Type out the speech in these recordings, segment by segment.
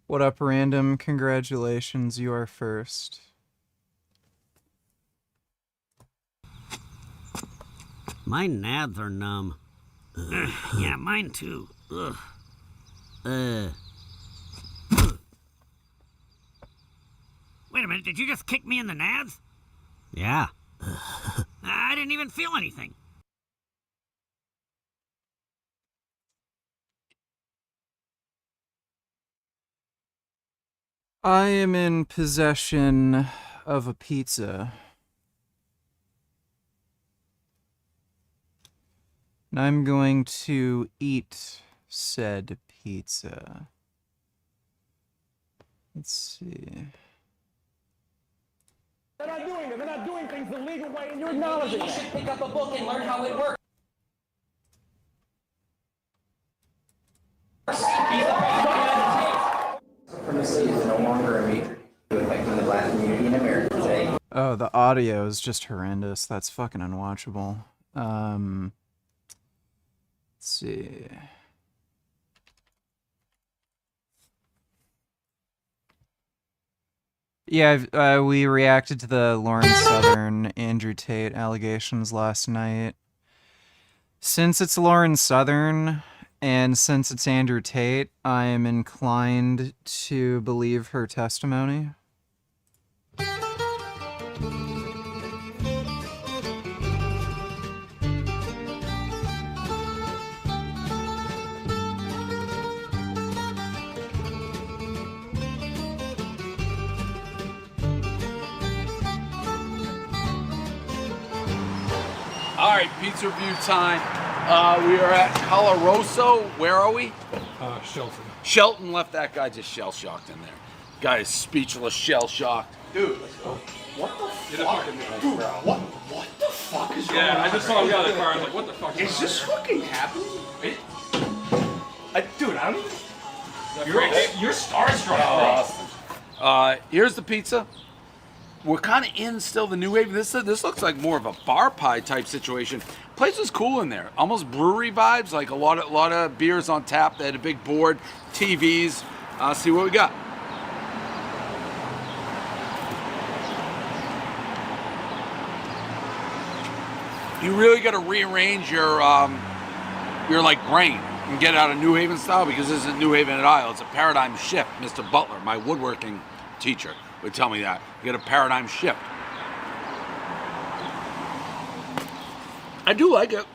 What up, random? Congratulations, you are first. My nads are numb. Yeah, mine too. Ugh. Wait a minute, did you just kick me in the nads? Yeah. I didn't even feel anything. I am in possession of a pizza. And I'm going to eat said pizza. Let's see. They're not doing it. They're not doing things the legal way, and you acknowledge it. You should pick up a book and learn how it works. Supremacy is no longer a major issue affecting the black community in America today. Oh, the audio is just horrendous. That's fucking unwatchable. Let's see. Yeah, we reacted to the Lauren Southern, Andrew Tate allegations last night. Since it's Lauren Southern, and since it's Andrew Tate, I am inclined to believe her testimony. All right, pizza review time. We are at Colaroso. Where are we? Shelton. Shelton left that guy just shell-shocked in there. Guy is speechless, shell-shocked. Dude, what the fuck? Dude, what the fuck is wrong? Yeah, I just saw him get out of the car. I was like, what the fuck Is this fucking happening? Dude, I don't even... You're starstruck, bro. Here's the pizza. We're kind of in still the new wave. This looks like more of a bar pie type situation. Place was cool in there, almost brewery vibes. Like a lot of beers on tap. They had a big board, TVs. See what we got. You really got to rearrange your like brain and get out of New Haven style, because this isn't New Haven at all. It's a paradigm shift. Mr. Butler, my woodworking teacher, would tell me that. You get a paradigm shift. I do like it.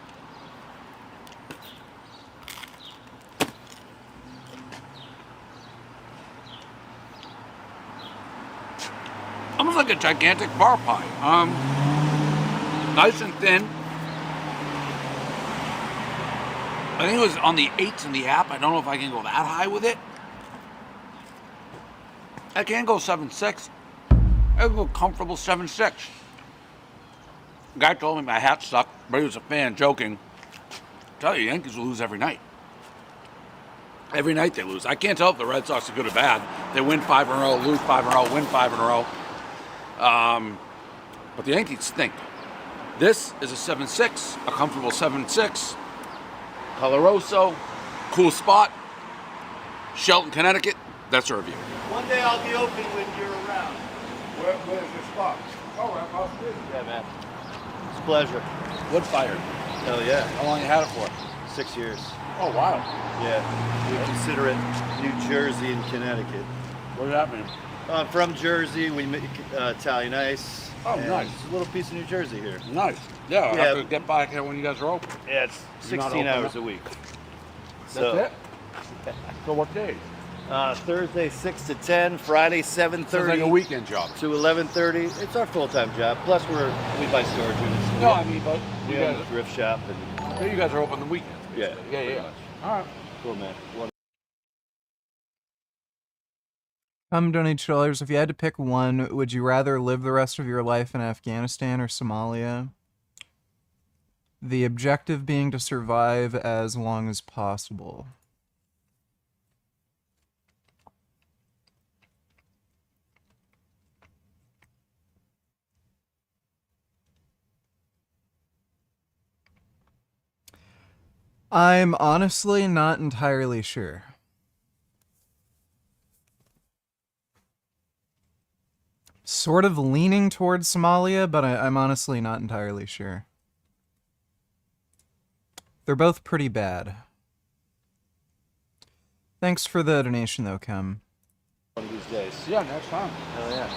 Almost like a gigantic bar pie. Nice and thin. I think it was on the 8s in the app. I don't know if I can go that high with it. I can go 7.6. I can go comfortable 7.6. Guy told me my hat sucked, but he was a fan, joking. I tell you, Yankees will lose every night. Every night they lose. I can't tell if the Red Sox are good or bad. They win 5 in a row, lose 5 in a row, win 5 in a row. But the Yankees stink. This is a 7.6, a comfortable 7.6. Colaroso, cool spot. Shelton, Connecticut. That's a review. One day I'll be open when you're around. Where's your spot? Oh, right across the street. Yeah, man. It's a pleasure. Wood fired. Hell yeah. How long you had it for? 6 years. Oh, wow. Yeah. We consider it New Jersey and Connecticut. What does that mean? I'm from Jersey. We make Italian ice. Oh, and nice. It's a little piece of New Jersey here. Nice. Yeah, I'll Yeah. have to get back here when you guys are open. Yeah, it's You're not 16 open hours now? a week. That's it? So what days? Thursday 6 to 10, Friday Sounds 7:30 like a weekend job. to 11:30. It's our full-time job. Plus we buy storage units. No, I mean, but We you own guys, a thrift shop and you guys are open the weekends. yeah, Yeah, pretty yeah. much. All right. Cool, man. $2, if you had to pick one, would you rather live the rest of your life in Afghanistan or Somalia? The objective being to survive as long as possible. I'm honestly not entirely sure. Sort of leaning towards Somalia, but I'm honestly not entirely sure. They're both pretty bad. Thanks for the donation, though, Kim. One of these days. Yeah, next time. Oh yeah.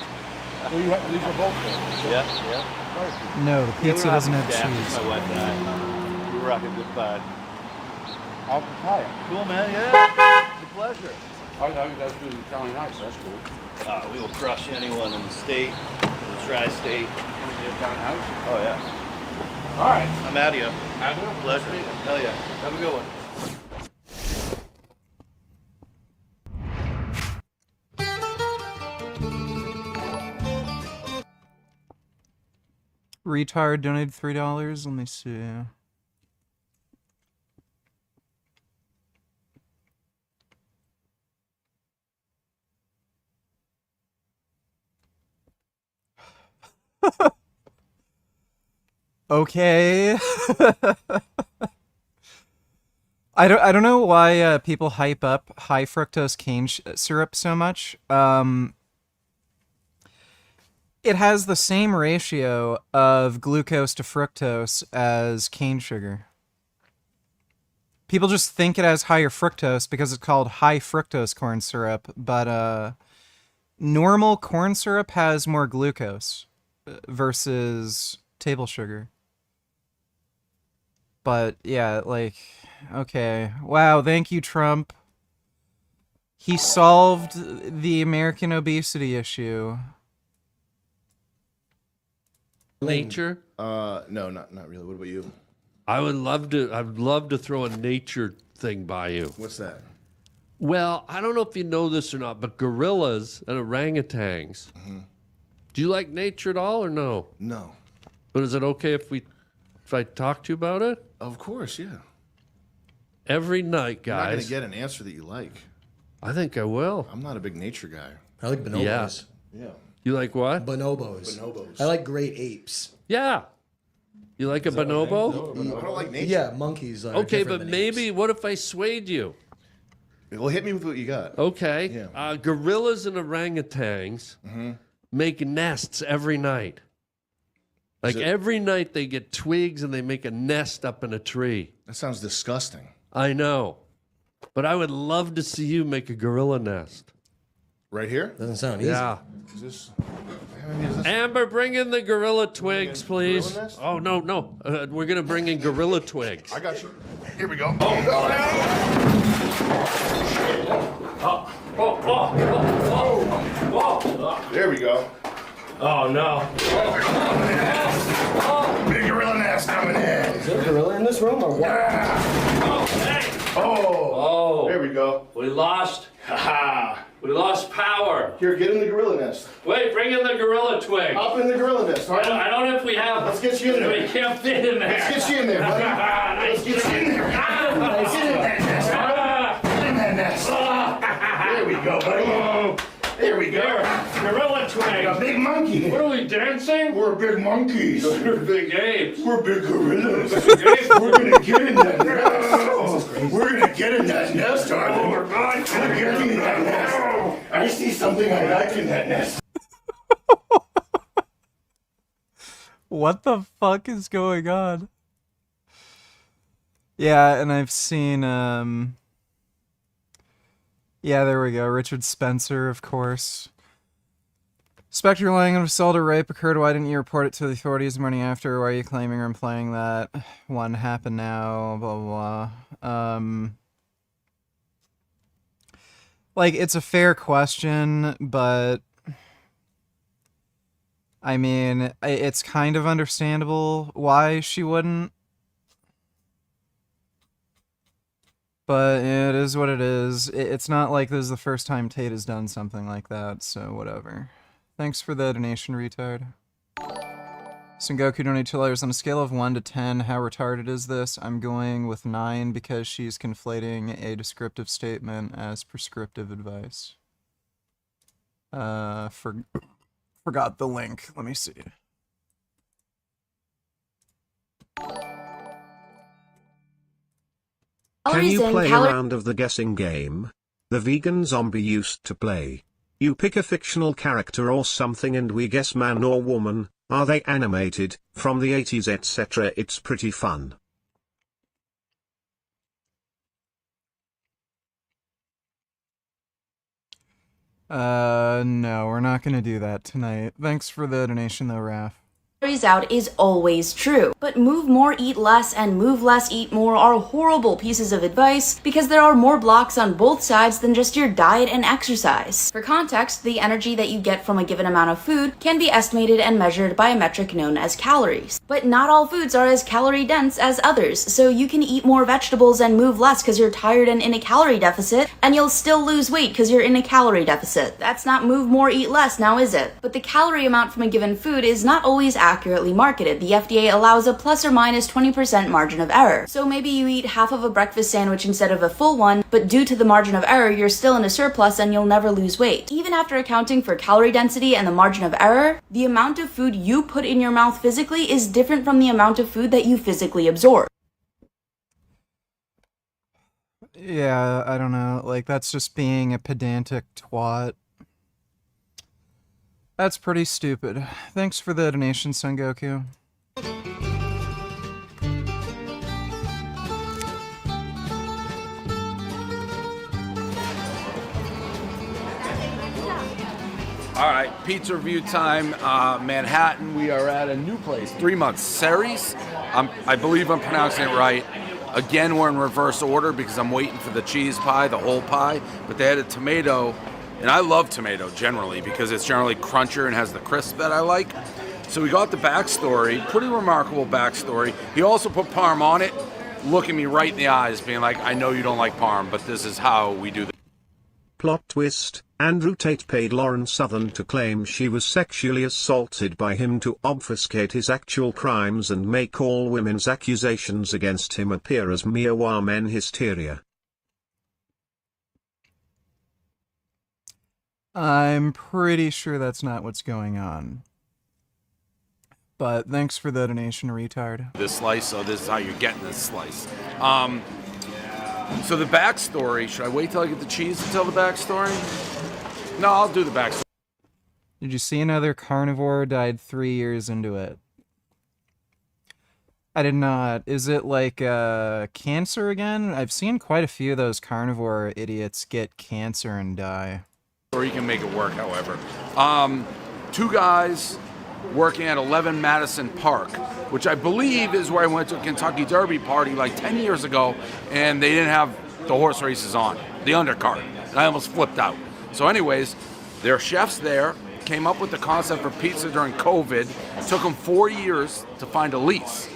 Well, these are both good. Yeah, yeah. No, the pizza doesn't have Just cheese. my wife and I. We were rocking good vibe. I'll try it. Cool, man. Yeah. It's a pleasure. I thought you guys do Italian ice. That's cool. We will crush anyone in the state, the tri-state. Italian ice? Oh yeah. All right. I'm out of you. I do. Pleasure. Hell yeah. Have a good one. Retard donated $3. Let me see. Okay. I don't know why people hype up high fructose cane syrup so much. It has the same ratio of glucose to fructose as cane sugar. People just think it has higher fructose because it's called high fructose corn syrup, but normal corn syrup has more glucose versus table sugar. But yeah, like, okay. Wow, thank you, Trump. He solved the American obesity issue. Nature? No, not really. What about you? I'd love to throw a nature thing by you. What's that? Well, I don't know if you know this or not, but gorillas and orangutans. Do you like nature at all or no? No. But is it okay if I talk to you about it? Of course, yeah. Every night, You're not going guys. to get an answer that you like. I think I will. I'm not a big nature guy. I like bonobos. Yeah. You like what? Bonobos. Bonobos. I like great apes. Yeah. You like a bonobo? I don't like nature. Yeah, monkeys are Okay, different but than maybe apes. what if I swayed you? Well, hit me with what you got. Okay. Yeah. Gorillas and orangutans make nests every night. Like every night they get twigs and they make a nest up in a tree. That sounds disgusting. I know. But I would love to see you make a gorilla nest. Right here? Doesn't sound easy. Yeah. Is this... I mean, is this... Amber, bring in the gorilla twigs, please. gorilla nest? Oh, no. We're going to bring in gorilla twigs. I got you. Here we go. There we go. Oh no. Big gorilla nest coming in. Is there a gorilla in this room or what? Oh. There we go. We lost. Ha We lost power. Here, get in the gorilla nest. Wait, bring in the gorilla twig. Hop in the gorilla nest. All right? I don't know if we have. Let's get you in there. We can't fit in there. Let's get you in there, buddy. Let's get you in there. Let's get in that nest, all right? Get in that nest. There we go, buddy. There we go. Gorilla twig. A big monkey. What are we dancing? We're big monkeys. We're big apes. We're big gorillas. We're gonna get in that nest. We're gonna get in that nest, darling. We're getting in that nest. I see something I like in that nest. What the fuck is going on? Yeah, and I've seen, yeah, there we go. Richard Spencer, of course. Spectre lying of assault or rape occurred. Why didn't you report it to the authorities the morning after? Why are you claiming or implying that one happened now? Blah, blah, blah. Like, it's a fair question, but I mean, it's kind of understandable why she wouldn't. But it is what it is. It's not like this is the first time Tate has done something like that, so whatever. Thanks for the donation, retard. Sengoku donated $2 on a scale of 1 to 10. How retarded is this? I'm going with 9 because she's conflating a descriptive statement as prescriptive advice. Forgot the link. Let me see. Calories you in, play a calories... round of the guessing game? The vegan zombie used to play. You pick a fictional character or something and we guess man or woman, are they animated, from the 80s etc. It's pretty fun. No, we're not gonna do that tonight. Thanks for the donation though, Raph. Calories out is always true. But move more, eat less, and move less, eat more are horrible pieces of advice because there are more blocks on both sides than just your diet and exercise. For context, the energy that you get from a given amount of food can be estimated and measured by a metric known as calories. But not all foods are as calorie dense as others, so you can eat more vegetables and move less because you're tired and in a calorie deficit, and you'll still lose weight because you're in a calorie deficit. That's not move more, eat less, now is it? But the calorie amount from a given food is not always accurately marketed. The FDA allows a plus or minus 20% margin of error. So maybe you eat half of a breakfast sandwich instead of a full one, but due to the margin of error, you're still in a surplus and you'll never lose weight. Even after accounting for calorie density and the margin of error, the amount of food you put in your mouth physically is different from the amount of food that you physically absorb. Yeah, I don't know. Like, that's just being a pedantic twat. That's pretty stupid. Thanks for the donation, Son Goku. All right, pizza review time. Manhattan, we are at a new place. 3 months. Ceres. I believe I'm pronouncing it right. Again, we're in reverse order because I'm waiting for the cheese pie, the whole pie. But they had a tomato, and I love tomato generally because it's generally crunchier and has the crisp that I like. So we got the backstory, pretty remarkable backstory. He also put parm on it, looking me right in the eyes, being like, I know you don't like parm, but this is how we do the Plot twist, Andrew Tate paid Lauren Southern to claim she was sexually assaulted by him to obfuscate his actual crimes and make all women's accusations against him appear as mere men hysteria. I'm pretty sure that's not what's going on. But thanks for the donation, retard. this slice, so this is how you're getting this slice. So the backstory, should I wait till I get the cheese to tell the backstory? No, I'll do the backstory. Did you see another carnivore died 3 years into it? I did not. Is it like cancer again? I've seen quite a few of those carnivore idiots get cancer and die. Or you can make it work, however. 2 guys working at 11 Madison Park, which I believe is where I went to a Kentucky Derby party like 10 years ago, and they didn't have the horse races on, the undercard, and I almost flipped out. So anyways, there are chefs there, came up with the concept for pizza during COVID, took them 4 years to find a lease.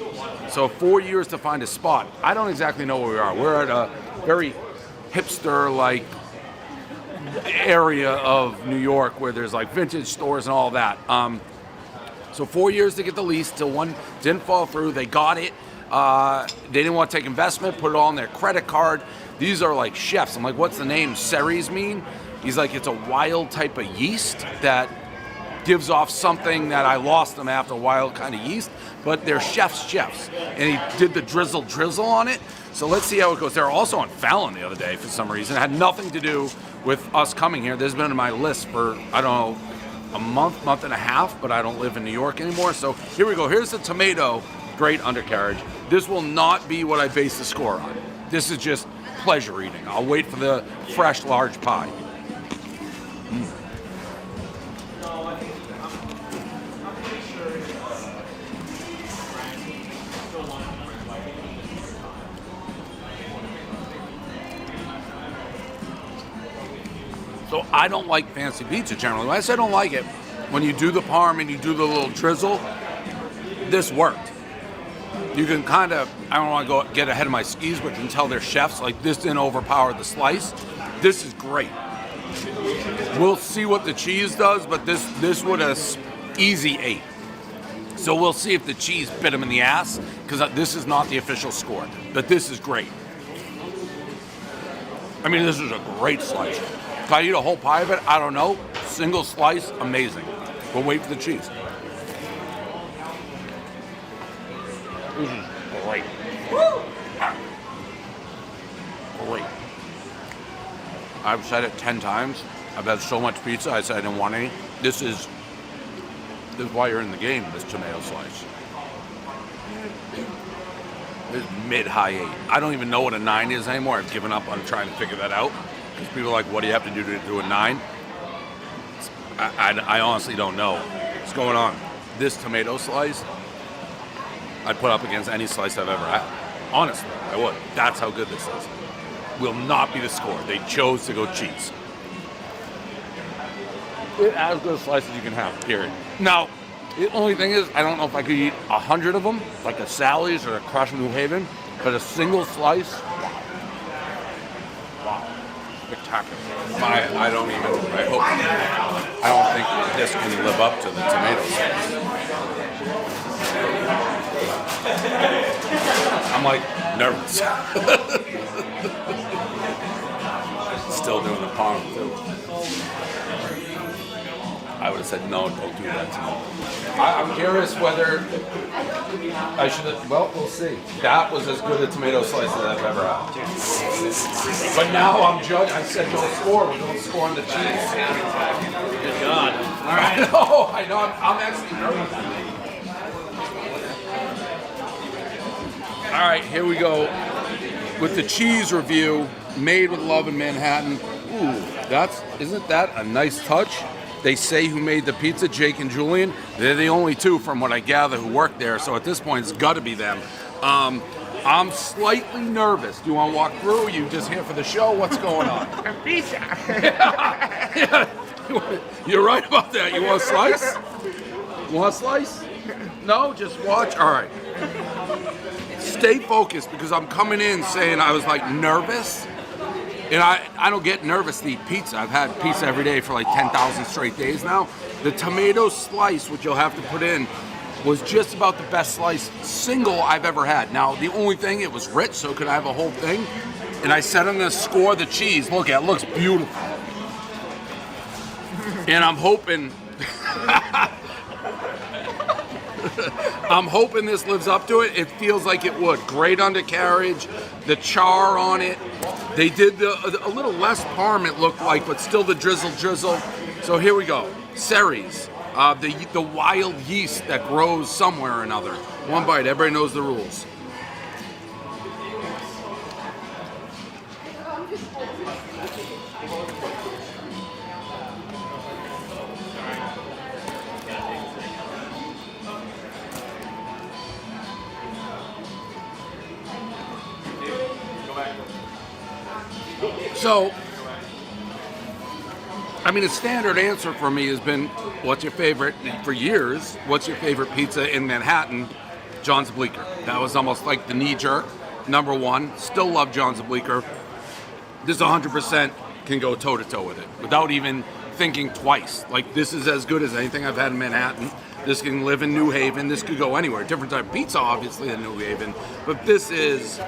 So 4 years to find a spot. I don't exactly know where we are. We're at a very hipster-like area of New York where there's like vintage stores and all that. So 4 years to get the lease till one didn't fall through. They got it. They didn't want to take investment, put it all on their credit card. These are like chefs. I'm like, what's the name Ceres mean? He's like, it's a wild type of yeast that gives off something that I lost them after, wild kind of yeast, but they're chefs. And he did the drizzle on it. So let's see how it goes. They were also on Fallon the other day for some reason. It had nothing to do with us coming here. This has been on my list for, I don't know, a month and a half, but I don't live in New York anymore. So here we go. Here's the tomato, great undercarriage. This will not be what I base the score on. This is just pleasure eating. I'll wait for the fresh large pie. So I don't like fancy pizza generally. When I say I don't like it, when you do the parm and you do the little drizzle, this worked. You can kind of, I don't want to go get ahead of my skis, but you can tell they're chefs. Like, this didn't overpower the slice. This is great. We'll see what the cheese does, but this would have easy 8. So we'll see if the cheese bit him in the ass, because this is not the official score. But this is great. I mean, this is a great slice. If I eat a whole pie of it, I don't know. Single slice, amazing. We'll wait for the cheese. This is great. wait. I've said it 10 times. I've had so much pizza, I said I didn't want any. This is why you're in the game, this tomato slice. This is mid-high 8. I don't even know what a 9 is anymore. I've given up on trying to figure that out. Because people are like, what do you have to do a 9? I honestly don't know what's going on. This tomato slice, I'd put up against any slice I've ever had. Honestly, I would. That's how good this is. Will not be the score. They chose to go cheese. It's as good a slice as you can have, period. Now, the only thing is, I don't know if I could eat 100 of them, like a Sally's or a Crush New Haven, but a single slice, wow. Spectacular. I don't think this can live up to the tomato sauce. I'm like nervous. Still doing the palm too. I would have said no, don't do that to me. I'm curious whether I should have, well, we'll see. That was as good a tomato slice as I've ever had. But now I'm judged. I said don't score, we don't score on the cheese. Good God. All right. I know, I'm actually nervous. All right, here we go with the cheese review, made with love in Manhattan. Ooh, isn't that a nice touch? They say who made the pizza, Jake and Julian. They're the only two, from what I gather, who work there. So at this point, it's got to be them. I'm slightly nervous. Do you want to walk through? Or you just here for the show? What's going on? Pizza. Yeah. You're right about that. You want a slice? You want a slice? No, just watch. All right. Stay focused, because I'm coming in saying I was like nervous. And I don't get nervous to eat pizza. I've had pizza every day for like 10,000 straight days now. The tomato slice, which you'll have to put in, was just about the best slice single I've ever had. Now, the only thing, it was rich, so could I have a whole thing? And I said I'm going to score the cheese. Look, it looks beautiful. And I'm hoping... I'm hoping this lives up to it. It feels like it would. Great undercarriage, the char on it. They did a little less parm, it looked like, but still the drizzle. So here we go. Ceres, the wild yeast that grows somewhere or another. One bite, everybody knows the rules. So, I mean, a standard answer for me has been, what's your favorite, for years, what's your favorite pizza in Manhattan? John's Bleecker. That was almost like the knee-jerk, number one. Still love John's Bleecker. This 100% can go toe-to-toe with it, without even thinking twice. Like, this is as good as anything I've had in Manhattan. This can live in New Haven. This could go anywhere. Different type of pizza, obviously, in New Haven. But this is...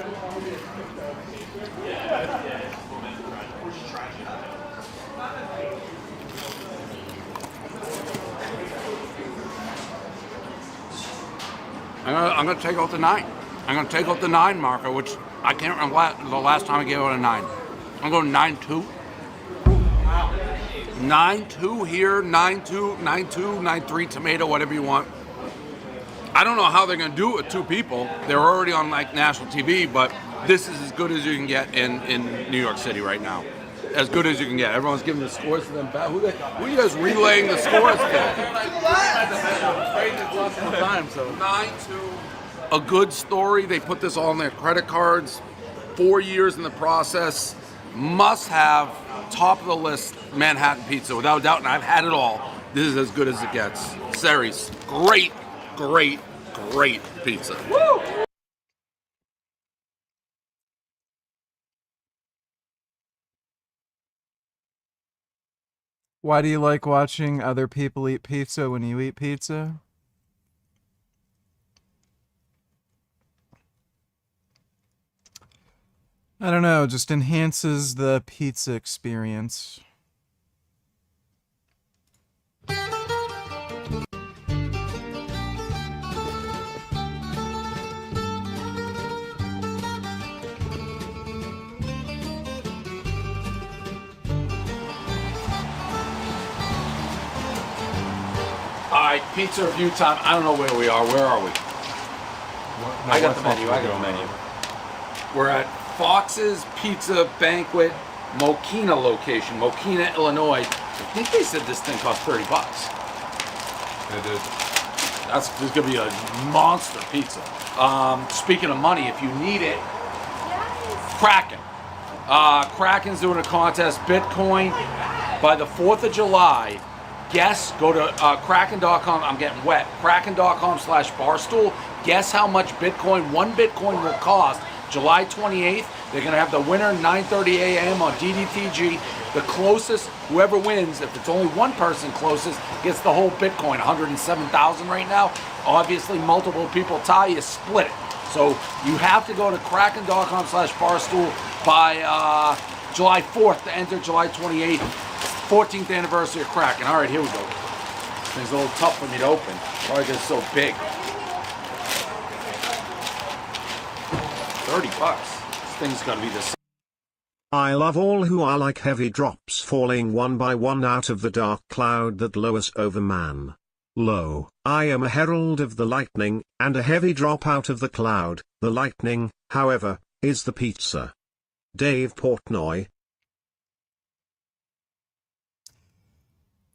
I'm going to take out the 9. I'm going to take out the 9 marker, which I can't remember the last time I gave out a 9. I'm going 9-2. 9-2 here, 9-2, 9-2, 9-3 tomato, whatever you want. I don't know how they're going to do it with two people. They're already on like national TV, but this is as good as you can get in New York City right now. As good as you can get. Everyone's giving the scores to them back. Who are you guys relaying the scores to? 9-2. A good story. They put this all on their credit cards. 4 years in the process. Must have, top of the list, Manhattan pizza, without a doubt. And I've had it all. This is as good as it gets. Ceres. Great pizza. Woo! Why do you like watching other people eat pizza when you eat pizza? I don't know, just enhances the pizza experience. All right, pizza review time. I don't know where we are. Where are we? I got the menu. I got the menu. We're at Fox's Pizza Banquet, Mokina location, Mokina, Illinois. I think they said this thing cost $30. They did. This is gonna be a monster pizza. Speaking of money, if you need it, Kraken. Kraken's doing a contest, Bitcoin, by the 4th of July. Guess, go to Kraken.com, I'm getting wet, Kraken.com/barstool. Guess how much Bitcoin, one Bitcoin will cost July 28th. They're gonna have the winner 9:30 a.m. on DDTG. The closest, whoever wins, if it's only one person closest, gets the whole Bitcoin, 107,000 right now. Obviously, multiple people tie, you split it. So you have to go to Kraken.com/barstool by July 4th to enter July 28th, 14th anniversary of Kraken. All right, here we go. This thing's a little tough for me to open. Probably because it's so big. $30. This thing's gonna be this. I love all who are like heavy drops falling one by one out of the dark cloud that lowers over man. Lo, I am a herald of the lightning, and a heavy drop out of the cloud. The lightning, however, is the pizza. Dave Portnoy.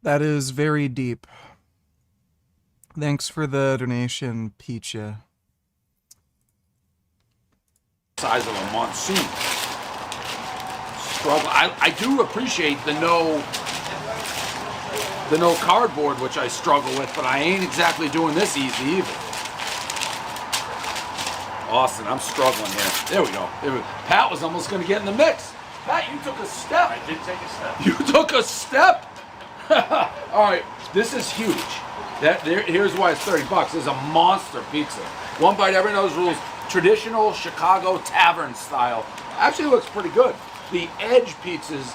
That is very deep. Thanks for the donation, Peacha. Size of a monsoon. Struggle. I do appreciate the no cardboard, which I struggle with, but I ain't exactly doing this easy either. Austin, I'm struggling here. There we go. Pat was almost going to get in the mix. Pat, you took a step. I did take a step. You took a step? All right, this is huge. Here's why it's $30. This is a monster pizza. One bite, everyone knows rules. Traditional Chicago tavern style. Actually looks pretty good. The edge pizzas,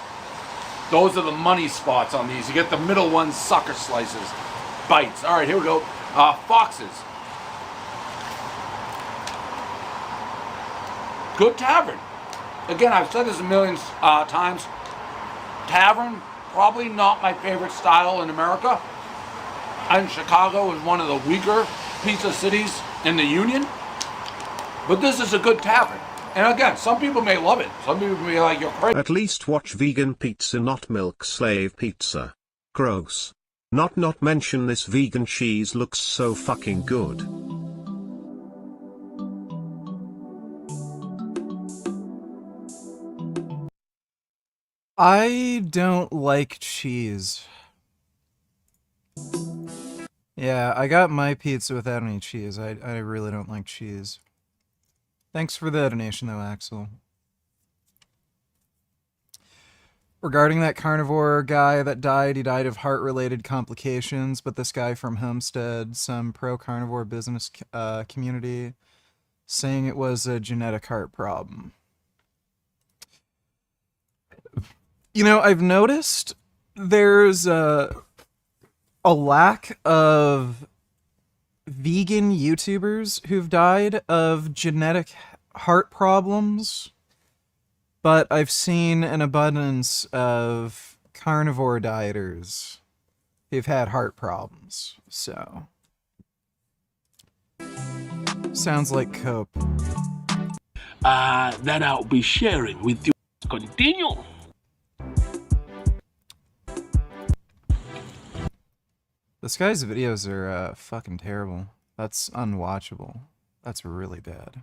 those are the money spots on these. You get the middle ones, sucker slices, bites. All right, here we go. Fox's. Good tavern. Again, I've said this a million times. Tavern, probably not my favorite style in America. And Chicago is one of the weaker pizza cities in the Union. But this is a good tavern. And again, some people may love it. Some people may be like, you're crazy. At least watch vegan pizza, not milk slave pizza. Gross. Not mention this vegan cheese looks so fucking good. I don't like cheese. Yeah, I got my pizza without any cheese. I really don't like cheese. Thanks for the donation, though, Axel. Regarding that carnivore guy that died, he died of heart-related complications, but this guy from Homestead, some pro-carnivore business community, saying it was a genetic heart problem. You know, I've noticed there's a lack of vegan YouTubers who've died of genetic heart problems, but I've seen an abundance of carnivore dieters who've had heart problems, so sounds like cope. That I'll be sharing with you. Continue. This guy's videos are fucking terrible. That's unwatchable. That's really bad.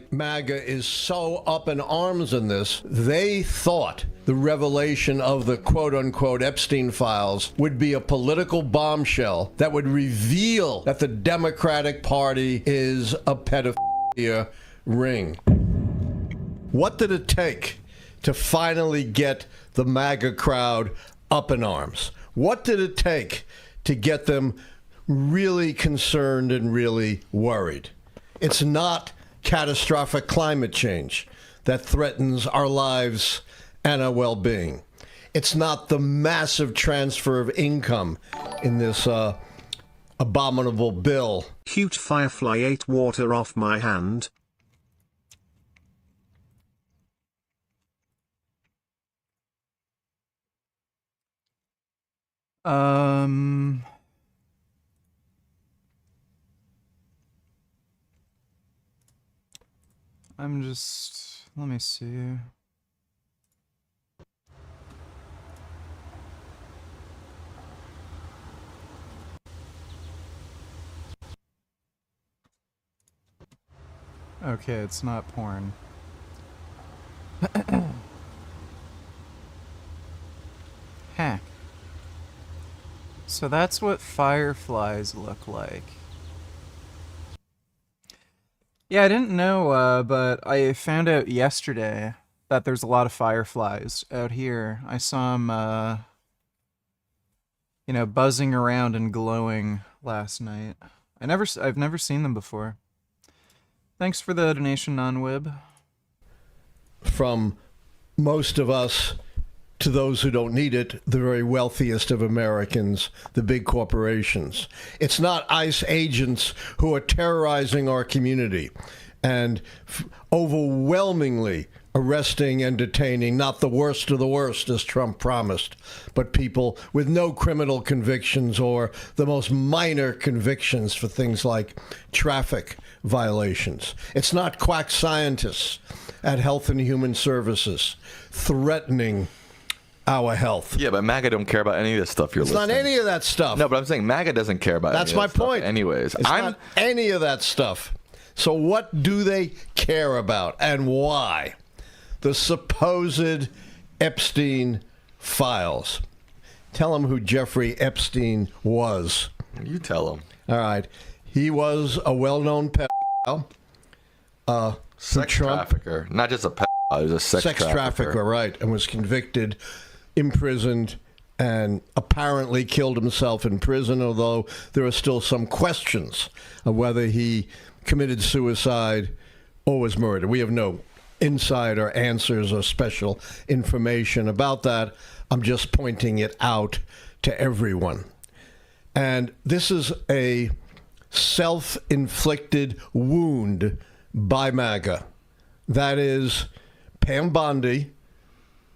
MAGA is so up in arms in this, they thought the revelation of the quote-unquote Epstein files would be a political bombshell that would reveal that the Democratic Party is a pedophilia ring. What did it take to finally get the MAGA crowd up in arms? What did it take to get them really concerned and really worried? It's not catastrophic climate change that threatens our lives and our well-being. It's not the massive transfer of income in this abominable bill. Cute firefly ate water off my hand. I'm just... Let me see. Okay, it's not porn. Huh. So that's what fireflies look like. Yeah, I didn't know, but I found out yesterday that there's a lot of fireflies out here. I saw them, you know, buzzing around and glowing last night. I've never seen them before. Thanks for the donation, Non-Wib. From most of us to those who don't need it, the very wealthiest of Americans, the big corporations. It's not ICE agents who are terrorizing our community and overwhelmingly arresting and detaining not the worst of the worst, as Trump promised, but people with no criminal convictions or the most minor convictions for things like traffic violations. It's not quack scientists at Health and Human Services threatening our health. Yeah, but MAGA don't care about any of this stuff you're It's listening. not any of that stuff. No, but I'm saying MAGA doesn't care about That's any my of that stuff point. anyways. It's not any of that stuff. So what do they care about and why? The supposed Epstein files. Tell them who Jeffrey Epstein was. You tell them. All right. He was a well-known pedophile. Sex trafficker. Not just a pedophile, he was a sex trafficker, right, and was convicted, imprisoned, and apparently killed himself in prison, although there are still some questions of whether he committed suicide or was murdered. We have no insider answers or special information about that. I'm just pointing it out to everyone. And this is a self-inflicted wound by MAGA. That is Pam Bondi,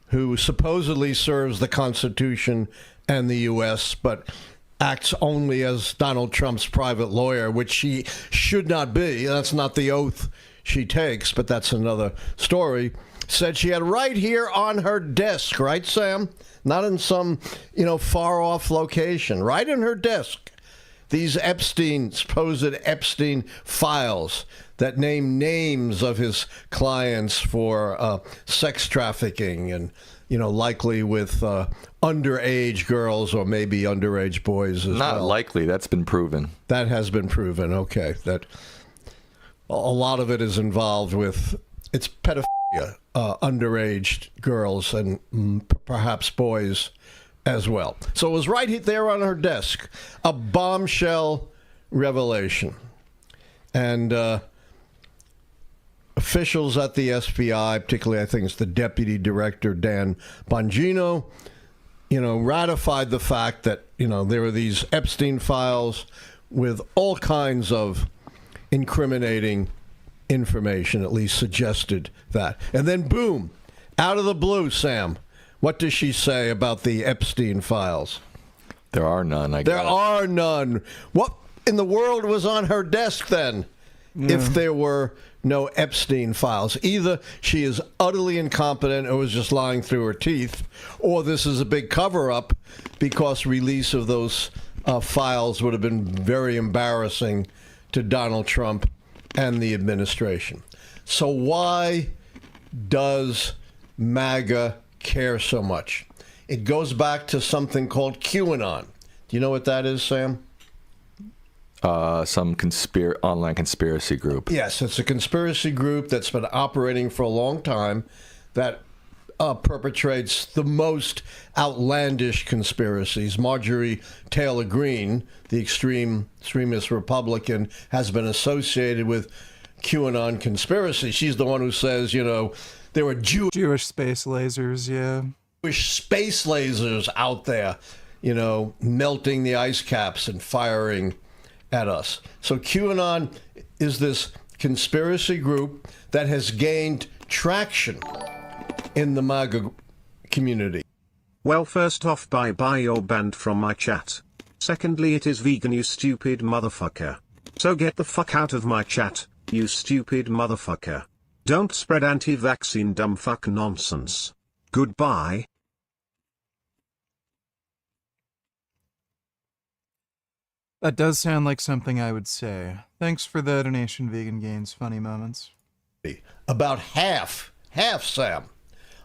who supposedly serves the Constitution and the U.S., but acts only as Donald Trump's private lawyer, which she should not be. That's not the oath she takes, but that's another story. Said she had right here on her desk, right, Sam? Not in some, far-off location. Right in her desk. These supposed Epstein files that name names of his clients for sex trafficking and, likely with underage girls or maybe underage boys as well. Not likely. That's been proven. That has been proven. Okay. That a lot of it is involved with, it's pedophilia, underage girls and perhaps boys as well. So it was right there on her desk, a bombshell revelation. And officials at the FBI, particularly I think it's the Deputy Director Dan Bongino, ratified the fact that, there were these Epstein files with all kinds of incriminating information, at least suggested that. And then boom, out of the blue, Sam, what does she say about the Epstein files? There are none, I guess. There are none. What in the world was on her desk then? Yeah. If there were no Epstein files. Either she is utterly incompetent or was just lying through her teeth, or this is a big cover-up because release of those files would have been very embarrassing to Donald Trump and the administration. So why does MAGA care so much? It goes back to something called QAnon. Do you know what that is, Sam? Some online conspiracy group. Yes, it's a conspiracy group that's been operating for a long time that perpetrates the most outlandish conspiracies. Marjorie Taylor Greene, the extremist Republican, has been associated with QAnon conspiracy. She's the one who says, there were Jewish space lasers, yeah. Jewish space lasers out there, melting the ice caps and firing at us. So QAnon is this conspiracy group that has gained traction in the MAGA community. Well, first off, bye-bye, you're banned from my chat. Secondly, it is vegan, you stupid motherfucker. So get the fuck out of my chat, you stupid motherfucker. Don't spread anti-vaccine dumbfuck nonsense. Goodbye. That does sound like something I would say. Thanks for the donation, Vegan Gains. Funny moments. About half, Sam,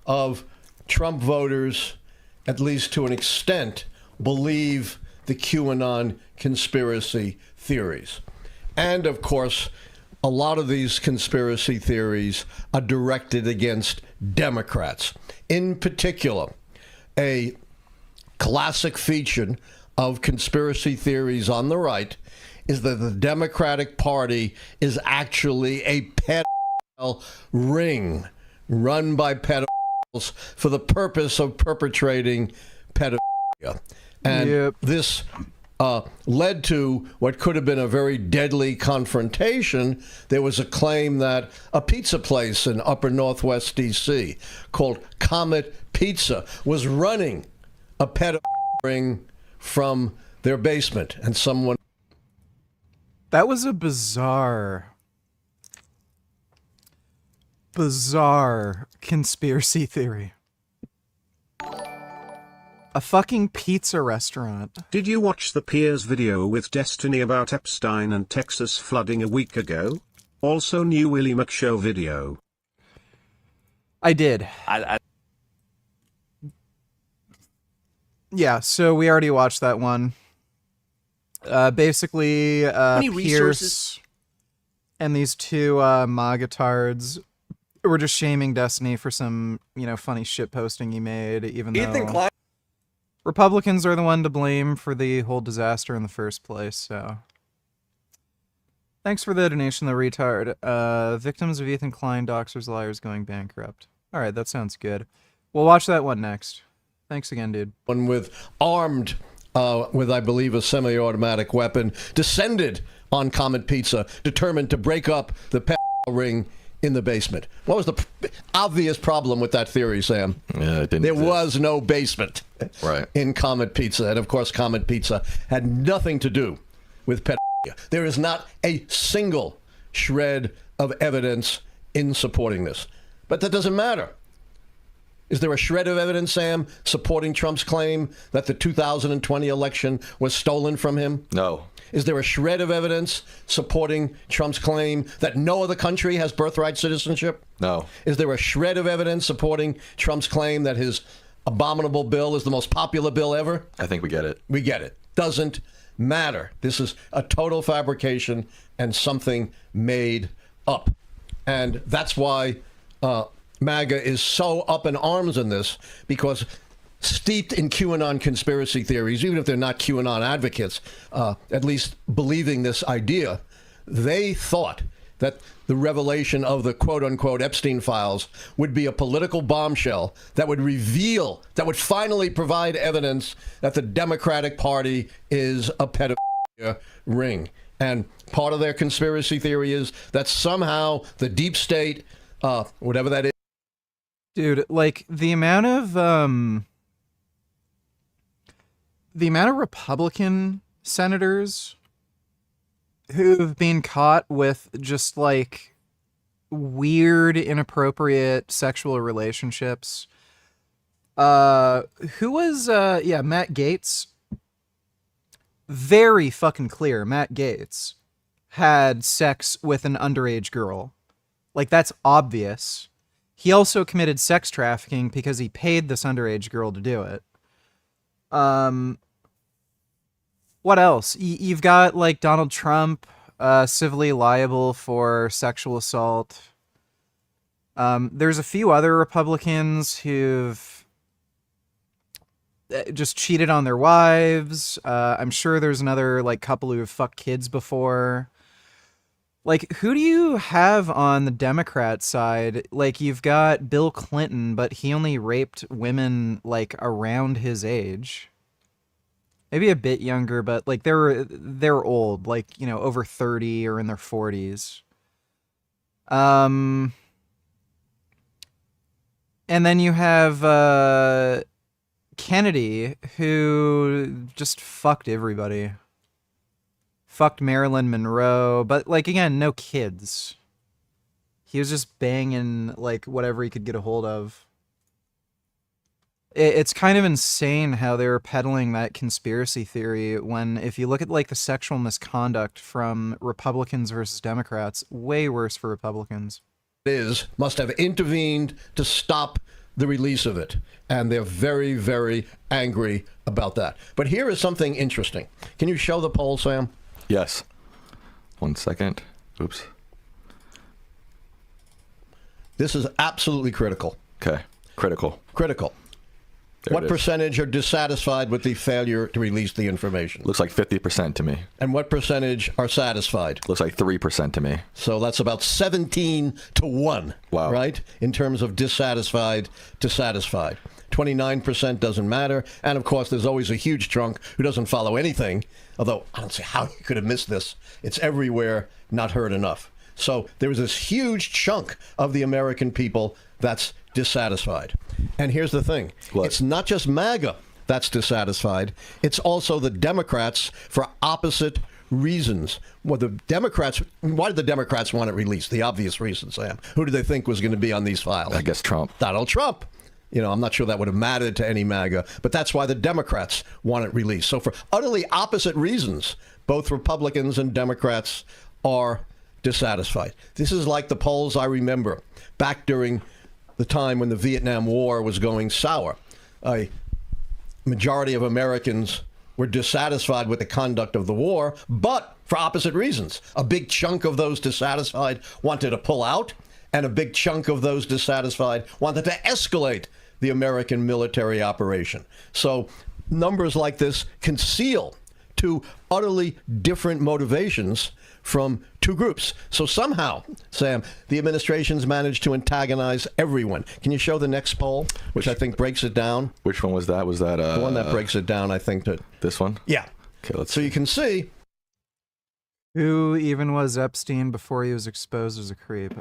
of Trump voters, at least to an extent, believe the QAnon conspiracy theories. And, of course, a lot of these conspiracy theories are directed against Democrats. In particular, a classic feature of conspiracy theories on the right is that the Democratic Party is actually a pedophile ring run by pedophiles for the purpose of perpetrating pedophilia. And this led to what could have been a very deadly confrontation. There was a claim that a pizza place in upper northwest D.C. called Comet Pizza was running a pedophile ring from their basement, and someone... That was a bizarre conspiracy theory. A fucking pizza restaurant. Did you watch the Piers video with Destiny about Epstein and Texas flooding a week ago? Also new Willie McShow video. I did. Yeah, so we already watched that one. Basically, Pierce and these two MAGA-tards were just shaming Destiny for some, funny shit posting he made, even though Republicans are the one to blame for the whole disaster in the first place, so... Thanks for the donation, the retard. Victims of Ethan Klein, doxers, liars going bankrupt. Alright, that sounds good. We'll watch that one next. Thanks again, dude. One with armed, with I believe a semi-automatic weapon, descended on Comet Pizza, determined to break up the pedophile ring in the basement. What was the obvious problem with that theory, Sam? Yeah, it didn't there exist. was no basement in Comet Pizza, and of course Comet Pizza had nothing to do with pedophilia. There is not a single shred of evidence in supporting this. But that doesn't matter. Is there a shred of evidence, Sam, supporting Trump's claim that the 2020 election was stolen from him? No. Is there a shred of evidence supporting Trump's claim that no other country has birthright citizenship? No. Is there a shred of evidence supporting Trump's claim that his abominable bill is the most popular bill ever? I think we get it. We get it. Doesn't matter. This is a total fabrication and something made up. And that's why MAGA is so up in arms in this, because steeped in QAnon conspiracy theories, even if they're not QAnon advocates, at least believing this idea, they thought that the revelation of the quote-unquote Epstein files would be a political bombshell that would reveal, that would finally provide evidence that the Democratic Party is a pedophilia ring. And part of their conspiracy theory is that somehow the deep state, whatever that is, dude, like the amount of Republican senators who've been caught with just like weird, inappropriate sexual relationships. Who was Matt Gaetz? Very fucking clear. Matt Gaetz had sex with an underage girl. Like, that's obvious. He also committed sex trafficking because he paid this underage girl to do it. What else? You've got, like, Donald Trump civilly liable for sexual assault. There's a few other Republicans who've just cheated on their wives. I'm sure there's another, like, couple who've fucked kids before. Like, who do you have on the Democrat side? Like, you've got Bill Clinton, but he only raped women, like, around his age. Maybe a bit younger, but, like, they're old. Like, over 30 or in their 40s. And then you have, Kennedy, who just fucked everybody. Fucked Marilyn Monroe, but, like, again, no kids. He was just banging like whatever he could get a hold of. It's kind of insane how they were peddling that conspiracy theory when, if you look at like the sexual misconduct from Republicans versus Democrats, way worse for Republicans. Must have intervened to stop the release of it. And they're very, very angry about that. But here is something interesting. Can you show the poll, Sam? Yes. 1 second. Oops. This is absolutely critical. Okay. Critical. There What percentage are dissatisfied with the failure to release the information? Looks like 50% to me. And what percentage are satisfied? Looks like 3% to me. So that's about 17 to 1. Wow. Right? In terms of dissatisfied to satisfied. 29% doesn't matter. And of course, there's always a huge chunk who doesn't follow anything. Although, I don't see how you could have missed this. It's everywhere, not heard enough. So there is this huge chunk of the American people that's dissatisfied. And here's the thing. What? It's not just MAGA that's dissatisfied. It's also the Democrats for opposite reasons. Well, why did the Democrats want it released? The obvious reason, Sam. Who did they think was going to be on these files? I guess Trump. Donald Trump. I'm not sure that would have mattered to any MAGA, but that's why the Democrats want it released. So for utterly opposite reasons, both Republicans and Democrats are dissatisfied. This is like the polls I remember back during the time when the Vietnam War was going sour. A majority of Americans were dissatisfied with the conduct of the war, but for opposite reasons. A big chunk of those dissatisfied wanted to pull out, and a big chunk of those dissatisfied wanted to escalate the American military operation. So numbers like this conceal two utterly different motivations from two groups. So somehow, Sam, the administration's managed to antagonize everyone. Can you show the next poll, which I think breaks it down? Which one was that? Was that the one that breaks it down? I think that this one. Yeah. Okay, let's. So you can see who even was Epstein before he was exposed as a creep.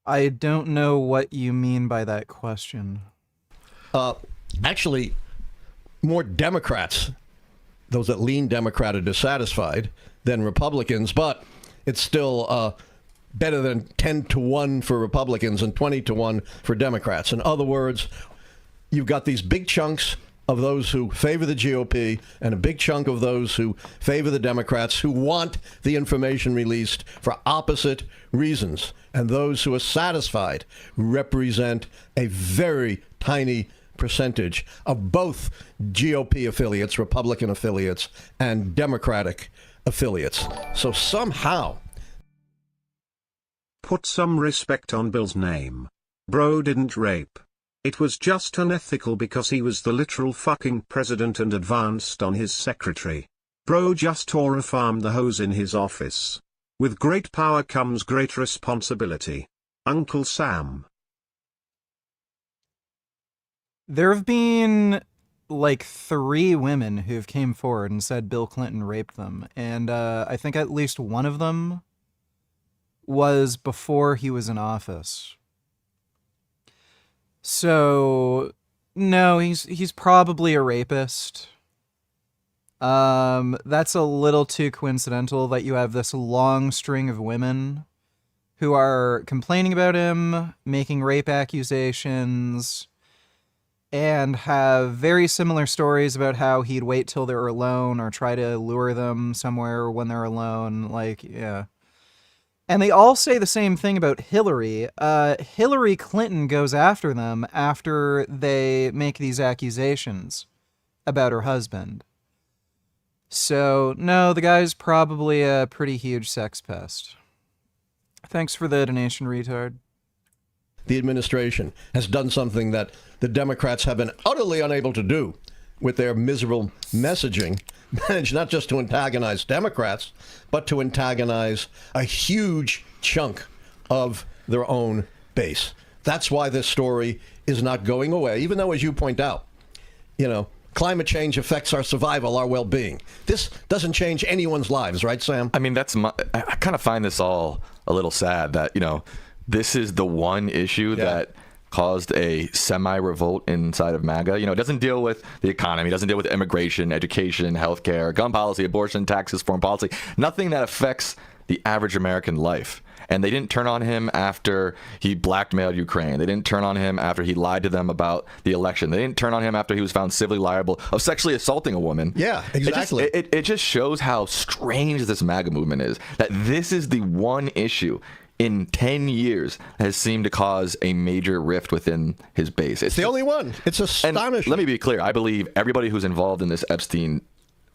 I don't know what you mean by that question. Actually, more Democrats, those that lean Democrat, are dissatisfied than Republicans, but it's still better than 10 to 1 for Republicans and 20 to 1 for Democrats. In other words, you've got these big chunks of those who favor the GOP and a big chunk of those who favor the Democrats who want the information released for opposite reasons. And those who are satisfied represent a very tiny percentage of both GOP affiliates, Republican affiliates, and Democratic affiliates. So somehow... Put some respect on Bill's name. Bro didn't rape. It was just unethical because he was the literal fucking president and advanced on his secretary. Bro just tore a farm the hose in his office. With great power comes great responsibility. Uncle Sam. There have been like 3 women who've came forward and said Bill Clinton raped them. And I think at least one of them was before he was in office. So, no, he's probably a rapist. That's a little too coincidental that you have this long string of women who are complaining about him, making rape accusations, and have very similar stories about how he'd wait till they're alone or try to lure them somewhere when they're alone. Like, yeah. And they all say the same thing about Hillary. Hillary Clinton goes after them after they make these accusations about her husband. So, no, the guy's probably a pretty huge sex pest. Thanks for the donation, retard. The administration has done something that the Democrats have been utterly unable to do with their miserable messaging, managed not just to antagonize Democrats, but to antagonize a huge chunk of their own base. That's why this story is not going away, even though, as you point out, climate change affects our survival, our well-being. This doesn't change anyone's lives, right, Sam? I mean, I kind of find this all a little sad that, this is the one issue that caused a semi-revolt inside of MAGA. It doesn't deal with the economy, doesn't deal with immigration, education, healthcare, gun policy, abortion, taxes, foreign policy, nothing that affects the average American life. And they didn't turn on him after he blackmailed Ukraine. They didn't turn on him after he lied to them about the election. They didn't turn on him after he was found civilly liable of sexually assaulting a woman. Yeah, exactly. It just shows how strange this MAGA movement is, that this is the one issue in 10 years has seemed to cause a major rift within his base. It's the only one. It's astonishing. And let me be clear. I believe everybody who's involved in this Epstein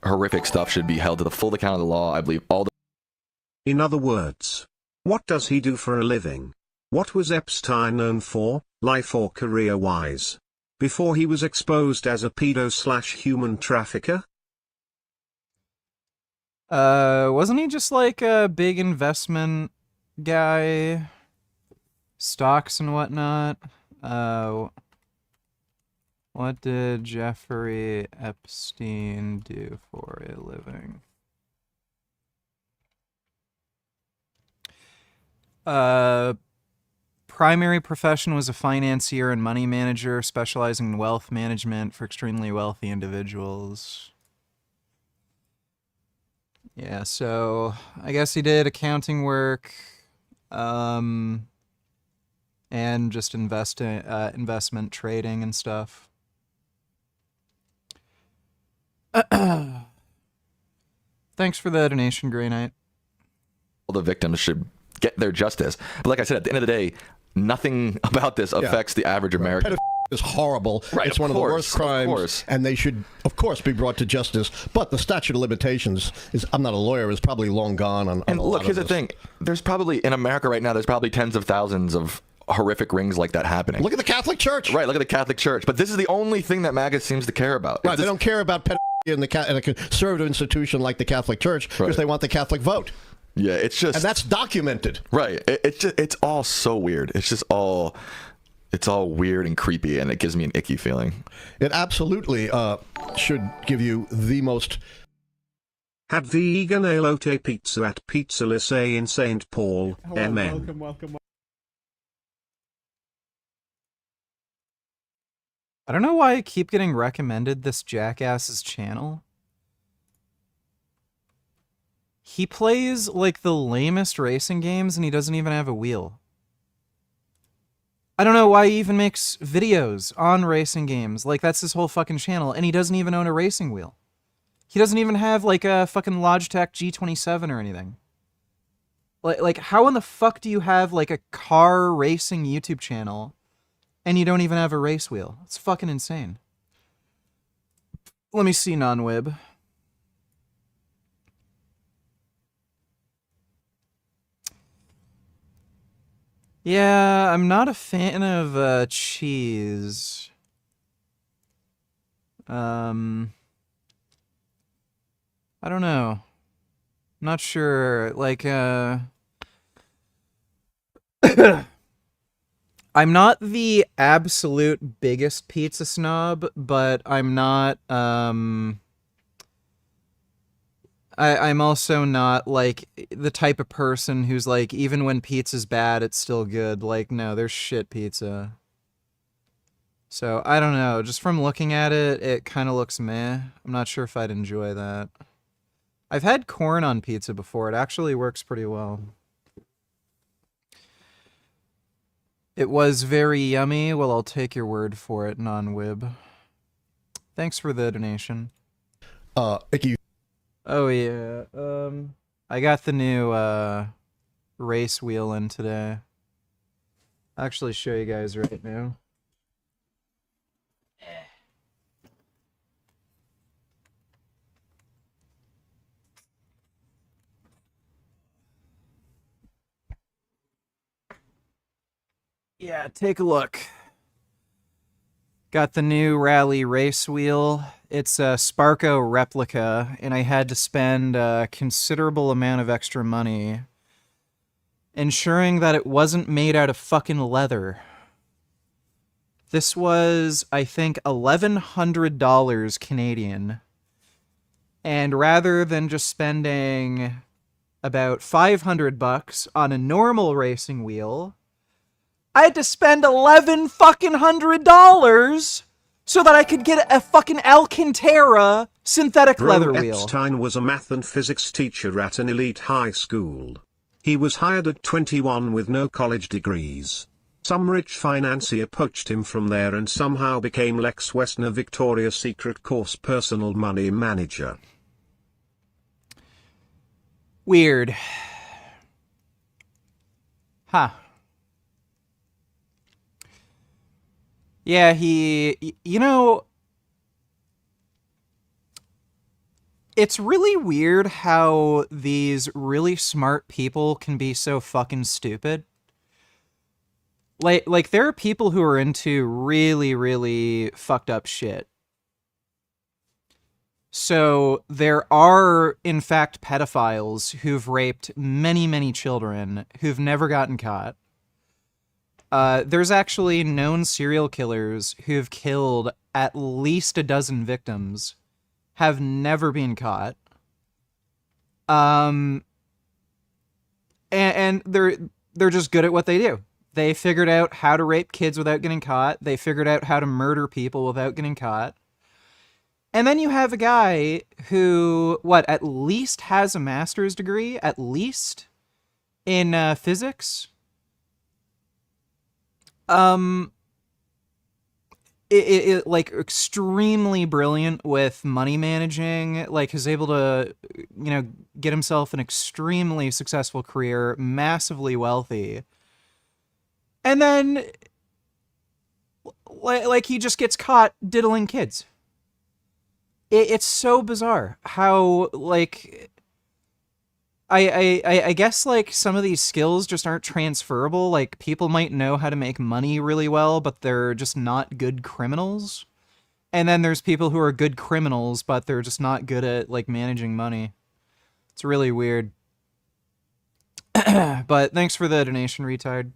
horrific stuff should be held to the full account of the law. I believe all the... In other words, what does he do for a living? What was Epstein known for, life or career-wise, before he was exposed as a pedo/human trafficker? Wasn't he just like a big investment guy, stocks and whatnot? What did Jeffrey Epstein do for a living? Primary profession was a financier and money manager, specializing in wealth management for extremely wealthy individuals. Yeah, so I guess he did accounting work, and just investment trading and stuff. Thanks for the donation, Grey Knight. All the victims should get their justice. But like I said, at the end of the day, nothing about this affects the average American. Is horrible. Right, it's one of the worst crimes, and they should, of course, be brought to justice. But the statute of limitations is, I'm not a lawyer, is probably long gone on And look, here's the thing. There's probably, in America right now, there's probably tens of thousands of horrific rings like that happening. Look at the Catholic Church. Right, look at the Catholic Church. But this is the only thing that MAGA seems to care about. Right, they don't care about pedophilia in a conservative institution like the Catholic Church because they want the Catholic vote. Yeah, it's just... And that's documented. Right. It's all so weird. It's just all... It's all weird and creepy, and it gives me an icky feeling. It absolutely should give you the most... Had vegan elote pizza at Pizza Lycée in St. Paul, MN. Welcome. I don't know why I keep getting recommended this jackass's channel. He plays, like, the lamest racing games, and he doesn't even have a wheel. I don't know why he even makes videos on racing games. Like, that's his whole fucking channel, and he doesn't even own a racing wheel. He doesn't even have, like, a fucking Logitech G27 or anything. Like, how in the fuck do you have, like, a car racing YouTube channel, and you don't even have a race wheel? It's fucking insane. Let me see, non-wib. Yeah, I'm not a fan of cheese. I don't know. Not sure. Like, I'm not the absolute biggest pizza snob, but I'm not, I'm also not, like, the type of person who's like, even when pizza's bad, it's still good. Like, no, there's shit pizza. So, I don't know. Just from looking at it, it kind of looks meh. I'm not sure if I'd enjoy that. I've had corn on pizza before. It actually works pretty well. It was very yummy. Well, I'll take your word for it, non-wib. Thanks for the donation. Icky. Oh, yeah. I got the new, race wheel in today. I'll actually show you guys right now. Yeah, take a look. Got the new Rally race wheel. It's a Sparko replica, and I had to spend a considerable amount of extra money ensuring that it wasn't made out of fucking leather. This was, I think, $1,100 Canadian. And rather than just spending about $500 on a normal racing wheel, I had to spend $1,100 so that I could get a fucking Alcantara synthetic leather wheel. Epstein was a math and physics teacher at an elite high school. He was hired at 21 with no college degrees. Some rich financier poached him from there and somehow became Lex Wessner Victoria's Secret Course personal money manager. Weird. Huh. Yeah, you know, it's really weird how these really smart people can be so fucking stupid. Like there are people who are into really, really fucked up shit. So there are, in fact, pedophiles who've raped many, many children who've never gotten caught. There's actually known serial killers who've killed at least a dozen victims, have never been caught. And they're just good at what they do. They figured out how to rape kids without getting caught. They figured out how to murder people without getting caught. And then you have a guy who, at least has a master's degree, at least, in physics. Like, extremely brilliant with money managing, like, is able to, get himself an extremely successful career, massively wealthy. And then, like, he just gets caught diddling kids. It's so bizarre how, like, I guess, like, some of these skills just aren't transferable. Like, people might know how to make money really well, but they're just not good criminals. And then there's people who are good criminals, but they're just not good at, like, managing money. It's really weird. But thanks for the donation, retard.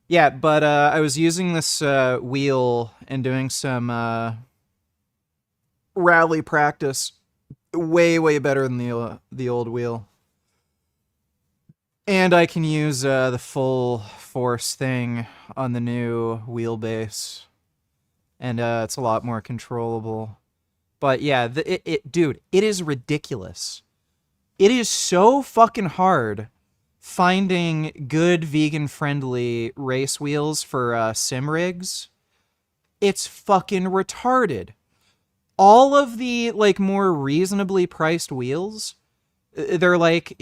Yeah, but I was using this wheel and doing some rally practice, way better than the old wheel, and I can use the full force thing on the new wheelbase, and it's a lot more controllable. But yeah, dude, it is ridiculous. It is so fucking hard finding good vegan friendly race wheels for sim rigs. It's fucking retarded. All of the, like, more reasonably priced wheels, they're like,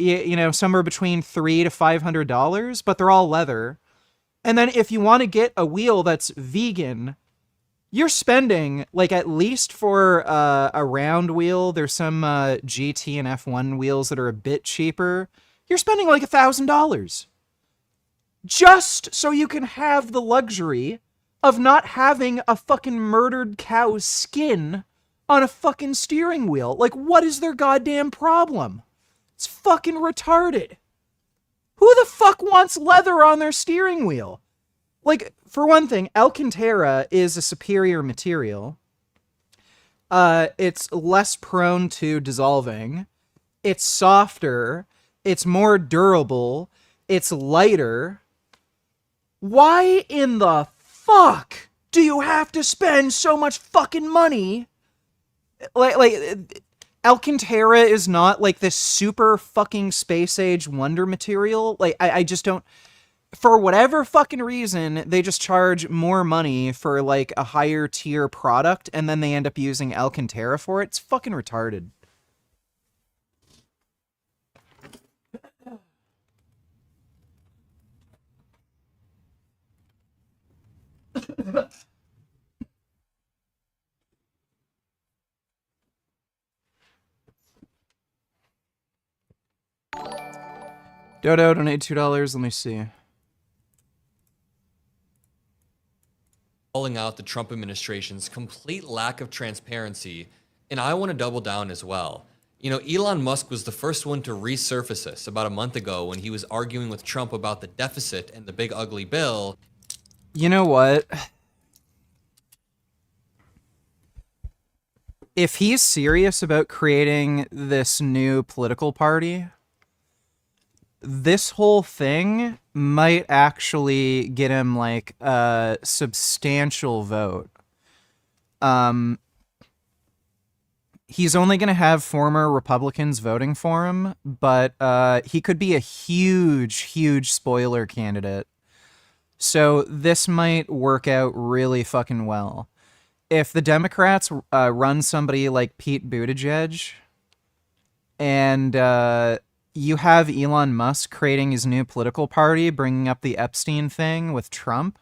somewhere between $300 to $500, but they're all leather. And then if you want to get a wheel that's vegan, you're spending, like, at least for a round wheel, there's some GT and F1 wheels that are a bit cheaper, you're spending like $1,000. Just so you can have the luxury of not having a fucking murdered cow's skin on a fucking steering wheel. Like, what is their goddamn problem? It's fucking retarded. Who the fuck wants leather on their steering wheel? Like, for one thing, Alcantara is a superior material. It's less prone to dissolving. It's softer. It's more durable. It's lighter. Why in the fuck do you have to spend so much fucking money? Like Alcantara is not like this super fucking space age wonder material. Like, I just don't, for whatever fucking reason, they just charge more money for like a higher tier product, and then they end up using Alcantara for it. It's fucking retarded. Dodo, donate $2. Let me see. Calling out the Trump administration's complete lack of transparency, and I want to double down as well. You know, Elon Musk was the first one to resurface this about a month ago when he was arguing with Trump about the deficit and the big ugly bill. You know what? If he's serious about creating this new political party, this whole thing might actually get him like a substantial vote. he's only going to have former Republicans voting for him, but he could be a huge spoiler candidate. So this might work out really fucking well. If the Democrats run somebody like Pete Buttigieg, and you have Elon Musk creating his new political party, bringing up the Epstein thing with Trump,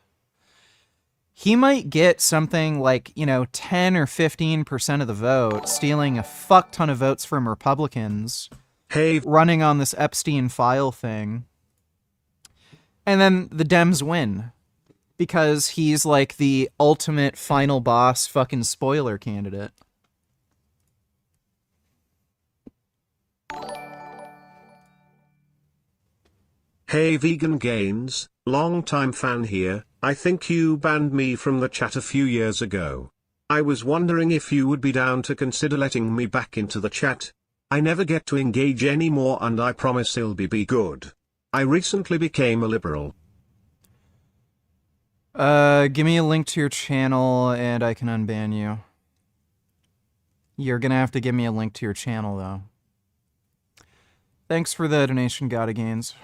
he might get something like, 10 or 15% of the vote, stealing a fuck ton of votes from Republicans, running on this Epstein file thing. And then the Dems win. Because he's like the ultimate final boss fucking spoiler candidate. Hey Vegan Gains, long time fan here. I think you banned me from the chat a few years ago. I was wondering if you would be down to consider letting me back into the chat. I never get to engage anymore and I promise it'll be good. I recently became a liberal. Give me a link to your channel and I can unban you. You're gonna have to give me a link to your channel though. Thanks for the donation, Gotta Gains.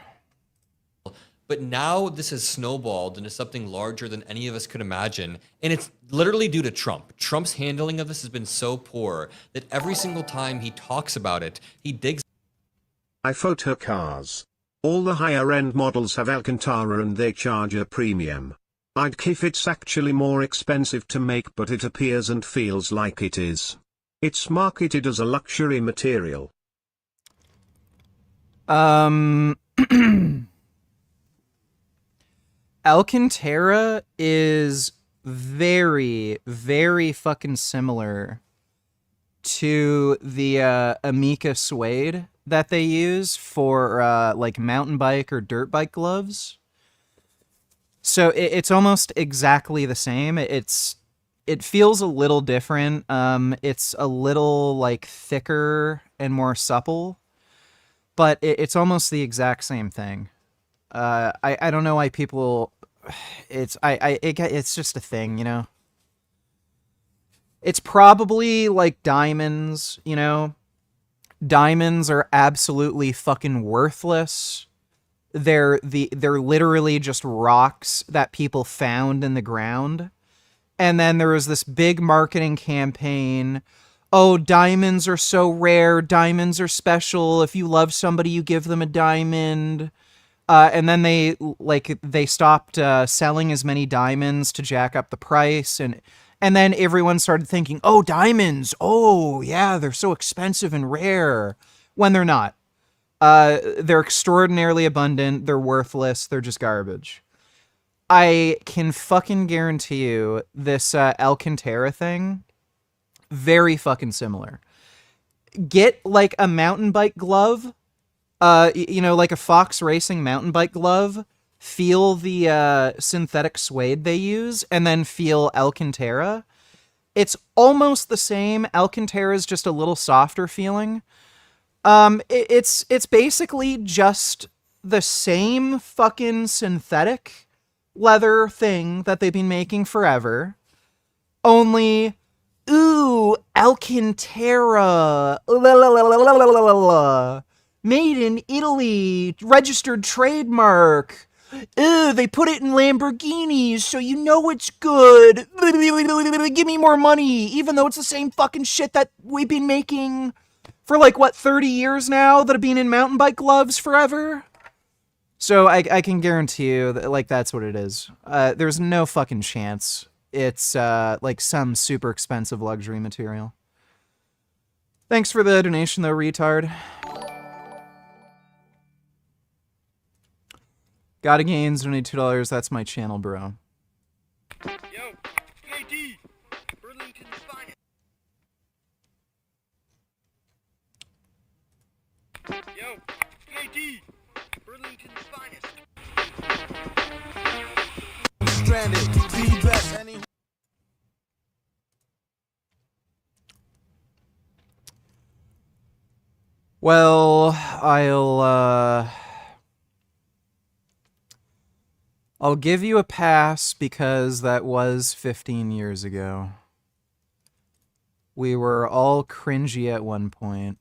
But now this has snowballed into something larger than any of us could imagine. And it's literally due to Trump. Trump's handling of this has been so poor that every single time he talks about it, he digs. I photo cars. All the higher end models have Alcantara and they charge a premium. I'd if it's actually more expensive to make, but it appears and feels like it is. It's marketed as a luxury material. Alcantara is very fucking similar to the Amica suede that they use for like mountain bike or dirt bike gloves. So it's almost exactly the same. It feels a little different. It's a little like thicker and more supple, but it's almost the exact same thing. I don't know why people. It's just a thing, you know. It's probably like diamonds, you know. Diamonds are absolutely fucking worthless. They're literally just rocks that people found in the ground. And then there was this big marketing campaign. Oh, diamonds are so rare. Diamonds are special. If you love somebody, you give them a diamond. And then they stopped selling as many diamonds to jack up the price. And then everyone started thinking, oh, diamonds. Oh, yeah, they're so expensive and rare. When they're not. They're extraordinarily abundant. They're worthless. They're just garbage. I can fucking guarantee you this Alcantara thing, very fucking similar. Get like a mountain bike glove, you know, like a Fox Racing mountain bike glove. Feel the synthetic suede they use, and then feel Alcantara. It's almost the same. Alcantara is just a little softer feeling. It's basically just the same fucking synthetic leather thing that they've been making forever. Only, ooh, Alcantara. Made in Italy. Registered trademark. Ooh, they put it in Lamborghinis, so you know it's good. Give me more money, even though it's the same fucking shit that we've been making for like, what, 30 years now that have been in mountain bike gloves forever? So I can guarantee you that, like, that's what it is. There's no fucking chance it's like some super expensive luxury material. Thanks for the donation though, retard. Gotta Gains, donate $2. That's my channel, bro. Yo, JD, Burlington's finest. Yo, JD, Burlington's finest. Stranded, the best any. Well, I'll give you a pass because that was 15 years ago. We were all cringy at one point.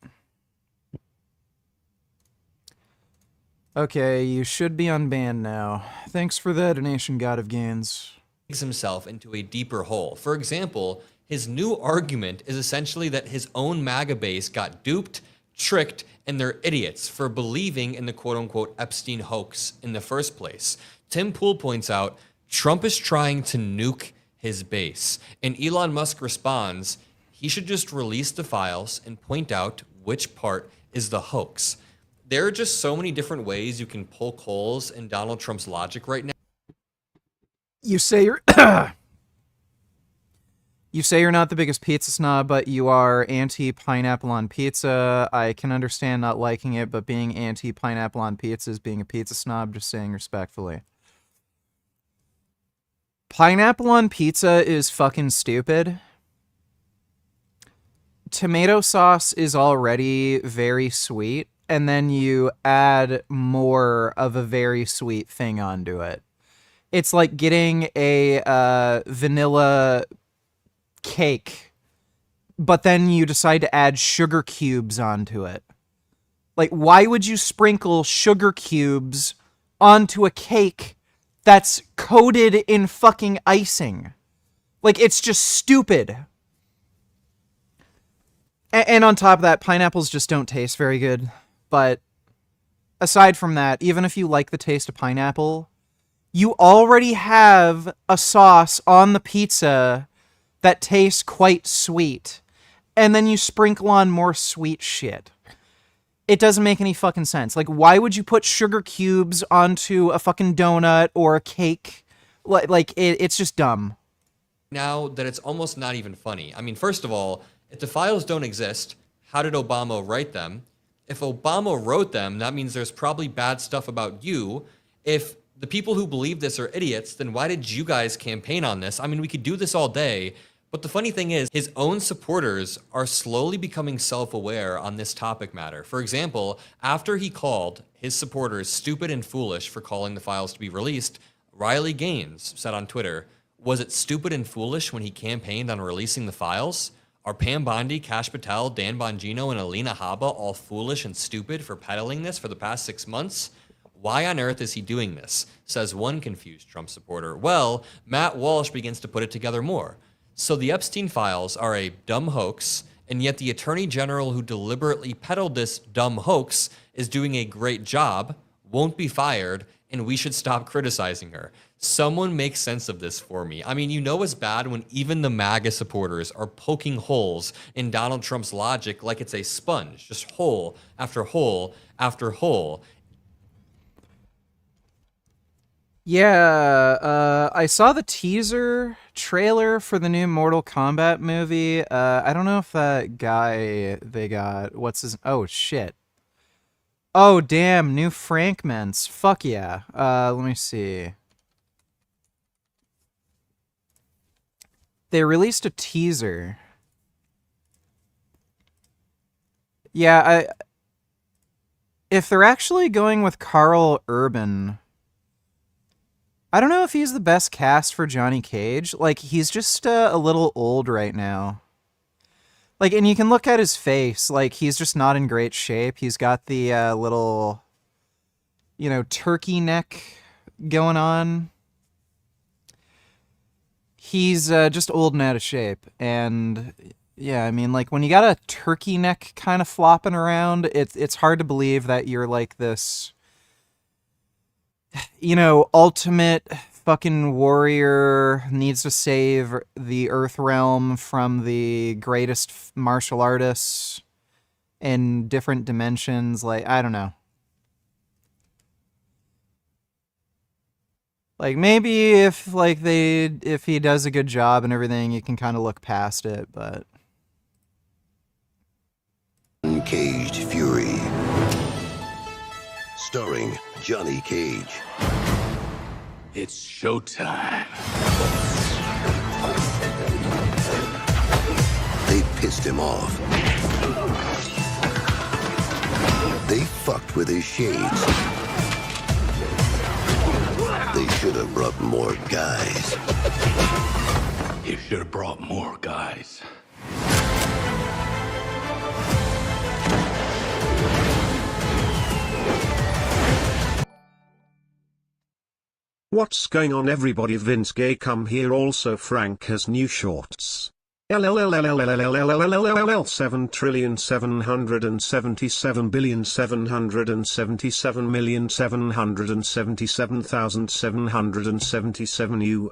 Okay, you should be unbanned now. Thanks for the donation, God of Gains. Himself into a deeper hole. For example, his new argument is essentially that his own MAGA base got duped, tricked, and they're idiots for believing in the quote-unquote Epstein hoax in the first place. Tim Pool points out, Trump is trying to nuke his base. And Elon Musk responds, he should just release the files and point out which part is the hoax. There are just so many different ways you can poke holes in Donald Trump's logic right now. You say you're you say you're not the biggest pizza snob, but you are anti-pineapple on pizza. I can understand not liking it, but being anti-pineapple on pizza is being a pizza snob, just saying respectfully. Pineapple on pizza is fucking stupid. Tomato sauce is already very sweet, and then you add more of a very sweet thing onto it. It's like getting a vanilla cake, but then you decide to add sugar cubes onto it. Like, why would you sprinkle sugar cubes onto a cake that's coated in fucking icing? Like, it's just stupid. And on top of that, pineapples just don't taste very good. But aside from that, even if you like the taste of pineapple, you already have a sauce on the pizza that tastes quite sweet. And then you sprinkle on more sweet shit. It doesn't make any fucking sense. Like, why would you put sugar cubes onto a fucking donut or a cake? Like it's just dumb. Now that it's almost not even funny. I mean, first of all, if the files don't exist, how did Obama write them? If Obama wrote them, that means there's probably bad stuff about you. If the people who believe this are idiots, then why did you guys campaign on this? I mean, we could do this all day, but the funny thing is, his own supporters are slowly becoming self-aware on this topic matter. For example, after he called his supporters stupid and foolish for calling the files to be released, Riley Gaines said on Twitter, was it stupid and foolish when he campaigned on releasing the files? Are Pam Bondi, Kash Patel, Dan Bongino, and Alina Habba all foolish and stupid for peddling this for the past 6 months? Why on earth is he doing this? Says one confused Trump supporter. Well, Matt Walsh begins to put it together more. So the Epstein files are a dumb hoax, and yet the attorney general who deliberately peddled this dumb hoax is doing a great job, won't be fired, and we should stop criticizing her. Someone make sense of this for me. I mean, you know it's bad when even the MAGA supporters are poking holes in Donald Trump's logic like it's a sponge, just hole after hole after hole. Yeah, I saw the teaser trailer for the new Mortal Kombat movie. I don't know if that guy they got, what's his, oh shit. Oh damn, new Frankments. Fuck yeah. Let me see. They released a teaser. Yeah, if they're actually going with Carl Urban, I don't know if he's the best cast for Johnny Cage. Like, he's just a little old right now. Like, and you can look at his face. Like, he's just not in great shape. He's got the little, you know, turkey neck going on. He's just old and out of shape. And yeah, I mean, like, when you got a turkey neck kind of flopping around, it's hard to believe that you're like this, you know, ultimate fucking warrior, needs to save the Earth realm from the greatest martial artists in different dimensions. Like, I don't know. Like, maybe if he does a good job and everything, you can kind of look past it, but Uncaged Fury, starring Johnny Cage. It's showtime. They pissed him off. They fucked with his shades. They should have brought more guys. You should have brought more guys. What's going on everybody? Vince Gay come here. Also Frank has new shorts. LLLLLLLLLL 7,777,777,777,777 you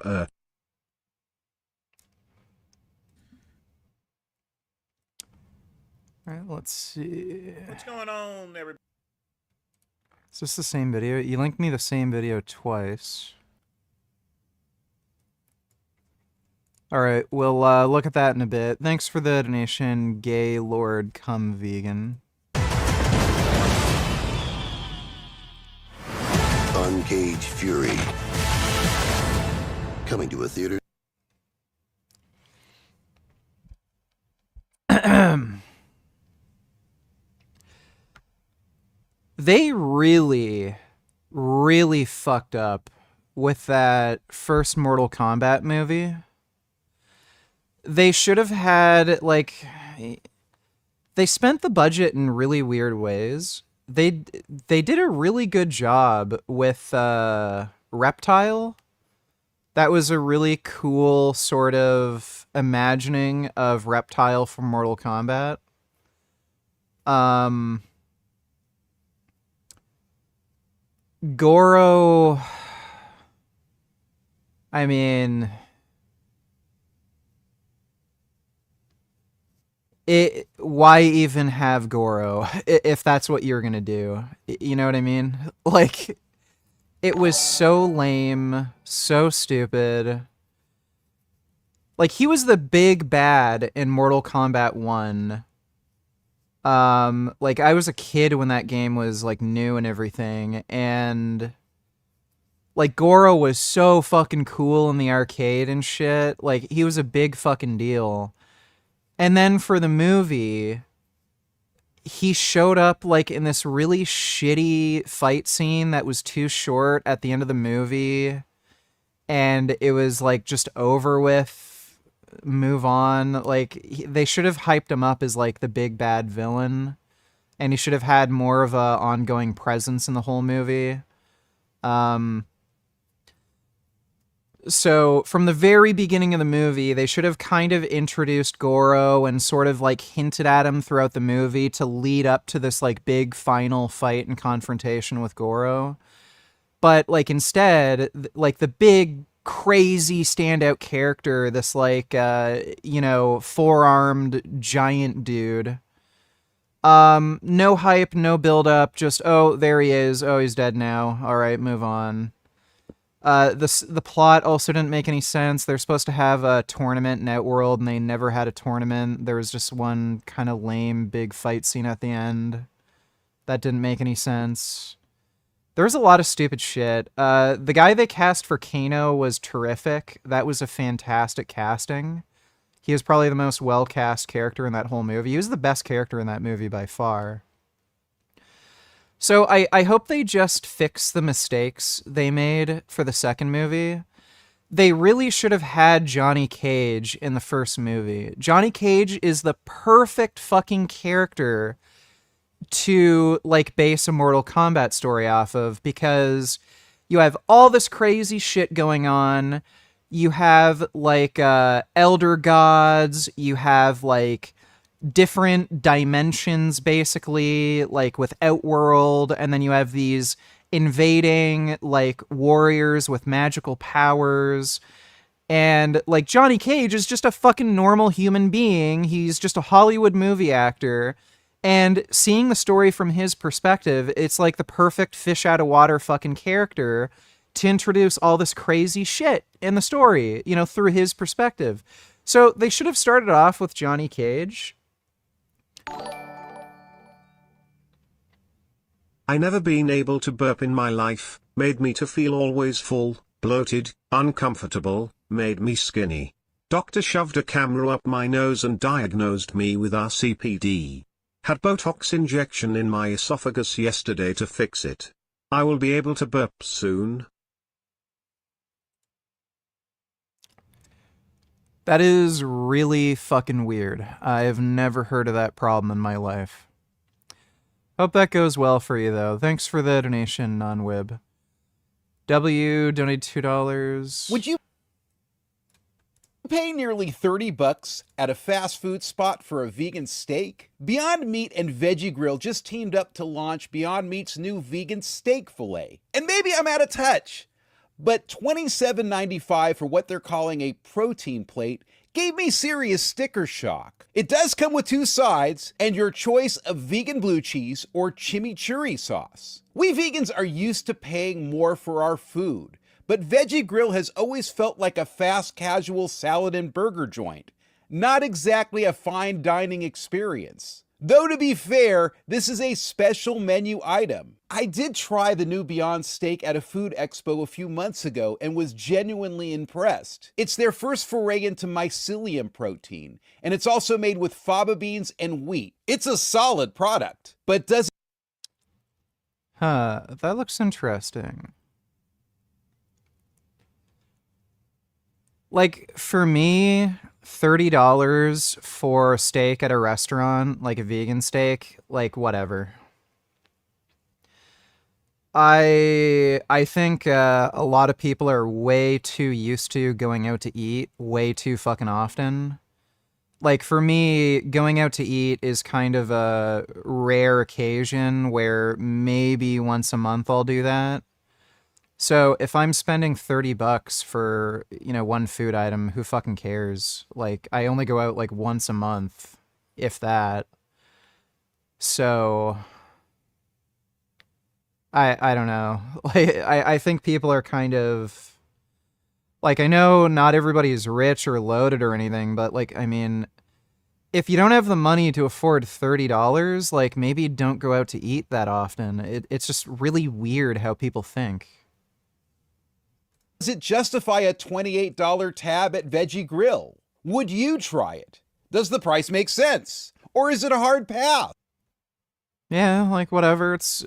Alright, let's see. What's going on, everybody? Is this the same video? You linked me the same video twice. Alright, we'll look at that in a bit. Thanks for the donation, Gay Lord Come Vegan. Uncaged Fury. Coming to a theater. They really, really fucked up with that first Mortal Kombat movie. They should have had, like... They spent the budget in really weird ways. They did a really good job with Reptile. That was a really cool sort of imagining of Reptile from Mortal Kombat. Goro, I mean, why even have Goro if that's what you're gonna do? You know what I mean? Like, it was so lame, so stupid. Like, he was the big bad in Mortal Kombat 1. Like, I was a kid when that game was, like, new and everything, and, like, Goro was so fucking cool in the arcade and shit. Like, he was a big fucking deal. And then for the movie, he showed up, like, in this really shitty fight scene that was too short at the end of the movie, and it was, like, just over with. Move on. Like, they should have hyped him up as, like, the big bad villain, and he should have had more of a ongoing presence in the whole movie. So from the very beginning of the movie, they should have kind of introduced Goro and sort of, like, hinted at him throughout the movie to lead up to this, like, big final fight and confrontation with Goro. But, like, instead, like, the big crazy standout character, this, like, you know, four-armed giant dude. No hype, no build-up, just, oh, there he is, oh, he's dead now, alright, move on. The plot also didn't make any sense. They're supposed to have a tournament in Outworld, and they never had a tournament. There was just one kind of lame big fight scene at the end. That didn't make any sense. There was a lot of stupid shit. The guy they cast for Kano was terrific. That was a fantastic casting. He was probably the most well-cast character in that whole movie. He was the best character in that movie by far. So I hope they just fix the mistakes they made for the second movie. They really should have had Johnny Cage in the first movie. Johnny Cage is the perfect fucking character to, like, base a Mortal Kombat story off of, because you have all this crazy shit going on. You have, like, elder gods. You have, like, different dimensions, basically, like, with Outworld. And then you have these invading, like, warriors with magical powers. And, like, Johnny Cage is just a fucking normal human being. He's just a Hollywood movie actor. And seeing the story from his perspective, it's like the perfect fish out of water fucking character to introduce all this crazy shit in the story, you know, through his perspective. So they should have started off with Johnny Cage. I never been able to burp in my life, made me to feel always full, bloated, uncomfortable, made me skinny. Doctor shoved a camera up my nose and diagnosed me with RCPD. Had Botox injection in my esophagus yesterday to fix it. I will be able to burp soon. That is really fucking weird. I have never heard of that problem in my life. Hope that goes well for you, though. Thanks for the donation, Non-Wib. W donated $2. Would you pay nearly $30 at a fast food spot for a vegan steak? Beyond Meat and Veggie Grill just teamed up to launch Beyond Meat's new vegan steak fillet. And maybe I'm out of touch, but $27.95 for what they're calling a protein plate gave me serious sticker shock. It does come with 2 sides and your choice of vegan blue cheese or chimichurri sauce. We vegans are used to paying more for our food, but Veggie Grill has always felt like a fast casual salad and burger joint, not exactly a fine dining experience. Though to be fair, this is a special menu item. I did try the new Beyond Steak at a food expo a few months ago and was genuinely impressed. It's their first foray into mycelium protein, and it's also made with faba beans and wheat. It's a solid product, but does that looks interesting. Like, for me, $30 for a steak at a restaurant, like a vegan steak, like, whatever. I think a lot of people are way too used to going out to eat way too fucking often. Like, for me, going out to eat is kind of a rare occasion where maybe once a month I'll do that. So if I'm spending $30 for, one food item, who fucking cares? Like, I only go out like once a month, if that. So I don't know. Like, I think people are kind of like, I know not everybody's rich or loaded or anything, but like, I mean, if you don't have the money to afford $30, like, maybe don't go out to eat that often. It's just really weird how people think. Does it justify a $28 tab at Veggie Grill? Would you try it? Does the price make sense? Or is it a hard pass? Yeah, like, whatever. It's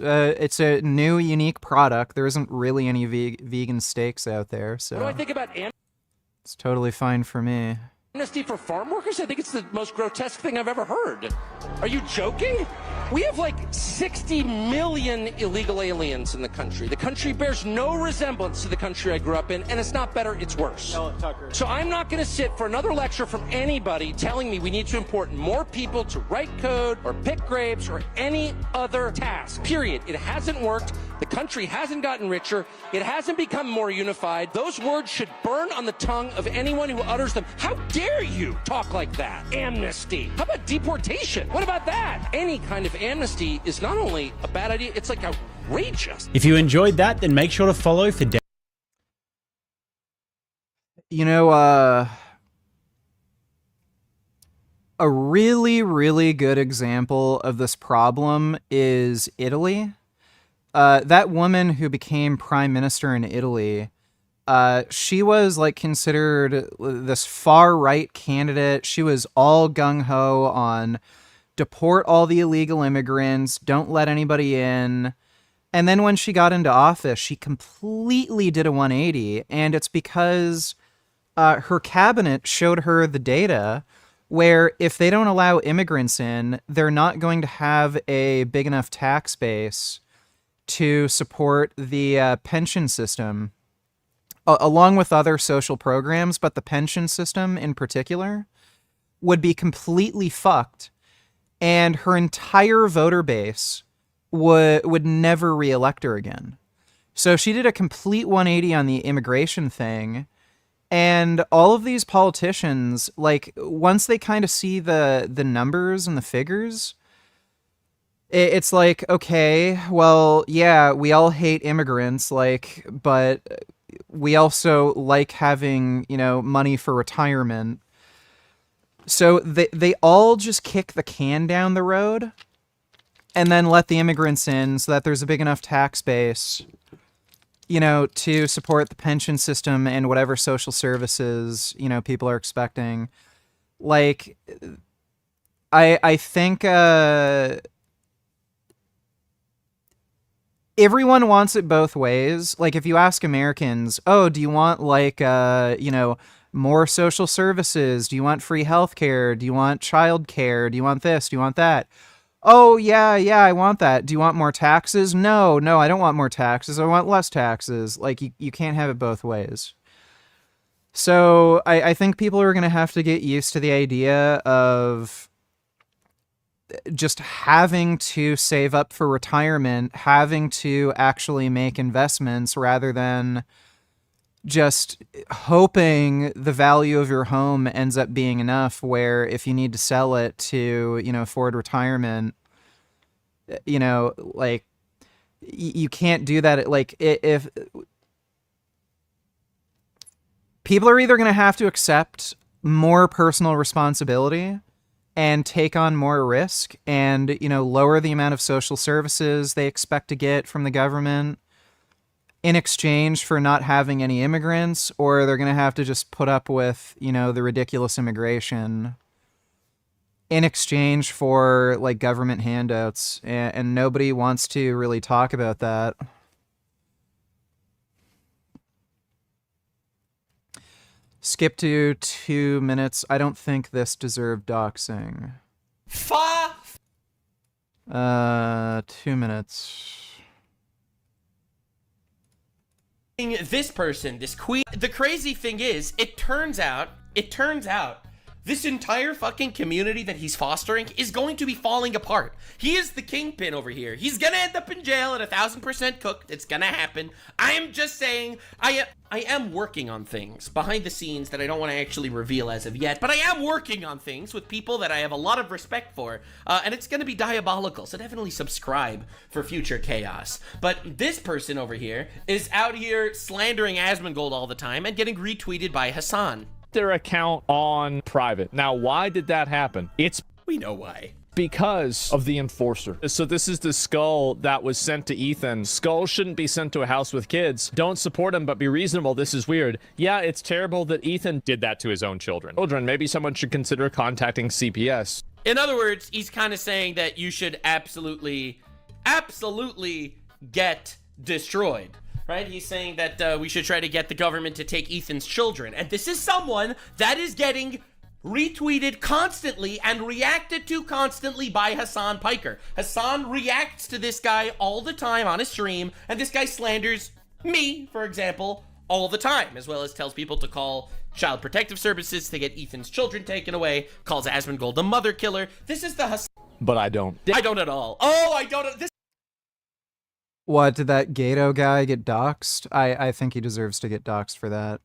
a new, unique product. There isn't really any vegan steaks out there, so What do I think about it's totally fine for me. amnesty for farm workers? I think it's the most grotesque thing I've ever heard. Are you joking? We have like 60 million illegal aliens in the country. The country bears no resemblance to the country I grew up in, and it's not better, it's worse. No, Tucker. So I'm not going to sit for another lecture from anybody telling me we need to import more people to write code or pick grapes or any other task. Period. It hasn't worked. The country hasn't gotten richer. It hasn't become more unified. Those words should burn on the tongue of anyone who utters them. How dare you talk like that? Amnesty. How about deportation? What about that? Any kind of amnesty is not only a bad idea, it's like outrageous. If you enjoyed that, then make sure to follow for a really, really good example of this problem is Italy. That woman who became prime minister in Italy, she was like considered this far-right candidate. She was all gung-ho on deport all the illegal immigrants, don't let anybody in. And then when she got into office, she completely did a 180. And it's because her cabinet showed her the data where if they don't allow immigrants in, they're not going to have a big enough tax base to support the pension system, along with other social programs, but the pension system in particular would be completely fucked, and her entire voter base would never re-elect her again. So she did a complete 180 on the immigration thing, and all of these politicians, like, once they kind of see the numbers and the figures, it's like, okay, well, yeah, we all hate immigrants, like, but we also like having, money for retirement. So they all just kick the can down the road and then let the immigrants in so that there's a big enough tax base, to support the pension system and whatever social services, people are expecting. Like, I think everyone wants it both ways. Like, if you ask Americans, oh, do you want, like, more social services? Do you want free healthcare? Do you want childcare? Do you want this? Do you want that? oh, yeah, I want that. Do you want more taxes? No, I don't want more taxes. I want less taxes. Like, you can't have it both ways. So I think people are going to have to get used to the idea of just having to save up for retirement, having to actually make investments rather than just hoping the value of your home ends up being enough where if you need to sell it to, afford retirement, like you can't do that. Like if people are either going to have to accept more personal responsibility and take on more risk and, lower the amount of social services they expect to get from the government in exchange for not having any immigrants, or they're going to have to just put up with, the ridiculous immigration in exchange for like government handouts. And nobody wants to really talk about that. Skip to 2 minutes. I don't think this deserved doxing. 2 minutes. This person, this queen. The crazy thing is, it turns out, this entire fucking community that he's fostering is going to be falling apart. He is the kingpin over here. He's gonna end up in jail at 1,000% cooked. It's gonna happen. I am just saying, I am working on things behind the scenes that I don't want to actually reveal as of yet, but I am working on things with people that I have a lot of respect for, and it's gonna be diabolical, so definitely subscribe for future chaos. But this person over here is out here slandering Asmongold all the time and getting retweeted by Hassan. Their account on private. Now, why did that happen? We know why. Because of the enforcer. So this is the skull that was sent to Ethan. Skulls shouldn't be sent to a house with kids. Don't support him, but be reasonable. This is weird. Yeah, it's terrible that Ethan did that to his own children. Maybe someone should consider contacting CPS. In other words, he's kind of saying that you should absolutely get destroyed. Right? He's saying that we should try to get the government to take Ethan's children. And this is someone that is getting retweeted constantly and reacted to constantly by Hassan Piker. Hassan reacts to this guy all the time on his stream, and this guy slanders me, for example, all the time, as well as tells people to call Child Protective Services to get Ethan's children taken away, calls Asmongold a mother killer. This is the Hassan. But I don't. I don't at all. Oh, I don't. This. What, did that Gato guy get doxxed? I think he deserves to get doxxed for that.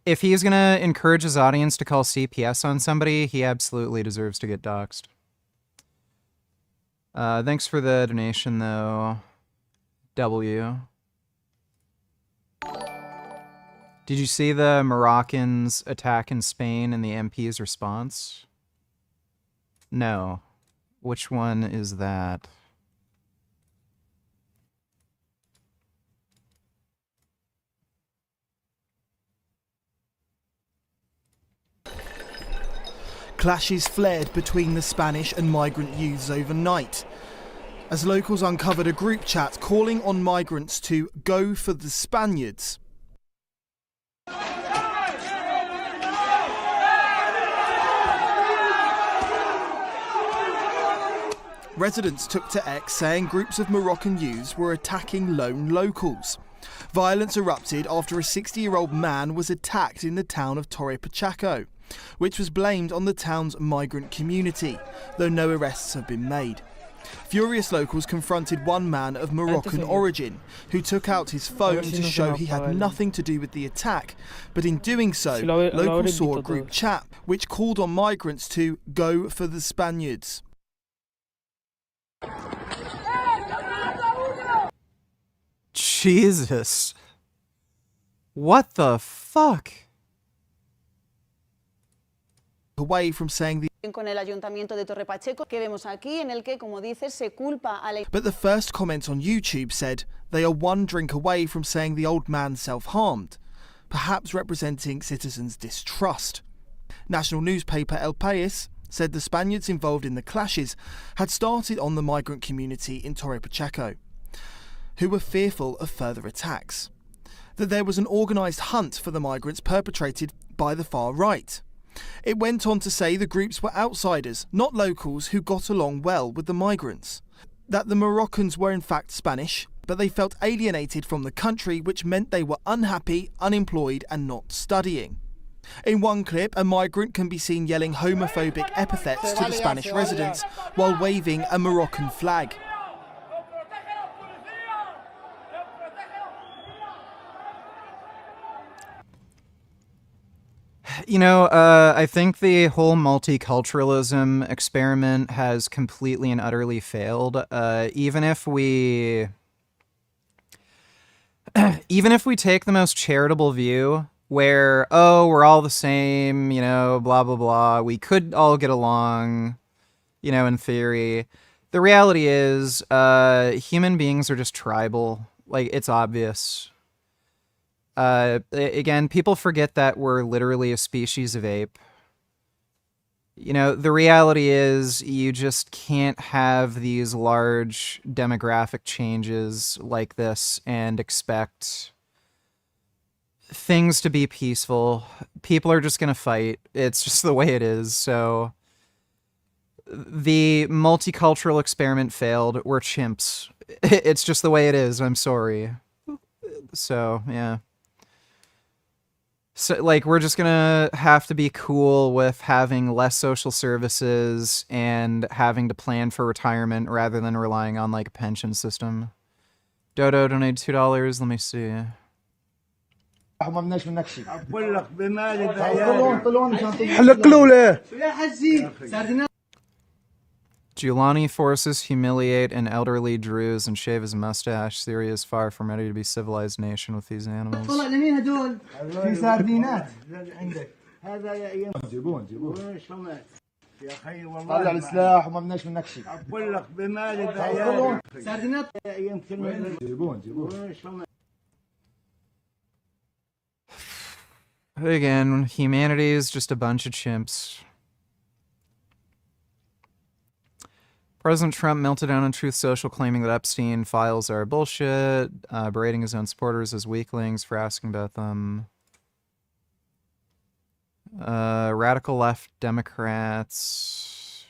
If he's going to encourage his audience to call CPS on somebody, he absolutely deserves to get doxxed. Thanks for the donation, though. W. Did you see the Moroccans' attack in Spain and the MP's response? No. Which one is that? Clashes flared between the Spanish and migrant youths overnight, as locals uncovered a group chat calling on migrants to go for the Spaniards. Residents took to X saying groups of Moroccan youths were attacking lone locals. Violence erupted after a 60-year-old man was attacked in the town of Torre Pacheco, which was blamed on the town's migrant community, though no arrests have been made. Furious locals confronted one man of Moroccan origin, who took out his phone to show he had nothing to do with the attack, but in doing so, locals saw a group chat which called on migrants to go for the Spaniards. Jesus. What the fuck? Away from saying the con el Ayuntamiento de Torre Pacheco que vemos aquí en el que, como dice, se culpa a la. But the first comment on YouTube said they are one drink away from saying the old man self-harmed, perhaps representing citizens' distrust. National newspaper El País said the Spaniards involved in the clashes had started on the migrant community in Torre Pacheco, who were fearful of further attacks. That there was an organised hunt for the migrants perpetrated by the far right. It went on to say the groups were outsiders, not locals who got along well with the migrants. That the Moroccans were in fact Spanish, but they felt alienated from the country, which meant they were unhappy, unemployed and not studying. In one clip, a migrant can be seen yelling homophobic epithets to the Spanish residents while waving a Moroccan flag. You know, I think the whole multiculturalism experiment has completely and utterly failed. Even if we take the most charitable view where, oh, we're all the same, you know, blah, blah, blah, we could all get along, you know, in theory. The reality is, human beings are just tribal. Like, it's obvious. Again, people forget that we're literally a species of ape. You know, the reality is you just can't have these large demographic changes like this and expect things to be peaceful. People are just going to fight. It's just the way it is. So the multicultural experiment failed. We're chimps. It's just the way it is. I'm sorry. So, yeah. So, like, we're just gonna have to be cool with having less social services and having to plan for retirement rather than relying on, like, a pension system. Dodo donated $2. Let me see. Giuliani forces humiliate an elderly Druze and shave his mustache. Syria is far from ready to be a civilized nation with these animals. Again, humanity is just a bunch of chimps. President Trump melted down on Truth Social, claiming that Epstein files are bullshit, berating his own supporters as weaklings for asking about them. Radical left Democrats.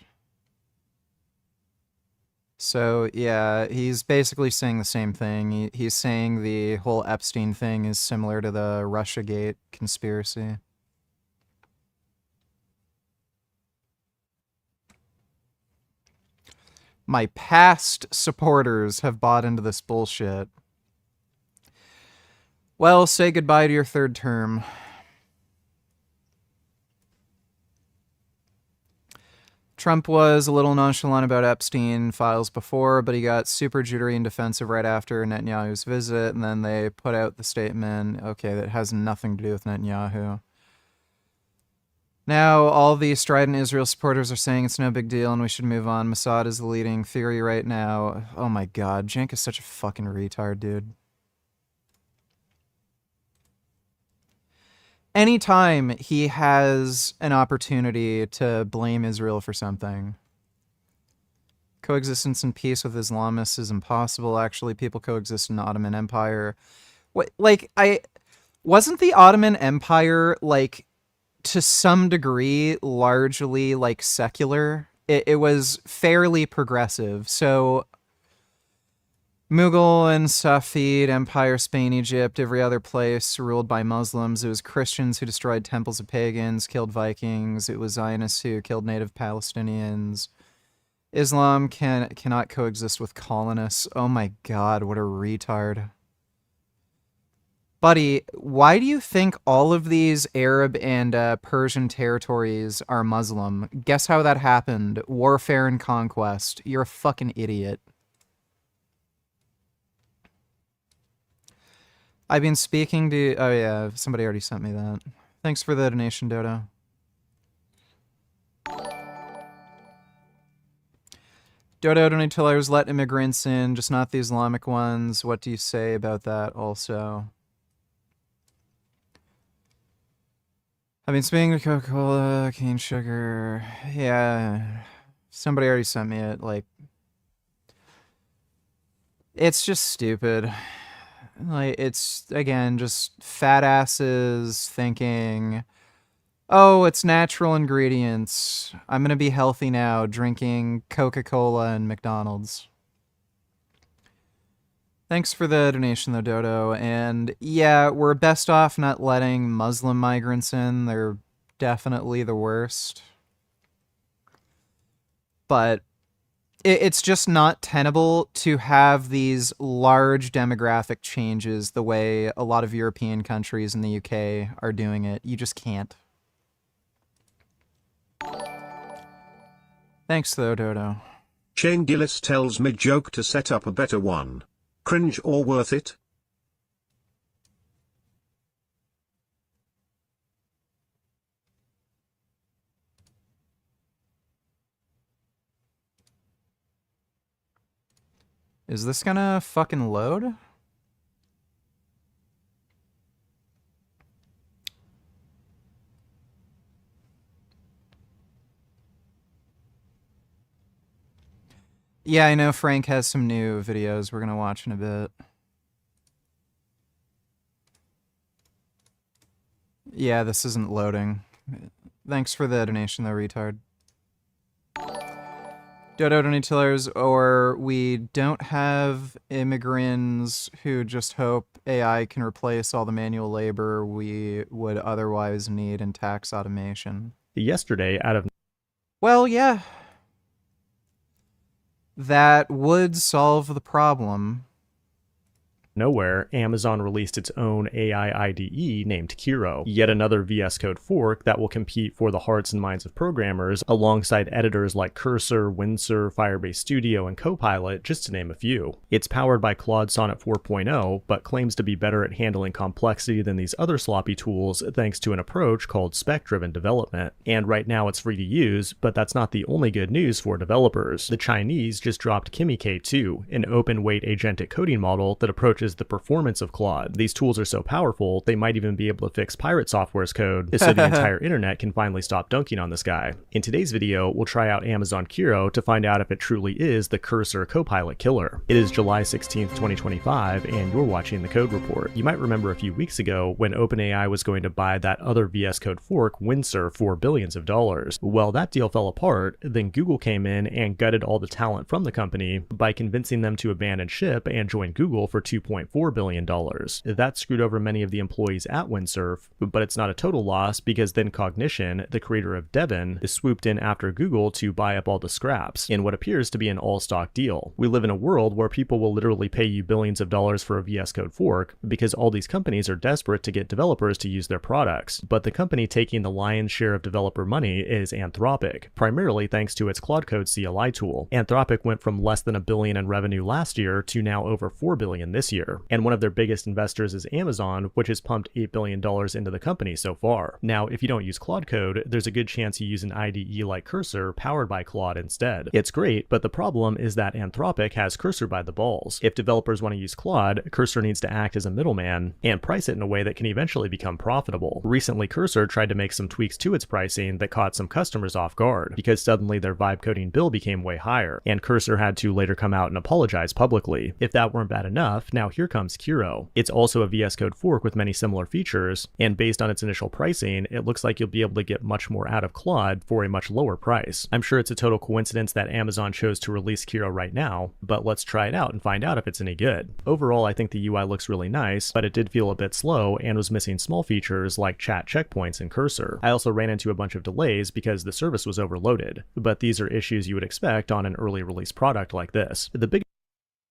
So, yeah, he's basically saying the same thing. He's saying the whole Epstein thing is similar to the Russiagate conspiracy. My past supporters have bought into this bullshit. Well, say goodbye to your third term. Trump was a little nonchalant about Epstein files before, but he got super jittery and defensive right after Netanyahu's visit, and then they put out the statement, okay, that has nothing to do with Netanyahu. Now, all the strident Israel supporters are saying it's no big deal and we should move on. Mossad is the leading theory right now. Oh my god, Cenk is such a fucking retard, dude. Anytime he has an opportunity to blame Israel for something. Coexistence in peace with Islamists is impossible. Actually, people coexist in the Ottoman Empire. What, like, wasn't the Ottoman Empire, like, to some degree, largely, like, secular? It was fairly progressive. So, Mughal and Safid Empire, Spain, Egypt, every other place ruled by Muslims. It was Christians who destroyed temples of pagans, killed Vikings. It was Zionists who killed native Palestinians. Islam cannot coexist with colonists. Oh my god, what a retard. Buddy, why do you think all of these Arab and Persian territories are Muslim? Guess how that happened. Warfare and conquest. You're a fucking idiot. I've been speaking to... Oh yeah, somebody already sent me that. Thanks for the donation, Dodo. Dodo donated $2. Let immigrants in, just not the Islamic ones. What do you say about that also? I've been speaking to Coca-Cola, cane sugar. Yeah, somebody already sent me it. Like, it's just stupid. Like, it's, again, just fat asses thinking, Oh, it's natural ingredients. I'm gonna be healthy now, drinking Coca-Cola and McDonald's. Thanks for the donation, though, Dodo. And yeah, we're best off not letting Muslim migrants in. They're definitely the worst. But it's just not tenable to have these large demographic changes the way a lot of European countries and the UK are doing it. You just can't. Thanks, though, Dodo. Shane Gillis tells me joke to set up a better one. Cringe or worth it? Is this gonna fucking load? Yeah, I know Frank has some new videos we're gonna watch in a bit. Yeah, this isn't loading. Thanks for the donation, though, retard. Dodo donatillers, or we don't have immigrants who just hope AI can replace all the manual labor we would otherwise need in tax automation. Yesterday, out of... Well, yeah. That would solve the problem. Nowhere, Amazon released its own AI IDE named Kiro, yet another VS Code fork that will compete for the hearts and minds of programmers alongside editors like Cursor, Windsurf, Firebase Studio, and Copilot, just to name a few. It's powered by Claude Sonnet 4.0, but claims to be better at handling complexity than these other sloppy tools thanks to an approach called spec-driven development. And right now it's free to use, but that's not the only good news for developers. The Chinese just dropped Kimi K2, an open-weight agentic coding model that approaches the performance of Claude. These tools are so powerful, they might even be able to fix pirate software's code, so the entire internet can finally stop dunking on this guy. In today's video, we'll try out Amazon Kiro to find out if it truly is the Cursor Copilot killer. It is July 16th, 2025, and you're watching the Code Report. You might remember a few weeks ago when OpenAI was going to buy that other VS Code fork, Windsurf, for billions of dollars. Well, that deal fell apart, then Google came in and gutted all the talent from the company by convincing them to abandon ship and join Google for $2.4 billion. That screwed over many of the employees at Windsurf, but it's not a total loss because then Cognition, the creator of Devon, swooped in after Google to buy up all the scraps in what appears to be an all-stock deal. We live in a world where people will literally pay you billions of dollars for a VS Code fork because all these companies are desperate to get developers to use their products. But the company taking the lion's share of developer money is Anthropic, primarily thanks to its Claude Code CLI tool. Anthropic went from less than $1 billion in revenue last year to now over $4 billion this year. And one of their biggest investors is Amazon, which has pumped $8 billion into the company so far. Now, if you don't use Claude Code, there's a good chance you use an IDE like Cursor powered by Claude instead. It's great, but the problem is that Anthropic has Cursor by the balls. If developers want to use Claude, Cursor needs to act as a middleman and price it in a way that can eventually become profitable. Recently, Cursor tried to make some tweaks to its pricing that caught some customers off guard because suddenly their vibe coding bill became way higher, and Cursor had to later come out and apologize publicly. If that weren't bad enough, now here comes Kiro. It's also a VS Code fork with many similar features, and based on its initial pricing, it looks like you'll be able to get much more out of Claude for a much lower price. I'm sure it's a total coincidence that Amazon chose to release Kiro right now, but let's try it out and find out if it's any good. Overall, I think the UI looks really nice, but it did feel a bit slow and was missing small features like chat checkpoints in Cursor. I also ran into a bunch of delays because the service was overloaded, but these are issues you would expect on an early release product like this.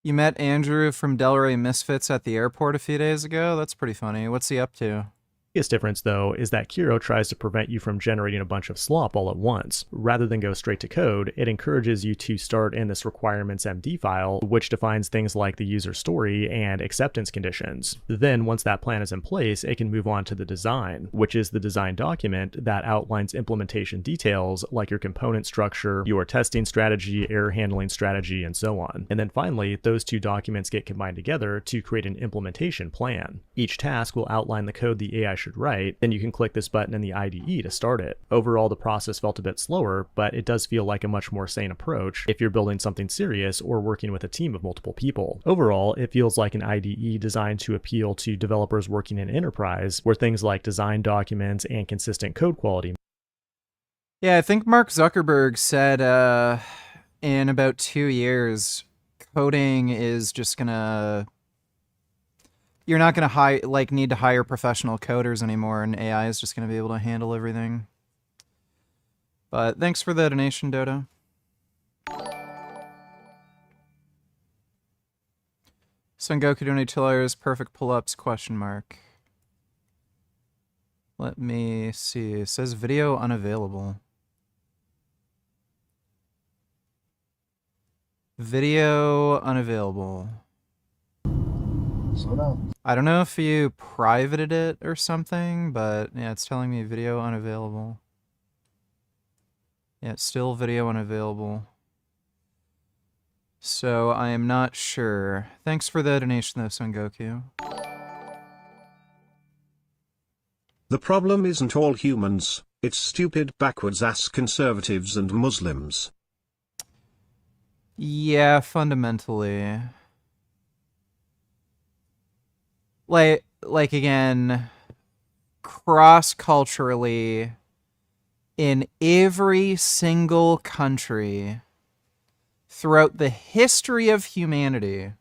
You met Andrew from Delray Misfits at the airport a few days ago? That's pretty funny. What's he up to? biggest difference, though, is that Kiro tries to prevent you from generating a bunch of slop all at once. Rather than go straight to code, it encourages you to start in this requirements MD file, which defines things like the user story and acceptance conditions. Then, once that plan is in place, it can move on to the design, which is the design document that outlines implementation details like your component structure, your testing strategy, error handling strategy, and so on. And then finally, those two documents get combined together to create an implementation plan. Each task will outline the code the AI should write, then you can click this button in the IDE to start it. Overall, the process felt a bit slower, but it does feel like a much more sane approach if you're building something serious or working with a team of multiple people. Overall, it feels like an IDE designed to appeal to developers working in enterprise, where things like design documents and consistent code quality. Yeah, I think Mark Zuckerberg said in about 2 years, coding is just gonna... You're not gonna need to hire professional coders anymore, and AI is just gonna be able to handle everything. But thanks for the donation, Dodo. Son Goku donated $2. Perfect pull-ups? Question mark. Let me see. It says video unavailable. Video unavailable. Slow down. I don't know if you privated it or something, but yeah, it's telling me video unavailable. Yeah, it's still video unavailable. So I am not sure. Thanks for the donation though, Son Goku. The problem isn't all humans, it's stupid backwards-ass conservatives and Muslims. Yeah, fundamentally. Like again, cross-culturally, in every single country, throughout the history of humanity,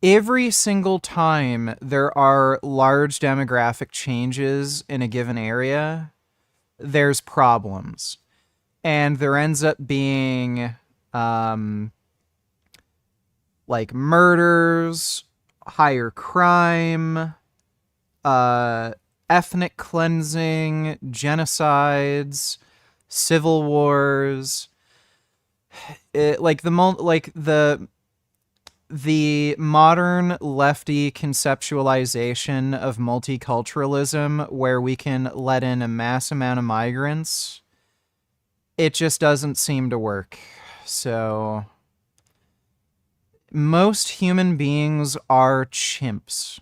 every single time there are large demographic changes in a given area, there's problems. And there ends up being like murders, higher crime, ethnic cleansing, genocides, civil wars. The modern lefty conceptualization of multiculturalism, where we can let in a mass amount of migrants, it just doesn't seem to work. So most human beings are chimps.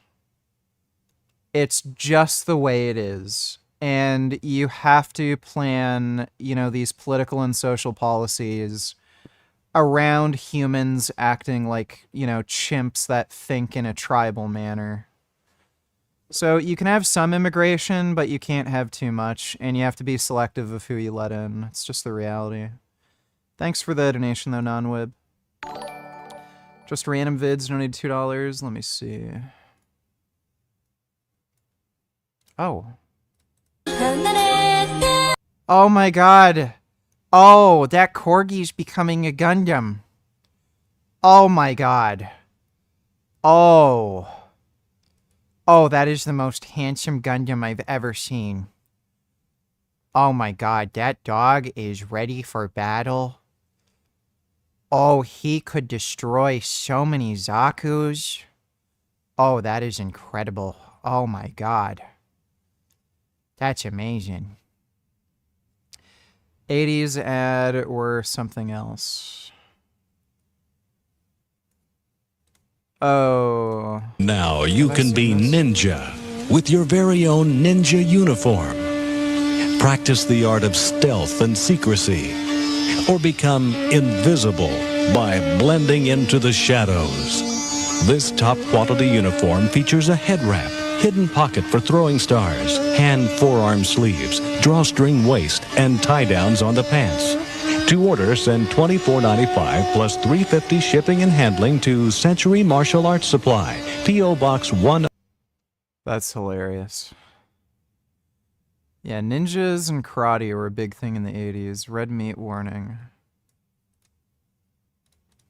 It's just the way it is. And you have to plan, these political and social policies around humans acting like, chimps that think in a tribal manner. So you can have some immigration, but you can't have too much, and you have to be selective of who you let in. It's just the reality. Thanks for the donation, though, Non-Wib. Just random vids donated $2. Let me see. Oh. Oh my god. Oh, that Corgi's becoming a Gundam. Oh my god. Oh. Oh, that is the most handsome Gundam I've ever seen. Oh my god, that dog is ready for battle. Oh, he could destroy so many Zakus. Oh, that is incredible. Oh my god. That's amazing. 80s ad or something else. Oh. Now you can be ninja with your very own ninja uniform. Practice the art of stealth and secrecy, or become invisible by blending into the shadows. This top quality uniform features a head wrap, hidden pocket for throwing stars, hand forearm sleeves, drawstring waist, and tie-downs on the pants. To order, send $24.95 plus $3.50 shipping and handling to Century Martial Arts Supply, P.O. Box 1. That's hilarious. Yeah, ninjas and karate were a big thing in the 80s. Red meat warning.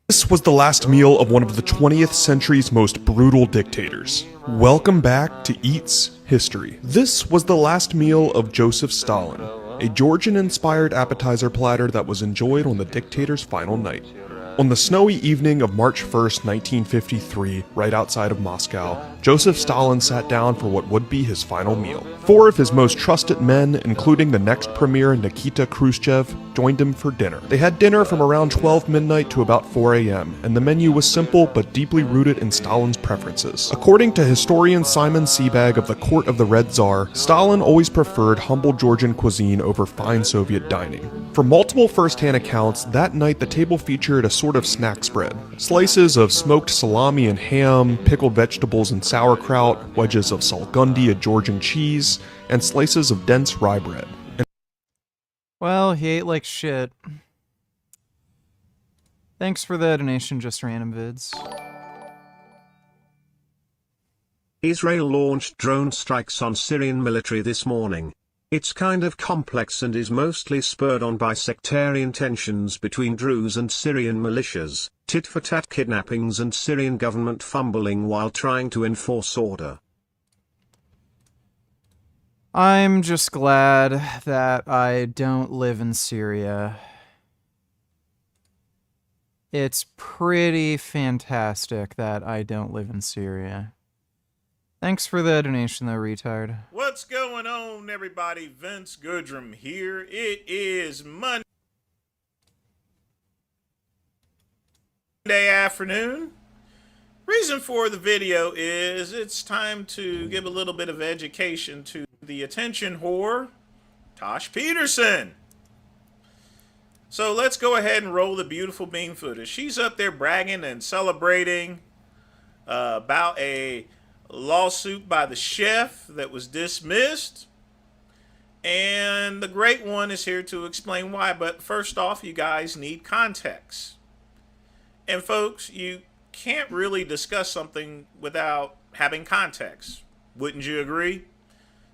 This was the last meal of one of the 20th century's most brutal dictators. Welcome back to Eats History. This was the last meal of Joseph Stalin, a Georgian-inspired appetizer platter that was enjoyed on the dictator's final night. On the snowy evening of March 1st, 1953, right outside of Moscow, Joseph Stalin sat down for what would be his final meal. 4 of his most trusted men, including the next premier Nikita Khrushchev, joined him for dinner. They had dinner from around 12 midnight to about 4 a.m., and the menu was simple but deeply rooted in Stalin's preferences. According to historian Simon Sebag of the Court of the Red Tsar, Stalin always preferred humble Georgian cuisine over fine Soviet dining. From multiple first-hand accounts, that night the table featured a sort of snack spread. Slices of smoked salami and ham, pickled vegetables and sauerkraut, wedges of salgundi, a Georgian cheese, and slices of dense rye bread. Well, he ate like shit. Thanks for the donation, Just Random Vids. Israel launched drone strikes on Syrian military this morning. It's kind of complex and is mostly spurred on by sectarian tensions between Druze and Syrian militias, tit-for-tat kidnappings and Syrian government fumbling while trying to enforce order. I'm just glad that I don't live in Syria. It's pretty fantastic that I don't live in Syria. Thanks for the donation, though, retard. What's going on, everybody? Vince Goodrum here. It is Monday afternoon. Reason for the video is it's time to give a little bit of education to the attention whore, Tosh Peterson. So let's go ahead and roll the beautiful bean footage. She's up there bragging and celebrating about a lawsuit by the chef that was dismissed. And the great one is here to explain why. But first off, you guys need context. And folks, you can't really discuss something without having context. Wouldn't you agree?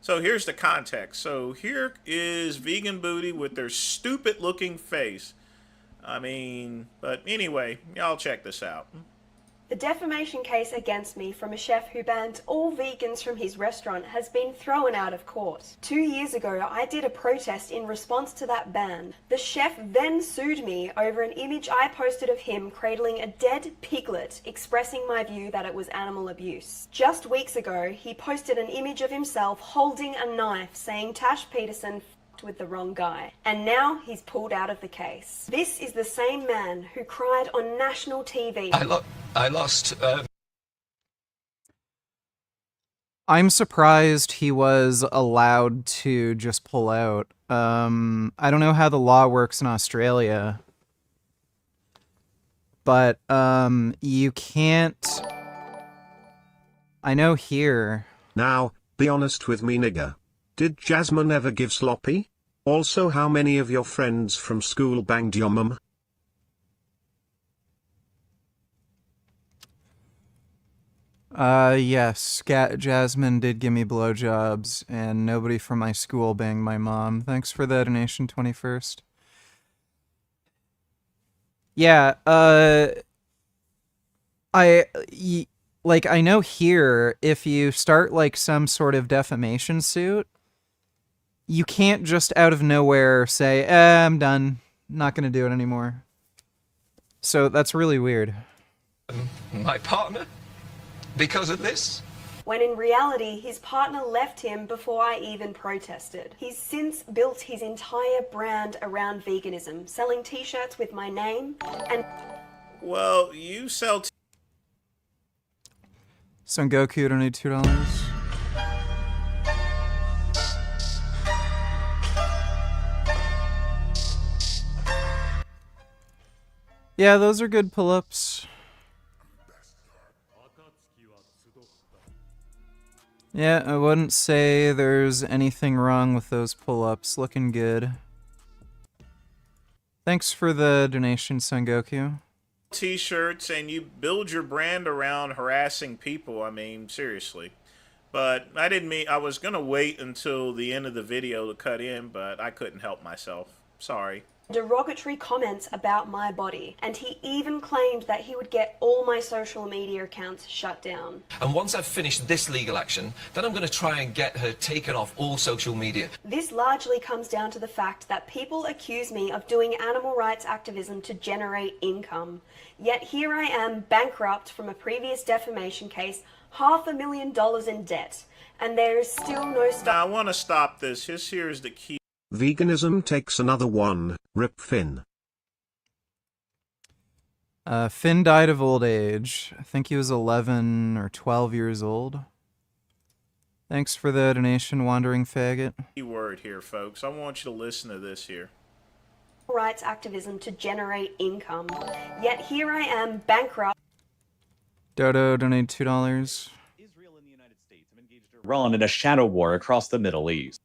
So here's the context. So here is Vegan Booty with their stupid looking face. I mean, but anyway, y'all check this out. The defamation case against me from a chef who banned all vegans from his restaurant has been thrown out of court. 2 years ago, I did a protest in response to that ban. The chef then sued me over an image I posted of him cradling a dead piglet, expressing my view that it was animal abuse. Just weeks ago, he posted an image of himself holding a knife saying Tash Peterson with the wrong guy, and now he's pulled out of the case. This is the same man who cried on national TV. I lost. I'm surprised he was allowed to just pull out. I don't know how the law works in Australia, but you can't. I know here. Now, be honest with me, nigger. Did Jasmine ever give sloppy? Also, how many of your friends from school banged your mum? Yes, Jasmine did give me blowjobs, and nobody from my school banged my mom. Thanks for the donation, 21st. Yeah, I know here, if you start, like, some sort of defamation suit, you can't just out of nowhere say, I'm done. Not gonna do it anymore. So that's really weird. My partner? Because of this? When in reality, his partner left him before I even protested. He's since built his entire brand around veganism, selling t-shirts with my name and... Well, you sell Son Goku, donate $2. Yeah, those are good pull-ups. Yeah, I wouldn't say there's anything wrong with those pull-ups. Looking good. Thanks for the donation, Son Goku. T-shirts and you build your brand around harassing people. I mean, seriously. But I didn't mean... I was going to wait until the end of the video to cut in, but I couldn't help myself. Sorry. Derogatory comments about my body, and he even claimed that he would get all my social media accounts shut down. And once I've finished this legal action, then I'm going to try and get her taken off all social media. This largely comes down to the fact that people accuse me of doing animal rights activism to generate income. Yet here I am, bankrupt from a previous defamation case, $500,000 in debt, and there is still no stop. Now I want to stop this. Here's the key. Veganism takes another one. Rip Finn. Finn died of old age. I think he was 11 or 12 years old. Thanks for the donation, Wandering Faggot. Key word here, folks. I want you to listen to this here. Rights activism to generate income. Yet here I am, bankrupt. Dodo donated $2. Run in a shadow war across the Middle East.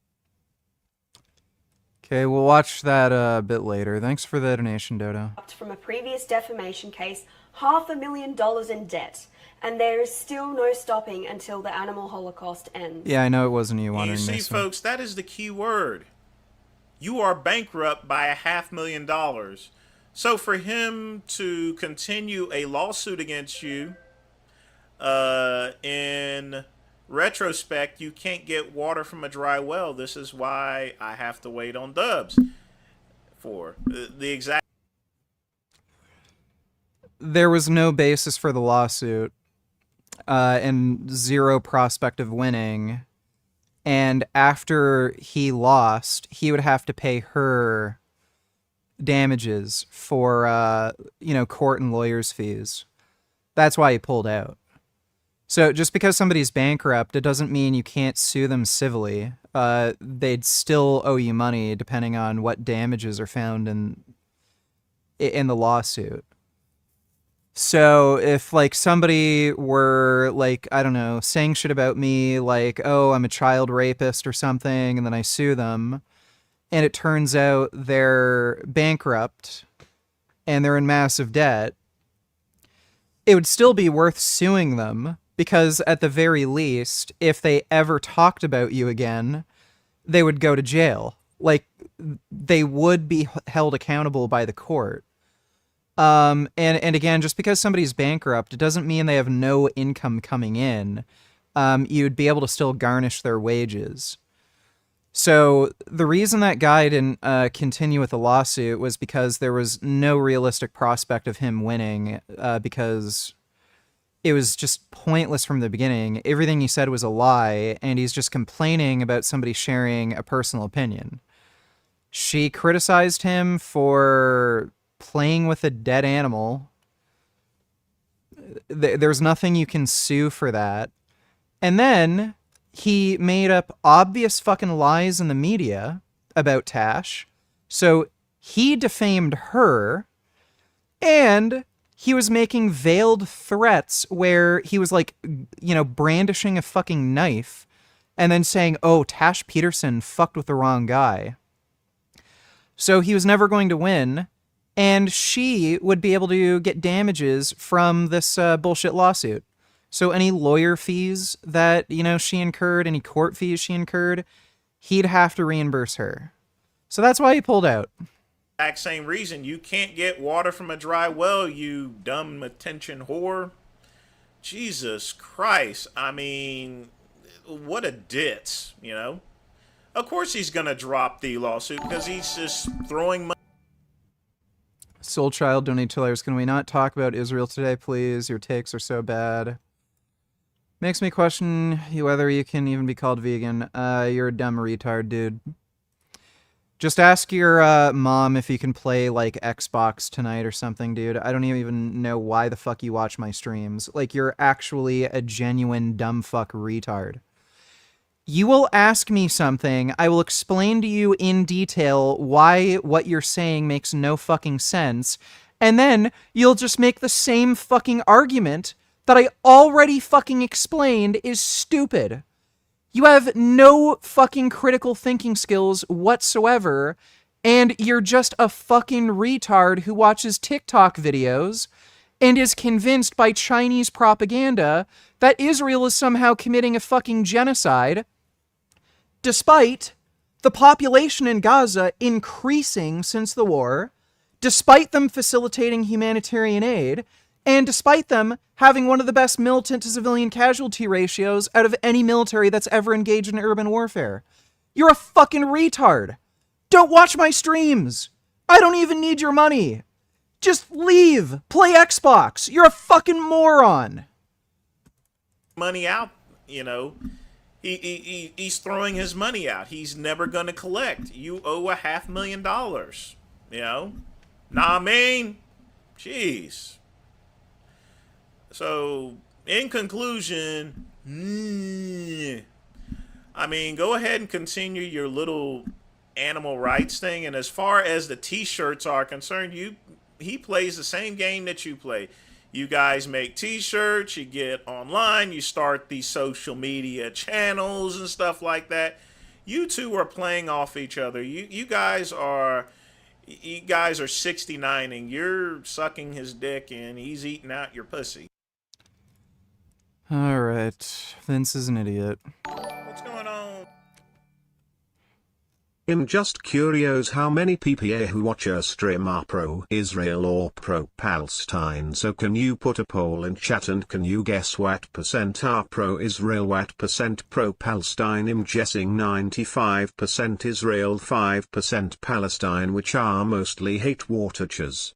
Okay, we'll watch that a bit later. Thanks for the donation, Dodo. From a previous defamation case, $500,000 in debt. And there is still no stopping until the animal holocaust ends. Yeah, I know it wasn't you, Wandering You see, Mason. folks, that is the key word. You are bankrupt by $500,000. So for him to continue a lawsuit against you, in retrospect, you can't get water from a dry well. This is why I have to wait on Dubs for the exact. There was no basis for the lawsuit, and zero prospect of winning. And after he lost, he would have to pay her damages for, court and lawyers' fees. That's why he pulled out. So just because somebody's bankrupt, it doesn't mean you can't sue them civilly. They'd still owe you money depending on what damages are found in the lawsuit. So if, like, somebody were, like, I don't know, saying shit about me, like, oh, I'm a child rapist or something, and then I sue them, and it turns out they're bankrupt and they're in massive debt, it would still be worth suing them, because at the very least, if they ever talked about you again, they would go to jail. Like, they would be held accountable by the court. And again, just because somebody's bankrupt, it doesn't mean they have no income coming in. You'd be able to still garnish their wages. So the reason that guy didn't continue with the lawsuit was because there was no realistic prospect of him winning, because it was just pointless from the beginning. Everything he said was a lie, and he's just complaining about somebody sharing a personal opinion. She criticized him for playing with a dead animal. There's nothing you can sue for that. And then he made up obvious fucking lies in the media about Tash. So he defamed her, and he was making veiled threats where he was, like, brandishing a fucking knife and then saying, oh, Tash Peterson fucked with the wrong guy. So he was never going to win. And she would be able to get damages from this bullshit lawsuit. So any lawyer fees that, she incurred, any court fees she incurred, he'd have to reimburse her. So that's why he pulled out. Exact same reason. You can't get water from a dry well, you dumb attention whore. Jesus Christ. I mean, what a ditz, Of course he's going to drop the lawsuit because he's just throwing money. Soul Child donate $2. Can we not talk about Israel today, please? Your takes are so bad. Makes me question whether you can even be called vegan. You're a dumb retard, dude. Just ask your mom if you can play, like, Xbox tonight or something, dude. I don't even know why the fuck you watch my streams. Like, you're actually a genuine dumb fuck retard. You will ask me something, I will explain to you in detail why what you're saying makes no fucking sense, and then you'll just make the same fucking argument that I already fucking explained is stupid. You have no fucking critical thinking skills whatsoever, and you're just a fucking retard who watches TikTok videos and is convinced by Chinese propaganda that Israel is somehow committing a fucking genocide, despite the population in Gaza increasing since the war, despite them facilitating humanitarian aid, and despite them having one of the best militant-to-civilian casualty ratios out of any military that's ever engaged in urban warfare. You're a fucking retard. Don't watch my streams. I don't even need your money. Just leave. Play Xbox. You're a fucking moron. Money out, He's throwing his money out. He's never going to collect. You owe $500,000. You know? Nah, I mean, jeez. So, in conclusion, I mean, go ahead and continue your little animal rights thing. And as far as the T-shirts are concerned, he plays the same game that you play. You guys make T-shirts, you get online, you start these social media channels and stuff like that. You two are playing off each other. You guys are 69ing. You're sucking his dick and he's eating out your pussy. All right, Vince is an idiot. What's going on? I'm just curious how many PPA who watch a stream are pro-Israel or pro-Palestine, so can you put a poll in chat and can you guess what percent are pro-Israel, what percent pro-Palestine? I'm guessing 95% Israel, 5% Palestine, which are mostly hate watchers.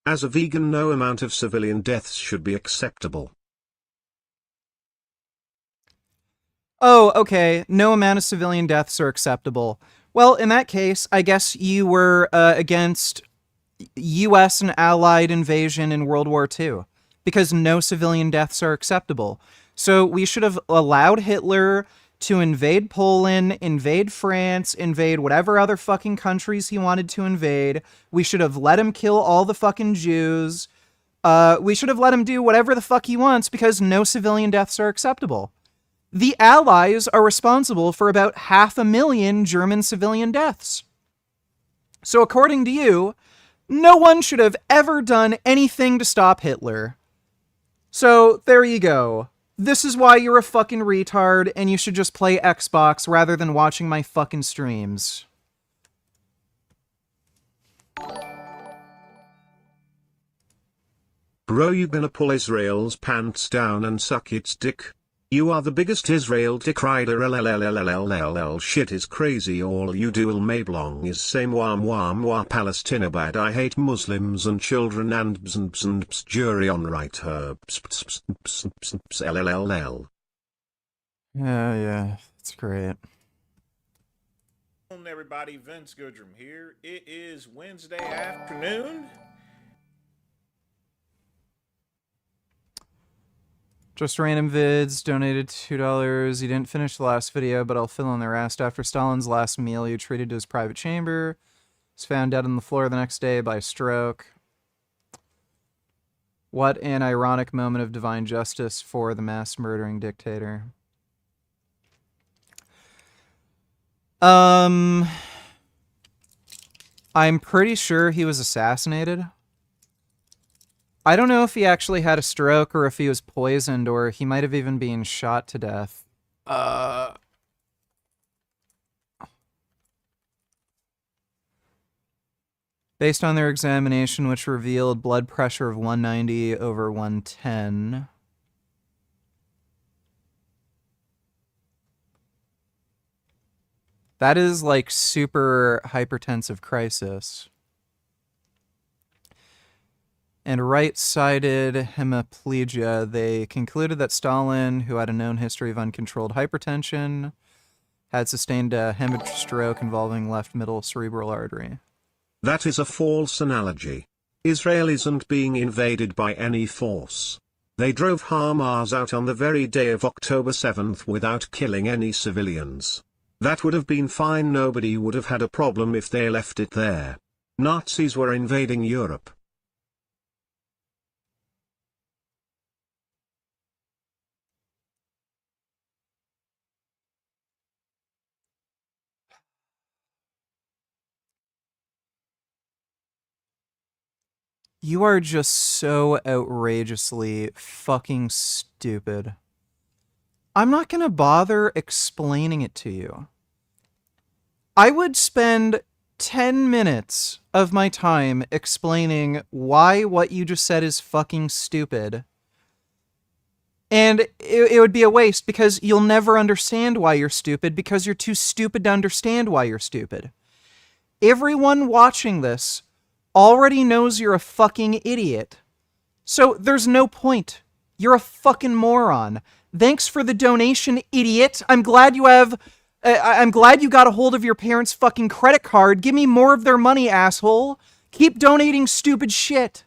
As a vegan, no amount of civilian deaths should be acceptable. Oh, okay. No amount of civilian deaths are acceptable. Well, in that case, I guess you were against U.S. and Allied invasion in World War II, because no civilian deaths are acceptable. So we should have allowed Hitler to invade Poland, invade France, invade whatever other fucking countries he wanted to invade. We should have let him kill all the fucking Jews. We should have let him do whatever the fuck he wants because no civilian deaths are acceptable. The Allies are responsible for about 500,000 German civilian deaths. So according to you, no one should have ever done anything to stop Hitler. So there you go. This is why you're a fucking retard and you should just play Xbox rather than watching my fucking streams. Bro, you gonna pull Israel's pants down and suck its dick? You are the biggest Israel dick rider. LLLLLLL. Shit is crazy. All you do all Mablong is same wah Palestina bad. I hate Muslims and children and bs jury on right her. LLLL. Yeah, it's great. Everybody, Vince Goodrum here. It is Wednesday afternoon. Just random vids, donated $2. You didn't finish the last video, but I'll fill in the rest. After Stalin's last meal, he treated to his private chamber. Was found dead on the floor the next day by stroke. What an ironic moment of divine justice for the mass murdering dictator. I'm pretty sure he was assassinated. I don't know if he actually had a stroke or if he was poisoned or he might have even been shot to death. Based on their examination, which revealed blood pressure of 190 over 110. That is like super hypertensive crisis. And right-sided hemiplegia, they concluded that Stalin, who had a known history of uncontrolled hypertension, had sustained a hemorrhage stroke involving left middle cerebral artery. That is a false analogy. Israel isn't being invaded by any force. They drove Hamas out on the very day of October 7th without killing any civilians. That would have been fine. Nobody would have had a problem if they left it there. Nazis were invading Europe. You are just so outrageously fucking stupid. I'm not going to bother explaining it to you. I would spend 10 minutes of my time explaining why what you just said is fucking stupid. And it would be a waste because you'll never understand why you're stupid because you're too stupid to understand why you're stupid. Everyone watching this already knows you're a fucking idiot. So there's no point. You're a fucking moron. Thanks for the donation, idiot. I'm glad you got a hold of your parents' fucking credit card. Give me more of their money, asshole. Keep donating stupid shit.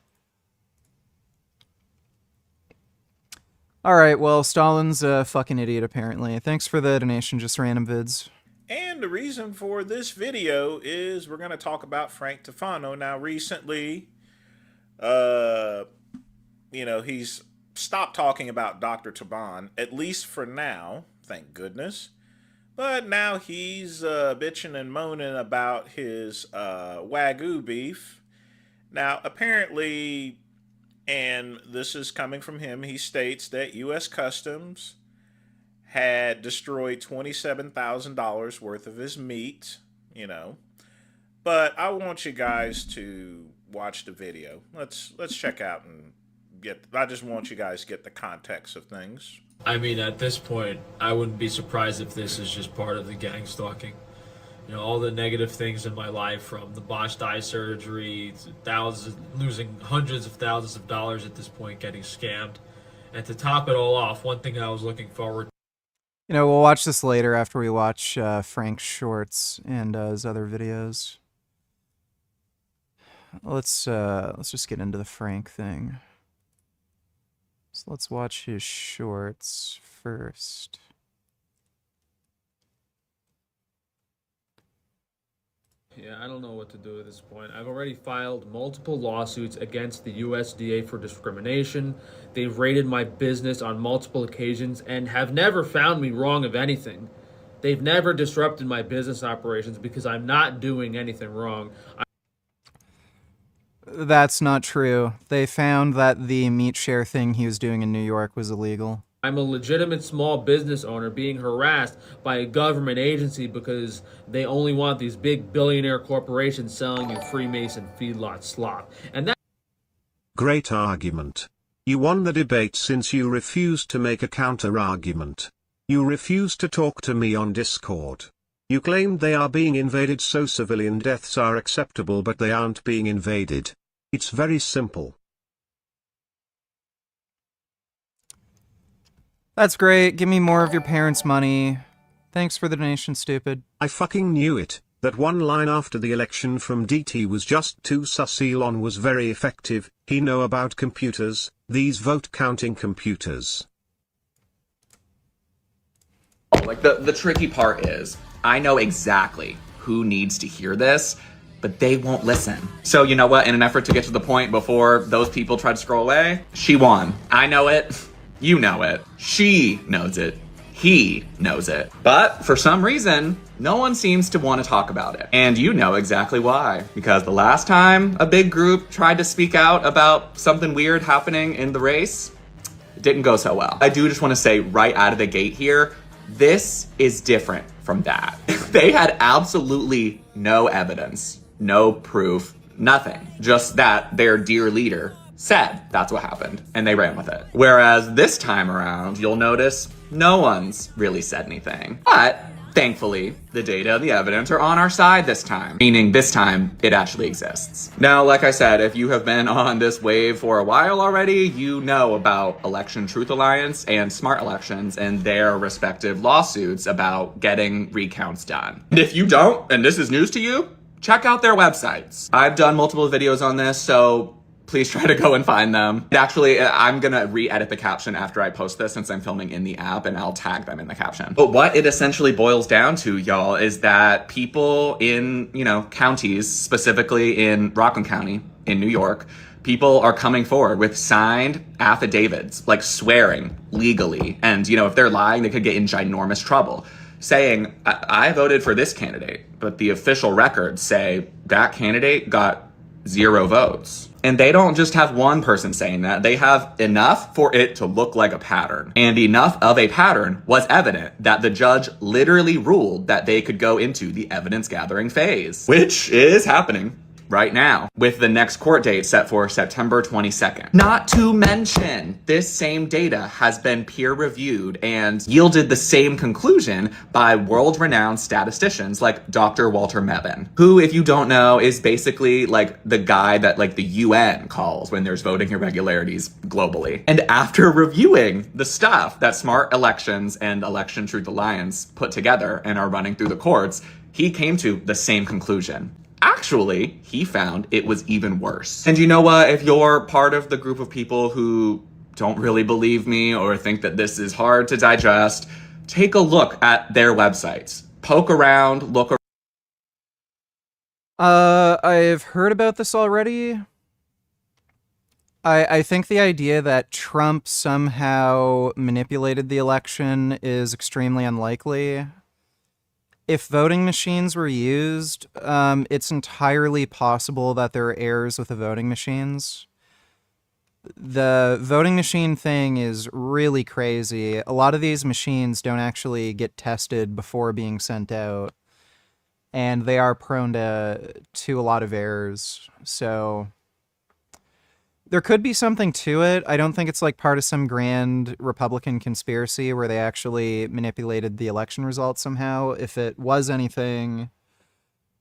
Alright, well, Stalin's a fucking idiot, apparently. Thanks for the donation, just random vids. And the reason for this video is we're going to talk about Frank Tufano. Now, recently, he's stopped talking about Dr. Taban, at least for now, thank goodness. But now he's bitching and moaning about his Wagyu beef. Now, apparently, and this is coming from him, he states that U.S. Customs had destroyed $27,000 worth of his meat, But I want you guys to watch the video. Let's check out and I just want you guys to get the context of things. I mean, at this point, I wouldn't be surprised if this is just part of the gang stalking. All the negative things in my life, from the botched eye surgery, losing hundreds of thousands of dollars at this point, getting scammed. And to top it all off, one thing I was looking forward to. We'll watch this later after we watch Frank's shorts and his other videos. Let's just get into the Frank thing. So let's watch his shorts first. Yeah, I don't know what to do at this point. I've already filed multiple lawsuits against the USDA for discrimination. They've raided my business on multiple occasions and have never found me wrong of anything. They've never disrupted my business operations because I'm not doing anything wrong. That's not true. They found that the meat share thing he was doing in New York was illegal. I'm a legitimate small business owner being harassed by a government agency because they only want these big billionaire corporations selling you Freemason feedlot slop. And that... Great argument. You won the debate since you refused to make a counter-argument. You refused to talk to me on Discord. You claimed they are being invaded, so civilian deaths are acceptable, but they aren't being invaded. It's very simple. That's great. Give me more of your parents' money. Thanks for the donation, stupid. I fucking knew it. That one line after the election from DT was just too sus. Elon was very effective. He know about computers, these vote counting computers. Like the tricky part is, I know exactly who needs to hear this, but they won't listen. So you know what, in an effort to get to the point before those people try to scroll away, she won. I know it. You know it. She knows it. He knows it. But for some reason, no one seems to want to talk about it. And you know exactly why. Because the last time a big group tried to speak out about something weird happening in the race, it didn't go so well. I do just want to say right out of the gate here, this is different from that. They had absolutely no evidence, no proof, nothing. Just that their dear leader said that's what happened, and they ran with it. Whereas this time around, you'll notice no one's really said anything. But thankfully, the data and the evidence are on our side this time, meaning this time it actually exists. Now, like I said, if you have been on this wave for a while already, you know about Election Truth Alliance and Smart Elections and their respective lawsuits about getting recounts done. And if you don't, and this is news to you, check out their websites. I've done multiple videos on this, so please try to go and find them. Actually, I'm gonna re-edit the caption after I post this since I'm filming in the app, and I'll tag them in the caption. But what it essentially boils down to, y'all, is that people in, counties, specifically in Rockland County in New York, people are coming forward with signed affidavits, like swearing legally. And, if they're lying, they could get in ginormous trouble, saying, I voted for this candidate, but the official records say that candidate got 0 votes. And they don't just have one person saying that, they have enough for it to look like a pattern. And enough of a pattern was evident that the judge literally ruled that they could go into the evidence gathering phase, which is happening right now, with the next court date set for September 22nd. Not to mention, this same data has been peer-reviewed and yielded the same conclusion by world-renowned statisticians like Dr. Walter Mebane, who, if you don't know, is basically like the guy that like the UN calls when there's voting irregularities globally. And after reviewing the stuff that Smart Elections and Election Truth Alliance put together and are running through the courts, he came to the same conclusion. Actually, he found it was even worse. And you know what? If you're part of the group of people who don't really believe me or think that this is hard to digest, take a look at their websites. Poke around, look around. I've heard about this already. I think the idea that Trump somehow manipulated the election is extremely unlikely. If voting machines were used, it's entirely possible that there are errors with the voting machines. The voting machine thing is really crazy. A lot of these machines don't actually get tested before being sent out, and they are prone to a lot of errors. So there could be something to it. I don't think it's like part of some grand Republican conspiracy where they actually manipulated the election results somehow. If it was anything,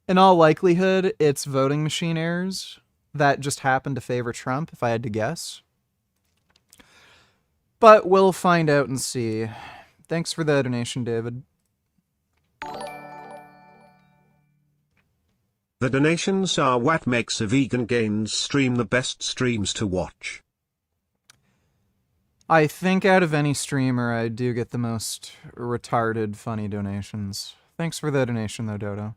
in all likelihood, it's voting machine errors that just happened to favor Trump, if I had to guess. But we'll find out and see. Thanks for the donation, David. The donations are what makes a Vegan Gains stream the best streams to watch. I think out of any streamer, I do get the most retarded, funny donations. Thanks for the donation, though, Dodo.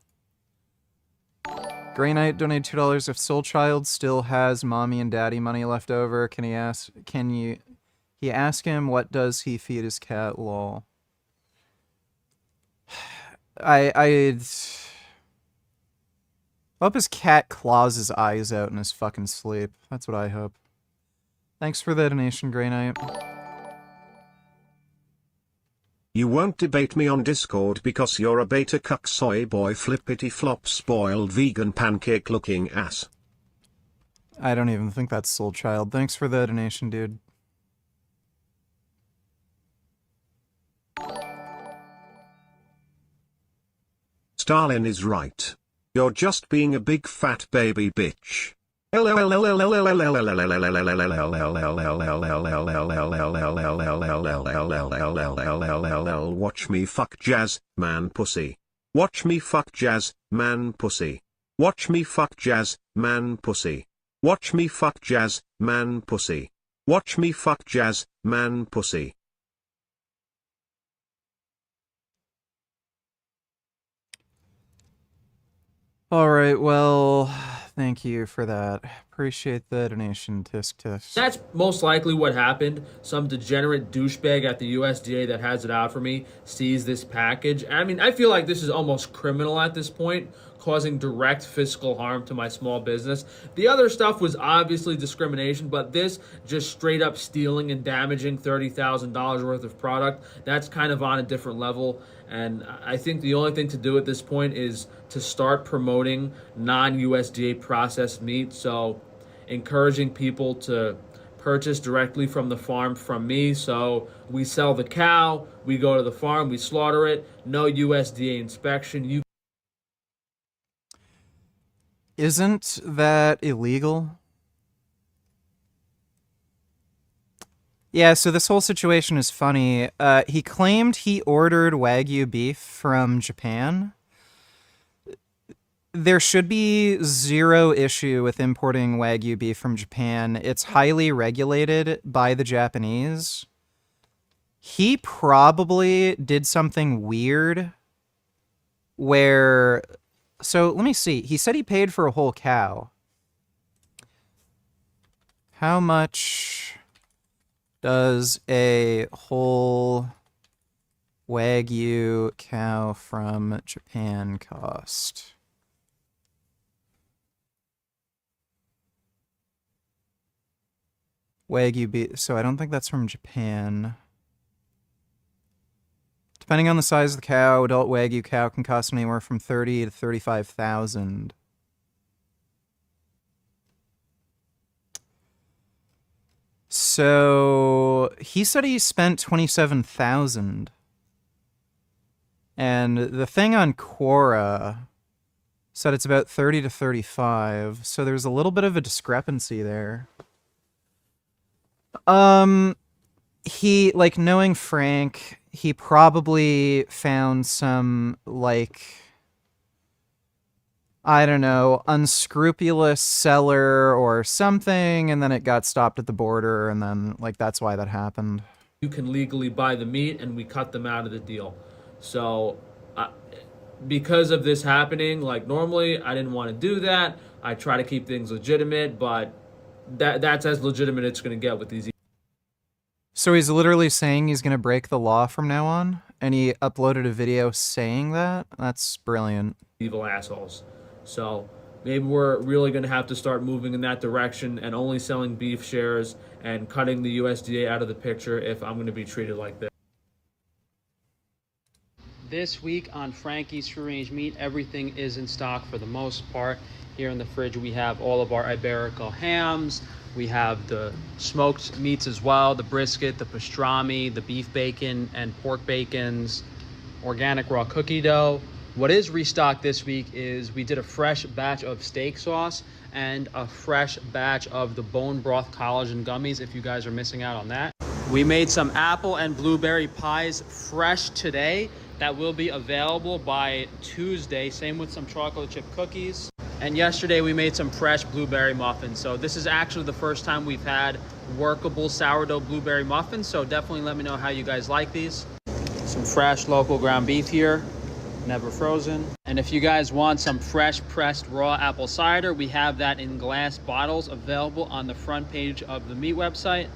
Grey Knight donated $2. If Soul Child still has mommy and daddy money left over, can he ask him what does he feed his cat? Lol. I hope his cat claws his eyes out in his fucking sleep. That's what I hope. Thanks for the donation, Grey Knight. You won't debate me on Discord because you're a beta cuck soy boy flippity flop spoiled vegan pancake looking ass. I don't even think that's Soul Child. Thanks for the donation, dude. Stalin is right. You're just being a big fat baby bitch. Watch me fuck jazz, man pussy. Watch me fuck jazz, man pussy. Watch me fuck jazz, man pussy. Watch me fuck jazz, man pussy. Watch me fuck jazz, man pussy. All right, well, thank you for that. Appreciate the donation, Tisk Tisk. That's most likely what happened. Some degenerate douchebag at the USDA that has it out for me sees this package. I mean, I feel like this is almost criminal at this point, causing direct fiscal harm to my small business. The other stuff was obviously discrimination, but this just straight up stealing and damaging $30,000 worth of product, that's kind of on a different level. And I think the only thing to do at this point is to start promoting non-USDA processed meat. So encouraging people to purchase directly from the farm from me. So we sell the cow, we go to the farm, we slaughter it, no USDA inspection. Isn't that illegal? Yeah, so this whole situation is funny. He claimed he ordered Wagyu beef from Japan. There should be zero issue with importing Wagyu beef from Japan. It's highly regulated by the Japanese. He probably did something weird where... So, let me see. He said he paid for a whole cow. How much does a whole Wagyu cow from Japan cost? Wagyu beef. So I don't think that's from Japan. Depending on the size of the cow, adult Wagyu cow can cost anywhere from 30 to 35,000. So he said he spent 27,000. And the thing on Quora said it's about 30 to 35. So there's a little bit of a discrepancy there. He, like, knowing Frank, he probably found some, like, I don't know, unscrupulous seller or something, and then it got stopped at the border, and then, like, that's why that happened. You can legally buy the meat, and we cut them out of the deal. So, because of this happening, like, normally I didn't want to do that. I try to keep things legitimate, but that's as legitimate it's going to get with these. So he's literally saying he's going to break the law from now on, and he uploaded a video saying that? That's brilliant. Evil assholes. So maybe we're really going to have to start moving in that direction and only selling beef shares and cutting the USDA out of the picture if I'm going to be treated like this. This week on Frankie's Free Range Meat, everything is in stock for the most part. Here in the fridge we have all of our Iberico hams. We have the smoked meats as well, the brisket, the pastrami, the beef bacon and pork bacons, organic raw cookie dough. What is restocked this week is we did a fresh batch of steak sauce and a fresh batch of the bone broth collagen gummies if you guys are missing out on that. We made some apple and blueberry pies fresh today that will be available by Tuesday. Same with some chocolate chip cookies. And yesterday we made some fresh blueberry muffins. So this is actually the first time we've had workable sourdough blueberry muffins. So definitely let me know how you guys like these. Some fresh local ground beef here, never frozen. And if you guys want some fresh pressed raw apple cider, we have that in glass bottles available on the front page of the meat website.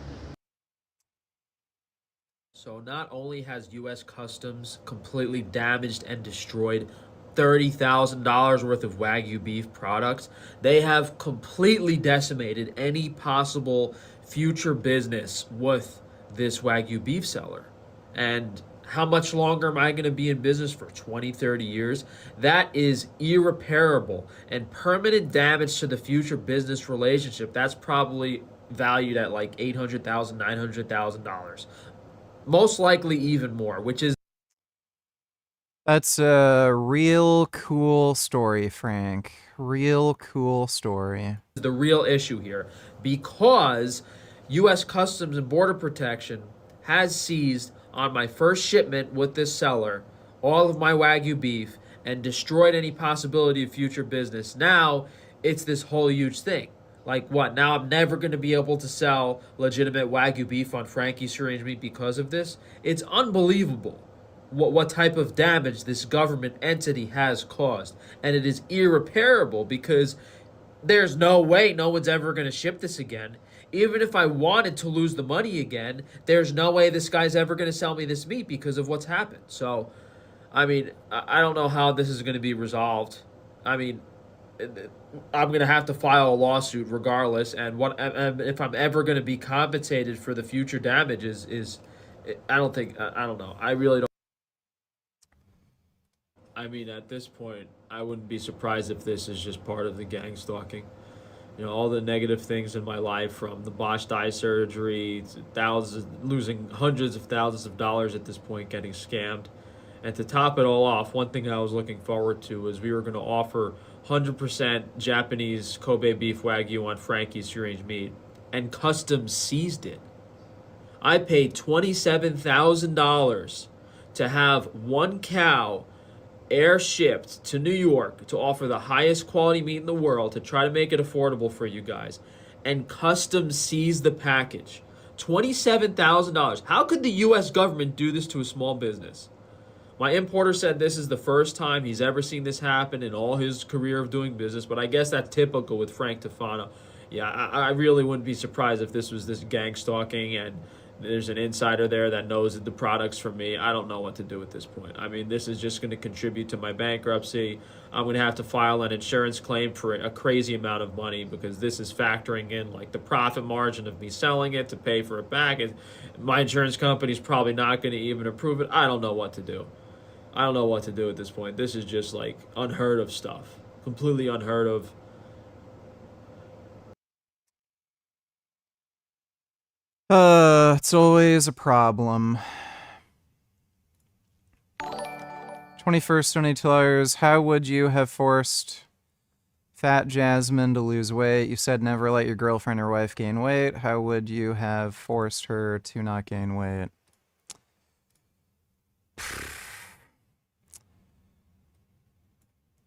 So not only has U.S. Customs completely damaged and destroyed $30,000 worth of Wagyu beef products, they have completely decimated any possible future business with this Wagyu beef seller. And how much longer am I going to be in business for? 20, 30 years? That is irreparable and permanent damage to the future business relationship. That's probably valued at like $800,000, $900,000. Most likely even more, which is... That's a real cool story, Frank. Real cool story. The real issue here, because U.S. Customs and Border Protection has seized on my first shipment with this seller all of my Wagyu beef and destroyed any possibility of future business. Now it's this whole huge thing. Like what? Now I'm never going to be able to sell legitimate Wagyu beef on Frankie's Free Range Meat because of this? It's unbelievable what type of damage this government entity has caused. And it is irreparable because there's no way no one's ever going to ship this again. Even if I wanted to lose the money again, there's no way this guy's ever going to sell me this meat because of what's happened. So, I mean, I don't know how this is going to be resolved. I mean, I'm going to have to file a lawsuit regardless. And what if I'm ever going to be compensated for the future damage is I don't know. I really don't. I mean, at this point, I wouldn't be surprised if this is just part of the gang stalking. You know, all the negative things in my life, from the botched eye surgery, to losing hundreds of thousands of dollars at this point, getting scammed. And to top it all off, one thing I was looking forward to was we were going to offer 100% Japanese Kobe beef Wagyu on Frankie's Free Range Meat, and Customs seized it. I paid $27,000 to have one cow air shipped to New York to offer the highest quality meat in the world to try to make it affordable for you guys. And Customs seized the package. $27,000. How could the U.S. government do this to a small business? My importer said this is the first time he's ever seen this happen in all his career of doing business, but I guess that's typical with Frank Tufano. Yeah, I really wouldn't be surprised if this was this gang stalking and There's an insider there that knows the products from me. I don't know what to do at this point. I mean, this is just going to contribute to my bankruptcy. I'm going to have to file an insurance claim for a crazy amount of money because this is factoring in like the profit margin of me selling it to pay for it back. And my insurance company's probably not going to even approve it. I don't know what to do. I don't know what to do at this point. This is just like unheard of stuff. Completely unheard of. It's always a problem. 21st $22. How would you have forced Fat Jasmine to lose weight? You said never let your girlfriend or wife gain weight. How would you have forced her to not gain weight?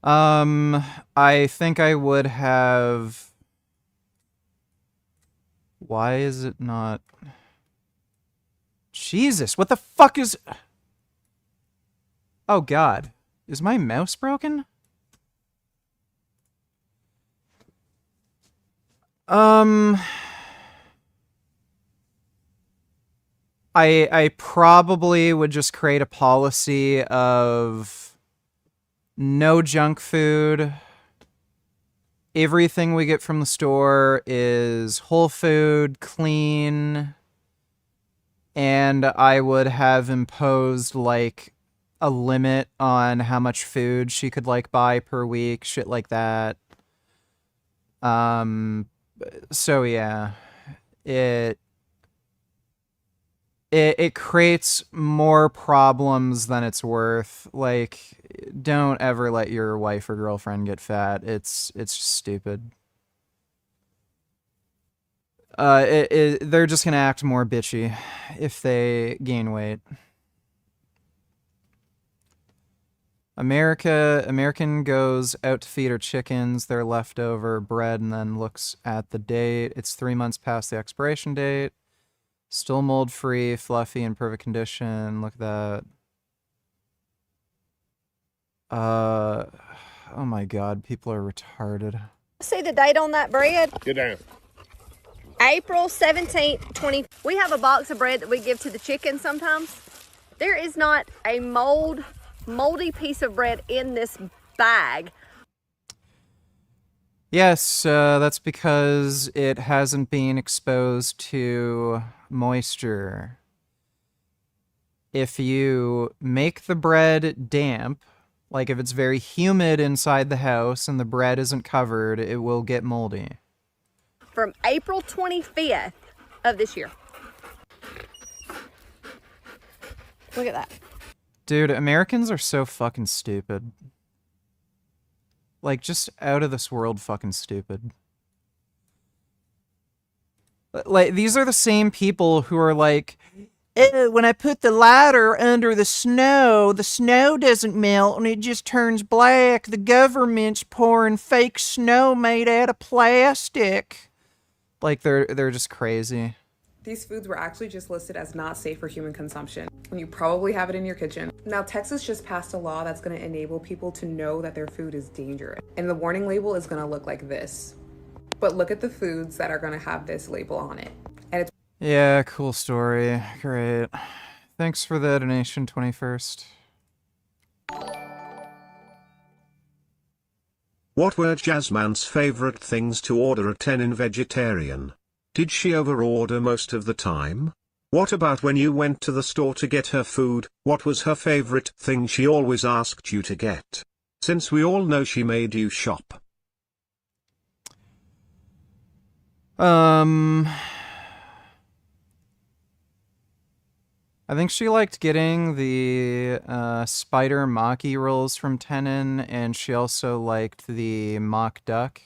I think I would have... Why is it not... Jesus, what the fuck is... Oh god. Is my mouse broken? I probably would just create a policy of no junk food. Everything we get from the store is whole food, clean, and I would have imposed like a limit on how much food she could like buy per week, shit like that. So yeah, it creates more problems than it's worth. Like, don't ever let your wife or girlfriend get fat. It's just stupid. They're just gonna act more bitchy if they gain weight. American goes out to feed her chickens their leftover bread and then looks at the date. It's 3 months past the expiration date. Still mold-free, fluffy, in perfect condition. Look at that. Oh my god, people are retarded. See the date on that bread? Get down. April 17th, 20. We have a box of bread that we give to the chickens sometimes. There is not a moldy piece of bread in this bag. Yes, that's because it hasn't been exposed to moisture. If you make the bread damp, like if it's very humid inside the house and the bread isn't covered, it will get moldy. From April 25th of this year. Look at that. Dude, Americans are so fucking stupid. Like, just out of this world fucking stupid. Like, these are the same people who are like, when I put the lighter under the snow doesn't melt and it just turns black. The government's pouring fake snow made out of plastic. Like, they're just crazy. These foods were actually just listed as not safe for human consumption, and you probably have it in your kitchen. Now, Texas just passed a law that's going to enable people to know that their food is dangerous, and the warning label is going to look like this. But look at the foods that are going to have this label on it. And it's Yeah, cool story. Great. Thanks for the donation, 21st. What were Jasmine's favorite things to order at 10 in vegetarian? Did she overorder most of the time? What about when you went to the store to get her food? What was her favorite thing she always asked you to get? Since we all know she made you shop. I think she liked getting the spider maki rolls from Tenon, and she also liked the mock duck.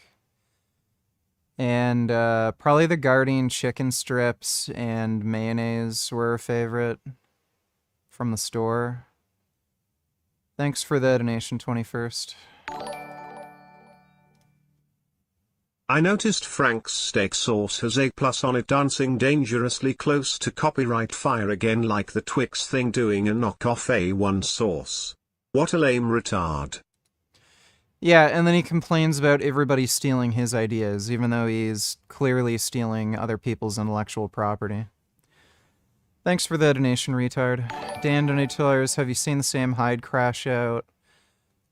And probably the Guardian chicken strips and mayonnaise were her favorite from the store. Thanks for the donation, 21st. I noticed Frank's steak sauce has A+ on it, dancing dangerously close to copyright fire again, like the Twix thing doing a knockoff A1 sauce. What a lame retard. Yeah, and then he complains about everybody stealing his ideas, even though he's clearly stealing other people's intellectual property. Thanks for the donation, retard. Dan donated $2. Have you seen the Sam Hyde crash out?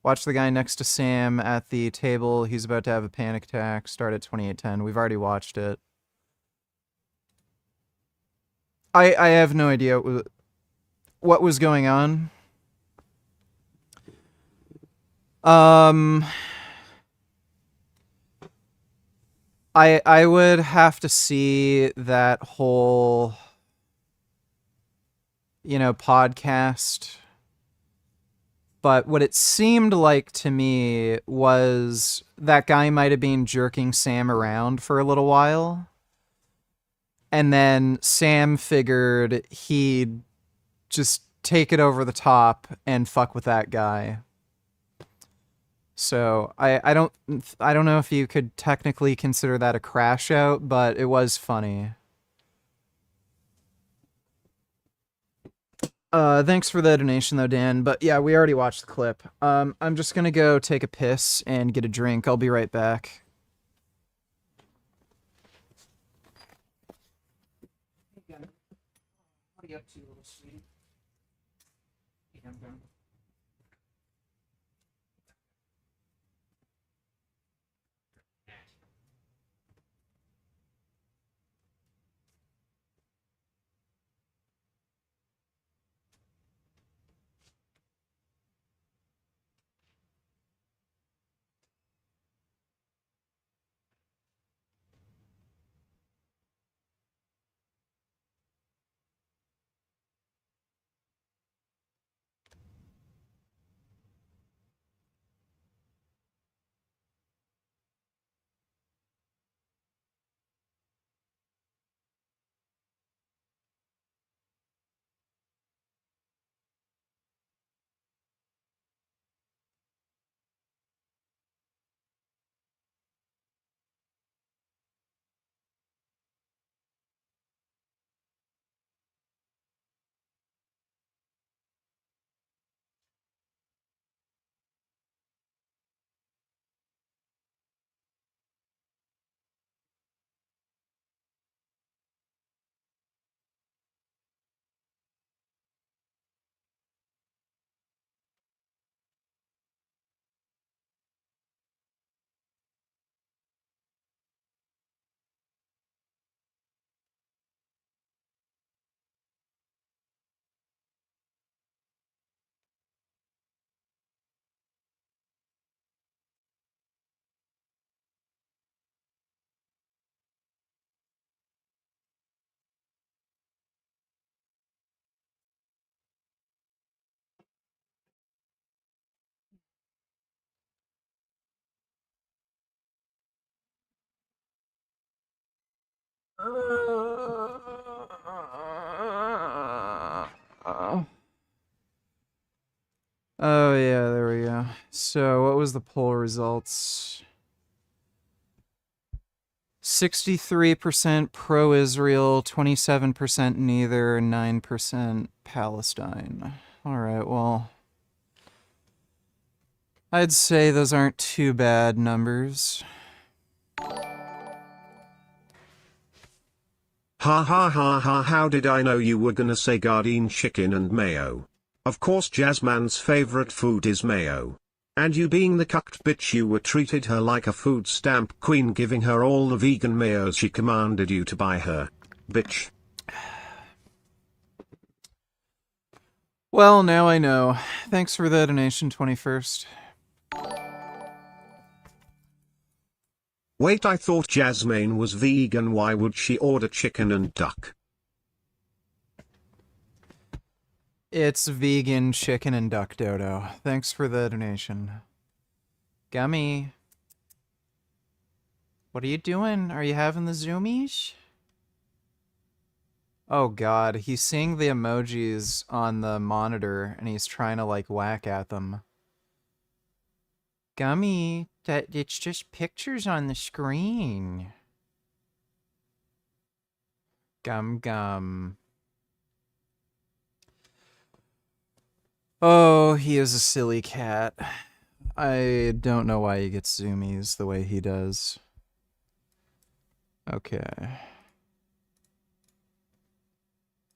Watch the guy next to Sam at the table. He's about to have a panic attack. Start at 28:10. We've already watched it. I have no idea what was going on. I would have to see that whole, podcast. But what it seemed like to me was that guy might have been jerking Sam around for a little while. And then Sam figured he'd just take it over the top and fuck with that guy. So I don't know if you could technically consider that a crash out, but it was funny. Thanks for the donation though, Dan. But yeah, we already watched the clip. I'm just gonna go take a piss and get a drink. I'll be right back. What are you up to, little sweetie? Oh yeah, there we go. So what was the poll results? 63% pro-Israel, 27% neither, 9% Palestine. Alright, well, I'd say those aren't too bad numbers. Ha ha ha ha, how did I know you were gonna say Gardein chicken and mayo? Of course Jasmine's favorite food is mayo. And you being the cucked bitch you were, treated her like a food stamp queen, giving her all the vegan mayos she commanded you to buy her. Bitch. Well, now I know. Thanks for the donation, 21st. Wait, I thought Jasmine was vegan, why would she order chicken and duck? It's vegan chicken and duck, Dodo. Thanks for the donation. Gummy. What are you doing? Are you having the zoomies? Oh god, he's seeing the emojis on the monitor and he's trying to like whack at them. Gummy, it's just pictures on the screen. Gum. Oh, he is a silly cat. I don't know why he gets zoomies the way he does. Okay.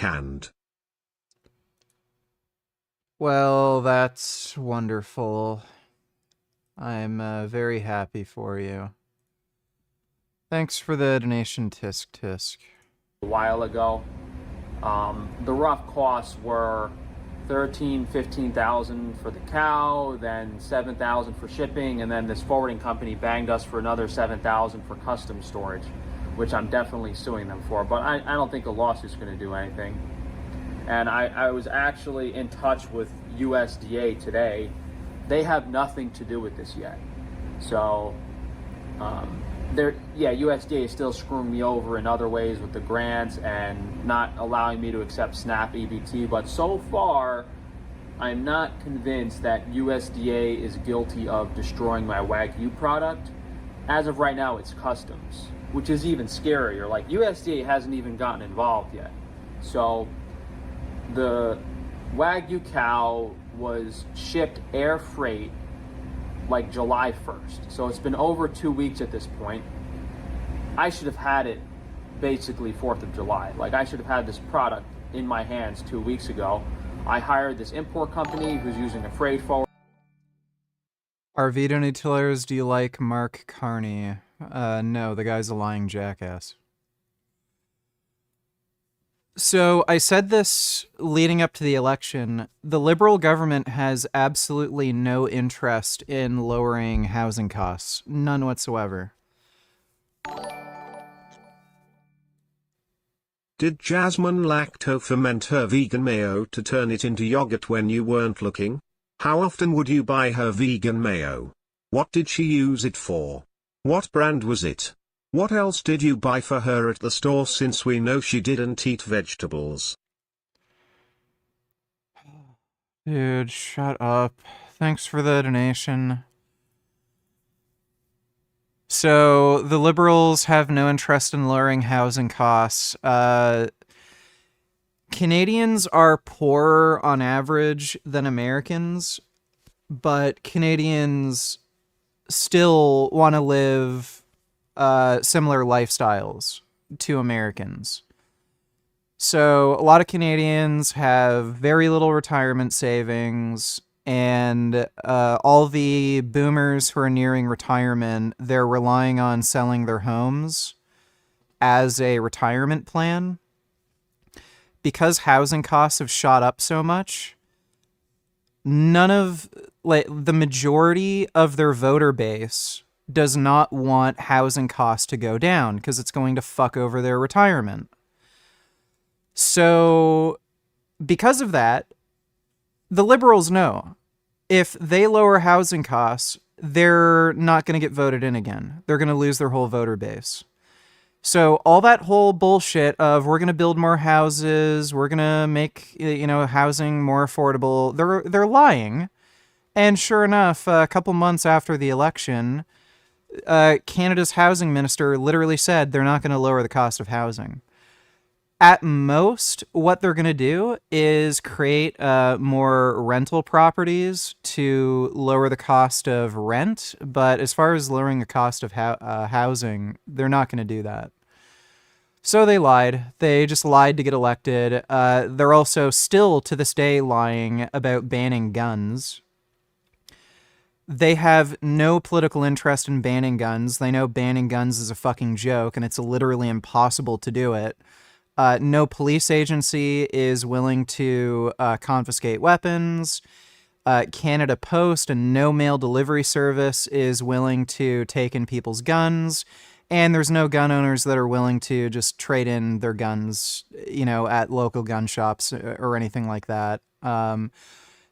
canned. Well, that's wonderful. I'm very happy for you. Thanks for the donation, Tisk Tisk. A while ago. The rough costs were $15,000 for the cow, then $7,000 for shipping, and then this forwarding company banged us for another $7,000 for custom storage, which I'm definitely suing them for. But I don't think a lawsuit's going to do anything. And I was actually in touch with USDA today. They have nothing to do with this yet. So, USDA is still screwing me over in other ways with the grants and not allowing me to accept SNAP EBT. But so far, I'm not convinced that USDA is guilty of destroying my Wagyu product. As of right now, it's customs, which is even scarier. Like, USDA hasn't even gotten involved yet. So, the Wagyu cow was shipped air freight like July 1st. So it's been over 2 weeks at this point. I should have had it basically 4th of July. Like, I should have had this product in my hands 2 weeks ago. I hired this import company who's using a freight forward. RV donators, do you like Mark Carney? No, the guy's a lying jackass. So I said this leading up to the election. The Liberal government has absolutely no interest in lowering housing costs. None whatsoever. Did Jasmine lacto-ferment her vegan mayo to turn it into yogurt when you weren't looking? How often would you buy her vegan mayo? What did she use it for? What brand was it? What else did you buy for her at the store, since we know she didn't eat vegetables? Dude, shut up. Thanks for the donation. So, the Liberals have no interest in lowering housing costs. Canadians are poorer on average than Americans, but Canadians still want to live similar lifestyles to Americans. So a lot of Canadians have very little retirement savings, and all the boomers who are nearing retirement, they're relying on selling their homes as a retirement plan. Because housing costs have shot up so much, the majority of their voter base does not want housing costs to go down because it's going to fuck over their retirement. So, because of that, the Liberals know if they lower housing costs, they're not going to get voted in again. They're going to lose their whole voter base. So all that whole bullshit of we're going to build more houses, we're going to make, housing more affordable, they're lying. And sure enough, a couple months after the election, Canada's housing minister literally said they're not going to lower the cost of housing. At most, what they're going to do is create more rental properties to lower the cost of rent. But as far as lowering the cost of housing, they're not going to do that. So they lied. They just lied to get elected. They're also still, to this day, lying about banning guns. They have no political interest in banning guns. They know banning guns is a fucking joke, and it's literally impossible to do it. No police agency is willing to confiscate weapons. Canada Post and no mail delivery service is willing to take in people's guns. And there's no gun owners that are willing to just trade in their guns, at local gun shops or anything like that.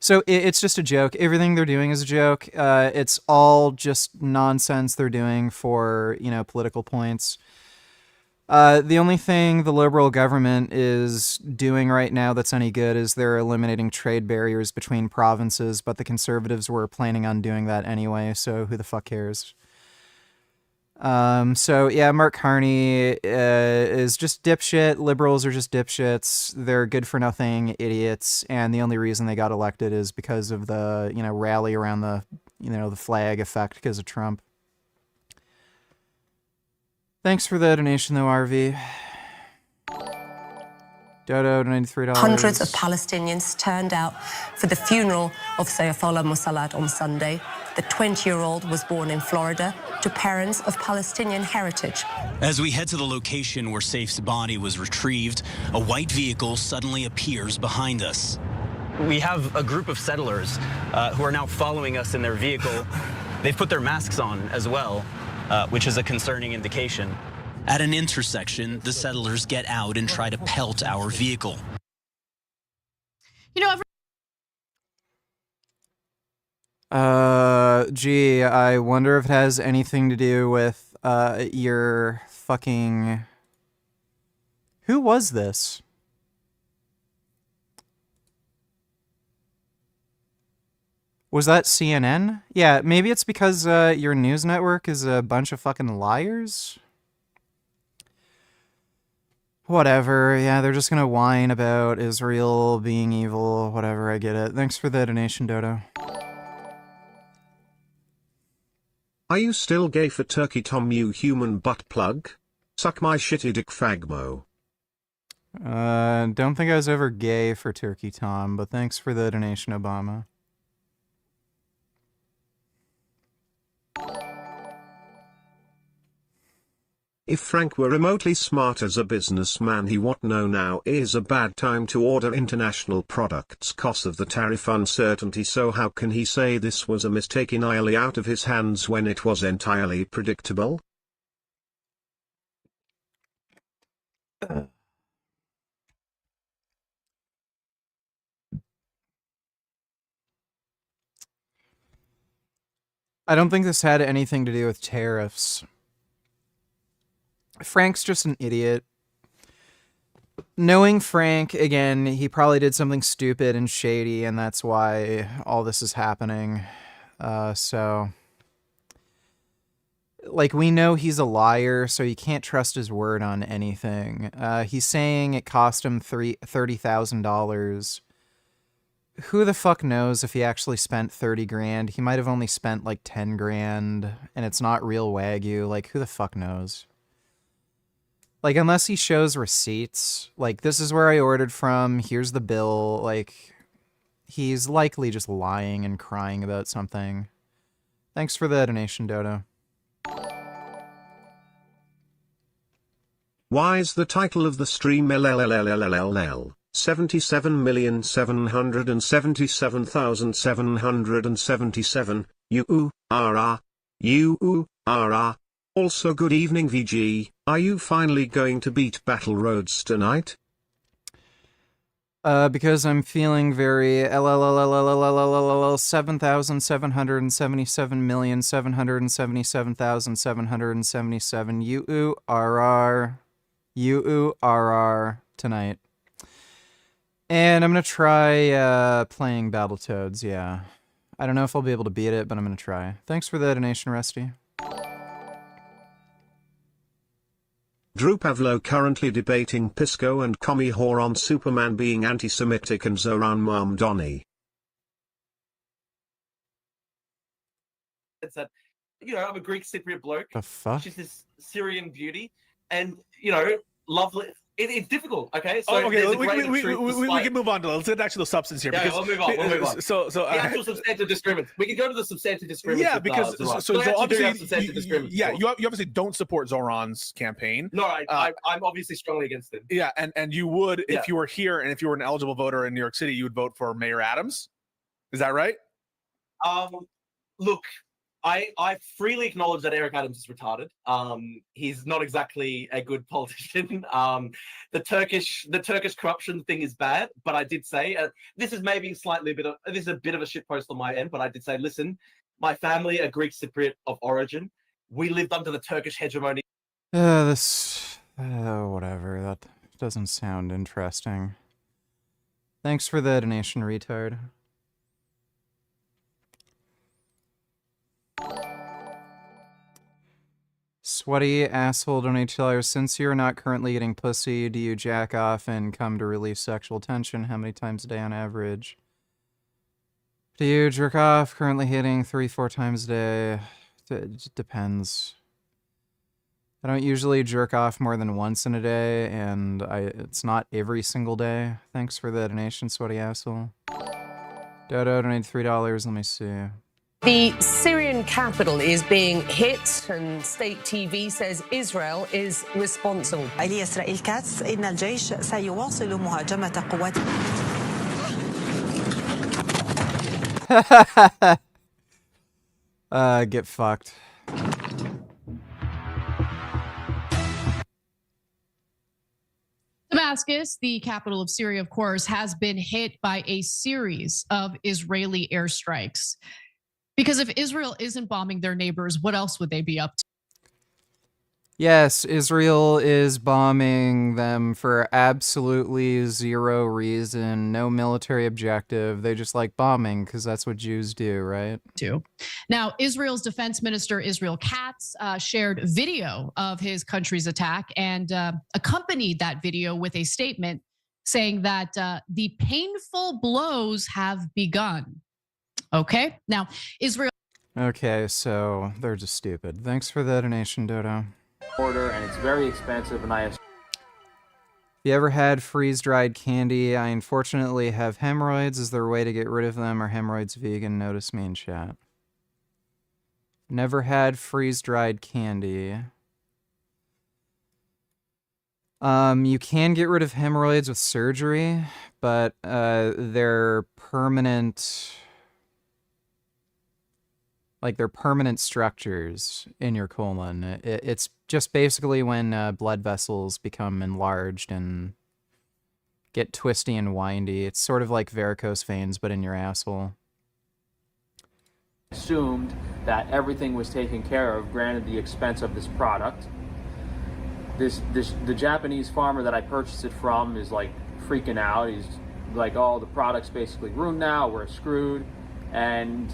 So it's just a joke. Everything they're doing is a joke. It's all just nonsense they're doing for, political points. The only thing the Liberal government is doing right now that's any good is they're eliminating trade barriers between provinces, but the Conservatives were planning on doing that anyway, so who the fuck cares? So yeah, Mark Carney is just dipshit. Liberals are just dipshits. They're good for nothing idiots, and the only reason they got elected is because of the, rally around the, the flag effect because of Trump. Thanks for the donation, though, RV. Dodo, $93. Hundreds of Palestinians turned out for the funeral of Sayfullah Musalat on Sunday. The 20-year-old was born in Florida to parents of Palestinian heritage. As we head to the location where Saif's body was retrieved, a white vehicle suddenly appears behind us. We have a group of settlers who are now following us in their vehicle. They've put their masks on as well, which is a concerning indication. At an intersection, the settlers get out and try to pelt our vehicle. Gee, I wonder if it has anything to do with, your fucking... Who was this? Was that CNN? Yeah, maybe it's because, your news network is a bunch of fucking liars? Whatever, yeah, they're just gonna whine about Israel being evil, whatever, I get it. Thanks for the donation, Dodo. Are you still gay for Turkey Tom, you human butt plug? Suck my shitty dick, fagmo. Don't think I was ever gay for Turkey Tom, but thanks for the donation, Obama. If Frank were remotely smart as a businessman, he would know now is a bad time to order international products cause of the tariff uncertainty. So how can he say this was a mistake entirely out of his hands when it was entirely predictable? I don't think this had anything to do with tariffs. Frank's just an idiot. knowing Frank, again, he probably did something stupid and shady, and that's why all this is happening. So, like, we know he's a liar, so you can't trust his word on anything. He's saying it cost him $30,000. Who the fuck knows if he actually spent 30 grand? He might have only spent like 10 grand, and it's not real Wagyu. Like, who the fuck knows? Like, unless he shows receipts, like, this is where I ordered from, here's the bill, like, he's likely just lying and crying about something. Thanks for the donation, Dodo. Why is the title of the stream LLLLLLL? 77,777,777. UURR. Also, good evening, VG. Are you finally going to beat Battle Roads tonight? Because I'm feeling very LLLLLLLLL 7,777,777,777 UURR tonight. And I'm gonna try playing Battletoads, yeah. I don't know if I'll be able to beat it, but I'm gonna try. Thanks for the donation, Rusty. Drew Pavlo currently debating Pisco and Commie Whore on Superman being anti-Semitic and Zoran Mamdani. It's that, you know, I'm a Greek Cypriot bloke. The fuck? She's this Syrian beauty, and you know, lovely. It's difficult, okay? So okay, there's a we grain of truth despite- can move on to let's get actual substance here. Yeah, because, we'll move on. We'll move on. So the actual substantive disagreements. We can go to the substantive disagreements. yeah, because Zoran. so But I actually do have obviously, substantive disagreements. yeah, you obviously don't support Zoran's campaign. No, I'm obviously strongly against it. Yeah, and you would Yeah. if you were here and if you were an eligible voter in New York City, you would vote for Mayor Adams. Is that right? Look, I freely acknowledge that Eric Adams is retarded. He's not exactly a good politician. The Turkish corruption thing is bad, but I did say this is maybe this is a bit of a shitpost on my end, but I did say, listen, my family are Greek Cypriot of origin. We lived under the Turkish hegemony. Whatever. That doesn't sound interesting. Thanks for the donation, retard. Sweaty asshole donate $2. Since you're not currently getting pussy, do you jack off and come to release sexual tension? How many times a day on average? Do you jerk off? Currently hitting 3-4 times a day. It depends. I don't usually jerk off more than once in a day, and it's not every single day. Thanks for the donation, sweaty asshole. Dodo donated $3. Let me see. The Syrian capital is being hit, and state TV says Israel is responsible. إسرائيل كاتس إن الجيش سيواصل مهاجمة قوات Get fucked. Damascus, the capital of Syria, of course, has been hit by a series of Israeli airstrikes. Because if Israel isn't bombing their neighbors, what else would they be up to? Yes, Israel is bombing them for absolutely zero reason, no military objective. They just like bombing because that's what Jews do, right? Now, Israel's defense minister, Israel Katz, shared video of his country's attack and accompanied that video with a statement saying that the painful blows have begun. Okay, now Israel. Okay, so they're just stupid. Thanks for the donation, Dodo. Order, and it's very expensive, and I. You ever had freeze-dried candy? I unfortunately have hemorrhoids. Is there a way to get rid of them? Are hemorrhoids vegan? Notice me in chat. Never had freeze-dried candy. You can get rid of hemorrhoids with surgery, but they're permanent. Like, they're permanent structures in your colon. It's just basically when blood vessels become enlarged and get twisty and windy. It's sort of like varicose veins, but in your asshole. Assumed that everything was taken care of, granted the expense of this product. The Japanese farmer that I purchased it from is like freaking out. He's like, oh, the product's basically ruined now, we're screwed. And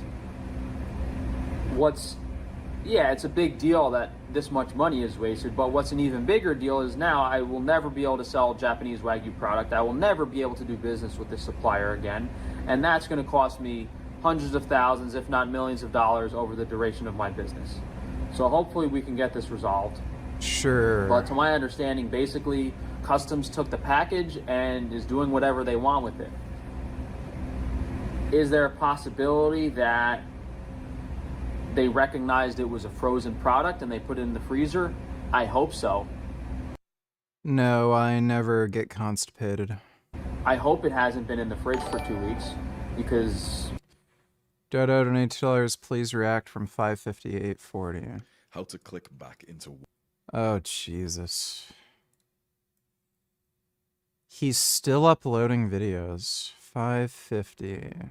it's a big deal that this much money is wasted, but what's an even bigger deal is now I will never be able to sell Japanese Wagyu product. I will never be able to do business with this supplier again, and that's going to cost me hundreds of thousands, if not millions of dollars over the duration of my business. So hopefully we can get this resolved. Sure. But to my understanding, basically, Customs took the package and is doing whatever they want with it. Is there a possibility that they recognized it was a frozen product and they put it in the freezer? I hope so. No, I never get constipated. I hope it hasn't been in the fridge for 2 weeks, because... Dodo, donate $2. Please react from 558.40. How to click back into... Oh, Jesus. He's still uploading videos. 550.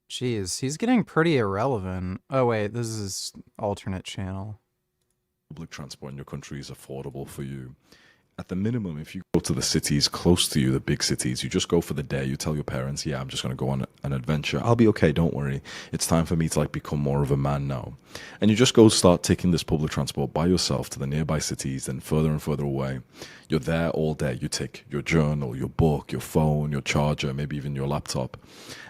Jeez, he's getting pretty irrelevant. Oh, wait, this is his alternate channel. Public transport in your country is affordable for you. At the minimum, if you go to the cities close to you, the big cities, you just go for the day. You tell your parents, yeah, I'm just going to go on an adventure. I'll be okay, don't worry. It's time for me to become more of a man now. And you just go start taking this public transport by yourself to the nearby cities, and further away. You're there all day. You take your journal, your book, your phone, your charger, maybe even your laptop.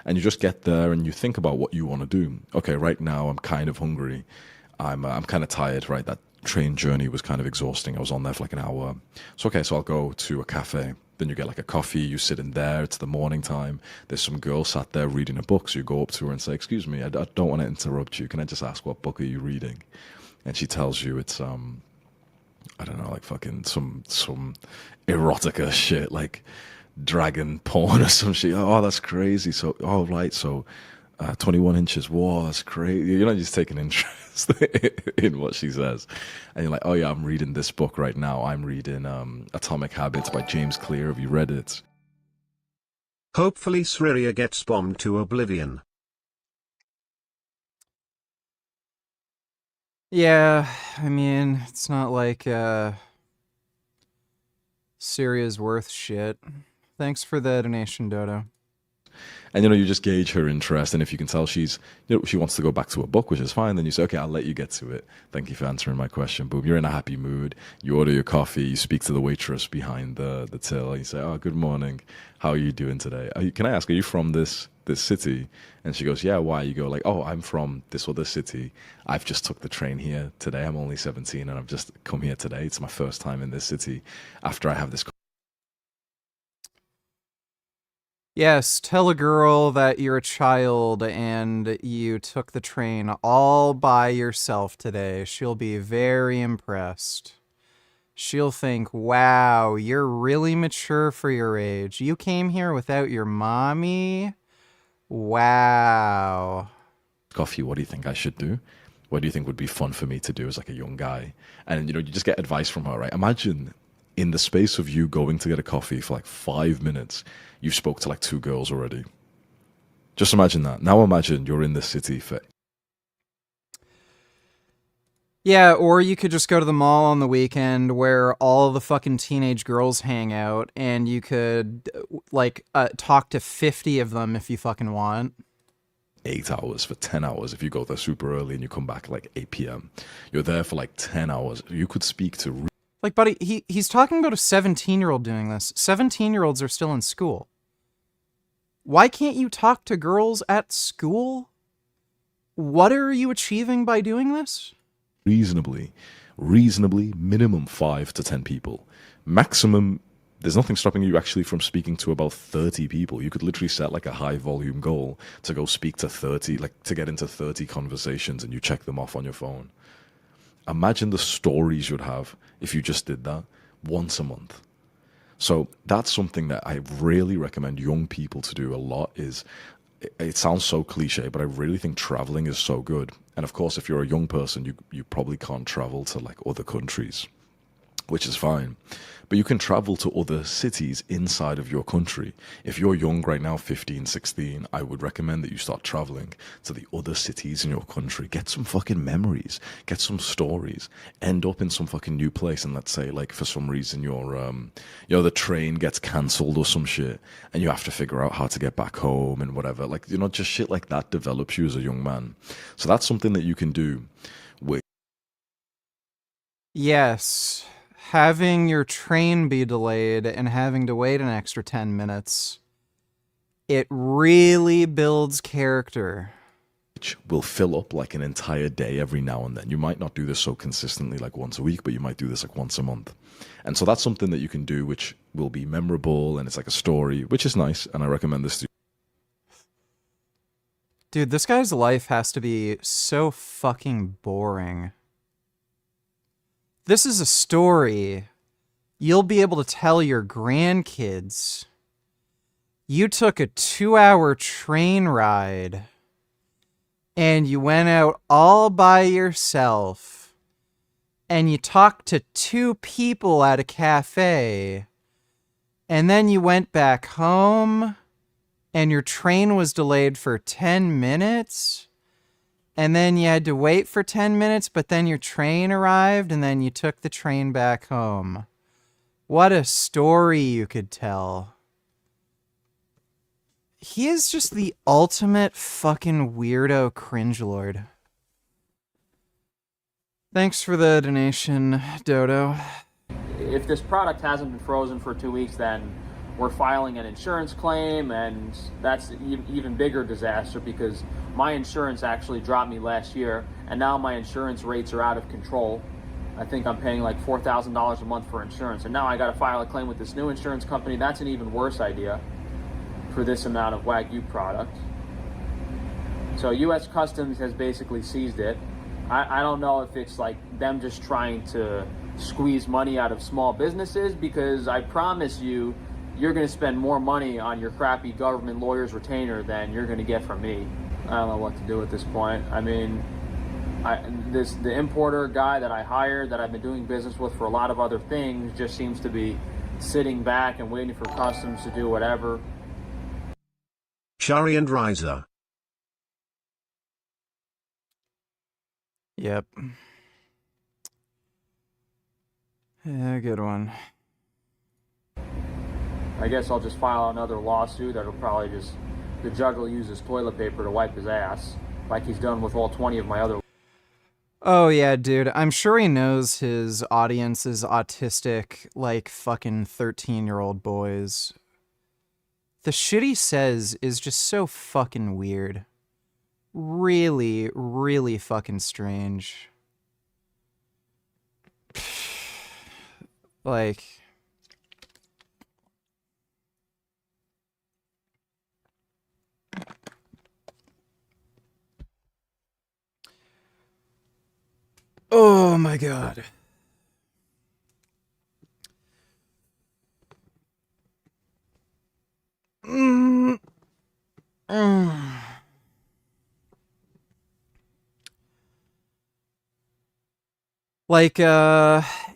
And you just get there and you think about what you want to do. Okay, right now I'm kind of hungry. I'm kind of tired, right? That train journey was kind of exhausting. I was on there for an hour. So I'll go to a cafe. Then you get a coffee, you sit in there, it's the morning time. There's some girl sat there reading a book. So you go up to her and say, excuse me, I don't want to interrupt you. Can I just ask, what book are you reading? And she tells you it's, I don't know, fucking some erotica shit, dragon porn or some shit. Oh, that's crazy. So, oh, right. So 21 inches. Whoa, that's crazy. You're not just taking interest in what she says. And you're like, oh yeah, I'm reading this book right now. I'm reading Atomic Habits by James Clear. Have you read it? Hopefully Sriria gets bombed to oblivion. Yeah, I mean, it's not like Syria's worth shit. Thanks for the donation, Dodo. And, you just gauge her interest. And if you can tell she wants to go back to a book, which is fine, then you say, okay, I'll let you get to it. Thank you for answering my question. Boom, you're in a happy mood. You order your coffee. You speak to the waitress behind the till. And you say, oh, good morning. How are you doing today? Can I ask, are you from this city? And she goes, yeah, why? You go oh, I'm from this other city. I've just took the train here today. I'm only 17 and I've just come here today. It's my first time in this city after I have this. Yes, tell a girl that you're a child and you took the train all by yourself today. She'll be very impressed. She'll think, wow, you're really mature for your age. You came here without your mommy? Wow. Coffee, what do you think I should do? What do you think would be fun for me to do as a young guy? And, you just get advice from her, right? Imagine in the space of you going to get a coffee for 5 minutes, you've spoke to 2 girls already. Just imagine that. Now imagine you're in this city for... Yeah, or you could just go to the mall on the weekend where all the fucking teenage girls hang out and you could, talk to 50 of them if you fucking want. 8 hours, for 10 hours. If you go there super early and you come back at 8 p.m. You're there for 10 hours. You could speak to... buddy, he's talking about a 17-year-old doing this. 17-year-olds are still in school. Why can't you talk to girls at school? What are you achieving by doing this? Reasonably, minimum 5 to 10 people. Maximum, there's nothing stopping you actually from speaking to about 30 people. You could literally set a high volume goal to go speak to 30, to get into 30 conversations, and you check them off on your phone. Imagine the stories you'd have if you just did that once a month. So that's something that I really recommend young people to do a lot. It sounds so cliche, but I really think traveling is so good. And of course, if you're a young person, you probably can't travel to other countries. which is fine. But you can travel to other cities inside of your country. If you're young right now, 15, 16, I would recommend that you start traveling to the other cities in your country. Get some fucking memories. Get some stories. End up in some fucking new place. And let's say, like, for some reason the train gets cancelled or some shit, and you have to figure out how to get back home and whatever. Like, just shit like that develops you as a young man. So that's something that you can do with. Yes. Having your train be delayed and having to wait an extra 10 minutes, it really builds character. Which will fill up like an entire day every now and then. You might not do this so consistently like once a week, but you might do this like once a month. And so that's something that you can do which will be memorable, and it's like a story, which is nice, and I recommend this to you. Dude, this guy's life has to be so fucking boring. This is a story you'll be able to tell your grandkids. You took a 2-hour train ride and you went out all by yourself and you talked to 2 people at a cafe, and then you went back home and your train was delayed for 10 minutes. And then you had to wait for 10 minutes, but then your train arrived, and then you took the train back home. What a story you could tell. He is just the ultimate fucking weirdo cringelord. Thanks for the donation, Dodo. If this product hasn't been frozen for 2 weeks, then we're filing an insurance claim, and that's an even bigger disaster because my insurance actually dropped me last year, and now my insurance rates are out of control. I think I'm paying like $4,000 a month for insurance, and now I got to file a claim with this new insurance company. That's an even worse idea for this amount of Wagyu product. So U.S. Customs has basically seized it. I don't know if it's like them just trying to squeeze money out of small businesses, because I promise you, you're going to spend more money on your crappy government lawyer's retainer than you're going to get from me. I don't know what to do at this point. I mean, the importer guy that I hired, that I've been doing business with for a lot of other things, just seems to be sitting back and waiting for customs to do whatever. Shari and Riza. Yep. Yeah, good one. I guess I'll just file another lawsuit that'll probably just, the judge will use his toilet paper to wipe his ass, like he's done with all 20 of my other. Oh yeah, dude. I'm sure he knows his audience is autistic, like fucking 13-year-old boys. The shit he says is just so fucking weird. Really, really fucking strange. Like... Oh my god. Like,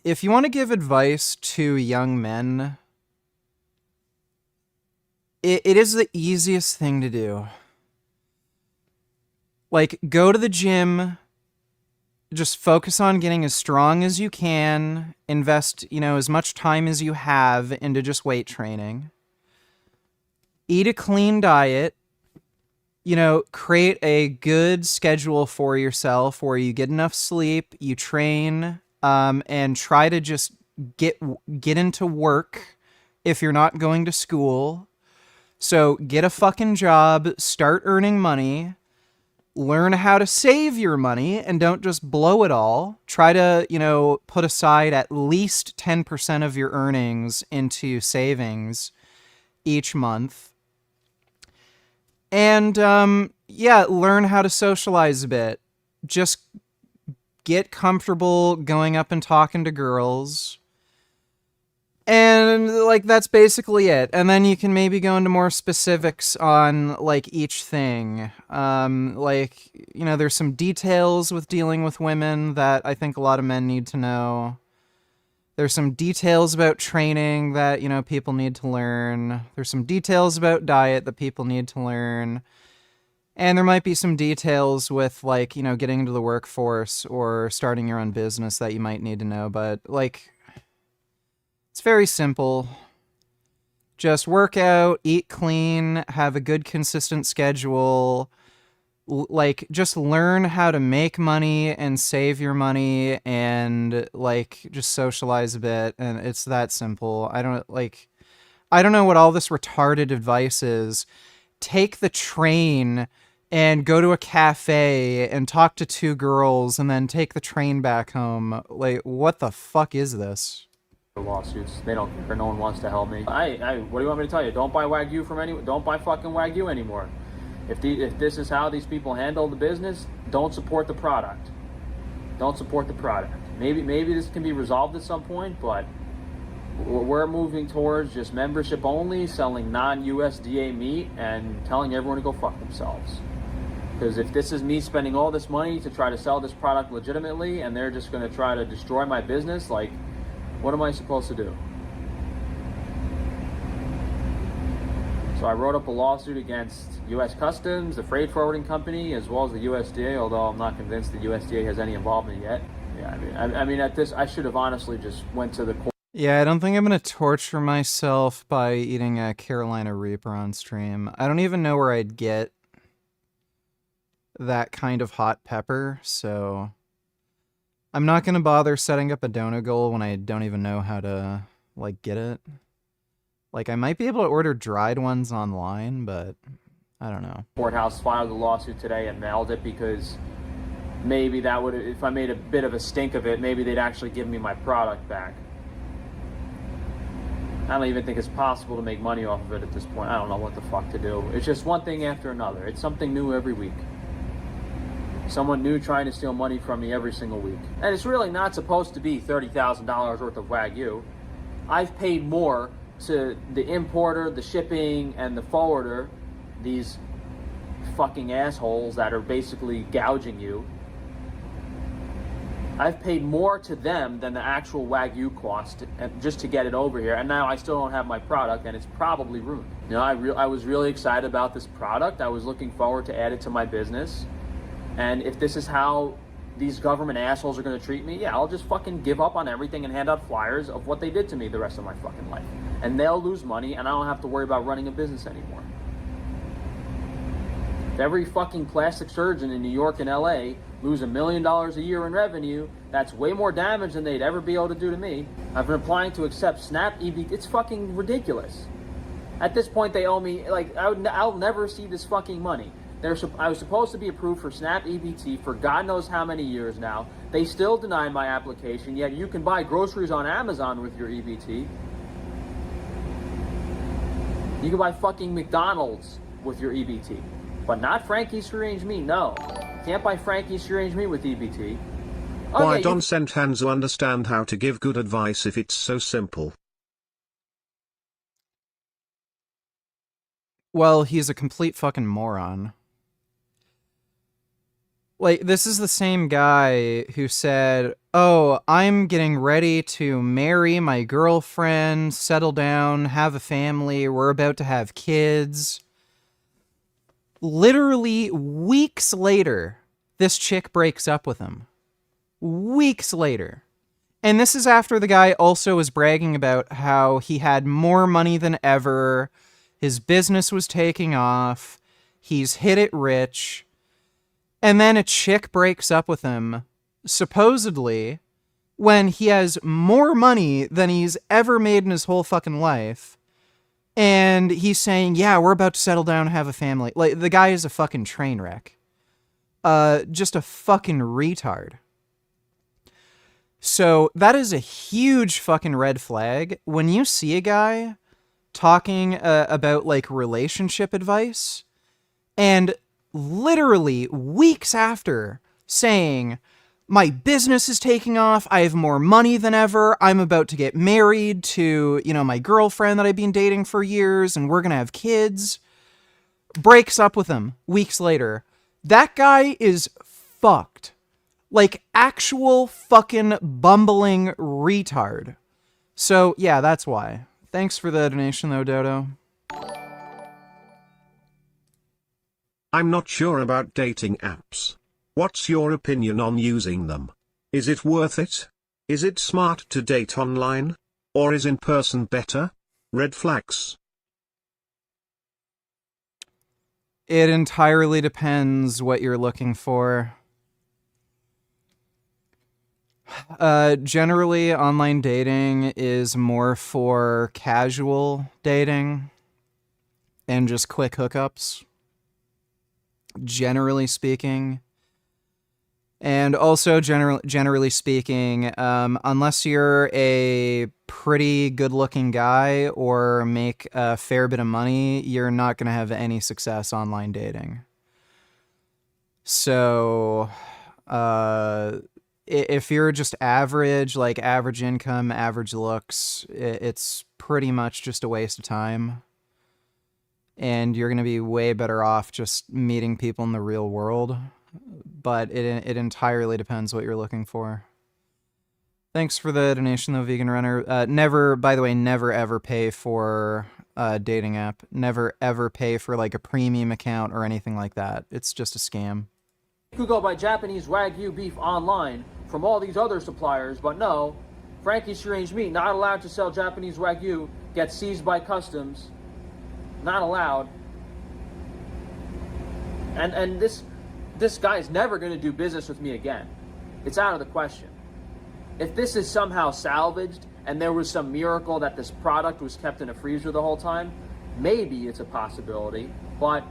if you want to give advice to young men, it is the easiest thing to do. Like, go to the gym, just focus on getting as strong as you can, invest, as much time as you have into just weight training. Eat a clean diet, create a good schedule for yourself where you get enough sleep, you train, and try to just get into work if you're not going to school. So get a fucking job, start earning money, learn how to save your money and don't just blow it all. Try to, put aside at least 10% of your earnings into savings each month. And, learn how to socialize a bit. Just get comfortable going up and talking to girls. And, that's basically it. And then you can maybe go into more specifics on, each thing. There's some details with dealing with women that I think a lot of men need to know. There's some details about training that, people need to learn. There's some details about diet that people need to learn. And there might be some details with, getting into the workforce or starting your own business that you might need to know. But, it's very simple. Just work out, eat clean, have a good, consistent schedule. Just learn how to make money and save your money and, just socialize a bit. And it's that simple. I don't know what all this retarded advice is. Take the train and go to a cafe and talk to two girls and then take the train back home. What the fuck is this? Lawsuits. They don't care. No one wants to help me. What do you want me to tell you? Don't buy Wagyu from anyone. Don't buy fucking Wagyu anymore. If this is how these people handle the business, don't support the product. Don't support the product. Maybe this can be resolved at some point, but we're moving towards just membership only, selling non-USDA meat, and telling everyone to go fuck themselves. Because if this is me spending all this money to try to sell this product legitimately, and they're just going to try to destroy my business, what am I supposed to do? So I wrote up a lawsuit against U.S. Customs, the freight forwarding company, as well as the USDA, although I'm not convinced the USDA has any involvement yet. Yeah, I mean, at this, I should have honestly just went to the court. Yeah, I don't think I'm going to torture myself by eating a Carolina Reaper on stream. I don't even know where I'd get that kind of hot pepper, so I'm not going to bother setting up a donut goal when I don't even know how to, get it. I might be able to order dried ones online, but I don't know. Courthouse filed a lawsuit today and mailed it because maybe that would, if I made a bit of a stink of it, maybe they'd actually give me my product back. I don't even think it's possible to make money off of it at this point. I don't know what the fuck to do. It's just one thing after another. It's something new every week. Someone new trying to steal money from me every single week. And it's really not supposed to be $30,000 worth of Wagyu. I've paid more to the importer, the shipping, and the forwarder, these fucking assholes that are basically gouging you. I've paid more to them than the actual Wagyu cost just to get it over here, and now I still don't have my product, and it's probably ruined. I was really excited about this product. I was looking forward to add it to my business, and if this is how these government assholes are going to treat me, yeah, I'll just fucking give up on everything and hand out flyers of what they did to me the rest of my fucking life. And they'll lose money, and I don't have to worry about running a business anymore. If every fucking plastic surgeon in New York and LA lose $1 million a year in revenue, that's way more damage than they'd ever be able to do to me. I've been applying to accept SNAP EBT. It's fucking ridiculous. At this point, they owe me, I'll never see this fucking money. I was supposed to be approved for SNAP EBT for God knows how many years now. They still denied my application, yet you can buy groceries on Amazon with your EBT. You can buy fucking McDonald's with your EBT. But not Frankie's Free-Range Meat, no. You can't buy Frankie's Free-Range Meat with EBT. Why don't send Hanzo understand how to give good advice if it's so simple? Well, he's a complete fucking moron. This is the same guy who said, oh, I'm getting ready to marry my girlfriend, settle down, have a family, we're about to have kids. Literally weeks later, this chick breaks up with him. Weeks later. And this is after the guy also was bragging about how he had more money than ever, his business was taking off, he's hit it rich. And then a chick breaks up with him, supposedly, when he has more money than he's ever made in his whole fucking life. And he's saying, yeah, we're about to settle down and have a family. The guy is a fucking train wreck. Just a fucking retard. So that is a huge fucking red flag. When you see a guy talking about, relationship advice, and literally weeks after saying, my business is taking off, I have more money than ever, I'm about to get married to, my girlfriend that I've been dating for years, and we're gonna have kids, breaks up with him weeks later. That guy is fucked. Actual fucking bumbling retard. So, yeah, that's why. Thanks for the donation, though, Dodo. I'm not sure about dating apps. What's your opinion on using them? Is it worth it? Is it smart to date online? Or is in person better? Red flags. It entirely depends what you're looking for. Generally, online dating is more for casual dating and just quick hookups, generally speaking. And also, generally speaking, unless you're a pretty good-looking guy or make a fair bit of money, you're not going to have any success online dating. So, if you're just average, like average income, average looks, it's pretty much just a waste of time. And you're going to be way better off just meeting people in the real world. But it entirely depends what you're looking for. Thanks for the donation, though, Vegan Runner. Never, by the way, never ever pay for a dating app. Never ever pay for like a premium account or anything like that. It's just a scam. You could go buy Japanese Wagyu beef online from all these other suppliers, but no, Frankie's Strange Meat, not allowed to sell Japanese Wagyu, gets seized by customs, not allowed. And this guy is never going to do business with me again. It's out of the question. If this is somehow salvaged and there was some miracle that this product was kept in a freezer the whole time, maybe it's a possibility, but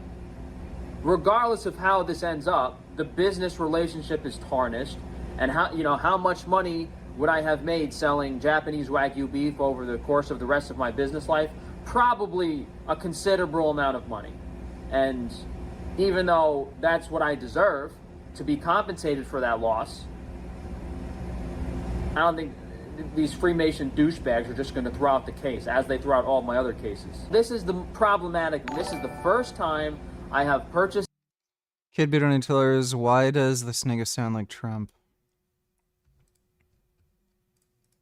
regardless of how this ends up, the business relationship is tarnished. And how much money would I have made selling Japanese Wagyu beef over the course of the rest of my business life? Probably a considerable amount of money. And even though that's what I deserve to be compensated for that loss, I don't think these Freemason douchebags are just going to throw out the case as they throw out all my other cases. This is the problematic. This is the first time I have purchased. Kid Beat on Tillers, why does this nigga sound like Trump?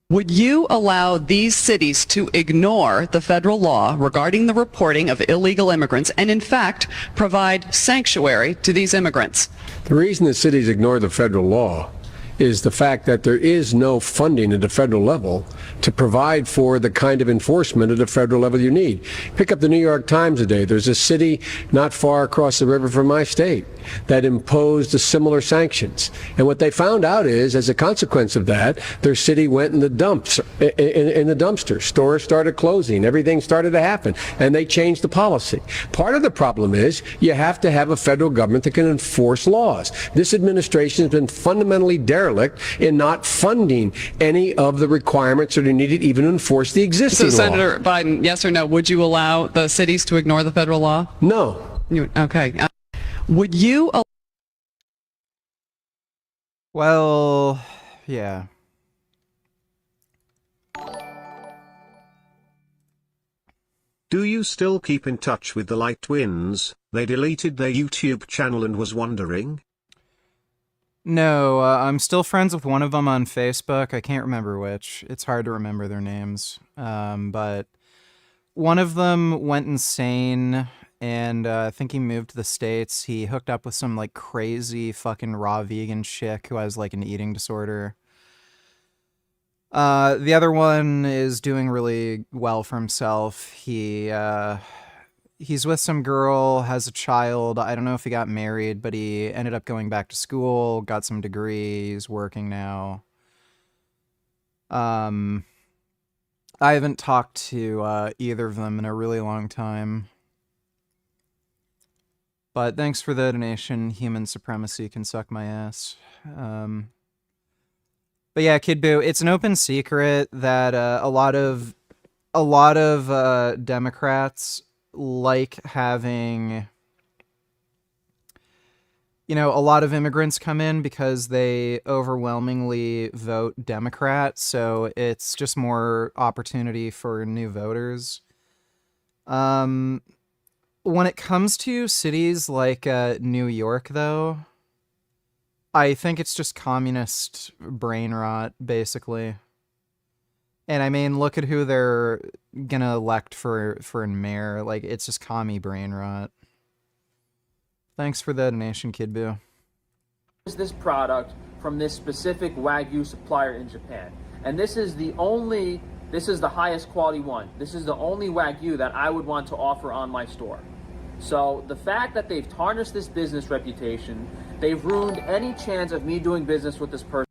Would you allow these cities to ignore the federal law regarding the reporting of illegal immigrants and, in fact, provide sanctuary to these immigrants? The reason the cities ignore the federal law is the fact that there is no funding at the federal level to provide for the kind of enforcement at the federal level you need. Pick up the New York Times today. There's a city not far across the river from my state that imposed the similar sanctions. And what they found out is, as a consequence of that, their city went in the dumps, in the dumpster. Stores started closing. Everything started to happen. And they changed the policy. Part of the problem is you have to have a federal government that can enforce laws. This administration has been fundamentally derelict in not funding any of the requirements that are needed even to enforce the existing So, law. Senator Biden, yes or no, would you allow the cities to ignore the federal law? No. Okay. Would you? Well, yeah. Do you still keep in touch with the Light Twins? They deleted their YouTube channel and was wondering. No, I'm still friends with one of them on Facebook. I can't remember which. It's hard to remember their names. But one of them went insane, and I think he moved to the States. He hooked up with some, like, crazy fucking raw vegan chick who has, like, an eating disorder. The other one is doing really well for himself. He's with some girl, has a child. I don't know if he got married, but he ended up going back to school, got some degrees, working now. I haven't talked to either of them in a really long time. But thanks for the donation. Human supremacy can suck my ass. But yeah, Kid Boo, it's an open secret that a lot of Democrats like having, a lot of immigrants come in because they overwhelmingly vote Democrat, so it's just more opportunity for new voters. When it comes to cities like New York, though, I think it's just communist brain rot, basically. And I mean, look at who they're gonna elect for mayor. Like, it's just commie brain rot. Thanks for the donation, Kid Boo. This product from this specific Wagyu supplier in Japan. And this is the highest quality one. This is the only Wagyu that I would want to offer on my store. So the fact that they've tarnished this business reputation, they've ruined any chance of me doing business with this person.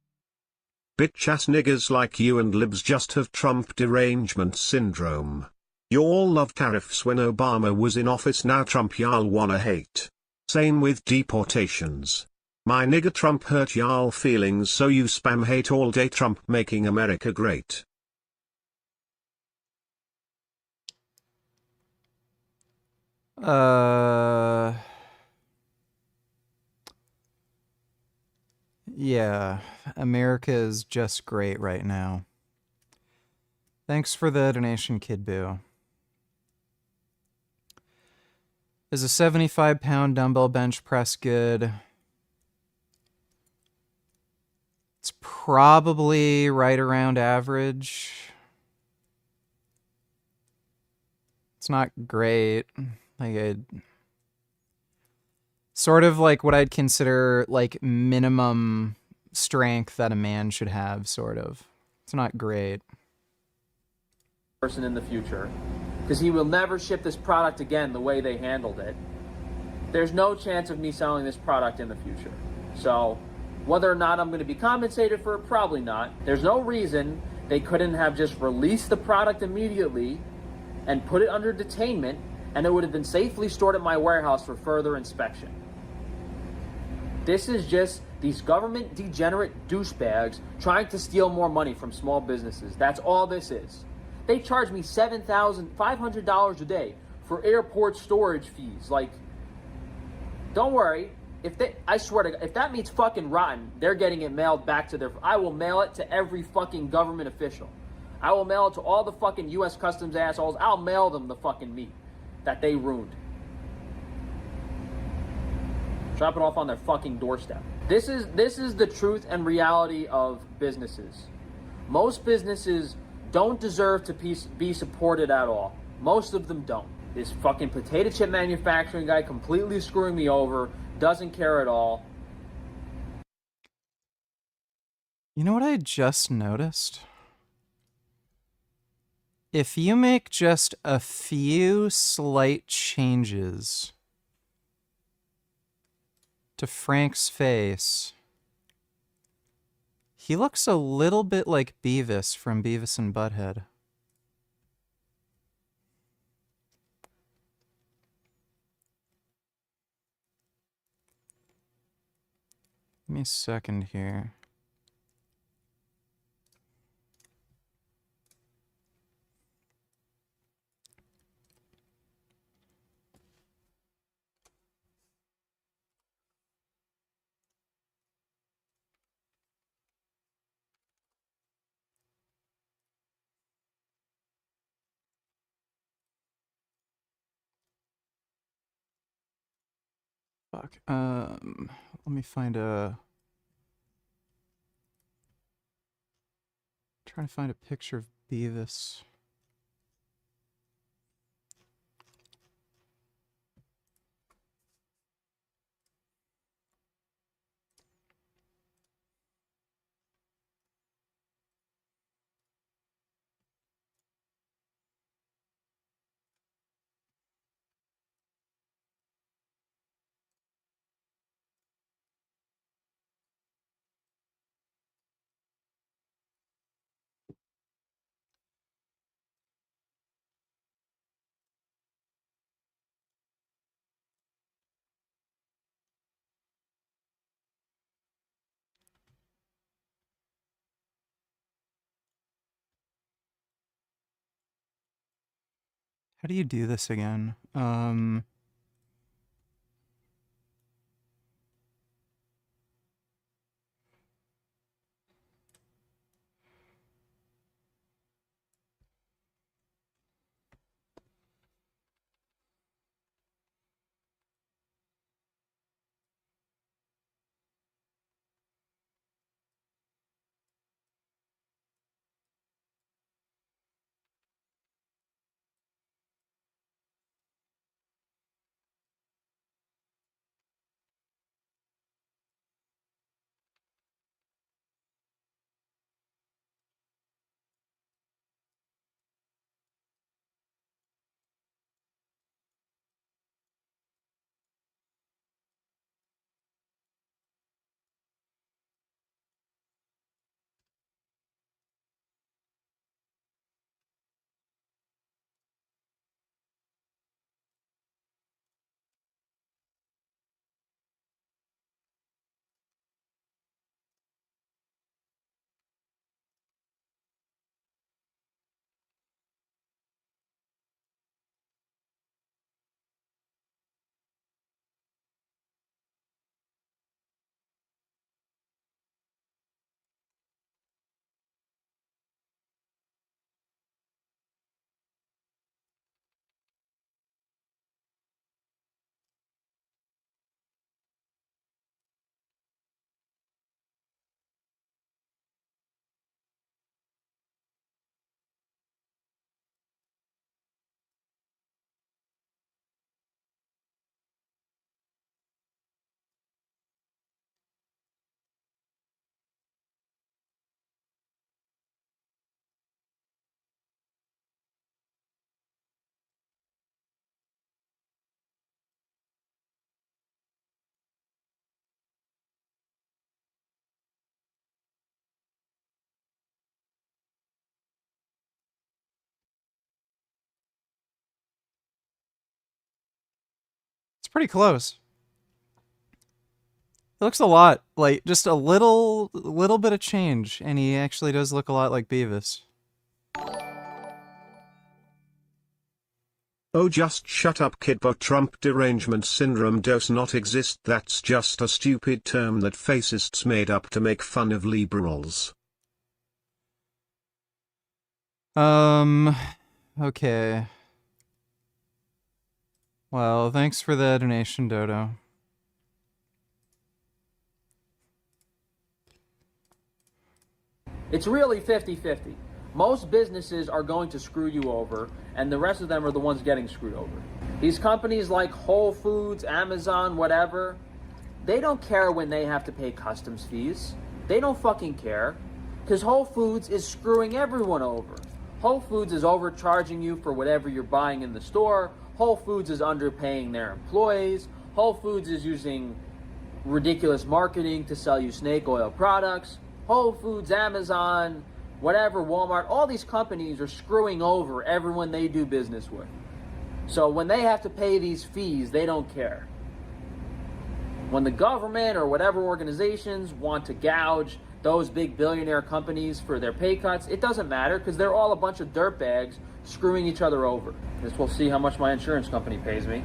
Bitch ass niggas like you and libs just have Trump derangement syndrome. Y'all love tariffs when Obama was in office, now Trump y'all wanna hate. Same with deportations. My nigga Trump hurt y'all feelings, so you spam hate all day Trump making America great. Yeah, America is just great right now. Thanks for the donation, Kid Boo. Is a 75-pound dumbbell bench press good? It's probably right around average. It's not great. Like, sort of like what I'd consider like minimum strength that a man should have, sort of. It's not great. Person in the future, because he will never ship this product again the way they handled it. There's no chance of me selling this product in the future. So whether or not I'm going to be compensated for it, probably not. There's no reason they couldn't have just released the product immediately and put it under detainment, and it would have been safely stored at my warehouse for further inspection. This is just these government degenerate douchebags trying to steal more money from small businesses. That's all this is. They charge me $7,500 a day for airport storage fees. Like, don't worry. I swear to God, if that means fucking rotten, they're getting it mailed back to I will mail it to every fucking government official. I will mail it to all the fucking U.S. Customs assholes. I'll mail them the fucking meat that they ruined. Drop it off on their fucking doorstep. This is the truth and reality of businesses. Most businesses don't deserve to be supported at all. Most of them don't. This fucking potato chip manufacturing guy completely screwing me over, doesn't care at all. You know what I just noticed? If you make just a few slight changes to Frank's face, he looks a little bit like Beavis from Beavis and Butthead. Give me a second here. Fuck. Let me find a... Trying to find a picture of Beavis. How do you do this again? Pretty close. It looks a lot like just a little bit of change, and he actually does look a lot like Beavis. Oh, just shut up, kid, but Trump derangement syndrome does not exist. That's just a stupid term that fascists made up to make fun of liberals. Okay. Well, thanks for the donation, Dodo. It's really 50-50. Most businesses are going to screw you over, and the rest of them are the ones getting screwed over. These companies like Whole Foods, Amazon, whatever, they don't care when they have to pay customs fees. They don't fucking care, because Whole Foods is screwing everyone over. Whole Foods is overcharging you for whatever you're buying in the store. Whole Foods is underpaying their employees. Whole Foods is using ridiculous marketing to sell you snake oil products. Whole Foods, Amazon, whatever, Walmart, all these companies are screwing over everyone they do business with. So when they have to pay these fees, they don't care. When the government or whatever organizations want to gouge those big billionaire companies for their pay cuts, it doesn't matter because they're all a bunch of dirtbags screwing each other over. Because we'll see how much my insurance company pays me.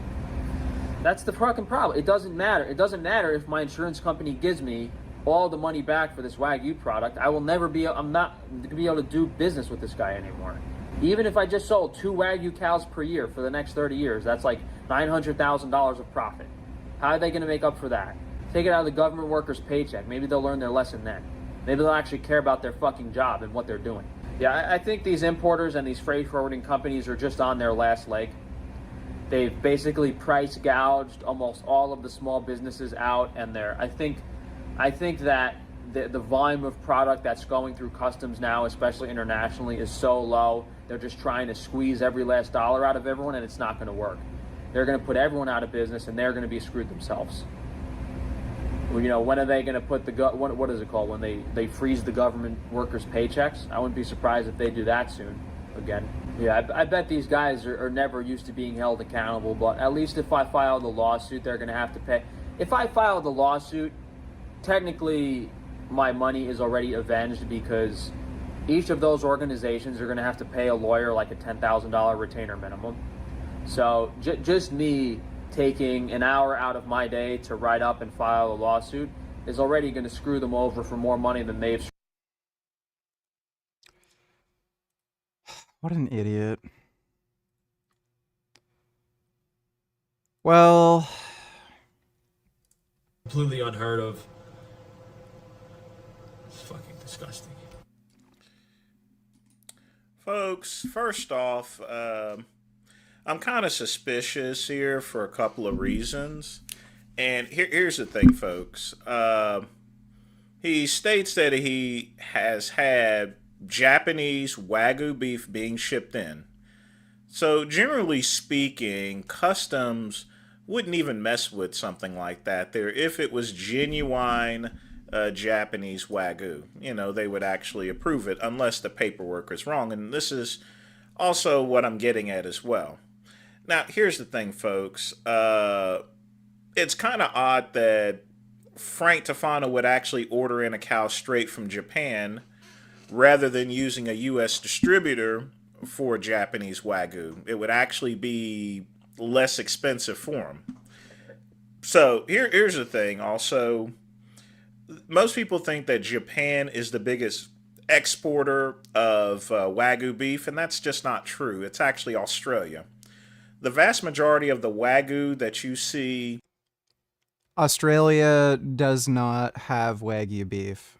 That's the fucking problem. It doesn't matter. It doesn't matter if my insurance company gives me all the money back for this Wagyu product. I'm not going to be able to do business with this guy anymore. Even if I just sold 2 Wagyu cows per year for the next 30 years, that's like $900,000 of profit. How are they going to make up for that? Take it out of the government worker's paycheck. Maybe they'll learn their lesson then. Maybe they'll actually care about their fucking job and what they're doing. Yeah, I think these importers and these freight forwarding companies are just on their last leg. They've basically price gouged almost all of the small businesses out, and I think that the volume of product that's going through customs now, especially internationally, is so low. They're just trying to squeeze every last dollar out of everyone, and it's not going to work. They're going to put everyone out of business, and they're going to be screwed themselves. You know, when are they going to put what is it called? When they freeze the government workers' paychecks? I wouldn't be surprised if they do that soon again. Yeah, I bet these guys are never used to being held accountable, but at least if I file the lawsuit, they're going to have to pay. If I file the lawsuit, technically my money is already avenged because each of those organizations are going to have to pay a lawyer like a $10,000 retainer minimum. So just me taking an hour out of my day to write up and file a lawsuit is already going to screw them over for more money than they've. What an idiot. Well, completely unheard of. It's fucking disgusting. Folks, first off, I'm kind of suspicious here for a couple of reasons. And here's the thing, folks. He states that he has had Japanese Wagyu beef being shipped in. So generally speaking, customs wouldn't even mess with something like that there if it was genuine Japanese Wagyu. You know, they would actually approve it unless the paperwork is wrong. And this is also what I'm getting at as well. Now, here's the thing, folks. It's kind of odd that Frank Tufano would actually order in a cow straight from Japan rather than using a U.S. distributor for Japanese Wagyu. It would actually be less expensive for him. So here's the thing also. Most people think that Japan is the biggest exporter of Wagyu beef, and that's just not true. It's actually Australia. The vast majority of the Wagyu that you see... Australia does not have Wagyu beef.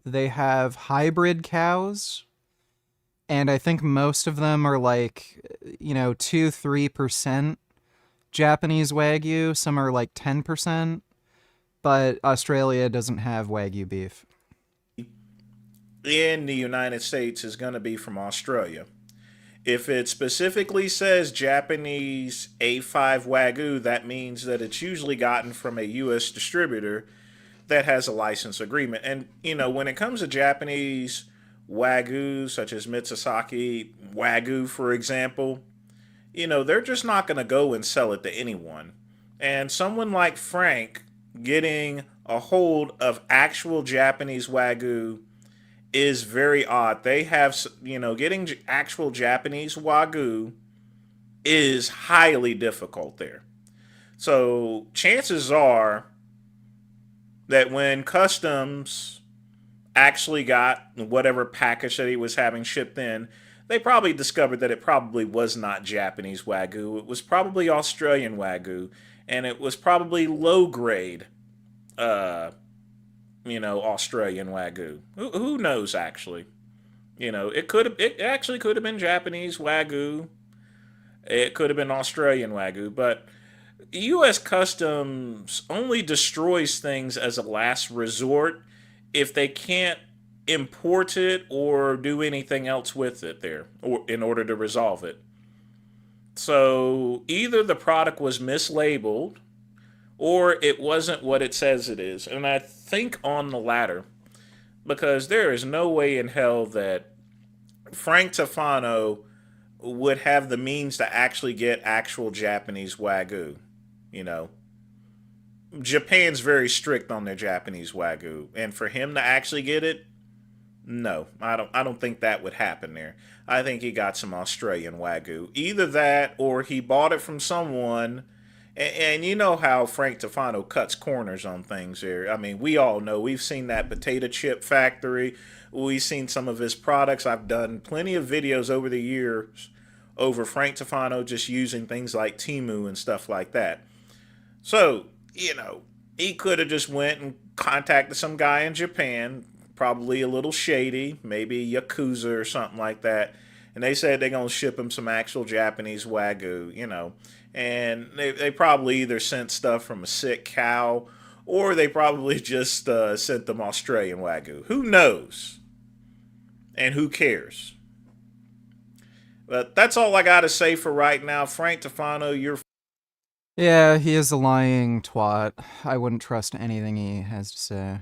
They have hybrid cows, and I think most of them are like, 2-3% Japanese Wagyu. Some are like 10%, but Australia doesn't have Wagyu beef. In the United States is going to be from Australia. If it specifically says Japanese A5 Wagyu, that means that it's usually gotten from a U.S. distributor that has a license agreement. And, when it comes to Japanese Wagyu, such as Mitsusaki Wagyu, for example, they're just not going to go and sell it to anyone. And someone like Frank getting a hold of actual Japanese Wagyu is very odd. They have, getting actual Japanese Wagyu is highly difficult there. So chances are that when customs actually got whatever package that he was having shipped in, they probably discovered that it probably was not Japanese Wagyu. It was probably Australian Wagyu, and it was probably low grade, Australian Wagyu. Who knows, actually? It actually could have been Japanese Wagyu. It could have been Australian Wagyu, but U.S. Customs only destroys things as a last resort if they can't import it or do anything else with it there, or in order to resolve it. So either the product was mislabeled or it wasn't what it says it is. And I think on the latter, because there is no way in hell that Frank Tufano would have the means to actually get actual Japanese Wagyu. Japan's very strict on their Japanese Wagyu, and for him to actually get it, no, I don't think that would happen there. I think he got some Australian Wagyu. Either that or he bought it from someone, and you know how Frank Tufano cuts corners on things here. I mean, we all know. We've seen that potato chip factory. We've seen some of his products. I've done plenty of videos over the years over Frank Tufano just using things like Temu and stuff like that. So, he could have just went and contacted some guy in Japan, probably a little shady, maybe Yakuza or something like that, and they said they're going to ship him some actual Japanese Wagyu, and they probably either sent stuff from a sick cow or they probably just sent them Australian Wagyu. Who knows? And who cares? But that's all I got to say for right now. Frank Tufano, you're... Yeah, he is a lying twat. I wouldn't trust anything he has to say.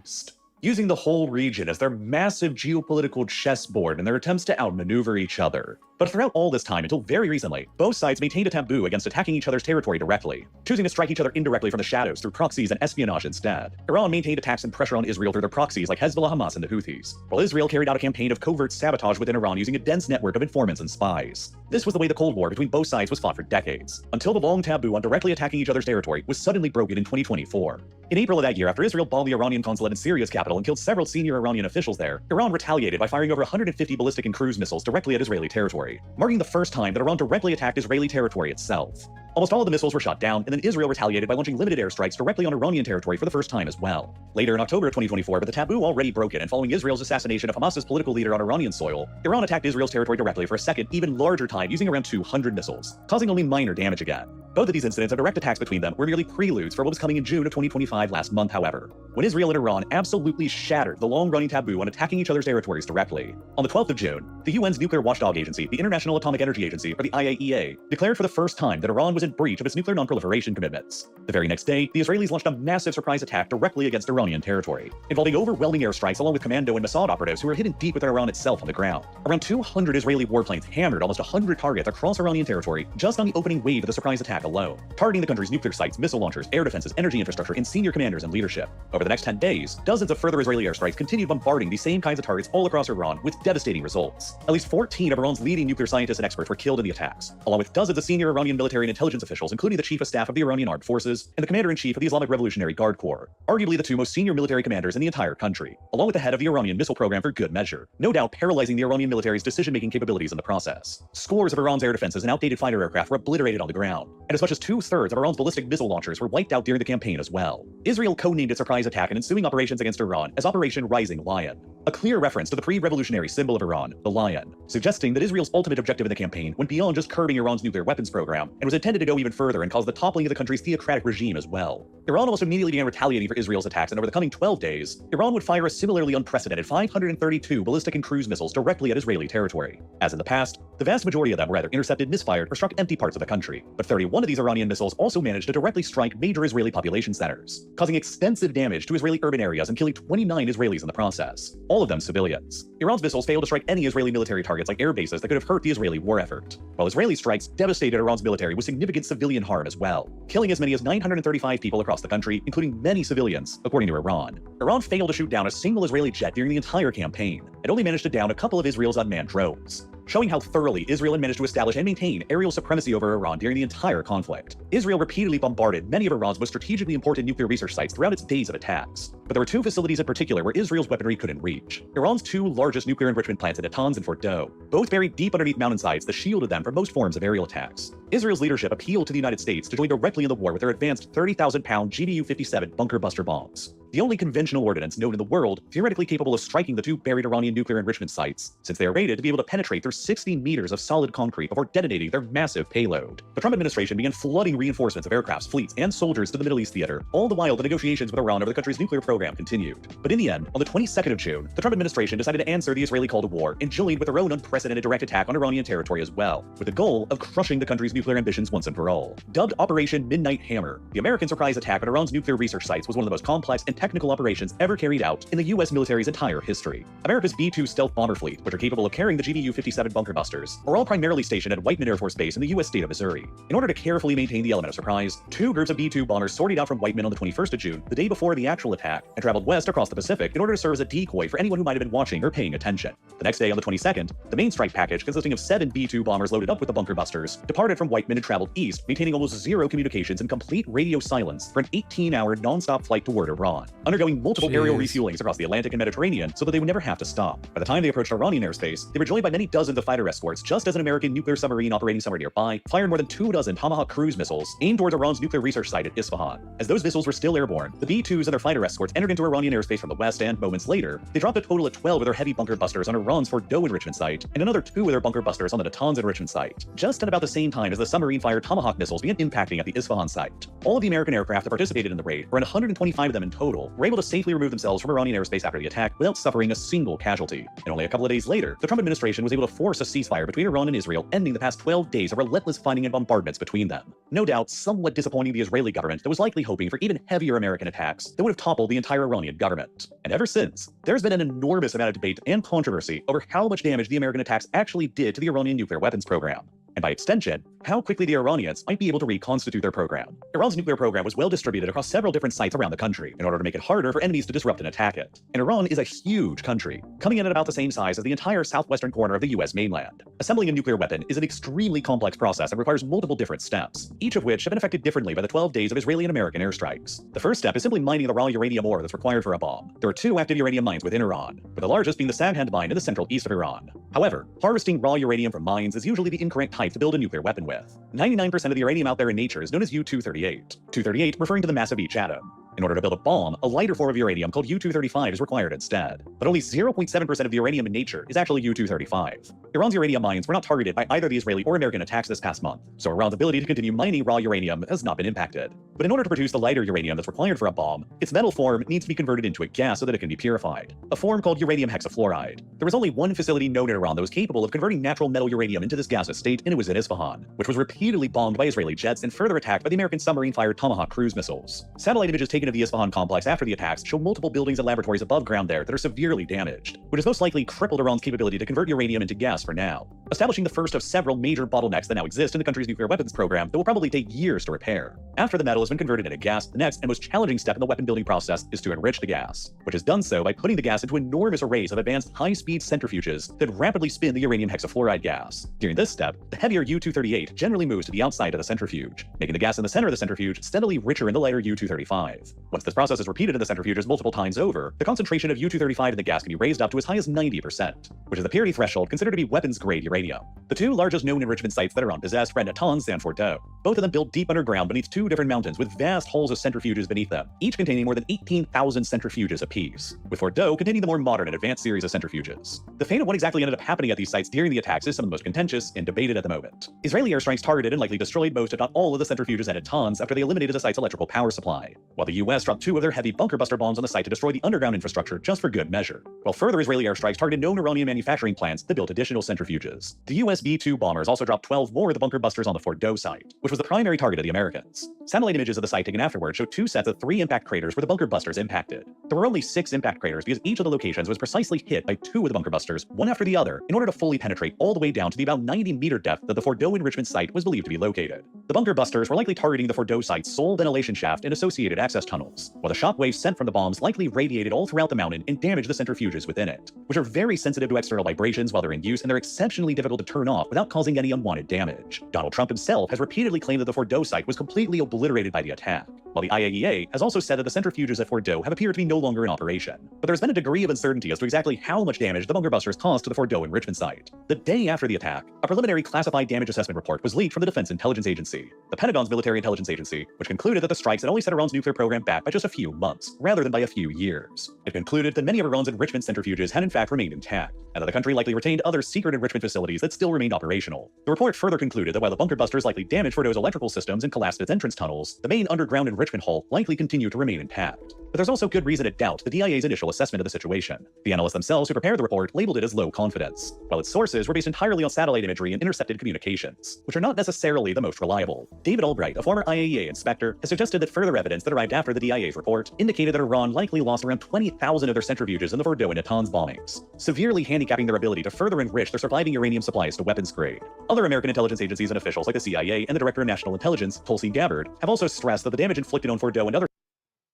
Using the whole region as their massive geopolitical chessboard in their attempts to outmaneuver each other. But throughout all this time, until very recently, both sides maintained a taboo against attacking each other's territory directly, choosing to strike each other indirectly from the shadows through proxies and espionage instead. Iran maintained attacks and pressure on Israel through their proxies like Hezbollah, Hamas, and the Houthis, while Israel carried out a campaign of covert sabotage within Iran using a dense network of informants and spies. This was the way the Cold War between both sides was fought for decades, until the long taboo on directly attacking each other's territory was suddenly broken in 2024. In April of that year, after Israel bombed the Iranian consulate in Syria's capital and killed several senior Iranian officials there, Iran retaliated by firing over 150 ballistic and cruise missiles directly at Israeli territory, marking the first time that Iran directly attacked Israeli territory itself. Almost all of the missiles were shot down, and then Israel retaliated by launching limited airstrikes directly on Iranian territory for the first time as well. Later in October of 2024, with the taboo already broken and following Israel's assassination of Hamas's political leader on Iranian soil, Iran attacked Israel's territory directly for a second, even larger time using around 200 missiles, causing only minor damage again. Both of these incidents and direct attacks between them were merely preludes for what was coming in June of 2025 last month, however, when Israel and Iran absolutely shattered the long-running taboo on attacking each other's territories directly. On the 12th of June, the UN's nuclear watchdog agency, the International Atomic Energy Agency, or the IAEA, declared for the first time that Iran was in breach of its nuclear non-proliferation commitments. The very next day, the Israelis launched a massive surprise attack directly against Iranian territory, involving overwhelming airstrikes along with commando and Mossad operatives who were hidden deep within Iran itself on the ground. Around 200 Israeli warplanes hammered almost 100 targets across Iranian territory just on the opening wave of the surprise attack alone, targeting the country's nuclear sites, missile launchers, air defenses, energy infrastructure, and senior commanders and leadership. Over the next 10 days, dozens of further Israeli airstrikes continued bombarding these same kinds of targets all across Iran with devastating results. At least 14 of Iran's leading nuclear scientists and experts were killed in the attacks, along with dozens of senior Iranian military and intelligence officials, including the chief of staff of the Iranian Armed Forces and the commander-in-chief of the Islamic Revolutionary Guard Corps, arguably the two most senior military commanders in the entire country, along with the head of the Iranian missile program for good measure, no doubt paralyzing the Iranian military's decision-making capabilities in the process. Scores of Iran's air defenses and outdated fighter aircraft were obliterated on the ground, and as much as 2/3 of Iran's ballistic missile launchers were wiped out during the campaign as well. Israel codenamed its surprise attack and ensuing operations against Iran as Operation Rising Lion, a clear reference to the pre-revolutionary symbol of Iran, the lion, suggesting that Israel's ultimate objective in the campaign went beyond just curbing Iran's nuclear weapons program and was intended to go even further and cause the toppling of the country's theocratic regime as well. Iran almost immediately began retaliating for Israel's attacks, and over the coming 12 days, Iran would fire a similarly unprecedented 532 ballistic and cruise missiles directly at Israeli territory. As in the past, the vast majority of them were either intercepted, misfired, or struck empty parts of the country. But 31 of these Iranian missiles also managed to directly strike major Israeli population centers, causing extensive damage to Israeli urban areas and killing 29 Israelis in the process, all of them civilians. Iran's missiles failed to strike any Israeli military targets like air bases that could have hurt the Israeli war effort, while Israeli strikes devastated Iran's military with significant civilian harm as well, killing as many as 935 people across the country, including many civilians, according to Iran. Iran failed to shoot down a single Israeli jet during the entire campaign, and only managed to down a couple of Israel's unmanned drones, showing how thoroughly Israel had managed to establish and maintain aerial supremacy over Iran during the entire conflict. Israel repeatedly bombarded many of Iran's most strategically important nuclear research sites throughout its days of attacks, but there were two facilities in particular where Israel's weaponry couldn't reach. Iran's two largest nuclear enrichment plants at Natanz and Fordow, both buried deep underneath mountainsides that shielded them from most forms of aerial attacks. Israel's leadership appealed to the United States to join directly in the war with their advanced 30,000-pound GBU-57 bunker buster bombs, the only conventional ordnance known in the world theoretically capable of striking the two buried Iranian nuclear enrichment sites, since they are rated to be able to penetrate through 60 meters of solid concrete before detonating their massive payload. The Trump administration began flooding reinforcements of aircrafts, fleets, and soldiers to the Middle East theater, all the while the negotiations with Iran over the country's nuclear program continued. But in the end, on the 22nd of June, the Trump administration decided to answer the Israeli call to war and joined with their own unprecedented direct attack on Iranian territory as well, with the goal of crushing the country's nuclear ambitions once and for all. Dubbed Operation Midnight Hammer, the American surprise attack on Iran's nuclear research sites was one of the most complex and technical operations ever carried out in the U.S. military's entire history. America's B-2 stealth bomber fleet, which are capable of carrying the GBU-57 bunker busters, are all primarily stationed at Whiteman Air Force Base in the U.S. state of Missouri. In order to carefully maintain the element of surprise, two groups of B-2 bombers sorted out from Whiteman on the 21st of June, the day before the actual attack, and traveled west across the Pacific in order to serve as a decoy for anyone who might have been watching or paying attention. The next day, on the 22nd, the main strike package, consisting of 7 B-2 bombers loaded up with the bunker busters, departed from Whiteman and traveled east, maintaining almost zero communications and complete radio silence for an 18-hour non-stop flight toward Iran, undergoing multiple aerial refuelings across the Atlantic and Mediterranean so that they would never have to stop. By the time they approached Iranian airspace, they were joined by many dozens of fighter escorts, just as an American nuclear submarine operating somewhere nearby fired more than 24 Tomahawk cruise missiles aimed towards Iran's nuclear research site at Isfahan. As those missiles were still airborne, the B-2s and their fighter escorts entered into Iranian airspace from the west, and moments later, they dropped a total of 12 of their heavy bunker busters on Iran's Fordow enrichment site, and another 2 of their bunker busters on the Natanz enrichment site, just at about the same time as the submarine-fired Tomahawk missiles began impacting at the Isfahan site. All of the American aircraft that participated in the raid, around 125 of them in total, were able to safely remove themselves from Iranian airspace after the attack without suffering a single casualty. And only a couple of days later, the Trump administration was able to force a ceasefire between Iran and Israel, ending the past 12 days of relentless fighting and bombardments between them. No doubt, somewhat disappointing the Israeli government that was likely hoping for even heavier American attacks that would have toppled the entire Iranian government. And ever since, there's been an enormous amount of debate and controversy over how much damage the American attacks actually did to the Iranian nuclear weapons program, and by extension, how quickly the Iranians might be able to reconstitute their program. Iran's nuclear program was well distributed across several different sites around the country in order to make it harder for enemies to disrupt and attack it. And Iran is a huge country, coming in at about the same size as the entire southwestern corner of the US mainland. Assembling a nuclear weapon is an extremely complex process that requires multiple different steps, each of which have been affected differently by the 12 days of Israeli and American airstrikes. The first step is simply mining the raw uranium ore that's required for a bomb. There are 2 active uranium mines within Iran, with the largest being the Saghand mine in the central east of Iran. However, harvesting raw uranium from mines is usually the incorrect type to build a nuclear weapon with. 99% of the uranium out there in nature is known as U-238. 238 referring to the mass of each atom. In order to build a bomb, a lighter form of uranium called U-235 is required instead. But only 0.7% of the uranium in nature is actually U-235. Iran's uranium mines were not targeted by either the Israeli or American attacks this past month, so Iran's ability to continue mining raw uranium has not been impacted. But in order to produce the lighter uranium that's required for a bomb, its metal form needs to be converted into a gas so that it can be purified, a form called uranium hexafluoride. There was only one facility known in Iran that was capable of converting natural metal uranium into this gaseous state, and it was in Isfahan, which was repeatedly bombed by Israeli jets and further attacked by the American submarine-fired Tomahawk cruise missiles. Satellite images taken of the Isfahan complex after the attacks show multiple buildings and laboratories above ground there that are severely damaged, which has most likely crippled Iran's capability to convert uranium into gas for now, establishing the first of several major bottlenecks that now exist in the country's nuclear weapons program that will probably take years to repair. After the metal has been converted into gas, the next and most challenging step in the weapon building process is to enrich the gas, which is done so by putting the gas into enormous arrays of advanced high-speed centrifuges that rapidly spin the uranium hexafluoride gas. During this step, the heavier U-238 generally moves to the outside of the centrifuge, making the gas in the center of the centrifuge steadily richer in the lighter U-235. Once this process is repeated in the centrifuges multiple times over, the concentration of U-235 in the gas can be raised up to as high as 90%, which is the purity threshold considered to be weapons-grade uranium. The two largest known enrichment sites that are unpossessed are at Natanz and Fordo. Both of them built deep underground beneath two different mountains with vast halls of centrifuges beneath them, each containing more than 18,000 centrifuges apiece, with Fordo containing the more modern and advanced series of centrifuges. The fate of what exactly ended up happening at these sites during the attacks is some of the most contentious and debated at the moment. Israeli airstrikes targeted and likely destroyed most, if not all, of the centrifuges at Natanz after they eliminated the site's electrical power supply, while the US dropped 2 of their heavy bunker buster bombs on the site to destroy the underground infrastructure just for good measure, while further Israeli airstrikes targeted known Iranian manufacturing plants that built additional centrifuges. The US B-2 bombers also dropped 12 more of the bunker busters on the Fordo site, which was the primary target of the Americans. Satellite images of the site taken afterward showed 2 sets of 3 impact craters where the bunker busters impacted. There were only 6 impact craters because each of the locations was precisely hit by 2 of the bunker busters, one after the other, in order to fully penetrate all the way down to the about 90-meter depth that the Fordo enrichment site was believed to be located. The bunker busters were likely targeting the Fordo site's sole ventilation shaft and associated access tunnels, while the shockwaves sent from the bombs likely radiated all throughout the mountain and damaged the centrifuges within it, which are very sensitive to external vibrations while they're in use, and they're exceptionally difficult to turn off without causing any unwanted damage. Donald Trump himself has repeatedly claimed that the Fordo site was completely obliterated by the attack, while the IAEA has also said that the centrifuges at Fordo have appeared to be no longer in operation. But there's been a degree of uncertainty as to exactly how much damage the bunker busters caused to the Fordo enrichment site. The day after the attack, a preliminary classified damage assessment report was leaked from the Defense Intelligence Agency, the Pentagon's military intelligence agency, which concluded that the strikes had only set Iran's nuclear program back by just a few months, rather than by a few years. It concluded that many of Iran's enrichment centrifuges had in fact remained intact, and that the country likely retained other secret enrichment facilities that still remained operational. The report further concluded that while the bunker busters likely damaged Fordo's electrical systems and collapsed its entrance tunnels, the main underground enrichment hull likely continued to remain intact. But there's also good reason to doubt the DIA's initial assessment of the situation. The analysts themselves who prepared the report labeled it as low confidence, while its sources were based entirely on satellite imagery and intercepted communications, which are not necessarily the most reliable. David Albright, a former IAEA inspector, has suggested that further evidence that arrived after the DIA's report indicated that Iran likely lost around 20,000 of their centrifuges in the Fordo and Natanz bombings, severely handicapping their ability to further enrich their surviving uranium supplies to weapons grade. Other American intelligence agencies and officials like the CIA and the Director of National Intelligence, Tulsi Gabbard, have also stressed that the damage inflicted on Fordo and other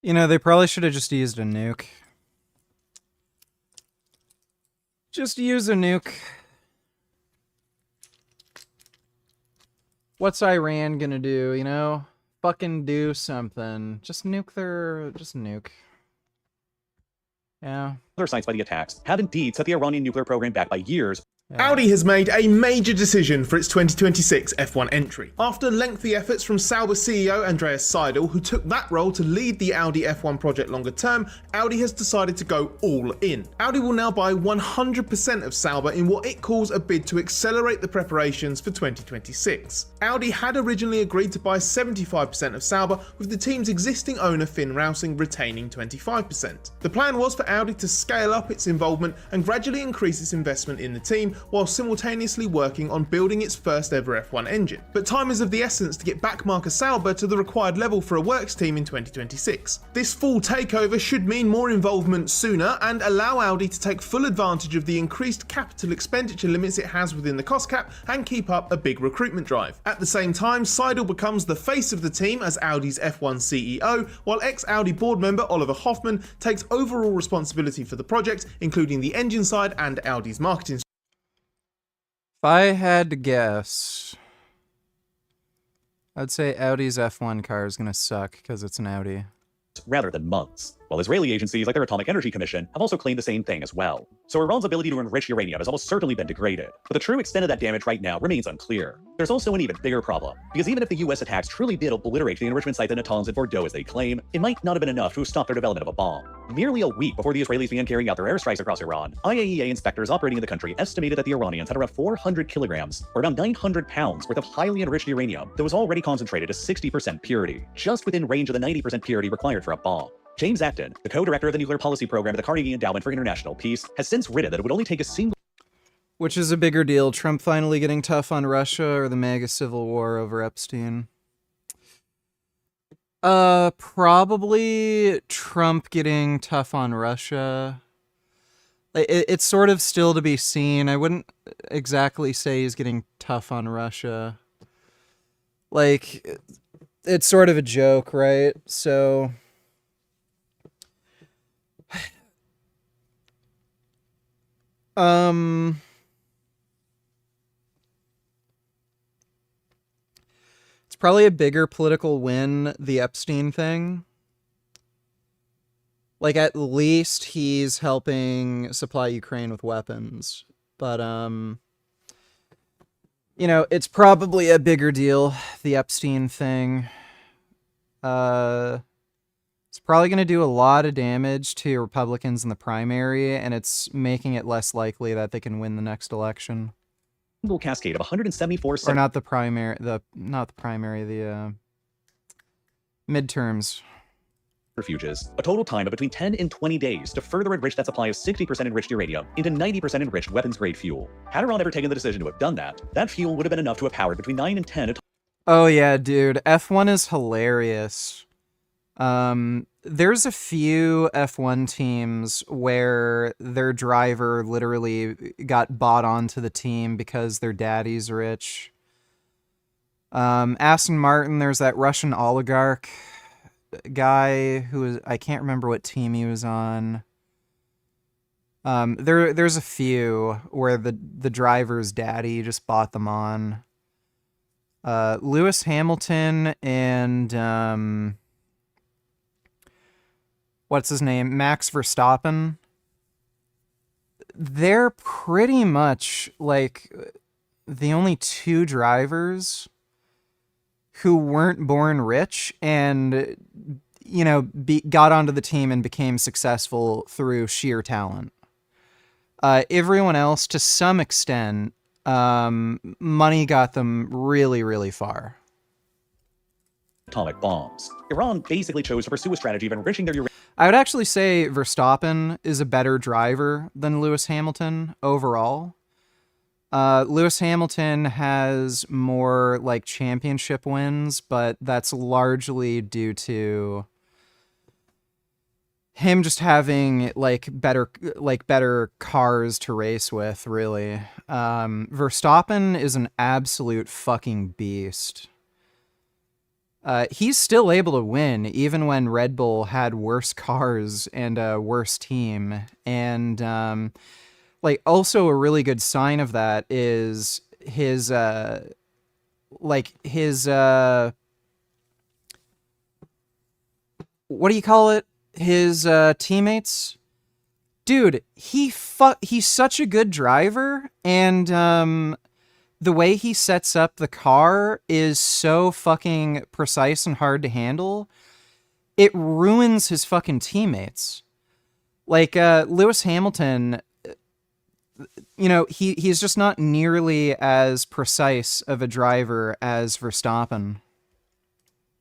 You know, they probably should have just used a nuke. Just use a nuke. What's Iran gonna do, you know? Fucking do something. Just nuke their... just nuke. Yeah. Other sites by the attacks have indeed set the Iranian nuclear program back by years. Audi has made a major decision for its 2026 F1 entry. After lengthy efforts from Sauber CEO Andreas Seidel, who took that role to lead the Audi F1 project longer term, Audi has decided to go all in. Audi will now buy 100% of Sauber in what it calls a bid to accelerate the preparations for 2026. Audi had originally agreed to buy 75% of Sauber, with the team's existing owner Finn Rousing retaining 25%. The plan was for Audi to scale up its involvement and gradually increase its investment in the team, while simultaneously working on building its first ever F1 engine. But time is of the essence to get back Marcus Sauber to the required level for a works team in 2026. This full takeover should mean more involvement sooner and allow Audi to take full advantage of the increased capital expenditure limits it has within the cost cap and keep up a big recruitment drive. At the same time, Seidel becomes the face of the team as Audi's F1 CEO, while ex-Audi board member Oliver Hoffmann takes overall responsibility for the project, including the engine side and Audi's marketing. If I had to guess, I'd say Audi's F1 car is gonna suck because it's an Audi. Rather than months, while Israeli agencies like their Atomic Energy Commission have also claimed the same thing as well. So Iran's ability to enrich uranium has almost certainly been degraded, but the true extent of that damage right now remains unclear. There's also an even bigger problem, because even if the US attacks truly did obliterate the enrichment site in Natanz and Fordo as they claim, it might not have been enough to have stopped their development of a bomb. Merely a week before the Israelis began carrying out their airstrikes across Iran, IAEA inspectors operating in the country estimated that the Iranians had around 400 kilograms, or around 900 pounds, worth of highly enriched uranium that was already concentrated to 60% purity, just within range of the 90% purity required for a bomb. James Acton, the co-director of the nuclear policy program at the Carnegie Endowment for International Peace, has since written that it would only take a single... Which is a bigger deal, Trump finally getting tough on Russia or the mega civil war over Epstein? Probably Trump getting tough on Russia. It's sort of still to be seen. I wouldn't exactly say he's getting tough on Russia. Like, it's sort of a joke, right? So... It's probably a bigger political win, the Epstein thing. Like, at least he's helping supply Ukraine with weapons. But, you know, it's probably a bigger deal, the Epstein thing. It's probably going to do a lot of damage to Republicans in the primary, and it's making it less likely that they can win the next election. Cascade of 174 Or not the primary, the midterms. Refuges, a total time of between 10 and 20 days to further enrich that supply of 60% enriched uranium into 90% enriched weapons-grade fuel. Had Iran ever taken the decision to have done that, that fuel would have been enough to have powered between 9 and 10 Oh yeah, dude. F1 is hilarious. There's a few F1 teams where their driver literally got bought onto the team because their daddy's rich. Aston Martin, there's that Russian oligarch guy who was, I can't remember what team he was on. There's a few where the driver's daddy just bought them on. Lewis Hamilton and what's his name? Max Verstappen. They're pretty much like the only two drivers who weren't born rich and, you know, got onto the team and became successful through sheer talent. Everyone else, to some extent, money got them really, really far. atomic bombs. Iran basically chose to pursue a strategy of enriching their uranium. I would actually say Verstappen is a better driver than Lewis Hamilton overall. Lewis Hamilton has more like championship wins, but that's largely due to him just having like better cars to race with, really. Verstappen is an absolute fucking beast. He's still able to win even when Red Bull had worse cars and a worse team. And like also a really good sign of that is his what do you call it? His teammates. Dude, he's such a good driver, and the way he sets up the car is so fucking precise and hard to handle. It ruins his fucking teammates. Like Lewis Hamilton, you know, he's just not nearly as precise of a driver as Verstappen.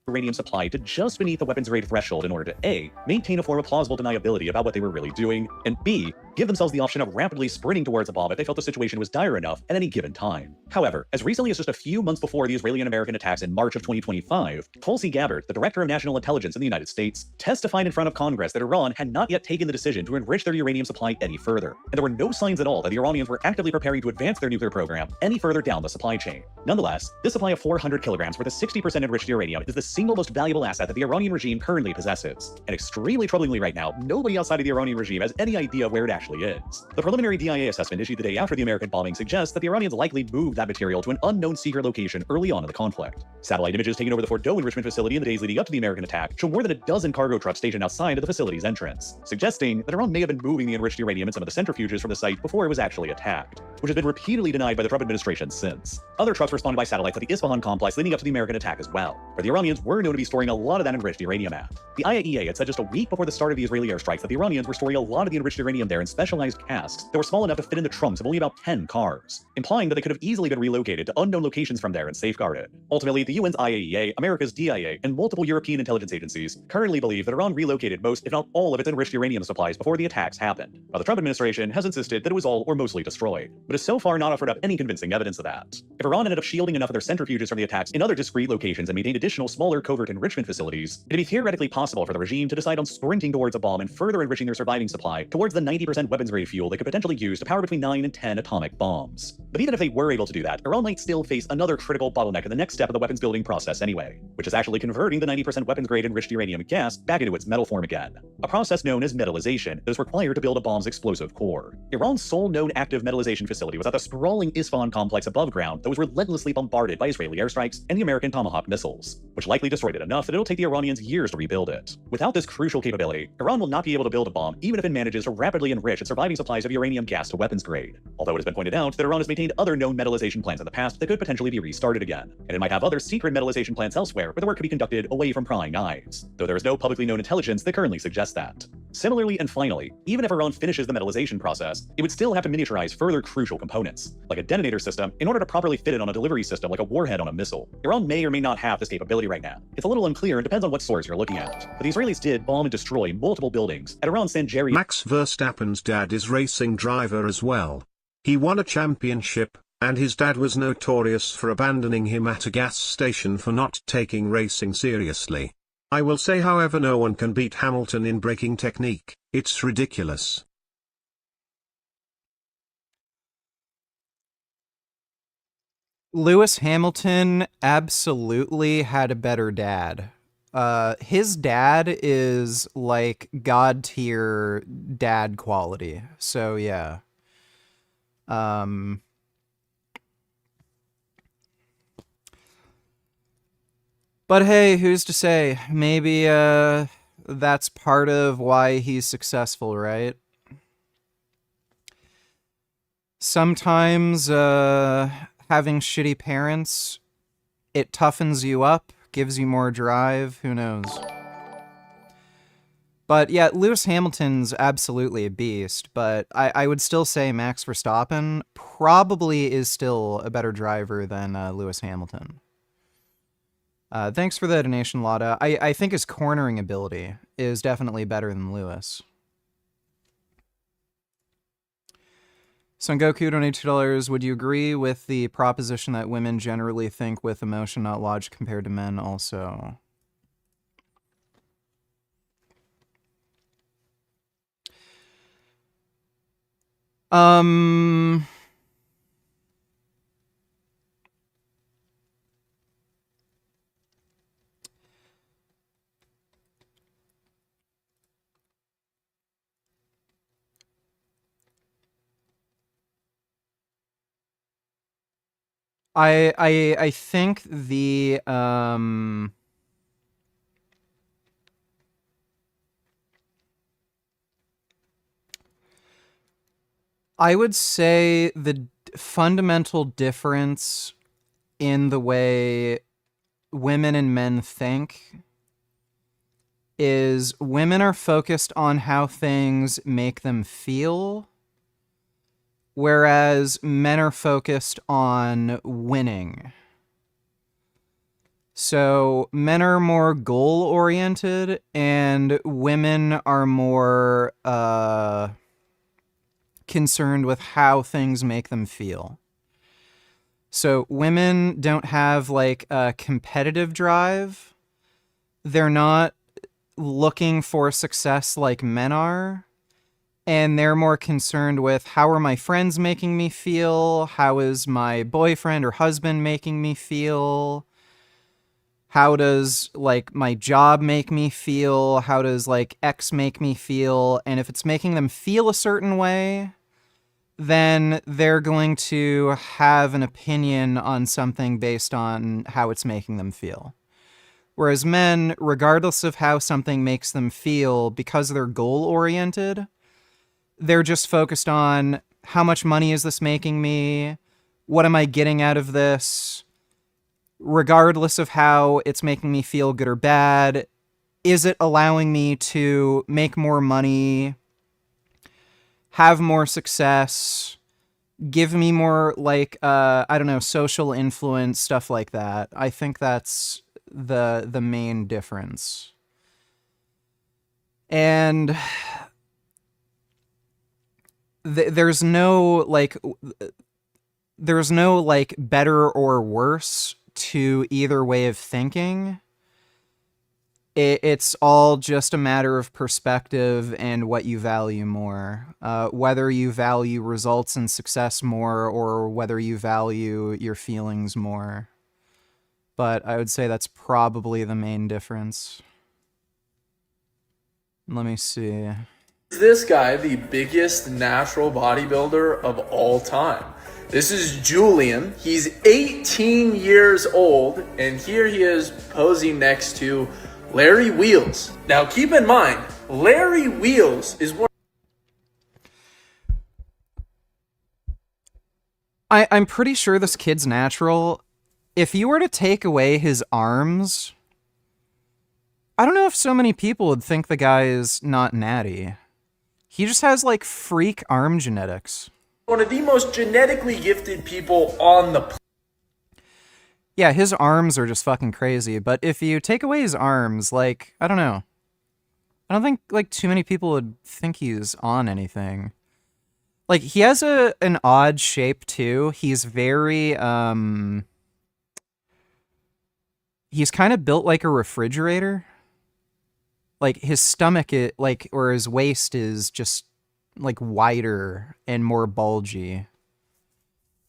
Uranium supply to just beneath the weapons grade threshold in order to A, maintain a form of plausible deniability about what they were really doing, and B, give themselves the option of rapidly sprinting towards a bomb if they felt the situation was dire enough at any given time. However, as recently as just a few months before the Israeli and American attacks in March of 2025, Tulsi Gabbard, the Director of National Intelligence in the United States, testified in front of Congress that Iran had not yet taken the decision to enrich their uranium supply any further, and there were no signs at all that the Iranians were actively preparing to advance their nuclear program any further down the supply chain. Nonetheless, this supply of 400 kilograms worth of 60% enriched uranium is the single most valuable asset that the Iranian regime currently possesses. And extremely troublingly right now, nobody outside of the Iranian regime has any idea of where it actually is. The preliminary DIA assessment issued the day after the American bombing suggests that the Iranians likely moved that material to an unknown secret location early on in the conflict. Satellite images taken over the Fordo enrichment facility in the days leading up to the American attack show more than a dozen cargo trucks stationed outside of the facility's entrance, suggesting that Iran may have been moving the enriched uranium in some of the centrifuges from the site before it was actually attacked, which has been repeatedly denied by the Trump administration since. Other trucks responded by satellite to the Isfahan complex leading up to the American attack as well, where the Iranians were known to be storing a lot of that enriched uranium at. The IAEA had said just a week before the start of the Israeli airstrikes that the Iranians were storing a lot of the enriched uranium there in specialized casks that were small enough to fit in the trunks of only about 10 cars, implying that they could have easily been relocated to unknown locations from there and safeguarded. Ultimately, the UN's IAEA, America's DIA, and multiple European intelligence agencies currently believe that Iran relocated most, if not all, of its enriched uranium supplies before the attacks happened, while the Trump administration has insisted that it was all or mostly destroyed, but has so far not offered up any convincing evidence of that. If Iran ended up shielding enough of their centrifuges from the attacks in other discrete locations and maintained additional smaller covert enrichment facilities, it'd be theoretically possible for the regime to decide on sprinting towards a bomb and further enriching their surviving supply towards the 90% weapons-grade fuel they could potentially use to power between 9 and 10 atomic bombs. But even if they were able to do that, Iran might still face another critical bottleneck in the next step of the weapons building process anyway, which is actually converting the 90% weapons-grade enriched uranium gas back into its metal form again. a process known as metallization that is required to build a bomb's explosive core. Iran's sole known active metallization facility was at the sprawling Isfahan complex above ground that was relentlessly bombarded by Israeli airstrikes and the American Tomahawk missiles, which likely destroyed it enough that it'll take the Iranians years to rebuild it. Without this crucial capability, Iran will not be able to build a bomb even if it manages to rapidly enrich its surviving supplies of uranium gas to weapons grade. Although it has been pointed out that Iran has maintained other known metallization plants in the past that could potentially be restarted again, and it might have other secret metallization plants elsewhere where the work could be conducted away from prying eyes, though there is no publicly known intelligence that currently suggests that. Similarly and finally, even if Iran finishes the metallization process, it would still have to miniaturize further crucial components, like a detonator system, in order to properly fit it on a delivery system like a warhead on a missile. Iran may or may not have this capability right now. It's a little unclear and depends on what source you're looking at, but the Israelis did bomb and destroy multiple buildings at Iran's Sanjari. Max Verstappen's dad is racing driver as well. He won a championship, and his dad was notorious for abandoning him at a gas station for not taking racing seriously. I will say, however, no one can beat Hamilton in braking technique. It's ridiculous. Lewis Hamilton absolutely had a better dad. His dad is like god tier dad quality. So yeah. But hey, who's to say? Maybe that's part of why he's successful, right? Sometimes having shitty parents, it toughens you up, gives you more drive, who knows. But yeah, Lewis Hamilton's absolutely a beast, but I would still say Max Verstappen probably is still a better driver than Lewis Hamilton. Thanks for the donation, Lotta. I think his cornering ability is definitely better than Lewis. Son Goku donated $2. Would you agree with the proposition that women generally think with emotion, not logic, compared to men also? I think the I would say the fundamental difference in the way women and men think is women are focused on how things make them feel, whereas men are focused on winning. So men are more goal-oriented, and women are more concerned with how things make them feel. So women don't have like a competitive drive. They're not looking for success like men are. And they're more concerned with how are my friends making me feel? How is my boyfriend or husband making me feel? How does like my job make me feel? How does like X make me feel? And if it's making them feel a certain way, then they're going to have an opinion on something based on how it's making them feel. Whereas men, regardless of how something makes them feel, because they're goal-oriented, they're just focused on how much money is this making me? What am I getting out of this? Regardless of how it's making me feel good or bad, is it allowing me to make more money, have more success, give me more, like, I don't know, social influence, stuff like that. I think that's the main difference. And there's no, like, better or worse to either way of thinking. It's all just a matter of perspective and what you value more. Whether you value results and success more or whether you value your feelings more. But I would say that's probably the main difference. Let me see. Is this guy the biggest natural bodybuilder of all time? This is Julian. He's 18 years old, and here he is posing next to Larry Wheels. Now, keep in mind, Larry Wheels is one. I'm pretty sure this kid's natural. If you were to take away his arms, I don't know if so many people would think the guy is not natty. He just has, like, freak arm genetics. One of the most genetically gifted people on the planet. Yeah, his arms are just fucking crazy, but if you take away his arms, like, I don't know. I don't think, like, too many people would think he's on anything. Like, he has an odd shape, too. He's very, he's kind of built like a refrigerator. Like, his stomach, or his waist is just, like, wider and more bulgy.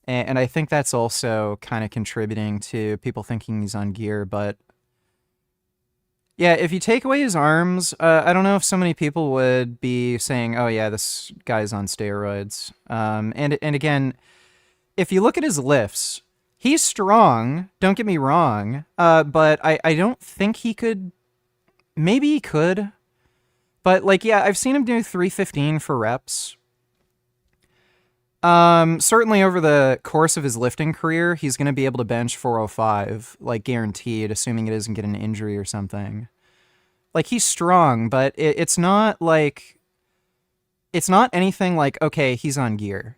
And I think that's also kind of contributing to people thinking he's on gear, but yeah, if you take away his arms, I don't know if so many people would be saying, oh yeah, this guy's on steroids. And again, if you look at his lifts, he's strong, don't get me wrong, but I don't think he could. Maybe he could, but like, yeah, I've seen him do 315 for reps. Certainly over the course of his lifting career, he's going to be able to bench 405, like guaranteed, assuming it doesn't get an injury or something. Like, he's strong, but it's not like, it's not anything like, okay, he's on gear.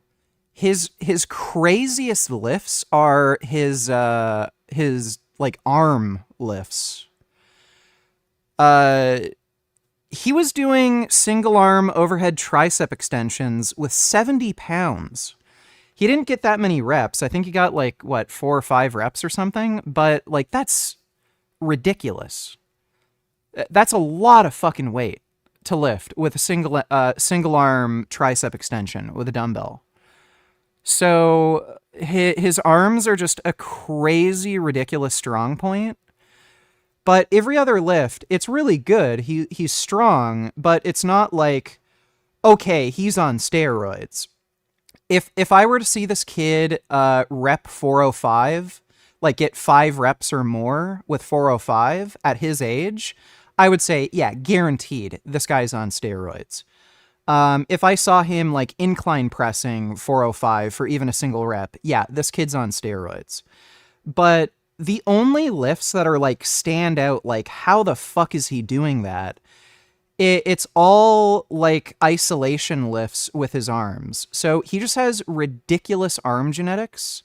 His craziest lifts are his like arm lifts. He was doing single arm overhead tricep extensions with 70 pounds. He didn't get that many reps. I think he got like, what, 4 or 5 reps or something? But like, that's ridiculous. That's a lot of fucking weight to lift with a single arm tricep extension with a dumbbell. So his arms are just a crazy, ridiculous strong point. But every other lift, it's really good. He's strong, but it's not like, okay, he's on steroids. If I were to see this kid rep 405, like get 5 reps or more with 405 at his age, I would say, yeah, guaranteed, this guy's on steroids. If I saw him like incline pressing 405 for even a single rep, yeah, this kid's on steroids. But the only lifts that are like stand out, like how the fuck is he doing that? It's all like isolation lifts with his arms. So he just has ridiculous arm genetics.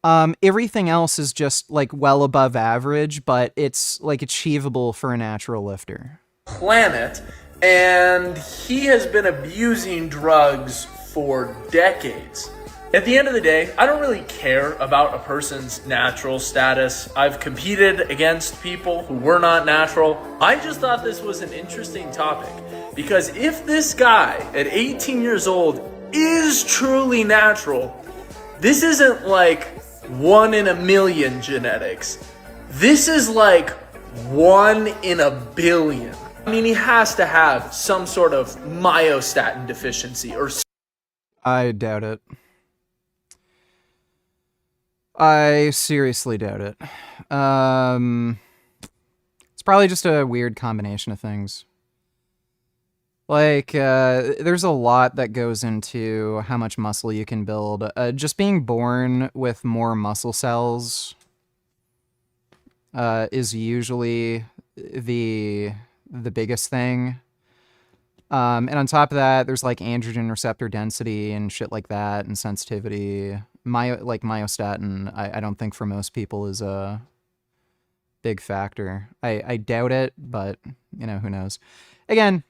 Everything else is just like well above average, but it's like achievable for a natural lifter. Planet, and he has been abusing drugs for decades. At the end of the day, I don't really care about a person's natural status. I've competed against people who were not natural. I just thought this was an interesting topic, because if this guy at 18 years old is truly natural, this isn't like 1 in a million genetics. This is like 1 in a billion. I mean, he has to have some sort of myostatin deficiency or... I doubt it. I seriously doubt it. It's probably just a weird combination of things. Like, there's a lot that goes into how much muscle you can build. Just being born with more muscle cells is usually the biggest thing. And on top of that, there's like androgen receptor density and shit like that, and sensitivity. Myostatin, I don't think for most people is a big factor. I doubt it, but you know, who knows? Again,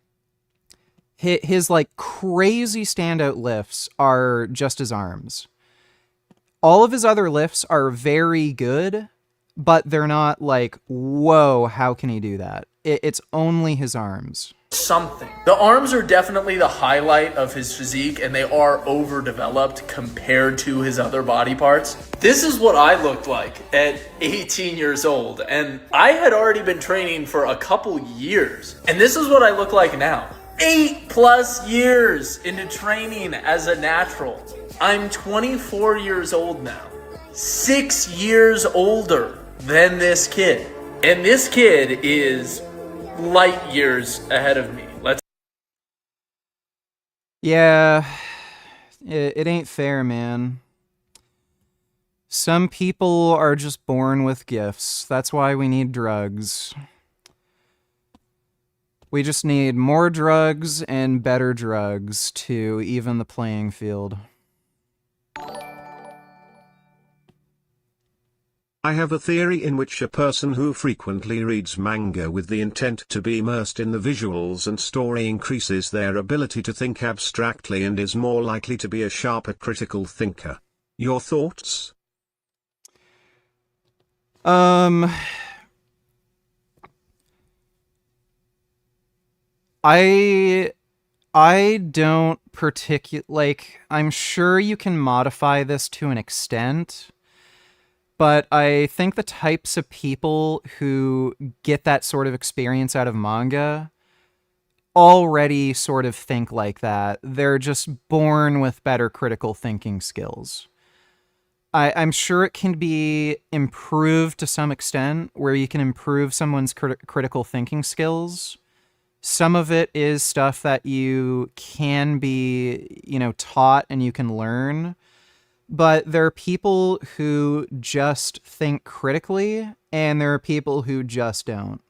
his like crazy standout lifts are just his arms. All of his other lifts are very good, but they're not like, whoa, how can he do that? It's only his arms. something. The arms are definitely the highlight of his physique, and they are overdeveloped compared to his other body parts. This is what I looked like at 18 years old, and I had already been training for a couple years. And this is what I look like now. 8+ years into training as a natural. I'm 24 years old now. 6 years older than this kid. And this kid is light years ahead of me. Yeah, it ain't fair, man. Some people are just born with gifts. That's why we need drugs. We just need more drugs and better drugs to even the playing field. I have a theory in which a person who frequently reads manga with the intent to be immersed in the visuals and story increases their ability to think abstractly and is more likely to be a sharper critical thinker. Your thoughts? I don't I'm sure you can modify this to an extent, but I think the types of people who get that sort of experience out of manga already sort of think like that. They're just born with better critical thinking skills. I'm sure it can be improved to some extent, where you can improve someone's critical thinking skills. Some of it is stuff that you can be, taught and you can learn. But there are people who just think critically, and there are people who just don't.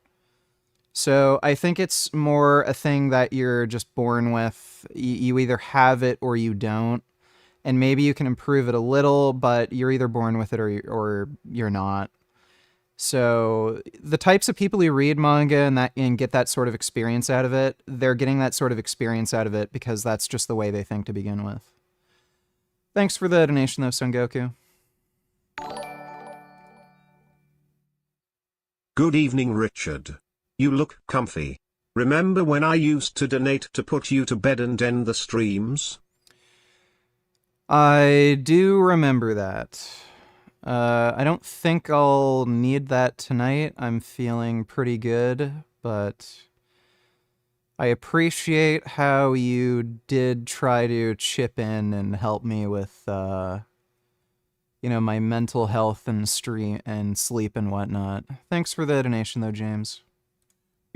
So I think it's more a thing that you're just born with. You either have it or you don't. And maybe you can improve it a little, but you're either born with it or you're not. So the types of people who read manga and get that sort of experience out of it, they're getting that sort of experience out of it because that's just the way they think to begin with. Thanks for the donation, though, Son Goku. Good evening, Richard. You look comfy. Remember when I used to donate to put you to bed and end the streams? I do remember that. I don't think I'll need that tonight. I'm feeling pretty good, but I appreciate how you did try to chip in and help me with, my mental health and sleep and whatnot. Thanks for the donation, though, James.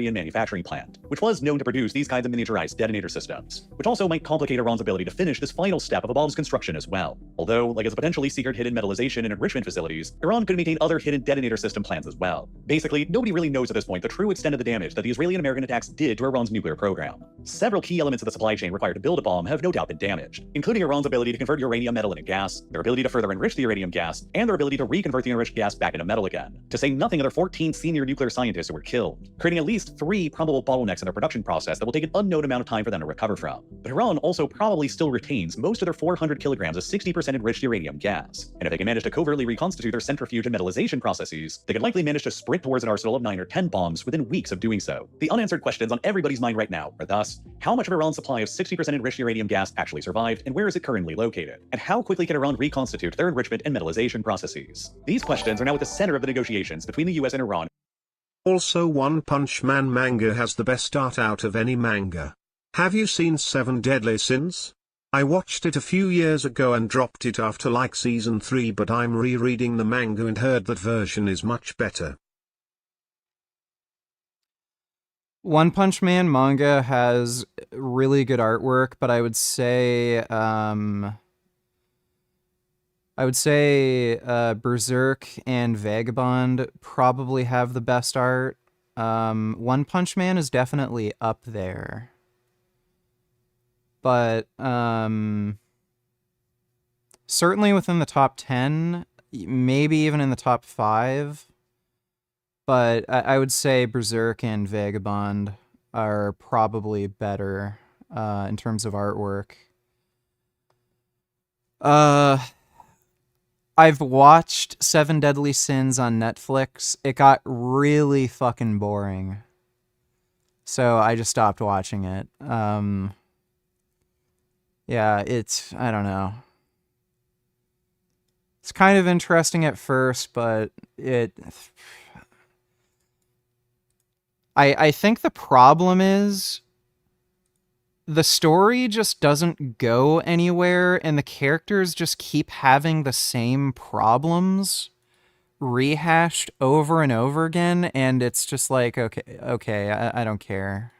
Manufacturing plant, which was known to produce these kinds of miniaturized detonator systems, which also might complicate Iran's ability to finish this final step of a bomb's construction as well. Although, like its potentially secret hidden metallization and enrichment facilities, Iran could maintain other hidden detonator system plans as well. Basically, nobody really knows at this point the true extent of the damage that the Israeli and American attacks did to Iran's nuclear program. Several key elements of the supply chain required to build a bomb have no doubt been damaged, including Iran's ability to convert uranium metal into gas, their ability to further enrich the uranium gas, and their ability to reconvert the enriched gas back into metal again, to say nothing of their 14 senior nuclear scientists who were killed, creating at least 3 probable bottlenecks in their production process that will take an unknown amount of time for them to recover from. But Iran also probably still retains most of their 400 kilograms of 60% enriched uranium gas. And if they can manage to covertly reconstitute their centrifuge and metallization processes, they could likely manage to sprint towards an arsenal of 9 or 10 bombs within weeks of doing so. The unanswered questions on everybody's mind right now are thus, how much of Iran's supply of 60% enriched uranium gas actually survived, and where is it currently located? And how quickly can Iran reconstitute their enrichment and metallization processes? These questions are now at the center of the negotiations between the US and Iran. Also, One Punch Man manga has the best art out of any manga. Have you seen 7 Deadly Sins? I watched it a few years ago and dropped it after like season 3, but I'm rereading the manga and heard that version is much better. One Punch Man manga has really good artwork, but I would say Berserk and Vagabond probably have the best art. One Punch Man is definitely up there. But certainly within the top 10, maybe even in the top 5. But I would say Berserk and Vagabond are probably better in terms of artwork. I've watched 7 Deadly Sins on Netflix. It got really fucking boring. So I just stopped watching it. Yeah, I don't know. It's kind of interesting at first, but I think the problem is the story just doesn't go anywhere, and the characters just keep having the same problems rehashed over and over again, and it's just like, okay, I don't care.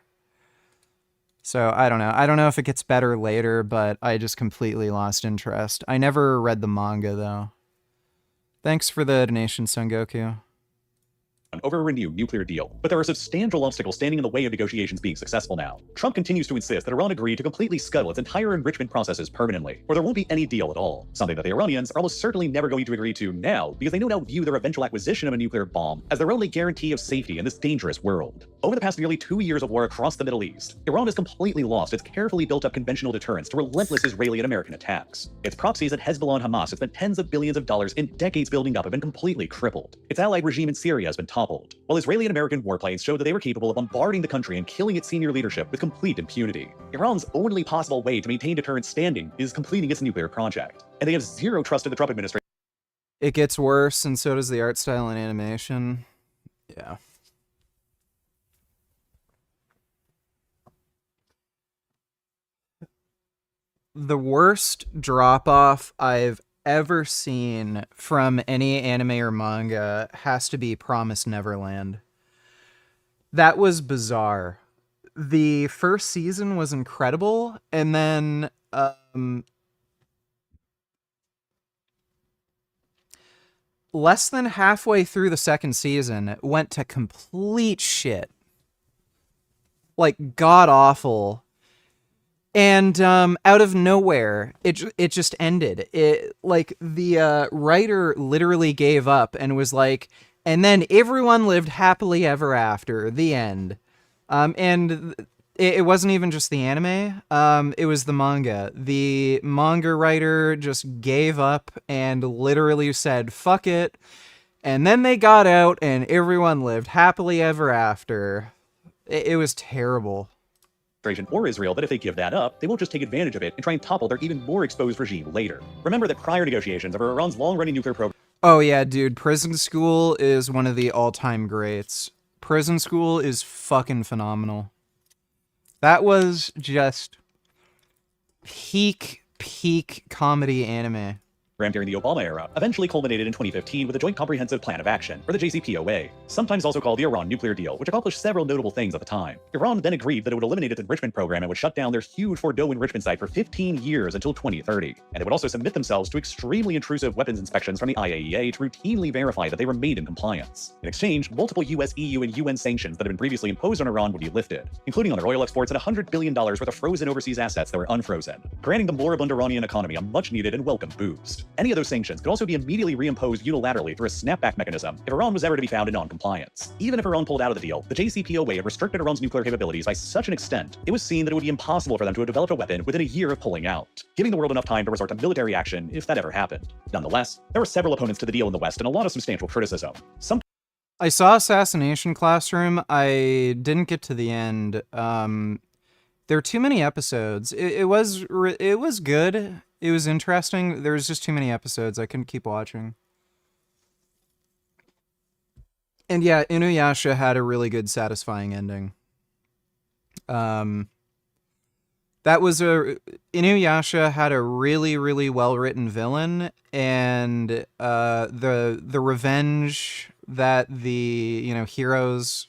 So I don't know. I don't know if it gets better later, but I just completely lost interest. I never read the manga, though. Thanks for the donation, Son Goku. Over a renewed nuclear deal, but there are substantial obstacles standing in the way of negotiations being successful now. Trump continues to insist that Iran agree to completely scuttle its entire enrichment processes permanently, or there won't be any deal at all, something that the Iranians are almost certainly never going to agree to now, because they no doubt view their eventual acquisition of a nuclear bomb as their only guarantee of safety in this dangerous world. Over the past nearly 2 years of war across the Middle East, Iran has completely lost its carefully built-up conventional deterrence to relentless Israeli and American attacks. Its proxies at Hezbollah and Hamas have spent tens of billions of dollars in decades building up have been completely crippled. Its allied regime in Syria has been toppled, while Israeli and American warplanes showed that they were capable of bombarding the country and killing its senior leadership with complete impunity. Iran's only possible way to maintain deterrence standing is completing its nuclear project, and they have zero trust in the Trump administration. It gets worse, and so does the art style and animation. Yeah. The worst drop-off I've ever seen from any anime or manga has to be Promised Neverland. That was bizarre. The first season was incredible, and then less than halfway through the second season, it went to complete shit. Like, god-awful. And out of nowhere, it just ended. Like, the writer literally gave up and was like, and then everyone lived happily ever after, the end. And it wasn't even just the anime, it was the manga. The manga writer just gave up and literally said, fuck it. And then they got out and everyone lived happily ever after. It was terrible. Or Israel that if they give that up, they won't just take advantage of it and try and topple their even more exposed regime later. Remember that prior negotiations over Iran's long-running nuclear program. Oh yeah, dude, Prison School is one of the all-time greats. Prison School is fucking phenomenal. That was just peak comedy anime. During the Obama era, eventually culminated in 2015 with the Joint Comprehensive Plan of Action, or the JCPOA, sometimes also called the Iran Nuclear Deal, which accomplished several notable things at the time. Iran then agreed that it would eliminate its enrichment program and would shut down their huge Fordow enrichment site for 15 years until 2030. And they would also submit themselves to extremely intrusive weapons inspections from the IAEA to routinely verify that they remained in compliance. In exchange, multiple US, EU, and UN sanctions that had been previously imposed on Iran would be lifted, including on their oil exports and $100 billion worth of frozen overseas assets that were unfrozen, granting the moribund Iranian economy a much-needed and welcome boost. Any of those sanctions could also be immediately reimposed unilaterally through a snapback mechanism if Iran was ever to be found in non-compliance. Even if Iran pulled out of the deal, the JCPOA had restricted Iran's nuclear capabilities by such an extent, it was seen that it would be impossible for them to have developed a weapon within a year of pulling out, giving the world enough time to resort to military action if that ever happened. Nonetheless, there were several opponents to the deal in the West and a lot of substantial criticism. I saw Assassination Classroom. I didn't get to the end. There are too many episodes. It was good. It was interesting. There was just too many episodes. I couldn't keep watching. And yeah, Inuyasha had a really good, satisfying ending. Inuyasha had a really, really well-written villain, and the revenge that the heroes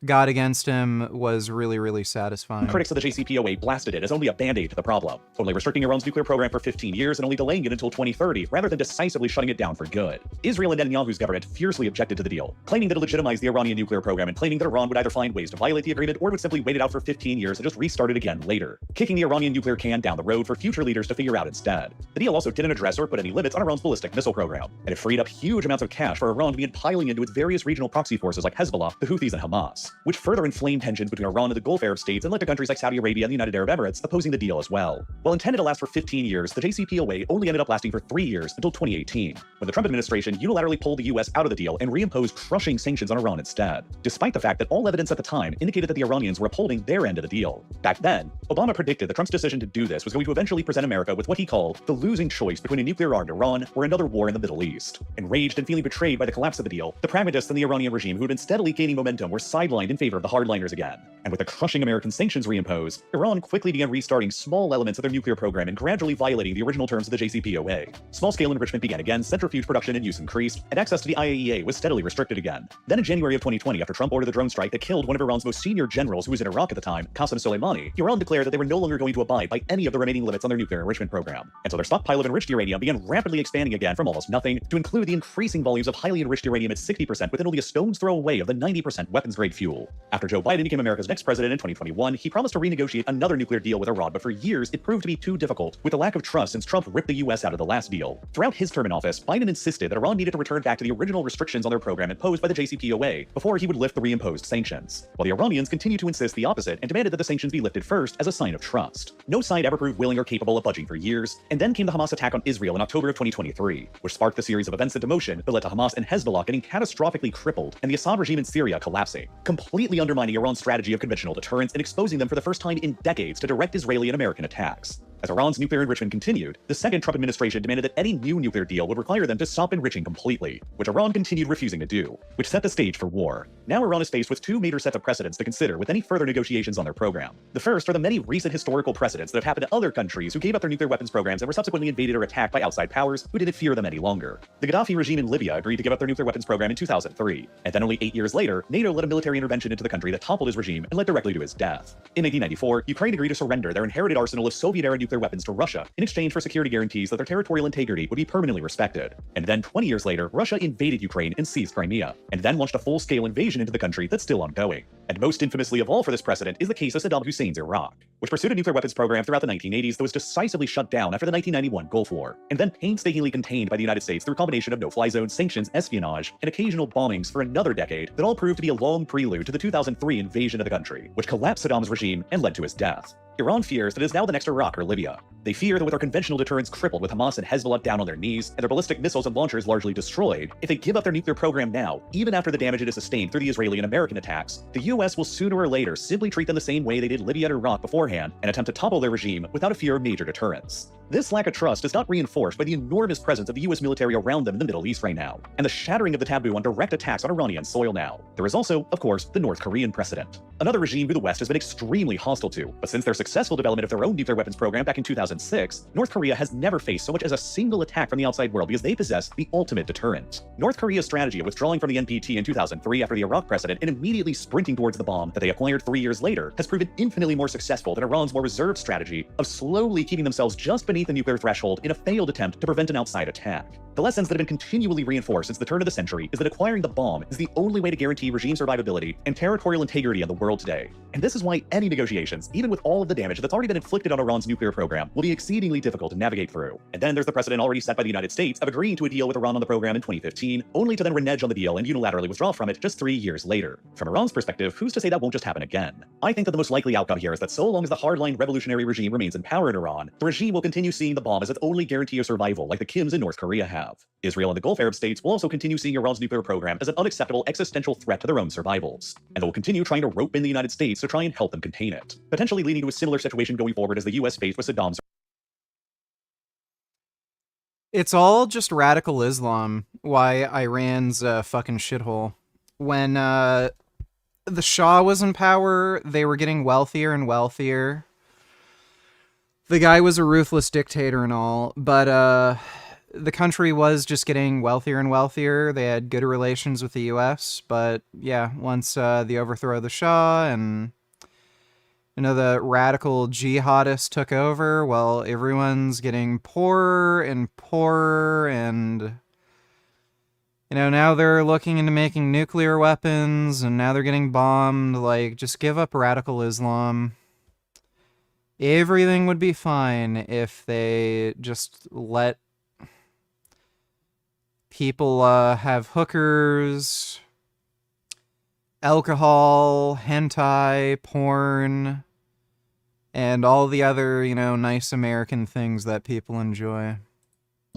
got against him was really, really satisfying. Critics of the JCPOA blasted it as only a band-aid to the problem, only restricting Iran's nuclear program for 15 years and only delaying it until 2030, rather than decisively shutting it down for good. Israel and Netanyahu's government fiercely objected to the deal, claiming that it legitimized the Iranian nuclear program and claiming that Iran would either find ways to violate the agreement or would simply wait it out for 15 years and just restart it again later, kicking the Iranian nuclear can down the road for future leaders to figure out instead. The deal also didn't address or put any limits on Iran's ballistic missile program, and it freed up huge amounts of cash for Iran to begin piling into its various regional proxy forces like Hezbollah, the Houthis, and Hamas. which further inflamed tensions between Iran and the Gulf Arab states and led to countries like Saudi Arabia and the United Arab Emirates opposing the deal as well. While intended to last for 15 years, the JCPOA only ended up lasting for 3 years until 2018, when the Trump administration unilaterally pulled the US out of the deal and reimposed crushing sanctions on Iran instead, despite the fact that all evidence at the time indicated that the Iranians were upholding their end of the deal. Back then, Obama predicted that Trump's decision to do this was going to eventually present America with what he called the losing choice between a nuclear-armed Iran or another war in the Middle East. Enraged and feeling betrayed by the collapse of the deal, the pragmatists in the Iranian regime who had been steadily gaining momentum were sidelined in favor of the hardliners again. And with the crushing American sanctions reimposed, Iran quickly began restarting small elements of their nuclear program and gradually violating the original terms of the JCPOA. Small-scale enrichment began again, centrifuge production and use increased, and access to the IAEA was steadily restricted again. Then in January of 2020, after Trump ordered the drone strike that killed one of Iran's most senior generals who was in Iraq at the time, Qasem Soleimani, Iran declared that they were no longer going to abide by any of the remaining limits on their nuclear enrichment program. And so their stockpile of enriched uranium began rapidly expanding again from almost nothing to include the increasing volumes of highly enriched uranium at 60% within only a stone's throw away of the 90% weapons-grade fuel. After Joe Biden became America's next president in 2021, he promised to renegotiate another nuclear deal with Iran, but for years it proved to be too difficult, with the lack of trust since Trump ripped the US out of the last deal. Throughout his term in office, Biden insisted that Iran needed to return back to the original restrictions on their program imposed by the JCPOA before he would lift the reimposed sanctions, while the Iranians continued to insist the opposite and demanded that the sanctions be lifted first as a sign of trust. No side ever proved willing or capable of budging for years, and then came the Hamas attack on Israel in October of 2023, which sparked the series of events into motion that led to Hamas and Hezbollah getting catastrophically crippled and the Assad regime in Syria collapsing, completely undermining Iran's strategy of conventional deterrence and exposing them for the first time in decades to direct Israeli and American attacks. As Iran's nuclear enrichment continued, the second Trump administration demanded that any new nuclear deal would require them to stop enriching completely, which Iran continued refusing to do, which set the stage for war. Now Iran is faced with two major sets of precedents to consider with any further negotiations on their program. The first are the many recent historical precedents that have happened to other countries who gave up their nuclear weapons programs and were subsequently invaded or attacked by outside powers who didn't fear them any longer. The Gaddafi regime in Libya agreed to give up their nuclear weapons program in 2003, and then only 8 years later, NATO led a military intervention into the country that toppled his regime and led directly to his death. In 1994, Ukraine agreed to surrender their inherited arsenal of Soviet-era nuclear weapons to Russia in exchange for security guarantees that their territorial integrity would be permanently respected. And then 20 years later, Russia invaded Ukraine and seized Crimea, and then launched a full-scale invasion into the country that's still ongoing. And most infamously of all for this precedent is the case of Saddam Hussein's Iraq, which pursued a nuclear weapons program throughout the 1980s that was decisively shut down after the 1991 Gulf War, and then painstakingly contained by the United States through a combination of no-fly zones, sanctions, espionage, and occasional bombings for another decade that all proved to be a long prelude to the 2003 invasion of the country, which collapsed Saddam's regime and led to his death. Iran fears that it is now the next Iraq or Libya. They fear that with our conventional deterrence crippled with Hamas and Hezbollah down on their knees, and their ballistic missiles and launchers largely destroyed, if they give up their nuclear program now, even after the damage it has sustained through the Israeli and American attacks, the US will sooner or later simply treat them the same way they did Libya and Iraq beforehand, and attempt to topple their regime without a fear of major deterrence. This lack of trust is not reinforced by the enormous presence of the US military around them in the Middle East right now, and the shattering of the taboo on direct attacks on Iranian soil now. There is also, of course, the North Korean precedent, another regime who the West has been extremely hostile to, but since their successful development of their own nuclear weapons program back in 2006, North Korea has never faced so much as a single attack from the outside world because they possess the ultimate deterrent. North Korea's strategy of withdrawing from the NPT in 2003 after the Iraq precedent and immediately sprinting towards the bomb that they acquired 3 years later has proven infinitely more successful than Iran's more reserved strategy of slowly keeping themselves just beneath the nuclear threshold in a failed attempt to prevent an outside attack. The lessons that have been continually reinforced since the turn of the century is that acquiring the bomb is the only way to guarantee regime survivability and territorial integrity in the world today. And this is why any negotiations, even with all of the damage that's already been inflicted on Iran's nuclear program, will be exceedingly difficult to navigate through. And then there's the precedent already set by the United States of agreeing to a deal with Iran on the program in 2015, only to then renege on the deal and unilaterally withdraw from it just 3 years later. From Iran's perspective, who's to say that won't just happen again? I think that the most likely outcome here is that so long as the hardline revolutionary regime remains in power in Iran, the regime will continue seeing the bomb as its only guarantee of survival, like the Kims in North Korea have. Israel and the Gulf Arab states will also continue seeing Iran's nuclear program as an unacceptable existential threat to their own survivals, and they will continue trying to rope in the United States to try and help them contain it, potentially leading to a similar situation going forward as the US faced with Saddam's. It's all just radical Islam, why Iran's a fucking shithole. When the Shah was in power, they were getting wealthier and wealthier. The guy was a ruthless dictator and all, but the country was just getting wealthier and wealthier. They had good relations with the US, but yeah, once the overthrow of the Shah and the radical jihadists took over, well, everyone's getting poorer and poorer, and now they're looking into making nuclear weapons, and now they're getting bombed. Like, just give up radical Islam. Everything would be fine if they just let people have hookers, alcohol, hentai, porn, and all the other, nice American things that people enjoy.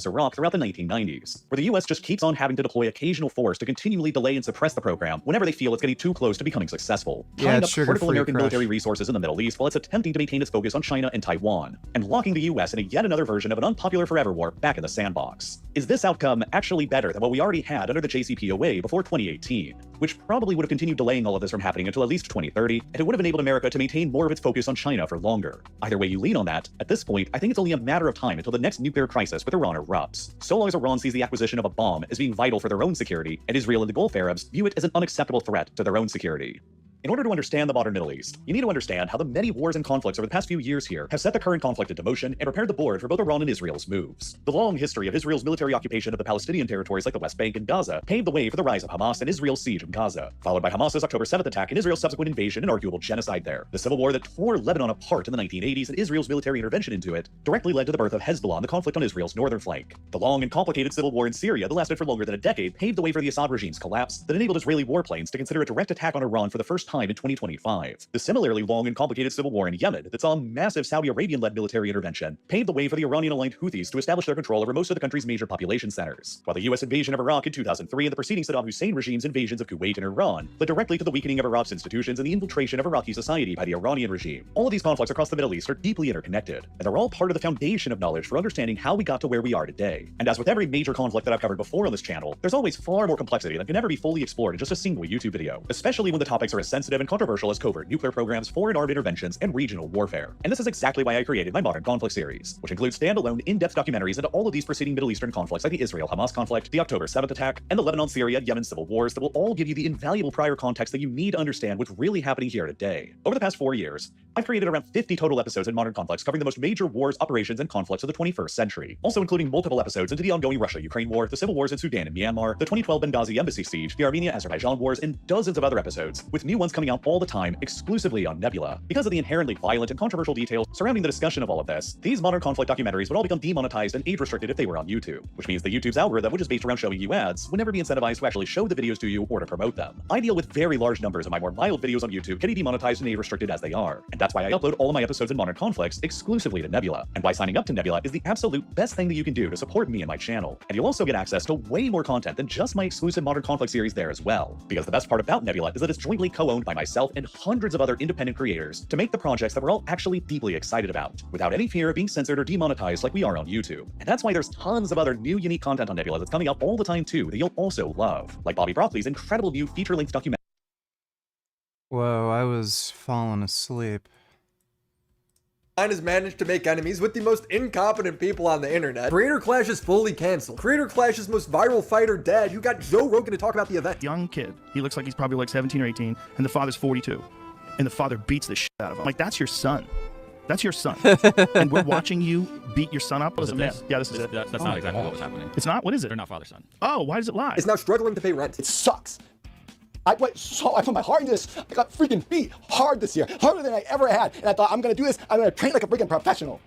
Iraq throughout the 1990s, where the US just keeps on having to deploy occasional force to continually delay and suppress the program whenever they feel it's getting too close to becoming successful, tying up critical American military resources in the Middle East while it's attempting to maintain its focus on China and Taiwan, and locking the US in yet another version of an unpopular forever war back in the sandbox. Is this outcome actually better than what we already had under the JCPOA before 2018, which probably would have continued delaying all of this from happening until at least 2030, and it would have enabled America to maintain more of its focus on China for longer? Either way you lean on that, at this point, I think it's only a matter of time until the next nuclear crisis with Iran erupts. So long as Iran sees the acquisition of a bomb as being vital for their own security, and Israel and the Gulf Arabs view it as an unacceptable threat to their own security. In order to understand the modern Middle East, you need to understand how the many wars and conflicts over the past few years here have set the current conflict into motion and prepared the board for both Iran and Israel's moves. The long history of Israel's military occupation of the Palestinian territories like the West Bank and Gaza paved the way for the rise of Hamas and Israel's siege of Gaza, followed by Hamas's October 7th attack and Israel's subsequent invasion and arguable genocide there. The civil war that tore Lebanon apart in the 1980s and Israel's military intervention into it directly led to the birth of Hezbollah and the conflict on Israel's northern flank. The long and complicated civil war in Syria that lasted for longer than a decade paved the way for the Assad regime's collapse that enabled Israeli warplanes to consider a direct attack on Iran for the first time in 2025. The similarly long and complicated civil war in Yemen that saw a massive Saudi Arabian-led military intervention paved the way for the Iranian-aligned Houthis to establish their control over most of the country's major population centers, while the US invasion of Iraq in 2003 and the preceding Saddam Hussein regime's invasions of Kuwait and Iran led directly to the weakening of Iraq's institutions and the infiltration of Iraqi society by the Iranian regime. All of these conflicts across the Middle East are deeply interconnected, and they're all part of the foundation of knowledge for understanding how we got to where we are today. And as with every major conflict that I've covered before on this channel, there's always far more complexity that can never be fully explored in just a single YouTube video, especially when the topics are as sensitive and controversial as covert nuclear programs, foreign armed interventions, and regional warfare. And this is exactly why I created my Modern Conflict series, which includes standalone, in-depth documentaries into all of these preceding Middle Eastern conflicts like the Israel-Hamas conflict, the October 7th attack, and the Lebanon-Syria-Yemen civil wars that will all give you the invaluable prior context that you need to understand what's really happening here today. Over the past 4 years, I've created around 50 total episodes in Modern Conflicts covering the most major wars, operations, and conflicts of the 21st century, also including multiple episodes into the ongoing Russia-Ukraine war, the civil wars in Sudan and Myanmar, the 2012 Benghazi embassy siege, the Armenia-Azerbaijan wars, and dozens of other episodes, with new ones coming out all the time exclusively on Nebula. Because of the inherently violent and controversial details surrounding the discussion of all of this, these Modern Conflict documentaries would all become demonetized and age-restricted if they were on YouTube, which means that YouTube's algorithm, which is based around showing you ads, would never be incentivized to actually show the videos to you or to promote them. I deal with very large numbers of my more mild videos on YouTube getting demonetized and age-restricted as they are, and that's why I upload all of my episodes in Modern Conflicts exclusively to Nebula, and why signing up to Nebula is the absolute best thing that you can do to support me and my channel. And you'll also get access to way more content than just my exclusive Modern Conflict series there as well, because the best part about Nebula is that it's jointly co-owned by myself and hundreds of other independent creators to make the projects that we're all actually deeply excited about, without any fear of being censored or demonetized like we are on YouTube. And that's why there's tons of other new unique content on Nebula that's coming out all the time too that you'll also love, like Bobby Broccoli's incredible new feature-length documentary. Whoa, I was falling asleep. Has managed to make enemies with the most incompetent people on the internet. Creator Clash is fully canceled. Creator Clash's most viral fighter dead. You got Joe Rogan to talk about the event. Young kid. He looks like he's probably like 17 or 18, and the father's 42. And the father beats the shit out of him. Like, that's your son. That's your son. And we're watching you beat your son up. Was it this? Yeah, this is it. That's not exactly what was happening. It's not? What is it? They're not father-son. Oh, why does it lie? Is now struggling to pay rent. It sucks. I put my heart into this. I got freaking beat hard this year, harder than I ever had. And I thought, I'm gonna do this. I'm gonna train like a freaking professional.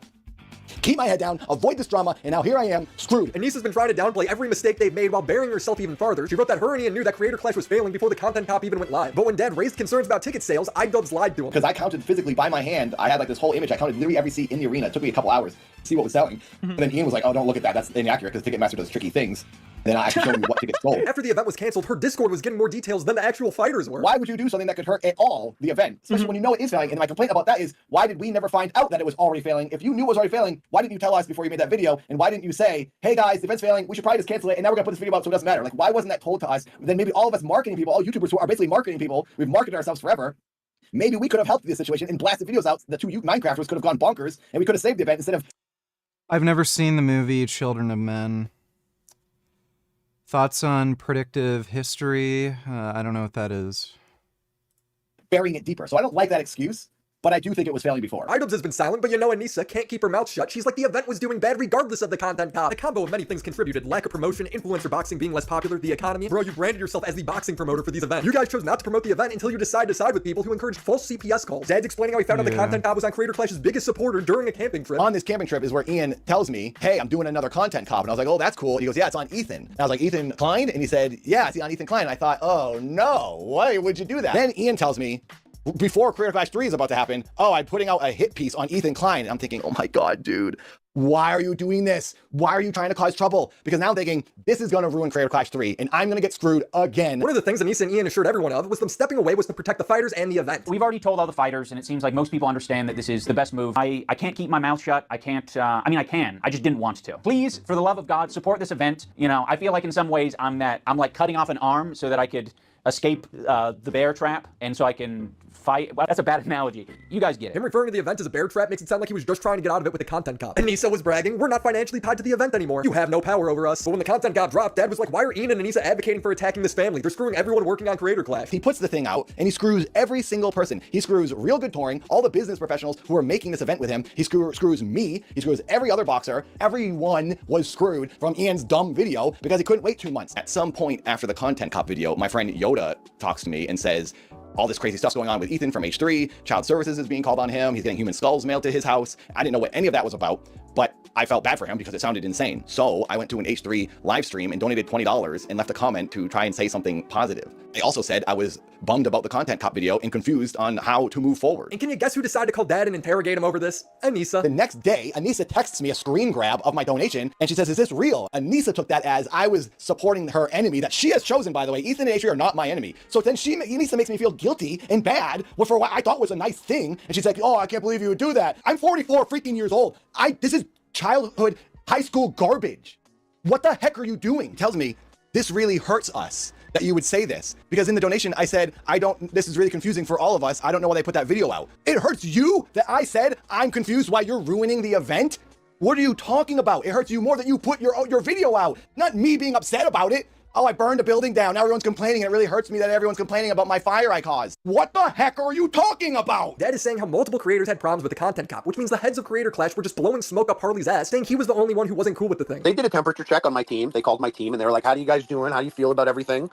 Keep my head down, avoid this drama, and now here I am, screwed. Anise has been trying to downplay every mistake they've made while burying herself even farther. She wrote that her and Ian knew that Creator Clash was failing before the content cop even went live. But when Dad raised concerns about ticket sales, iDubbbz lied to him. Because I counted physically by my hand. I had like this whole image. I counted literally every seat in the arena. It took me a couple hours to see what was selling. And then Ian was like, oh, don't look at that. That's inaccurate because Ticketmaster does tricky things. And then I actually showed you what tickets sold. After the event was canceled, her Discord was getting more details than the actual fighters were. Why would you do something that could hurt at all the event? Especially when you know it is failing. And my complaint about that is, why did we never find out that it was already failing? If you knew it was already failing, why didn't you tell us before you made that video? And why didn't you say, hey guys, the event's failing, we should probably just cancel it, and now we're gonna put this video up so it doesn't matter? Like, why wasn't that told to us? Then maybe all of us marketing people, all YouTubers who are basically marketing people, we've marketed ourselves forever. Maybe we could have helped this situation and blasted videos out. The two Minecrafters could have gone bonkers, and we could have saved the event instead of... I've never seen the movie Children of Men. Thoughts on predictive history? I don't know what that is. Burying it deeper. So I don't like that excuse. but I do think it was failing before. iDubbbz has been silent, but you know Anissa can't keep her mouth shut. She's like the event was doing bad regardless of the content cop. The combo of many things contributed. Lack of promotion, influencer boxing being less popular, the economy. Bro, you branded yourself as the boxing promoter for these events. You guys chose not to promote the event until you decide to side with people who encouraged false CPS calls. Dad's explaining how he found out the content cop was on Creator Clash's biggest supporter during a camping trip. On this camping trip is where Ian tells me, hey, I'm doing another content cop. And I was like, oh, that's cool. He goes, yeah, it's on Ethan. And I was like, Ethan Klein? And he said, yeah, it's on Ethan Klein. And I thought, oh no, why would you do that? Then Ian tells me, before Creator Clash 3 is about to happen, oh, I'm putting out a hit piece on Ethan Klein. And I'm thinking, oh my God, dude, why are you doing this? Why are you trying to cause trouble? Because now I'm thinking, this is going to ruin Creator Clash 3 and I'm going to get screwed again. One of the things Anissa and Ian assured everyone of was them stepping away was to protect the fighters and the event. We've already told all the fighters, and it seems like most people understand that this is the best move. I can't keep my mouth shut. I can't, I mean, I can. I just didn't want to. Please, for the love of God, support this event. You know, I feel like in some ways I'm like cutting off an arm so that I could escape the bear trap, and so I can fight. Well, that's a bad analogy. You guys get it. Him referring to the event as a bear trap makes it sound like he was just trying to get out of it with the content cop. Anissa was bragging, we're not financially tied to the event anymore. You have no power over us. But when the content cop dropped, Dad was like, why are Ian and Anissa advocating for attacking this family? They're screwing everyone working on Creator Clash. He puts the thing out and he screws every single person. He screws Real Good Touring, all the business professionals who are making this event with him. He screws me. He screws every other boxer. Everyone was screwed from Ian's dumb video because he couldn't wait 2 months. At some point after the content cop video, my friend Yoda talks to me and says, all this crazy stuff's going on with Ethan from H3. Child Services is being called on him. He's getting human skulls mailed to his house. I didn't know what any of that was about, but I felt bad for him because it sounded insane. So I went to an H3 live stream and donated $20 and left a comment to try and say something positive. I also said I was bummed about the content cop video and confused on how to move forward. And can you guess who decided to call Dad and interrogate him over this? Anissa. The next day, Anissa texts me a screen grab of my donation and she says, is this real? Anissa took that as I was supporting her enemy that she has chosen, by the way. Ethan and H3 are not my enemy. So then Anissa makes me feel guilty and bad for what I thought was a nice thing. And she's like, oh, I can't believe you would do that. I'm 44 freaking years old. This is childhood, high school garbage. What the heck are you doing? Tells me this really hurts us that you would say this, because in the donation I said, this is really confusing for all of us. I don't know why they put that video out. It hurts you that I said I'm confused why you're ruining the event? What are you talking about? It hurts you more that you put your video out, not me being upset about it. Oh, I burned a building down. Now everyone's complaining. It really hurts me that everyone's complaining about my fire I caused. What the heck are you talking about? Dad is saying how multiple creators had problems with the content cop, which means the heads of Creator Clash were just blowing smoke up Harley's ass, saying he was the only one who wasn't cool with the thing. They did a temperature check on my team. They called my team and they were like, how do you guys doing? How do you feel about everything?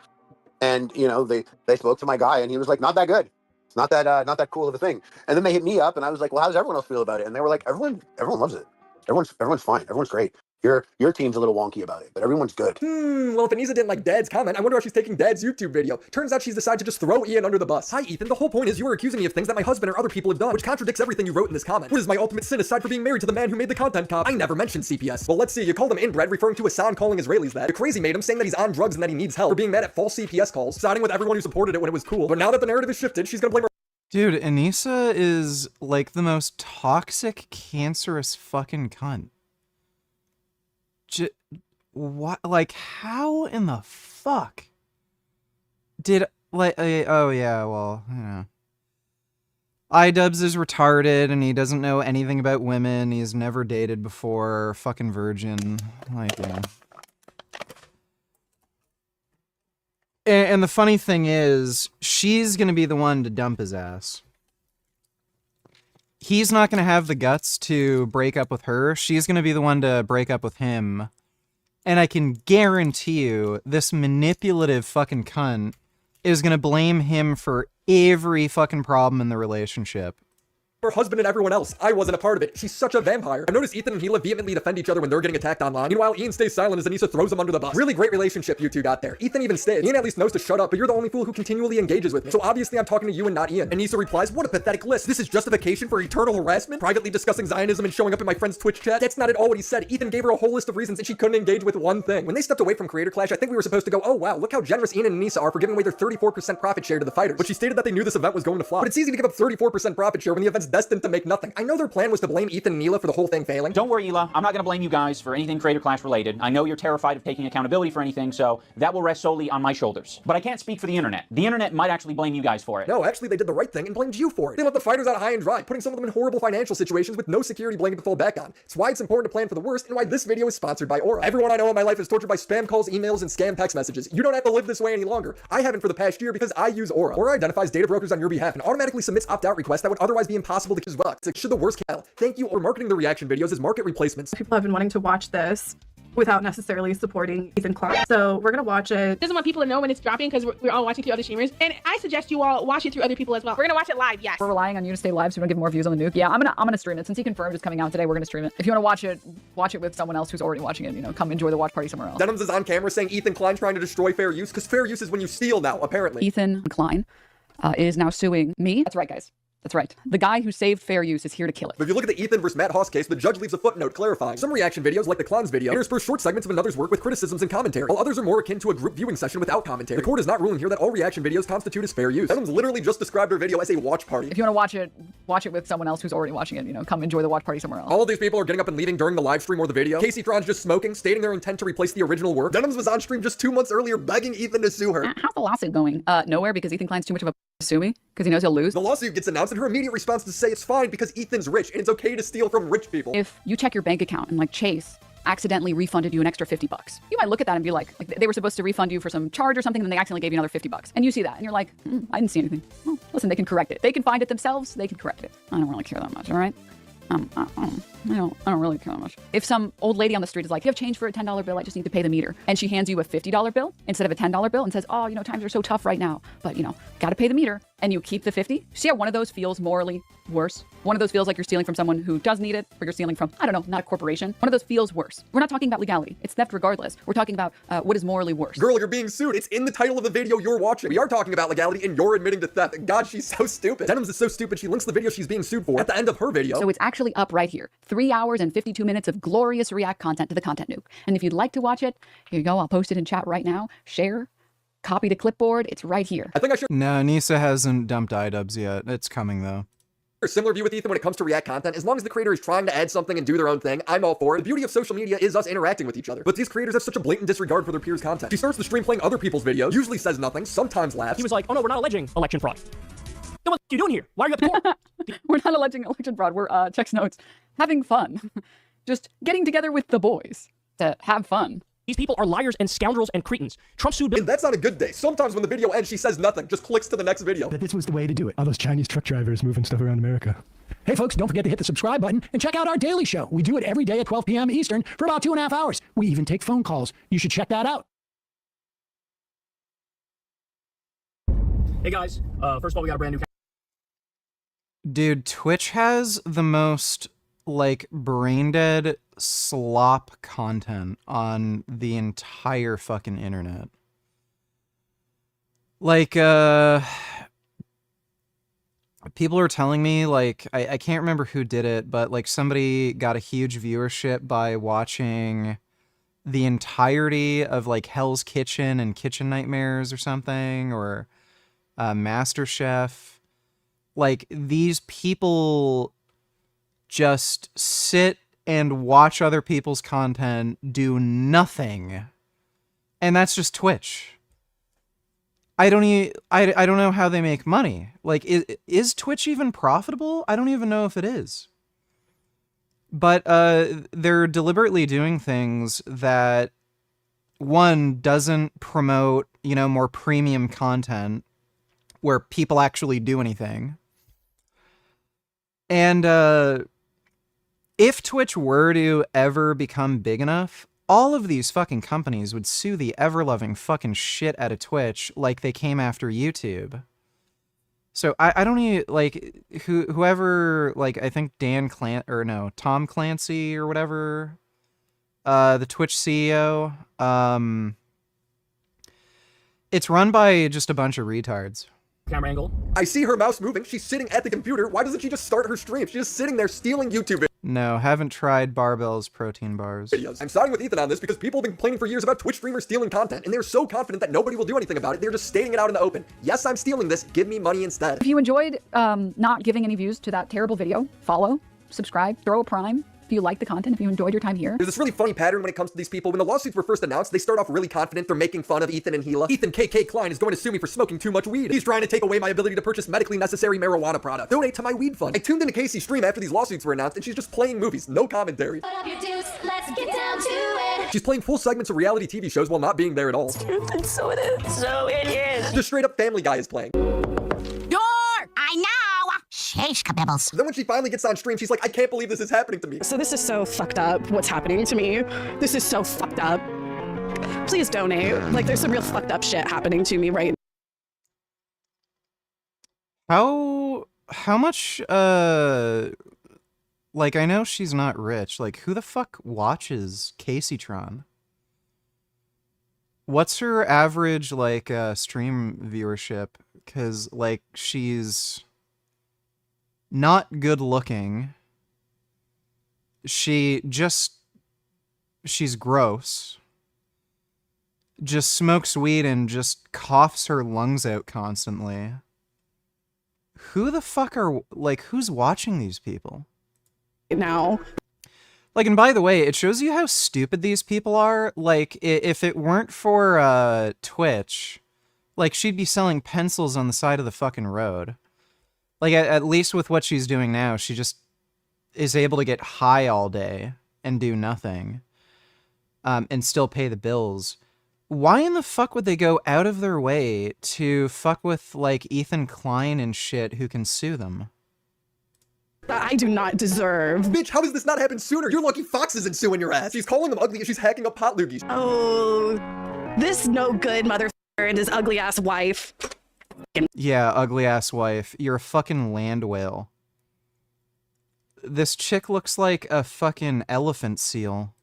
And, you know, they spoke to my guy and he was like, not that good. It's not that cool of a thing. And then they hit me up and I was like, well, how does everyone else feel about it? And they were like, everyone loves it. Everyone's fine. Everyone's great. Your team's a little wonky about it, but everyone's good. Well, if Anissa didn't like Dad's comment, I wonder how she's taking Dad's YouTube video. Turns out she's decided to just throw Ian under the bus. Hi, Ethan. The whole point is you were accusing me of things that my husband or other people have done, which contradicts everything you wrote in this comment. What is my ultimate sin aside for being married to the man who made the content cop? I never mentioned CPS. Well, let's see. You called him inbred, referring to Hassan calling Israelis that. You crazy made him saying that he's on drugs and that he needs help. For being mad at false CPS calls, siding with everyone who supported it when it was cool. But now that the narrative is shifted, she's gonna blame her. Dude, Anissa is like the most toxic, cancerous fucking cunt. What? Like, how in the fuck did oh yeah, well, you know, iDubbbz is retarded and he doesn't know anything about women. He's never dated before. Fucking virgin. Like, yeah. And the funny thing is, she's gonna be the one to dump his ass. He's not going to have the guts to break up with her. She's going to be the one to break up with him. And I can guarantee you, this manipulative fucking cunt is going to blame him for every fucking problem in the relationship. Her husband and everyone else. I wasn't a part of it. She's such a vampire. I noticed Ethan and Hila vehemently defend each other when they're getting attacked online. Meanwhile, Ian stays silent as Anissa throws him under the bus. Really great relationship you two got there. Ethan even stays. Ian at least knows to shut up, but you're the only fool who continually engages with me. So obviously I'm talking to you and not Ian. Anissa replies, what a pathetic list. This is justification for eternal harassment? Privately discussing Zionism and showing up in my friend's Twitch chat? That's not at all what he said. Ethan gave her a whole list of reasons that she couldn't engage with one thing. When they stepped away from Creator Clash, I think we were supposed to go, oh wow, look how generous Ian and Anissa are for giving away their 34% profit share to the fighters. But she stated that they knew this event was going to flop. But it's easy to give up 34% profit share when the event's destined to make nothing. I know their plan was to blame Ethan and Hila for the whole thing failing. Don't worry, Hila. I'm not going to blame you guys for anything Creator Clash related. I know you're terrified of taking accountability for anything, so that will rest solely on my shoulders. But I can't speak for the internet. The internet might actually blame you guys for it. No, actually they did the right thing and blamed you for it. They left the fighters out high and dry, putting some of them in horrible financial situations with no security blanket to fall back on. It's why it's important to plan for the worst and why this video is sponsored by Aura. Everyone I know in my life is tortured by spam calls, emails, and scam text messages. You don't have to live this way any longer. I haven't for the past year because I use Aura. Aura identifies data brokers on your behalf and automatically submits opt-out requests that would otherwise be impossible impossible to keep bucks. Like, should the worst cattle. Thank you for marketing the reaction videos as market replacements. People have been wanting to watch this without necessarily supporting Ethan Clark. So we're gonna watch it. Doesn't want people to know when it's dropping because we're all watching through other streamers. And I suggest you all watch it through other people as well. We're gonna watch it live, yes. We're relying on you to stay live so we don't get more views on the nuke. Yeah, I'm gonna stream it. Since he confirmed it's coming out today, we're gonna stream it. If you wanna watch it with someone else who's already watching it, you know, come enjoy the watch party somewhere else. Denims is on camera saying Ethan Klein's trying to destroy fair use, because fair use is when you steal now, apparently. Ethan Klein is now suing me. That's right, guys. That's right. The guy who saved fair use is here to kill it. But if you look at the Ethan versus Matt Haas case, the judge leaves a footnote clarifying. Some reaction videos, like the Klein's video, intersperse short segments of another's work with criticisms and commentary, while others are more akin to a group viewing session without commentary. The court is not ruling here that all reaction videos constitute as fair use. Denims literally just described her video as a watch party. If you want to watch it with someone else who's already watching it, you know, come enjoy the watch party somewhere else. All of these people are getting up and leaving during the live stream or the video. Casey Tron's just smoking, stating their intent to replace the original work. Denims was on stream just 2 months earlier begging Ethan to sue her. How's the lawsuit going? Nowhere, because Ethan Klein's too much of a sue me, because he knows he'll lose. The lawsuit gets announced and her immediate response is to say it's fine because Ethan's rich and it's okay to steal from rich people. If you check your bank account and like Chase accidentally refunded you an extra $50, you might look at that and be like they were supposed to refund you for some charge or something, and then they accidentally gave you another $50. And you see that and you're like, I didn't see anything. Well, listen, they can correct it. They can find it themselves. They can correct it. I don't really care that much, all right? I don't really care that much. If some old lady on the street is like, you have change for a $10 bill, I just need to pay the meter. And she hands you a $50 bill instead of a $10 bill and says, oh, you know, times are so tough right now, but you know, gotta pay the meter. And you keep the 50. See how one of those feels morally worse? One of those feels like you're stealing from someone who does need it, or you're stealing from, I don't know, not a corporation. One of those feels worse. We're not talking about legality. It's theft regardless. We're talking about what is morally worse. Girl, you're being sued. It's in the title of the video you're watching. We are talking about legality and you're admitting to theft. God, she's so stupid. Denims is so stupid, she links the video she's being sued for at the end of her video. So it's actually up right here. 3 hours and 52 minutes of glorious React content to the content nuke. And if you'd like to watch it, here you go. I'll post it in chat right now. Share. Copy to clipboard. It's right here. I think I should. No, Nisa hasn't dumped iDubbbz yet. It's coming though. A similar view with Ethan when it comes to React content. As long as the creator is trying to add something and do their own thing, I'm all for it. The beauty of social media is us interacting with each other. But these creators have such a blatant disregard for their peers' content. She starts the stream playing other people's videos, usually says nothing, sometimes laughs. He was like, oh no, we're not alleging election fraud. Then what are you doing here? Why are you at the court? We're not alleging election fraud. We're, checks notes, having fun. Just getting together with the boys to have fun. These people are liars and scoundrels and cretins. Trump sued Bill. And that's not a good day. Sometimes when the video ends, she says nothing, just clicks to the next video. That this was the way to do it. All those Chinese truck drivers moving stuff around America. Hey folks, don't forget to hit the subscribe button and check out our daily show. We do it every day at 12 p.m. Eastern for about 2.5 hours. We even take phone calls. You should check that out. Hey guys, first of all, we got a brand new. Dude, Twitch has the most like brain dead slop content on the entire fucking internet. Like people are telling me, like, I can't remember who did it, but like somebody got a huge viewership by watching the entirety of like Hell's Kitchen and Kitchen Nightmares or something, or MasterChef. Like, these people just sit and watch other people's content, do nothing. And that's just Twitch. I don't know how they make money. Like, is Twitch even profitable? I don't even know if it is. But they're deliberately doing things that, one, doesn't promote, you know, more premium content where people actually do anything. And if Twitch were to ever become big enough, all of these fucking companies would sue the ever-loving fucking shit out of Twitch like they came after YouTube. So I don't even, like, whoever, like, I think Tom Clancy or whatever, the Twitch CEO, it's run by just a bunch of retards. Camera angle. I see her mouse moving. She's sitting at the computer. Why doesn't she just start her stream? She's just sitting there stealing YouTube videos. No, haven't tried Barbell's protein bars. I'm siding with Ethan on this because people have been complaining for years about Twitch streamers stealing content, and they're so confident that nobody will do anything about it. They're just stating it out in the open. Yes, I'm stealing this. Give me money instead. If you enjoyed not giving any views to that terrible video, follow, subscribe, throw a prime. If you like the content, if you enjoyed your time here. There's this really funny pattern when it comes to these people. When the lawsuits were first announced, they start off really confident. They're making fun of Ethan and Gila. Ethan KK Klein is going to sue me for smoking too much weed. He's trying to take away my ability to purchase medically necessary marijuana products. Donate to my weed fund. I tuned into Casey's stream after these lawsuits were announced, and she's just playing movies. No commentary. Put up your deuce, let's get down to it. She's playing full segments of reality TV shows while not being there at all. And so it is. So it is. Just straight up Family Guy is playing. Door! I know! Shh. Sheesh, kabibbles. Then when she finally gets on stream, she's like, I can't believe this is happening to me. So this is so fucked up, what's happening to me. This is so fucked up. Please donate. Like, there's some real fucked up shit happening to me right now. How much, like, I know she's not rich. Like, who the fuck watches Caseytron? What's her average, like, stream viewership? Because, like, she's not good looking. She's gross. Just smokes weed and just coughs her lungs out constantly. Who the fuck are, like, who's watching these people? now. Like, and by the way, it shows you how stupid these people are. Like, if it weren't for Twitch, like, she'd be selling pencils on the side of the fucking road. Like, at least with what she's doing now, she just is able to get high all day and do nothing, and still pay the bills. Why in the fuck would they go out of their way to fuck with, like, Ethan Klein and shit who can sue them? I do not deserve. Bitch, how has this not happened sooner? Your lucky Fox isn't suing your ass. She's calling them ugly and she's hacking up pot loogies. Oh, this no good motherfucker and his ugly ass wife. Yeah, ugly ass wife. You're a fucking land whale. This chick looks like a fucking elephant seal.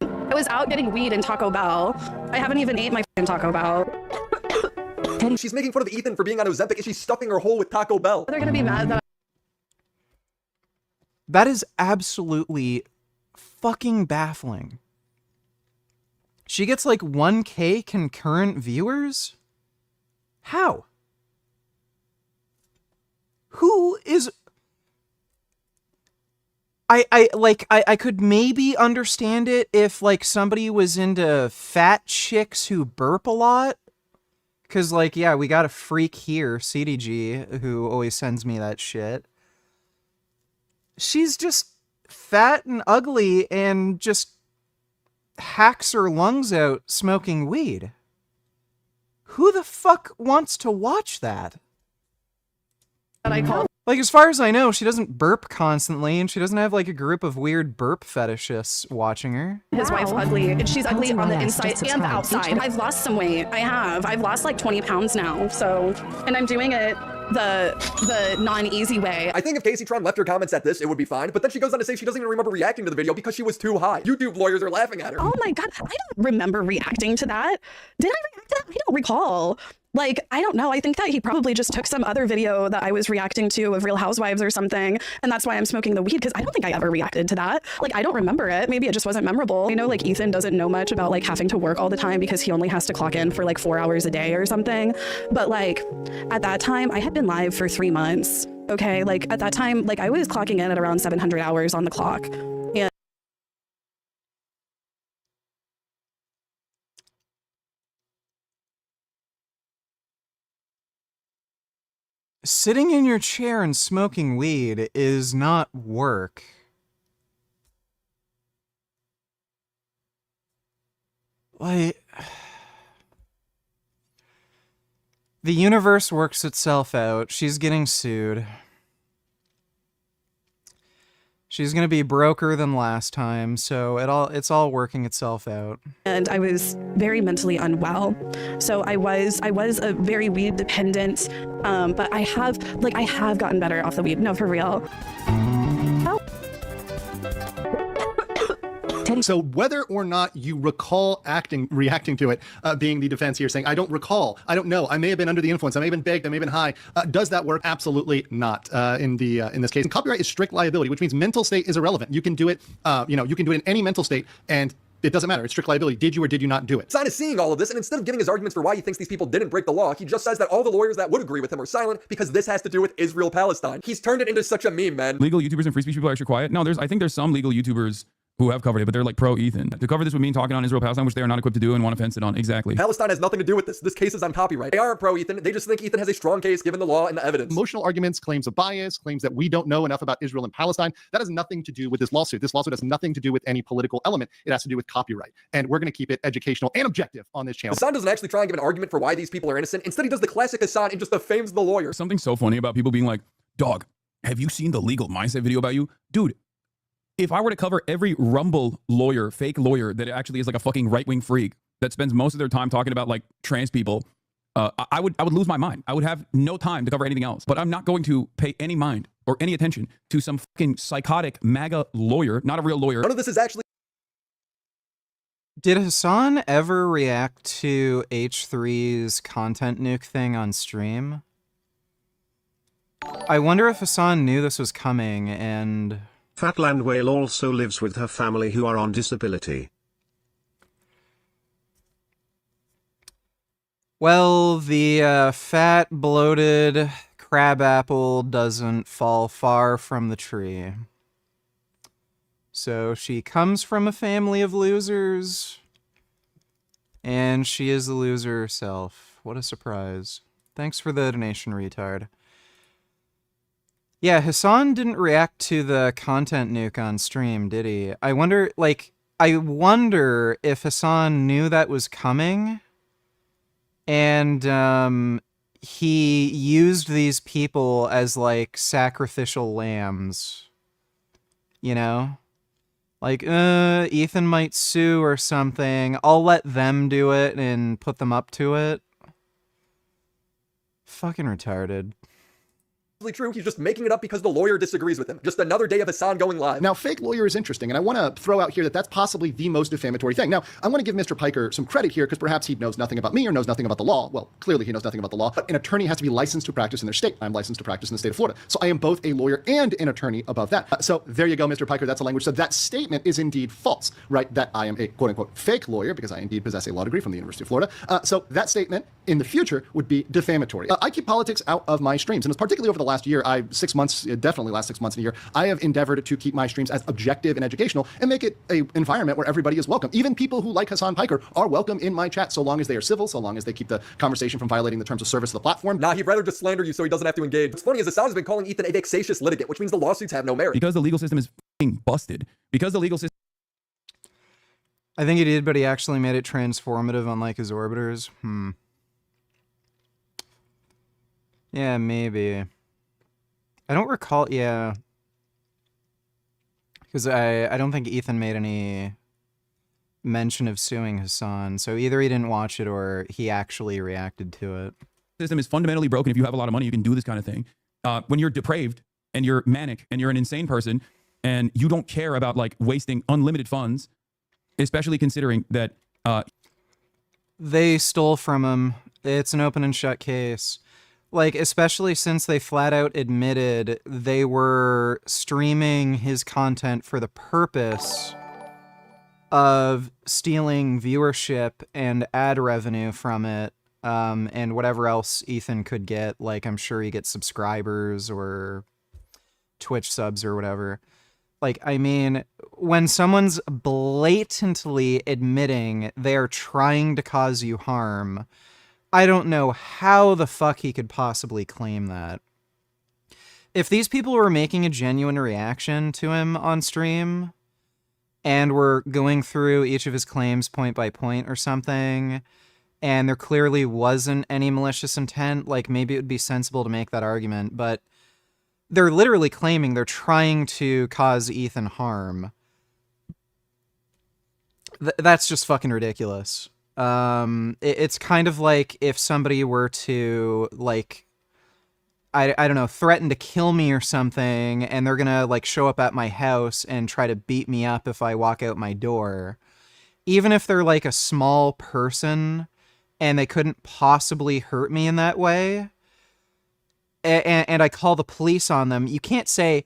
I was out getting weed in Taco Bell. I haven't even ate my fucking Taco Bell. She's making fun of Ethan for being on Ozempic and she's stuffing her hole with Taco Bell. They're gonna be mad that That is absolutely fucking baffling. She gets like 1K concurrent viewers? How? Who is... I could maybe understand it if, like, somebody was into fat chicks who burp a lot. Because, like, yeah, we got a freak here, CDG, who always sends me that shit. She's just fat and ugly and just hacks her lungs out smoking weed. Who the fuck wants to watch that? I call. Like, as far as I know, she doesn't burp constantly, and she doesn't have, like, a group of weird burp fetishists watching her. His wife ugly, and she's ugly on the inside and the outside. I've lost some weight. I have. I've lost like 20 pounds now. So, and I'm doing it the non-easy way. I think if Caseytron left her comments at this, it would be fine. But then she goes on to say she doesn't even remember reacting to the video because she was too high. YouTube lawyers are laughing at her. Oh my god, I don't remember reacting to that. Did I react to that? I don't recall. Like, I don't know. I think that he probably just took some other video that I was reacting to of Real Housewives or something, and that's why I'm smoking the weed, because I don't think I ever reacted to that. Like, I don't remember it. Maybe it just wasn't memorable. You know, like, Ethan doesn't know much about, like, having to work all the time because he only has to clock in for, like, 4 hours a day or something. But, like, at that time, I had been live for 3 months, okay? Like, at that time, like, I was clocking in at around 700 hours on the clock. And sitting in your chair and smoking weed is not work. Like, the universe works itself out. She's getting sued. She's gonna be broker than last time, so it's all working itself out. And I was very mentally unwell, so I was a very weed dependent. But I have gotten better off the weed. No, for real. So whether or not you recall reacting to it, being the defense here, saying, I don't recall, I don't know, I may have been under the influence, I may have been baked, I may have been high. Does that work? Absolutely not in this case. And copyright is strict liability, which means mental state is irrelevant. You can do it, you can do it in any mental state, and it doesn't matter. It's strict liability. Did you or did you not do it? Sign is seeing all of this, and instead of giving his arguments for why he thinks these people didn't break the law, he just says that all the lawyers that would agree with him are silent because this has to do with Israel-Palestine. He's turned it into such a meme, man. Legal YouTubers and free speech people are actually quiet. No, I think there's some legal YouTubers who have covered it, but they're like pro-Ethan. To cover this would mean talking on Israel-Palestine, which they are not equipped to do and want to fence it on. Exactly. Palestine has nothing to do with this. This case is on copyright. They aren't pro-Ethan. They just think Ethan has a strong case given the law and the evidence. Emotional arguments, claims of bias, claims that we don't know enough about Israel and Palestine. That has nothing to do with this lawsuit. This lawsuit has nothing to do with any political element. It has to do with copyright. And we're going to keep it educational and objective on this channel. Hassan doesn't actually try and give an argument for why these people are innocent. Instead, he does the classic Hassan and just defames the lawyer. Something so funny about people being like, dog, have you seen the legal mindset video about you? Dude, if I were to cover every Rumble lawyer, fake lawyer that actually is like a fucking right-wing freak that spends most of their time talking about like trans people, I would lose my mind. I would have no time to cover anything else. But I'm not going to pay any mind or any attention to some fucking psychotic MAGA lawyer, not a real lawyer. None of this is actually. Did Hassan ever react to H3's content nuke thing on stream? I wonder if Hassan knew this was coming and... Fatland Whale also lives with her family who are on disability. Well, the fat, bloated crabapple doesn't fall far from the tree. So she comes from a family of losers, and she is the loser herself. What a surprise. Thanks for the donation, retard. Yeah, Hassan didn't react to the content nuke on stream, did he? I wonder if Hassan knew that was coming, and he used these people as, like, sacrificial lambs. You know? Like, Ethan might sue or something. I'll let them do it and put them up to it. Fucking retarded. True. He's just making it up because the lawyer disagrees with him. Just another day of Hassan going live. Now, fake lawyer is interesting, and I want to throw out here that that's possibly the most defamatory thing. Now, I want to give Mr. Piker some credit here, because perhaps he knows nothing about me or knows nothing about the law. Well, clearly he knows nothing about the law, but an attorney has to be licensed to practice in their state. I'm licensed to practice in the state of Florida. So I am both a lawyer and an attorney above that. So there you go, Mr. Piker, that's a language. So that statement is indeed false, right? That I am a quote-unquote fake lawyer, because I indeed possess a law degree from the University of Florida. So that statement in the future would be defamatory. I keep politics out of my streams, and it's particularly over the last year, definitely last 6 months and a year, I have endeavored to keep my streams as objective and educational and make it an environment where everybody is welcome. Even people who like Hassan Piker are welcome in my chat, so long as they are civil, so long as they keep the conversation from violating the terms of service of the platform. Nah, he'd rather just slander you so he doesn't have to engage. What's funny is Hassan has been calling Ethan a vexatious litigant, which means the lawsuits have no merit. Because the legal system is fucking busted. Because the legal system... I think he did, but he actually made it transformative, unlike his orbiters. Yeah, maybe. I don't recall, yeah. Because I don't think Ethan made any mention of suing Hassan, so either he didn't watch it or he actually reacted to it. The system is fundamentally broken. If you have a lot of money, you can do this kind of thing. When you're depraved and you're manic and you're an insane person and you don't care about like wasting unlimited funds, especially considering that... They stole from him. It's an open and shut case. Like, especially since they flat out admitted they were streaming his content for the purpose of stealing viewership and ad revenue from it, and whatever else Ethan could get. Like, I'm sure he gets subscribers or Twitch subs or whatever. Like, I mean, when someone's blatantly admitting they're trying to cause you harm, I don't know how the fuck he could possibly claim that. If these people were making a genuine reaction to him on stream and were going through each of his claims point by point or something, and there clearly wasn't any malicious intent, like maybe it would be sensible to make that argument, but they're literally claiming they're trying to cause Ethan harm. That's just fucking ridiculous. It's kind of like if somebody were to, like, I don't know, threaten to kill me or something, and they're gonna, like, show up at my house and try to beat me up if I walk out my door. Even if they're, like, a small person, and they couldn't possibly hurt me in that way, and I call the police on them, you can't say,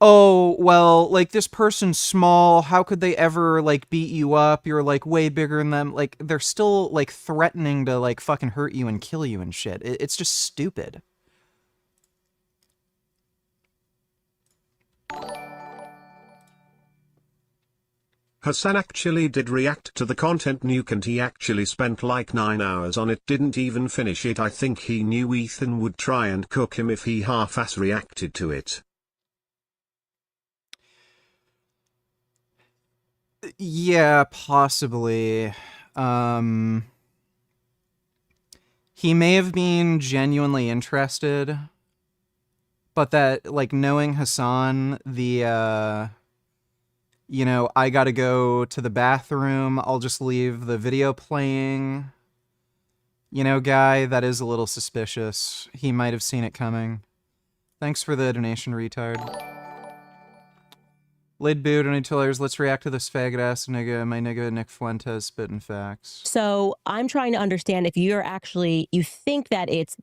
oh, well, like, this person's small, how could they ever, like, beat you up? You're, like, way bigger than them. Like, they're still, like, threatening to, like, fucking hurt you and kill you and shit. It's just stupid. Hassan actually did react to the content nuke and he actually spent like 9 hours on it, didn't even finish it. I think he knew Ethan would try and cook him if he half-ass reacted to it. Yeah, possibly. He may have been genuinely interested, but that, like, knowing Hassan, the, you know, I gotta go to the bathroom, I'll just leave the video playing, you know, guy, that is a little suspicious. He might have seen it coming. Thanks for the donation, retard. Lid boot and $2. Let's react to this faggot ass nigga, my nigga Nick Fuentes spitting facts. So I'm trying to understand if you're actually, you think that it's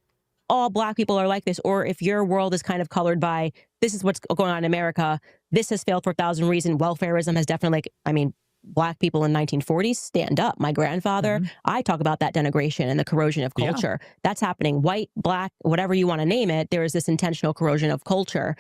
all black people are like this, or if your world is kind of colored by this is what's going on in America. This has failed for 1,000 reasons. Welfarism has definitely, like, I mean, black people in 1940s, stand up. My grandfather, I talk about that denigration and the corrosion of culture. That's happening. White, black, whatever you want to name it, there is this intentional corrosion of culture.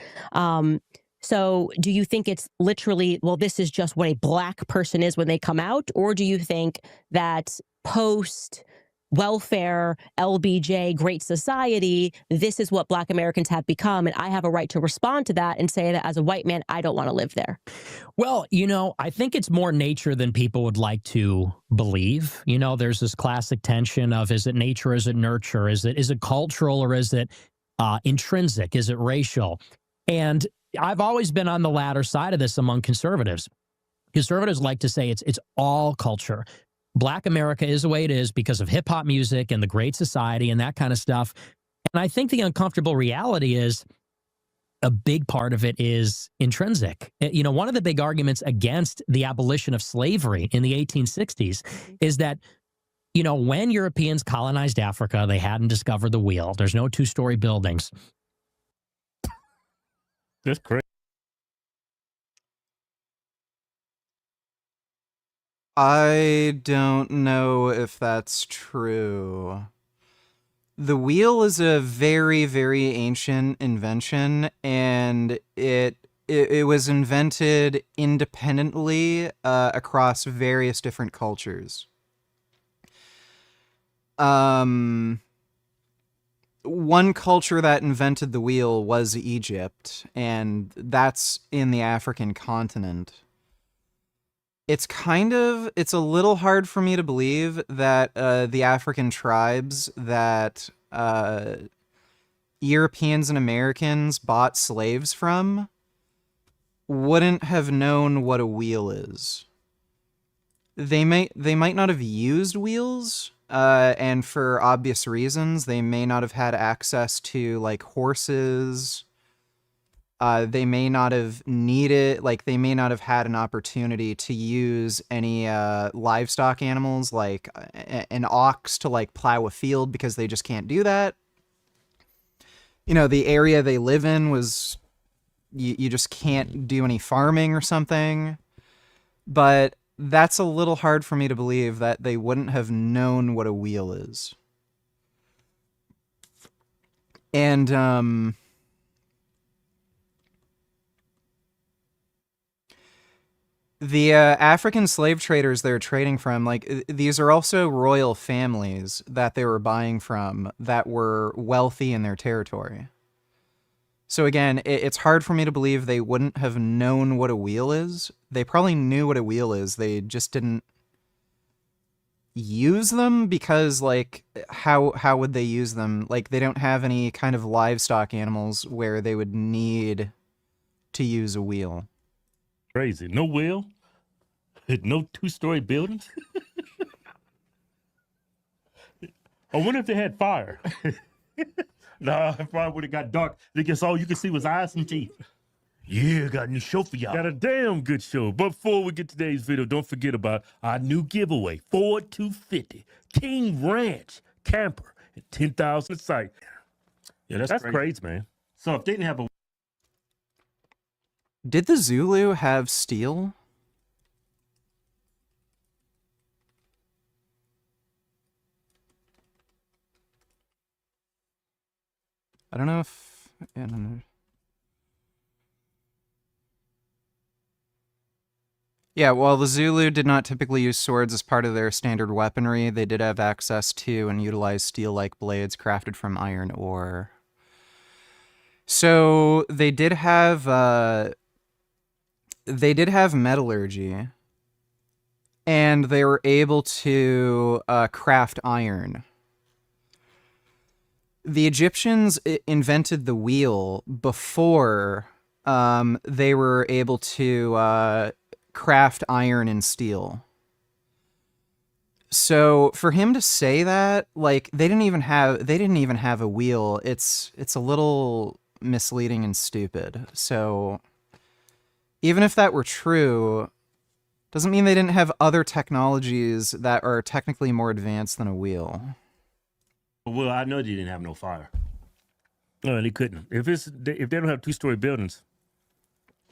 So do you think it's literally, well, this is just what a black person is when they come out? Or do you think that post welfare, LBJ, Great Society, this is what black Americans have become, and I have a right to respond to that and say that as a white man, I don't want to live there? Well, you know, I think it's more nature than people would like to believe. You know, there's this classic tension of, is it nature, is it nurture, is it cultural, or is it intrinsic, is it racial? And I've always been on the latter side of this among conservatives. Conservatives like to say it's all culture. Black America is the way it is because of hip-hop music and the Great Society and that kind of stuff. And I think the uncomfortable reality is a big part of it is intrinsic. You know, one of the big arguments against the abolition of slavery in the 1860s is that, you know, when Europeans colonized Africa, they hadn't discovered the wheel. There's no two-story buildings. That's crazy. I don't know if that's true. The wheel is a very, very ancient invention, and it was invented independently across various different cultures. One culture that invented the wheel was Egypt, and that's in the African continent. It's a little hard for me to believe that the African tribes that Europeans and Americans bought slaves from wouldn't have known what a wheel is. They might not have used wheels, and for obvious reasons, they may not have had access to, like, horses. They may not have needed, like, they may not have had an opportunity to use any livestock animals, like an ox, to, like, plow a field, because they just can't do that. You know, the area they live in was, you just can't do any farming or something. But that's a little hard for me to believe that they wouldn't have known what a wheel is. And, the African slave traders they're trading from, like, these are also royal families that they were buying from that were wealthy in their territory. So again, it's hard for me to believe they wouldn't have known what a wheel is. They probably knew what a wheel is. They just didn't use them because, like, how would they use them? Like, they don't have any kind of livestock animals where they would need to use a wheel. Crazy. No wheel? No two-story buildings? I wonder if they had fire. Nah, it probably would have got dark. I guess all you could see was eyes and teeth. Yeah, got a new show for y'all. Got a damn good show. But before we get to today's video, don't forget about our new giveaway, Ford 250, King Ranch camper, at 10,000 a site. Yeah, that's crazy, man. So if they didn't have a... Did the Zulu have steel? I don't know if... I don't know. Yeah, while the Zulu did not typically use swords as part of their standard weaponry, they did have access to and utilize steel-like blades crafted from iron ore. So they did have metallurgy, and they were able to craft iron. the Egyptians invented the wheel before they were able to craft iron and steel. So for him to say that, like, they didn't even have a wheel, it's a little misleading and stupid. So even if that were true, doesn't mean they didn't have other technologies that are technically more advanced than a wheel. Well, I know they didn't have no fire. No, they couldn't. If they don't have 2-story buildings,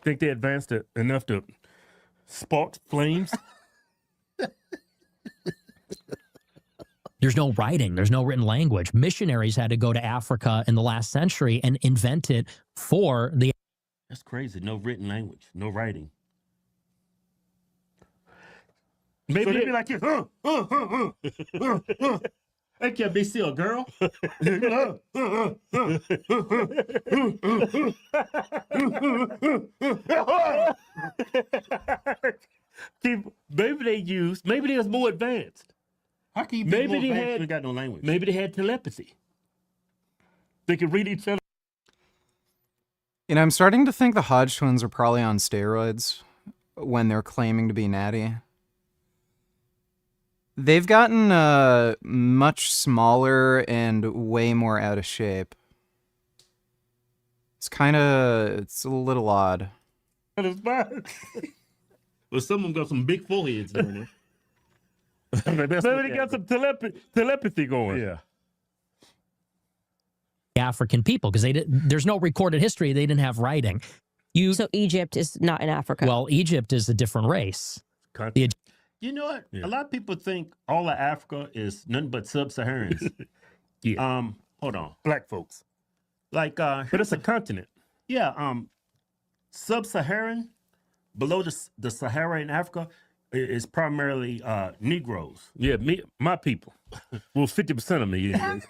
think they advanced it enough to spark flames? There's no writing. There's no written language. Missionaries had to go to Africa in the last century and invent it for the... That's crazy. No written language. No writing. Maybe so they'd be like this. Hey, can't be still, girl. Maybe they was more advanced. How can you be more advanced if they got no language? Maybe they had telepathy. They could read each other. You know, I'm starting to think the Hodge twins are probably on steroids when they're claiming to be natty. They've gotten much smaller and way more out of shape. It's a little odd. It's bad. Well, some of them got some big foreheads down there. Maybe they got some telepathy going. Yeah. African people, because there's no recorded history. They didn't have writing. So Egypt is not in Africa. Well, Egypt is a different race. You know what? Yeah. A lot of people think all of Africa is nothing but sub-Saharans. Yeah. Hold on. Black folks. Like, but it's a continent. Yeah. Sub-Saharan, below the Sahara in Africa, is primarily Negroes. Yeah, my people. Well, 50% of me, anyways.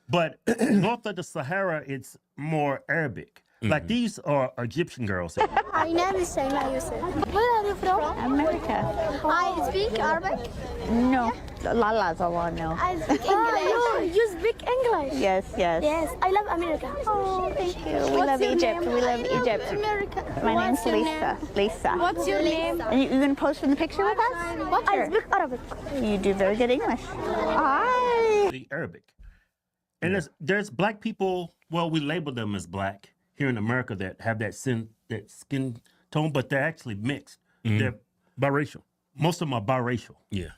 But north of the Sahara, it's more Arabic. Like these are Egyptian girls. My name is Sayma Yusuf. Where are you from? America. I speak Arabic? No. Lala's all I know. I speak English. You speak English? Yes, yes. Yes, I love America. Oh, thank you. We love Egypt. We love Egypt. America. My name's Lisa. Lisa. What's your name? And you're going to post in the picture with us? What? I speak Arabic. You do very good English. Hi. The Arabic. And there's black people, well, we label them as black here in America that have that skin tone, but they're actually mixed. Mm-hmm. They're biracial. Most of them are biracial. Yeah.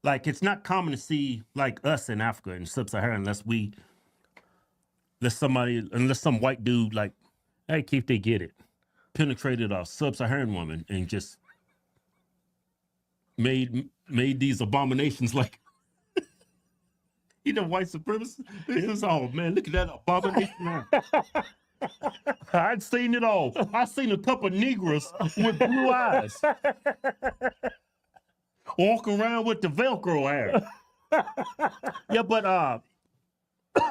Like, it's not common to see, like, us in Africa and sub-Saharan unless some white dude, like, hey, Keith, they get it, penetrated a sub-Saharan woman and just made these abominations like, you know, white supremacists. It's all, man, look at that abomination. I'd seen it all. I seen a couple of Negroes with blue eyes walk around with the Velcro hair. Yeah, but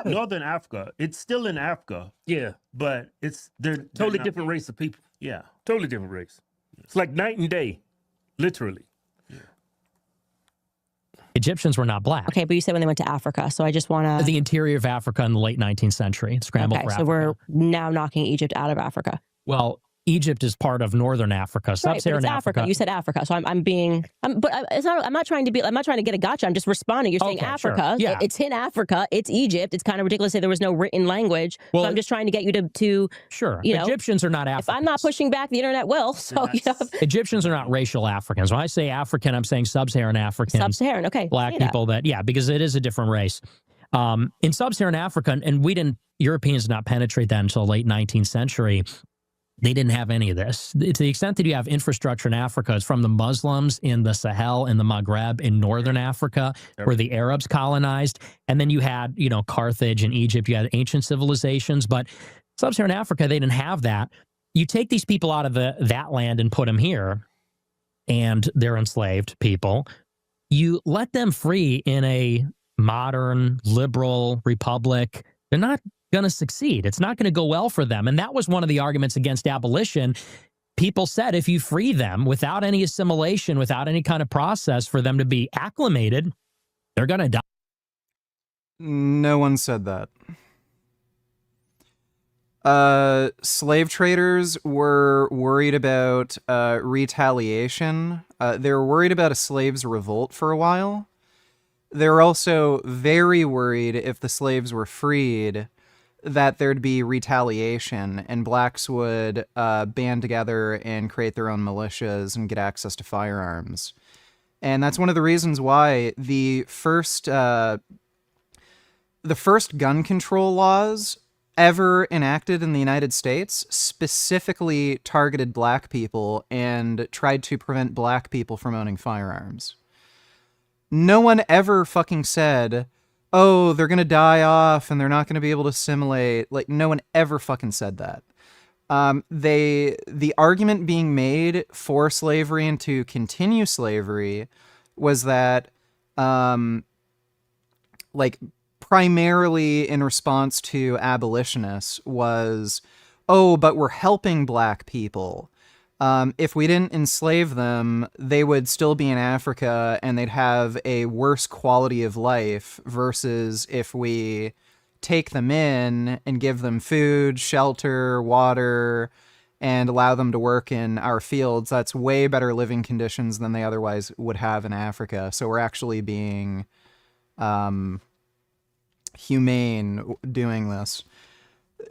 Northern Africa, it's still in Africa. Yeah, but they're totally different race of people. Yeah, totally different race. It's like night and day, literally. Egyptians were not black. Okay, but you said when they went to Africa, so I just want to... The interior of Africa in the late 19th century, scrambled for Africa. So we're now knocking Egypt out of Africa. Well, Egypt is part of northern Africa, sub-Saharan Africa. You said Africa, so I'm not trying to get a gotcha. I'm just responding. You're saying Africa. Sure. Yeah. It's in Africa. It's Egypt. It's kind of ridiculous to say there was no written language. Well, so I'm just trying to get you to sure. You know, Egyptians are not Africans. If I'm not pushing back, the internet will. So Egyptians are not racial Africans. When I say African, I'm saying sub-Saharan Africans. Sub-Saharan, okay. Black people because it is a different race. In sub-Saharan Africa, and Europeans did not penetrate that until the late 19th century. They didn't have any of this. To the extent that you have infrastructure in Africa, it's from the Muslims in the Sahel and the Maghreb in northern Africa, where the Arabs colonized. And then you had, Carthage and Egypt. You had ancient civilizations. But sub-Saharan Africa, they didn't have that. You take these people out of that land and put them here, and they're enslaved people. You let them free in a modern, liberal republic. They're not going to succeed. It's not going to go well for them. And that was one of the arguments against abolition. People said if you free them without any assimilation, without any kind of process for them to be acclimated, they're going to die. No one said that. Slave traders were worried about retaliation. They were worried about a slaves' revolt for a while. They were also very worried if the slaves were freed that there'd be retaliation and blacks would band together and create their own militias and get access to firearms. And that's one of the reasons why the first gun control laws ever enacted in the United States specifically targeted black people and tried to prevent black people from owning firearms. No one ever fucking said, oh, they're gonna die off and they're not gonna be able to assimilate. Like, no one ever fucking said that. The argument being made for slavery and to continue slavery was that, like, primarily in response to abolitionists was, oh, but we're helping black people. If we didn't enslave them, they would still be in Africa and they'd have a worse quality of life versus if we take them in and give them food, shelter, water, and allow them to work in our fields. That's way better living conditions than they otherwise would have in Africa. So we're actually being humane doing this.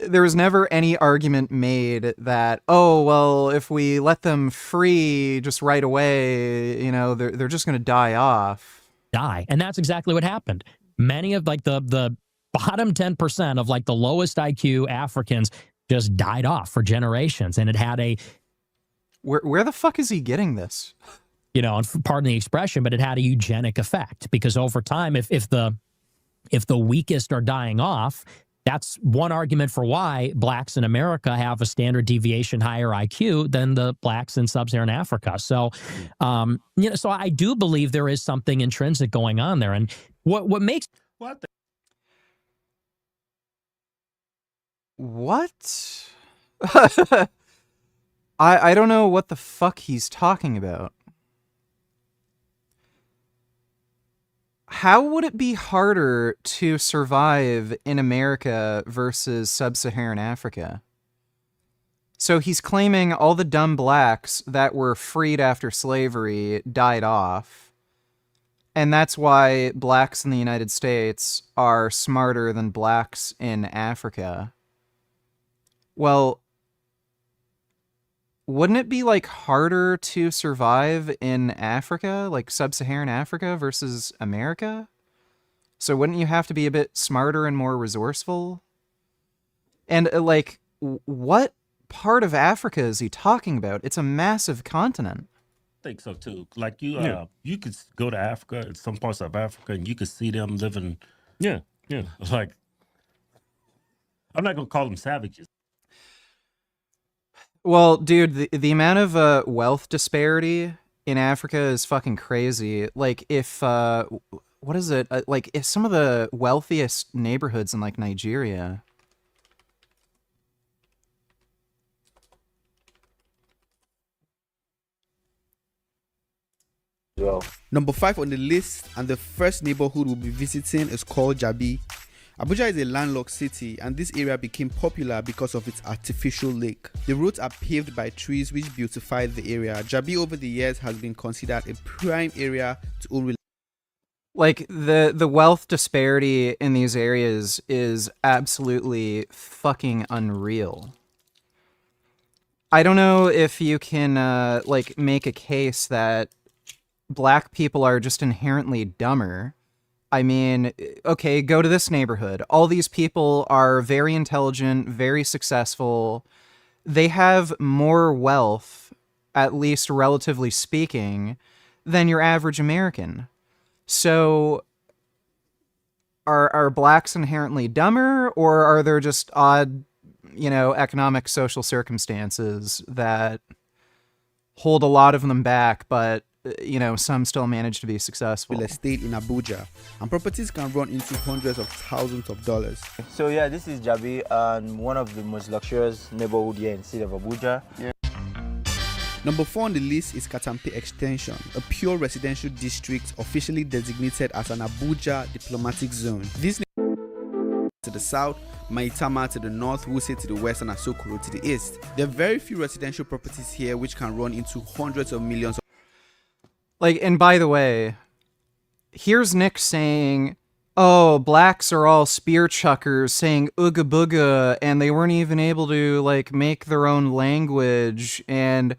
There was never any argument made that, oh, well, if we let them free just right away, you know, they're just going to die off. And that's exactly what happened. Many of like the bottom 10% of like the lowest IQ Africans just died off for generations. And it had a... Where the fuck is he getting this? You know, and pardon the expression, but it had a eugenic effect because over time, if the weakest are dying off, that's one argument for why blacks in America have a standard deviation higher IQ than the blacks in sub-Saharan Africa. So, you know, so I do believe there is something intrinsic going on there. And what makes... What? I don't know what the fuck he's talking about. How would it be harder to survive in America versus sub-Saharan Africa? So he's claiming all the dumb blacks that were freed after slavery died off. And that's why blacks in the United States are smarter than blacks in Africa. Well, wouldn't it be like harder to survive in Africa, like sub-Saharan Africa versus America? So wouldn't you have to be a bit smarter and more resourceful? And like, what part of Africa is he talking about? It's a massive continent. I think so too. Like you could go to Africa, some parts of Africa, and you could see them living. Yeah. Like, I'm not gonna call them savages. Well, dude, the amount of wealth disparity in Africa is fucking crazy. Like, if what is it? Like, if some of the wealthiest neighborhoods in like Nigeria. Number 5 on the list, and the first neighborhood we'll be visiting is called Jabi. Abuja is a landlocked city, and this area became popular because of its artificial lake. The roads are paved by trees which beautify the area. Jabi over the years has been considered a prime area to own. Like, the wealth disparity in these areas is absolutely fucking unreal. I don't know if you can, like, make a case that black people are just inherently dumber. I mean, okay, go to this neighborhood. All these people are very intelligent, very successful. They have more wealth, at least relatively speaking, than your average American. So, are blacks inherently dumber, or are there just odd, you know, economic, social circumstances that hold a lot of them back, but you know, some still manage to be successful? Real estate in Abuja, and properties can run into hundreds of thousands of dollars. So yeah, this is Jabi, and one of the most luxurious neighborhood here in the city of Abuja. Yeah. Number 4 on the list is Katampe Extension, a pure residential district officially designated as an Abuja diplomatic zone. This the south, Maitama to the north, Wuse to the west, and Asokoro to the east. There are very few residential properties here which can run into hundreds of millions. Like, and by the way, here's Nick saying, oh, blacks are all spear chuckers, saying ooga booga, and they weren't even able to, like, make their own language, and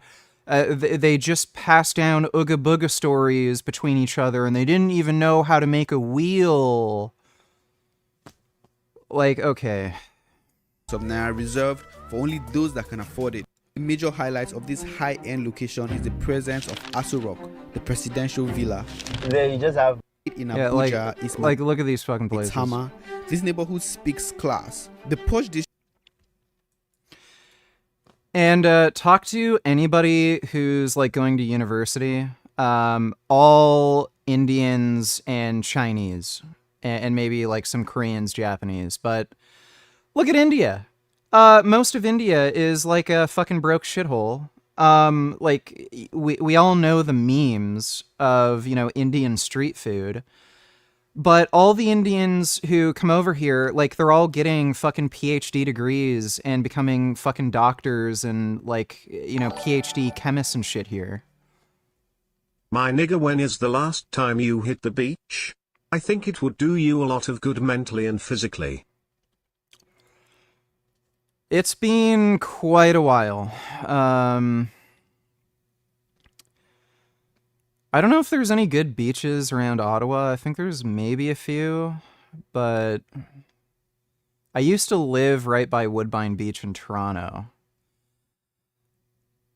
they just passed down ooga booga stories between each other, and they didn't even know how to make a wheel. Like, okay. Of Naira reserved for only those that can afford it. The major highlights of this high-end location is the presence of Aso Rock, the presidential villa. There you just have in Yeah, Abuja, like look at these fucking places. Itama. This neighborhood speaks class. The posh dish. And talk to anybody who's like going to university. All Indians and Chinese, and maybe like some Koreans, Japanese. But look at India. Most of India is like a fucking broke shithole. Like we all know the memes of, you know, Indian street food. But all the Indians who come over here, like, they're all getting fucking PhD degrees and becoming fucking doctors and, like, you know, PhD chemists and shit here. My nigga, when is the last time you hit the beach? I think it would do you a lot of good mentally and physically. It's been quite a while. I don't know if there's any good beaches around Ottawa. I think there's maybe a few, but I used to live right by Woodbine Beach in Toronto.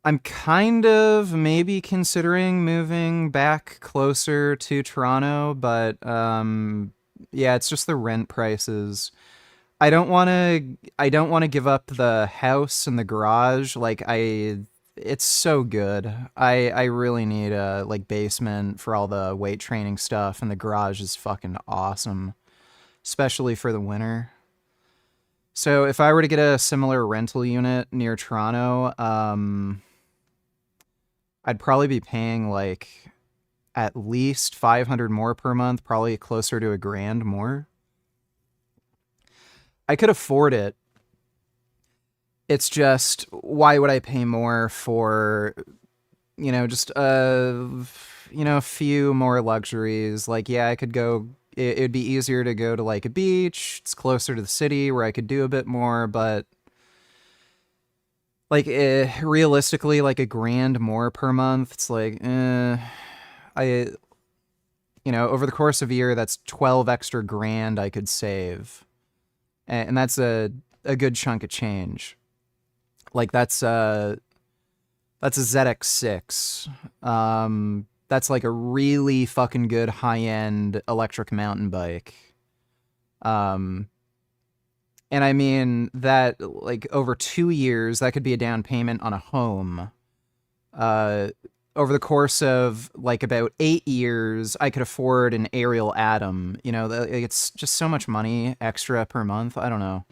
I'm kind of maybe considering moving back closer to Toronto, but yeah, it's just the rent prices. I don't want to give up the house and the garage. Like, it's so good. I really need a like basement for all the weight training stuff, and the garage is fucking awesome, especially for the winter. So if I were to get a similar rental unit near Toronto, I'd probably be paying like at least $500 more per month, probably closer to $1,000 more. I could afford it. It's just, why would I pay more for, you know, just a few more luxuries? Like, yeah, I could go, it'd be easier to go to like a beach. It's closer to the city where I could do a bit more, but like realistically, like $1,000 more per month, it's like, over the course of a year, that's 12 extra grand I could save. And that's a good chunk of change. Like, that's a ZX6. That's like a really fucking good high-end electric mountain bike. And I mean that, like, over 2 years, that could be a down payment on a home. Over the course of like about 8 years, I could afford an Ariel Atom. You know, it's just so much money extra per month. I don't know.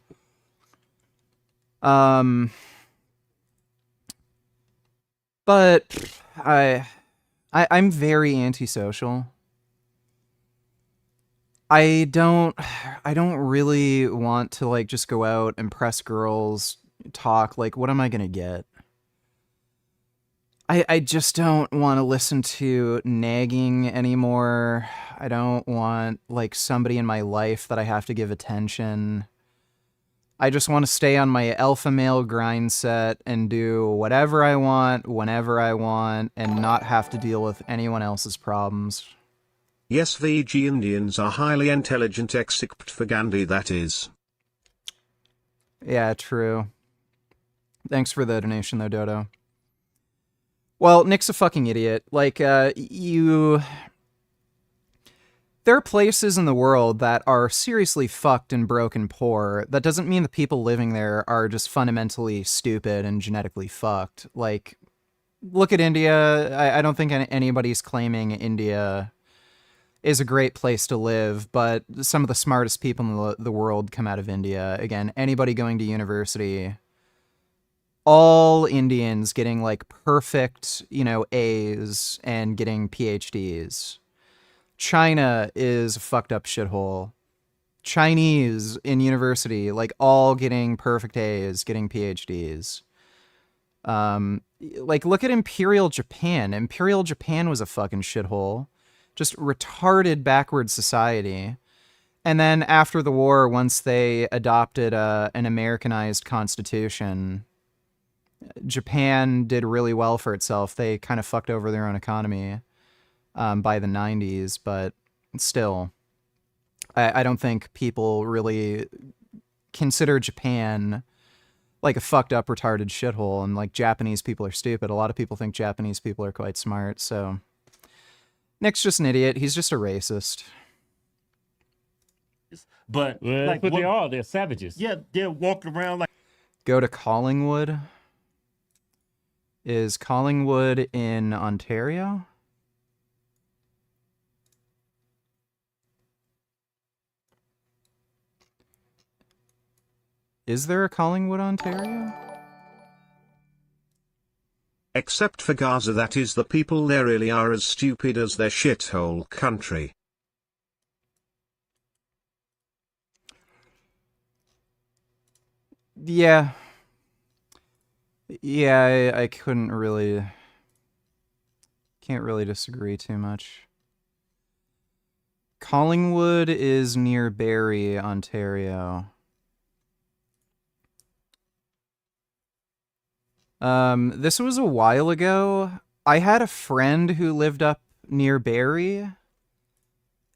But I'm very antisocial. I don't really want to like just go out, impress girls, talk. Like, what am I gonna get? I just don't want to listen to nagging anymore. I don't want like somebody in my life that I have to give attention. I just want to stay on my alpha male grind set and do whatever I want, whenever I want, and not have to deal with anyone else's problems. Yes, VG Indians are highly intelligent, except for Gandhi, that is. Yeah, true. Thanks for the donation, though, Dodo. Well, Nick's a fucking idiot. Like, there are places in the world that are seriously fucked and broke and poor. That doesn't mean the people living there are just fundamentally stupid and genetically fucked. Like, look at India. I don't think anybody's claiming India is a great place to live, but some of the smartest people in the world come out of India. Again, anybody going to university, all Indians getting like perfect, A's and getting PhDs. China is a fucked up shithole. Chinese in university, like all getting perfect A's, getting PhDs. Like look at Imperial Japan. Imperial Japan was a fucking shithole. Just retarded backward society. And then after the war, once they adopted an Americanized constitution, Japan did really well for itself. They kind of fucked over their own economy by the 90s, but still, I don't think people really consider Japan like a fucked up, retarded shithole, and like Japanese people are stupid. A lot of people think Japanese people are quite smart, so Nick's just an idiot. He's just a racist. But Well, like that's what they what- are. They're savages. Yeah, they're walking around like. Go to Collingwood. Is Collingwood in Ontario? Is there a Collingwood, Ontario? Except for Gaza, that is, the people there really are as stupid as their shithole country. Yeah. Yeah, I couldn't really... Can't really disagree too much. Collingwood is near Barrie, Ontario. This was a while ago. I had a friend who lived up near Barrie,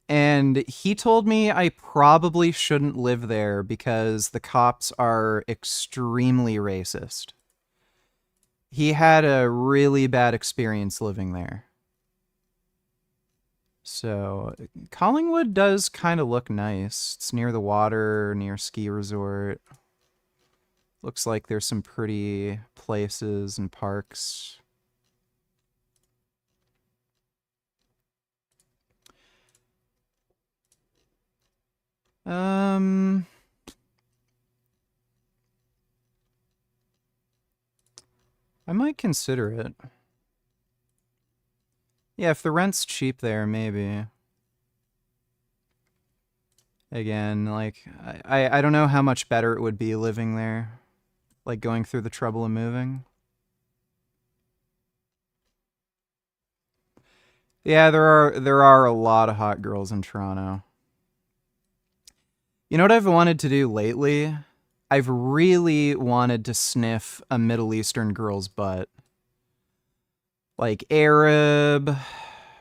and he told me I probably shouldn't live there because the cops are extremely racist. He had a really bad experience living there. So, Collingwood does kind of look nice. It's near the water, near ski resort. Looks like there's some pretty places and parks. I might consider it. Yeah, if the rent's cheap there, maybe. Again, like, I don't know how much better it would be living there. Like, going through the trouble of moving. Yeah, there are a lot of hot girls in Toronto. You know what I've wanted to do lately? I've really wanted to sniff a Middle Eastern girl's butt. Like Arab,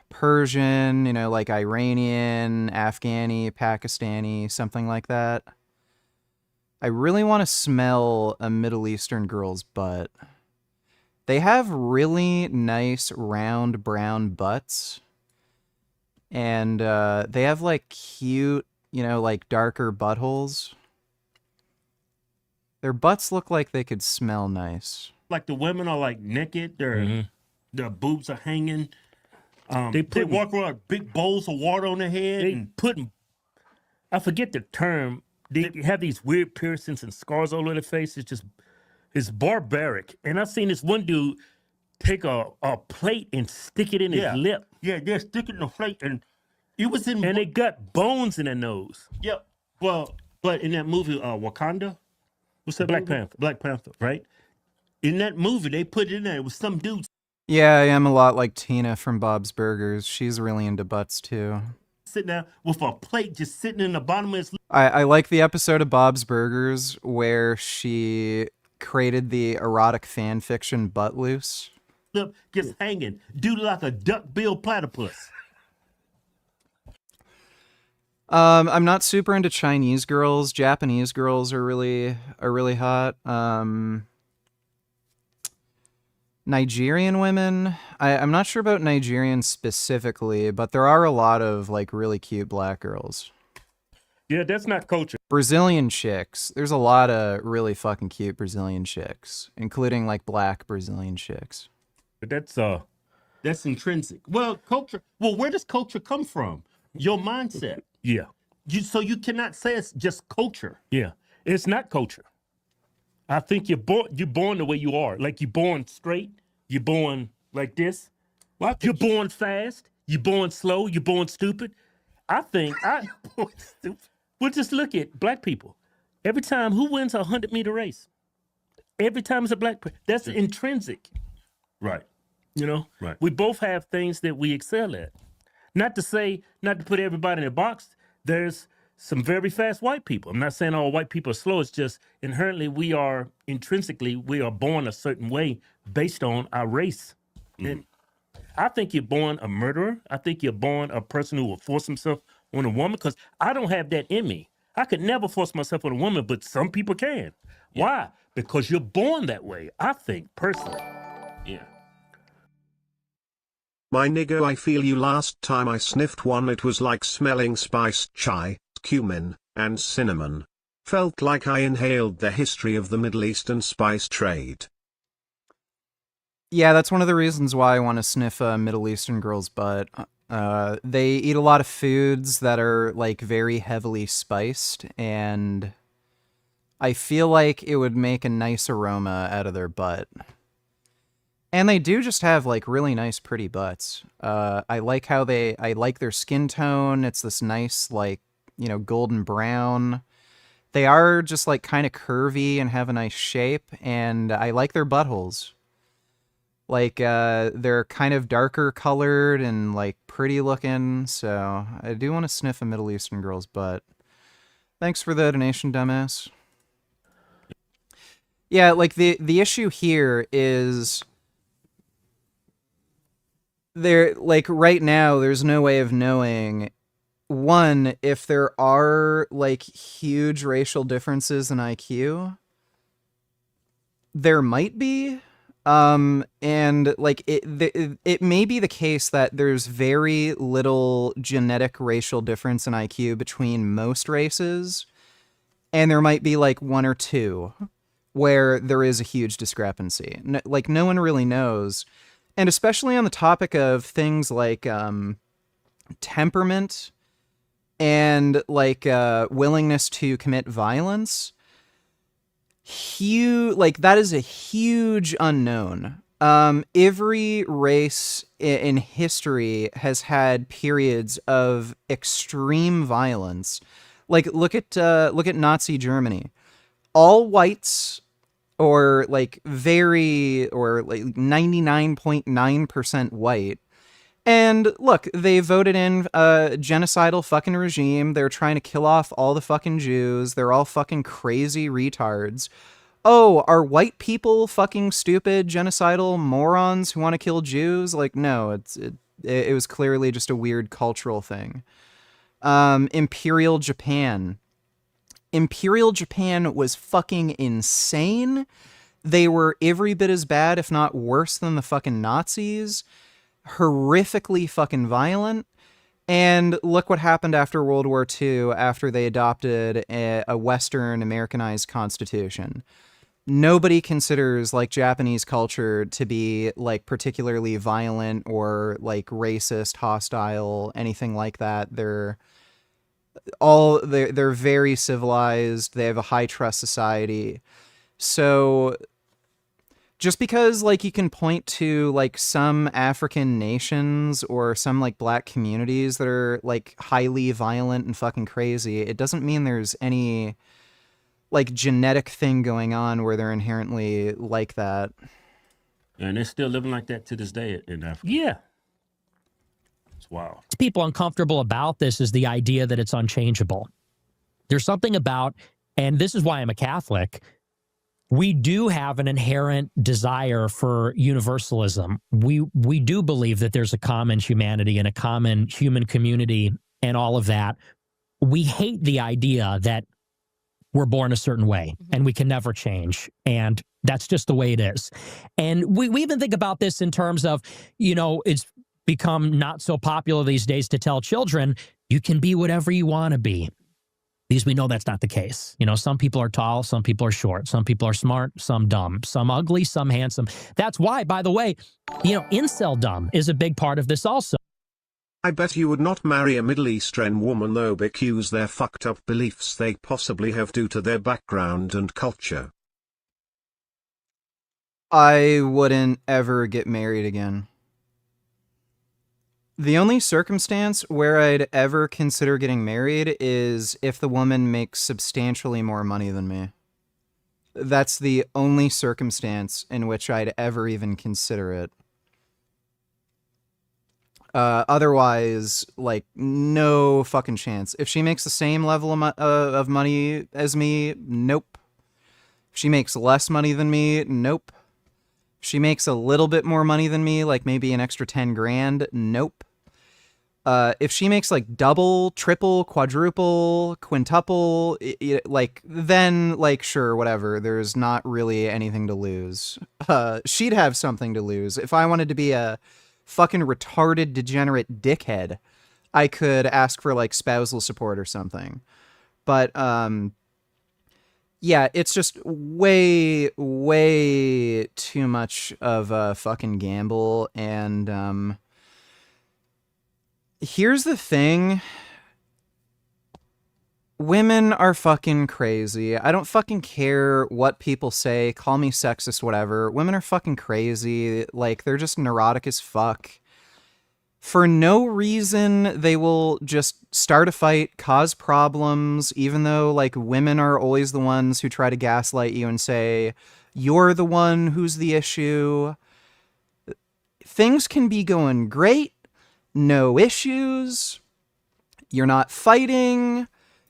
Persian, you know, like Iranian, Afghani, Pakistani, something like that. I really want to smell a Middle Eastern girl's butt. They have really nice round brown butts. And they have like cute, you know, like darker buttholes. Their butts look like they could smell nice. Like the women are like naked, their boobs are hanging. They walk around with big bowls of water on their head and putting. I forget the term. They have these weird piercings and scars all over their face. It's barbaric. And I've seen this one dude take a plate and stick it in his lip. Yeah, they're sticking the plate, and it was in. And they got bones in their nose. Yeah, well, but in that movie, Wakanda, what's that? Black Panther, right? In that movie, they put it in there. It was some dudes Yeah, I am a lot like Tina from Bob's Burgers. She's really into butts too. sitting there with a plate just sitting in the bottom of his. I like the episode of Bob's Burgers where she created the erotic fan fiction Butt Loose. Lip just hanging, dude like a duck-billed platypus. I'm not super into Chinese girls. Japanese girls are really hot. Nigerian women. I'm not sure about Nigerian specifically, but there are a lot of like really cute black girls. Yeah, that's not culture. Brazilian chicks. There's a lot of really fucking cute Brazilian chicks, including like black Brazilian chicks. But that's intrinsic. Well, culture. Well, where does culture come from? Your mindset. Yeah. So you cannot say it's just culture. Yeah. It's not culture. I think you're born the way you are. Like you're born straight. You're born like this. You're born fast. You're born slow. You're born stupid. I think Born stupid. Well, just look at black people. Every time, who wins a 100-meter race? Every time it's a black person. That's intrinsic. Right. You know? Right. We both have things that we excel at. Not to put everybody in a box. There's some very fast white people. I'm not saying all white people are slow. It's just inherently intrinsically, we are born a certain way based on our race. And I think you're born a murderer. I think you're born a person who will force himself on a woman, because I don't have that in me. I could never force myself on a woman, but some people can. Why? Because you're born that way, I think, personally. Yeah. My nigga, I feel you. Last time I sniffed one, it was like smelling spiced chai, cumin, and cinnamon. Felt like I inhaled the history of the Middle Eastern spice trade. Yeah, that's one of the reasons why I want to sniff a Middle Eastern girl's butt. They eat a lot of foods that are, like, very heavily spiced, and I feel like it would make a nice aroma out of their butt. And they do just have, like, really nice, pretty butts. I like their skin tone. It's this nice, like, you know, golden brown. They are just, like, kind of curvy and have a nice shape, and I like their buttholes. Like, they're kind of darker colored and, like, pretty looking, so I do want to sniff a Middle Eastern girl's butt. Thanks for the donation, dumbass. Yeah, like, the issue here is like, right now, there's no way of knowing, one, if there are, like, huge racial differences in IQ. There might be. And, like, it may be the case that there's very little genetic racial difference in IQ between most races, and there might be, like, one or two where there is a huge discrepancy. Like, no one really knows. And especially on the topic of things like temperament and, like, willingness to commit violence, that is a huge unknown. Every race in history has had periods of extreme violence. Like, look at Nazi Germany. All whites, or like 99.9% white. And look, they voted in a genocidal fucking regime. They're trying to kill off all the fucking Jews. They're all fucking crazy retards. Oh, are white people fucking stupid, genocidal morons who want to kill Jews? Like, no, it was clearly just a weird cultural thing. Imperial Japan. Imperial Japan was fucking insane. They were every bit as bad, if not worse, than the fucking Nazis. Horrifically fucking violent. And look what happened after World War II, after they adopted a Western Americanized constitution. Nobody considers, like, Japanese culture to be, like, particularly violent or, like, racist, hostile, anything like that. They're very civilized. They have a high trust society. So just because, like, you can point to, like, some African nations or some, like, black communities that are, like, highly violent and fucking crazy, it doesn't mean there's any, like, genetic thing going on where they're inherently like that. And they're still living like that to this day in Africa. Yeah. It's wild. What's people uncomfortable about this is the idea that it's unchangeable. There's something about, and this is why I'm a Catholic, we do have an inherent desire for universalism. We do believe that there's a common humanity and a common human community and all of that. We hate the idea that we're born a certain way and we can never change. And that's just the way it is. And we even think about this in terms of, you know, it's become not so popular these days to tell children, you can be whatever you want to be. Because we know that's not the case. You know, some people are tall, some people are short, some people are smart, some dumb, some ugly, some handsome. That's why, by the way, you know, incel dumb is a big part of this also. I bet you would not marry a Middle Eastern woman though, because their fucked up beliefs they possibly have due to their background and culture. I wouldn't ever get married again. The only circumstance where I'd ever consider getting married is if the woman makes substantially more money than me. That's the only circumstance in which I'd ever even consider it. Otherwise, like, no fucking chance. If she makes the same level of money as me, nope. If she makes less money than me, nope. If she makes a little bit more money than me, like maybe an extra 10 grand, nope. If she makes like double, triple, quadruple, quintuple, like, then, like, sure, whatever. There's not really anything to lose. She'd have something to lose. If I wanted to be a fucking retarded, degenerate dickhead, I could ask for, like, spousal support or something. But, yeah, it's just way, way too much of a fucking gamble, and, here's the thing. Women are fucking crazy. I don't fucking care what people say. Call me sexist, whatever. Women are fucking crazy. Like, they're just neurotic as fuck. For no reason, they will just start a fight, cause problems, even though, like, women are always the ones who try to gaslight you and say, you're the one who's the issue. Things can be going great. No issues. You're not fighting.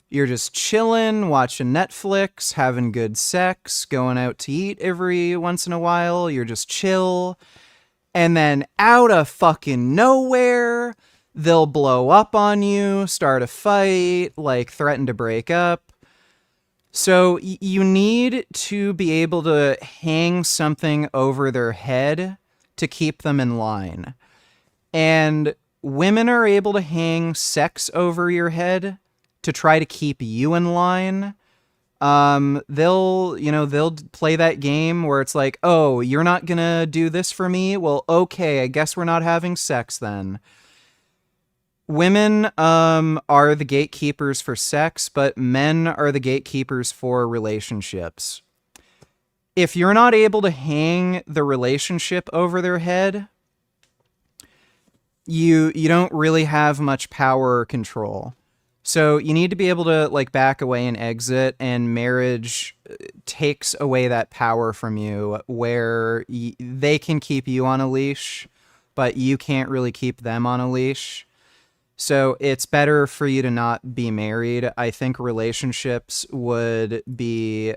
You're just chilling, watching Netflix, having good sex, going out to eat every once in a while. You're just chill. And then out of fucking nowhere, they'll blow up on you, start a fight, like threaten to break up. So you need to be able to hang something over their head to keep them in line. And women are able to hang sex over your head to try to keep you in line. They'll play that game where it's like, oh, you're not gonna do this for me? Well, okay, I guess we're not having sex then. Women are the gatekeepers for sex, but men are the gatekeepers for relationships. If you're not able to hang the relationship over their head, you don't really have much power or control. So you need to be able to, like, back away and exit, and marriage takes away that power from you, where they can keep you on a leash, but you can't really keep them on a leash. So it's better for you to not be married. I think relationships would be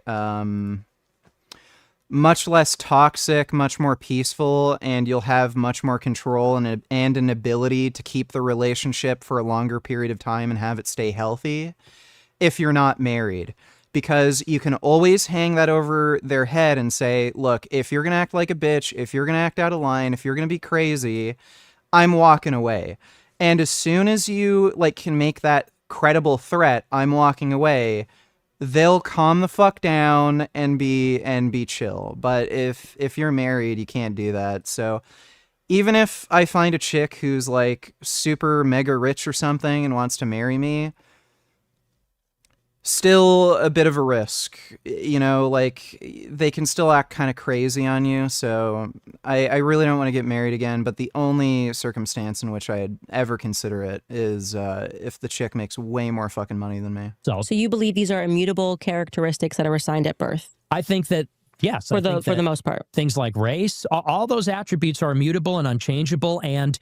much less toxic, much more peaceful, and you'll have much more control and an ability to keep the relationship for a longer period of time and have it stay healthy if you're not married. Because you can always hang that over their head and say, look, if you're going to act like a bitch, if you're going to act out of line, if you're going to be crazy, I'm walking away. And as soon as you, like, can make that credible threat, I'm walking away, they'll calm the fuck down and be chill. But if you're married, you can't do that. So even if I find a chick who's, like, super mega rich or something and wants to marry me, still a bit of a risk. You know, like, they can still act kind of crazy on you. So I really don't want to get married again. But the only circumstance in which I'd ever consider it is if the chick makes way more fucking money than me. So you believe these are immutable characteristics that are assigned at birth? I think that, yes. For the most part. Things like race, all those attributes are immutable and unchangeable, and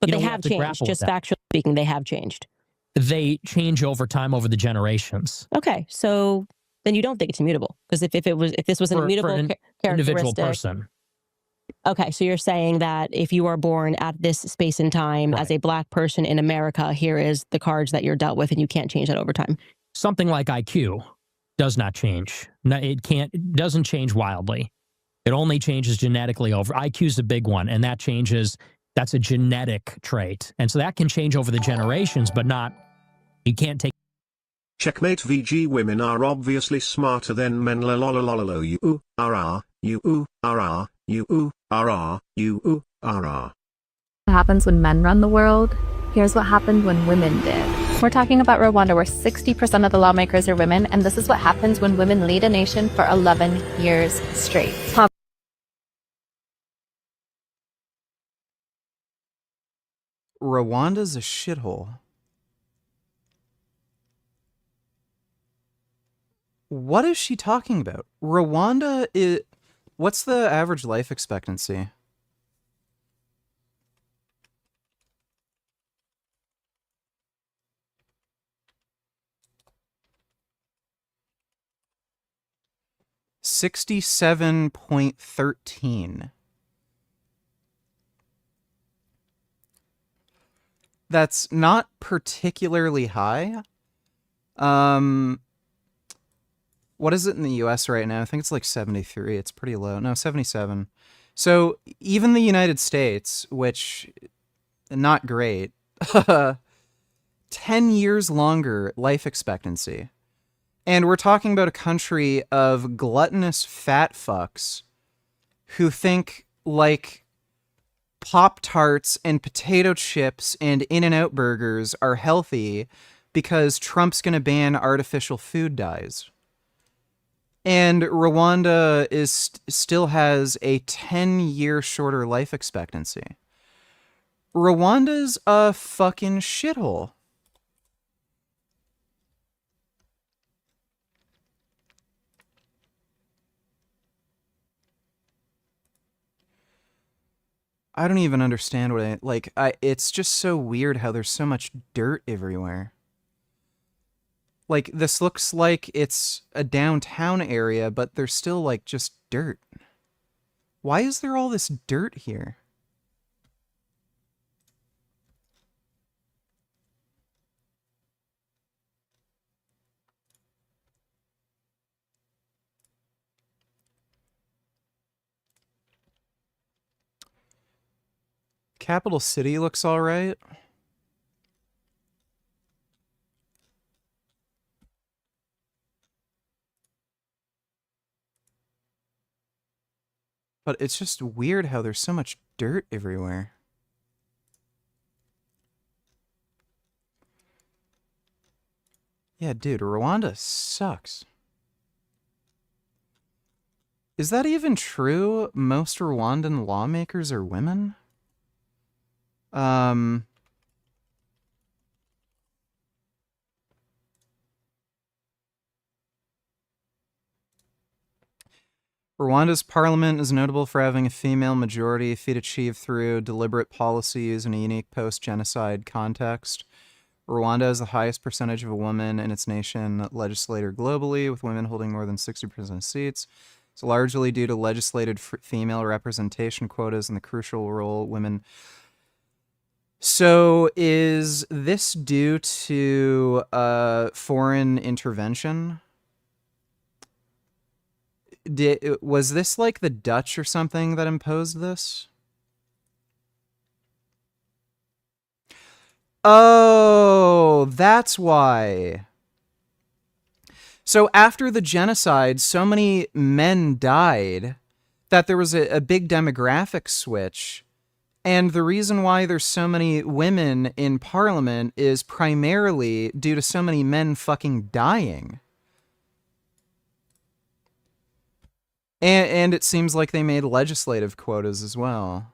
But they have changed. Just factually speaking, they have changed. They change over time, over the generations. Okay, so then you don't think it's immutable, because if this was an immutable individual characteristic, person. Okay, so you're saying that if you are born at this space and time as a black person in America, here is the cards that you're dealt with, and you can't change that over time. Something like IQ does not change. No, it doesn't change wildly. It only changes genetically over. IQ is a big one, and that changes. That's a genetic trait, and so that can change over the generations, but not. You can't take. Checkmate VG. Women are obviously smarter than men. LLLLLL. You are you are you are you are. What happens when men run the world? Here's what happened when women did. We're talking about Rwanda, where 60% of the lawmakers are women, and this is what happens when women lead a nation for 11 years straight. Rwanda's a shithole. What is she talking about? Rwanda is... What's the average life expectancy? $67.13. That's not particularly high. What is it in the US right now? I think it's like 73. It's pretty low. No, 77. So even the United States, which not great, 10 years longer life expectancy. And we're talking about a country of gluttonous fat fucks who think like Pop-Tarts and potato chips and In-N-Out burgers are healthy because Trump's going to ban artificial food dyes. And Rwanda still has a 10-year shorter life expectancy. Rwanda's a fucking shithole. I don't even understand what it's just so weird how there's so much dirt everywhere. Like, this looks like it's a downtown area, but there's still, like, just dirt. Why is there all this dirt here? Capital City looks all right. But it's just weird how there's so much dirt everywhere. Yeah, dude, Rwanda sucks. Is that even true? Most Rwandan lawmakers are women? Rwanda's parliament is notable for having a female majority, a feat achieved through deliberate policies in a unique post-genocide context. Rwanda has the highest percentage of a woman in its nation legislator globally, with women holding more than 60% of seats. It's largely due to legislated female representation quotas and the crucial role women... So is this due to foreign intervention? Was this like the Dutch or something that imposed this? Oh, that's why. So after the genocide, so many men died that there was a big demographic switch. And the reason why there's so many women in parliament is primarily due to so many men fucking dying. And it seems like they made legislative quotas as well.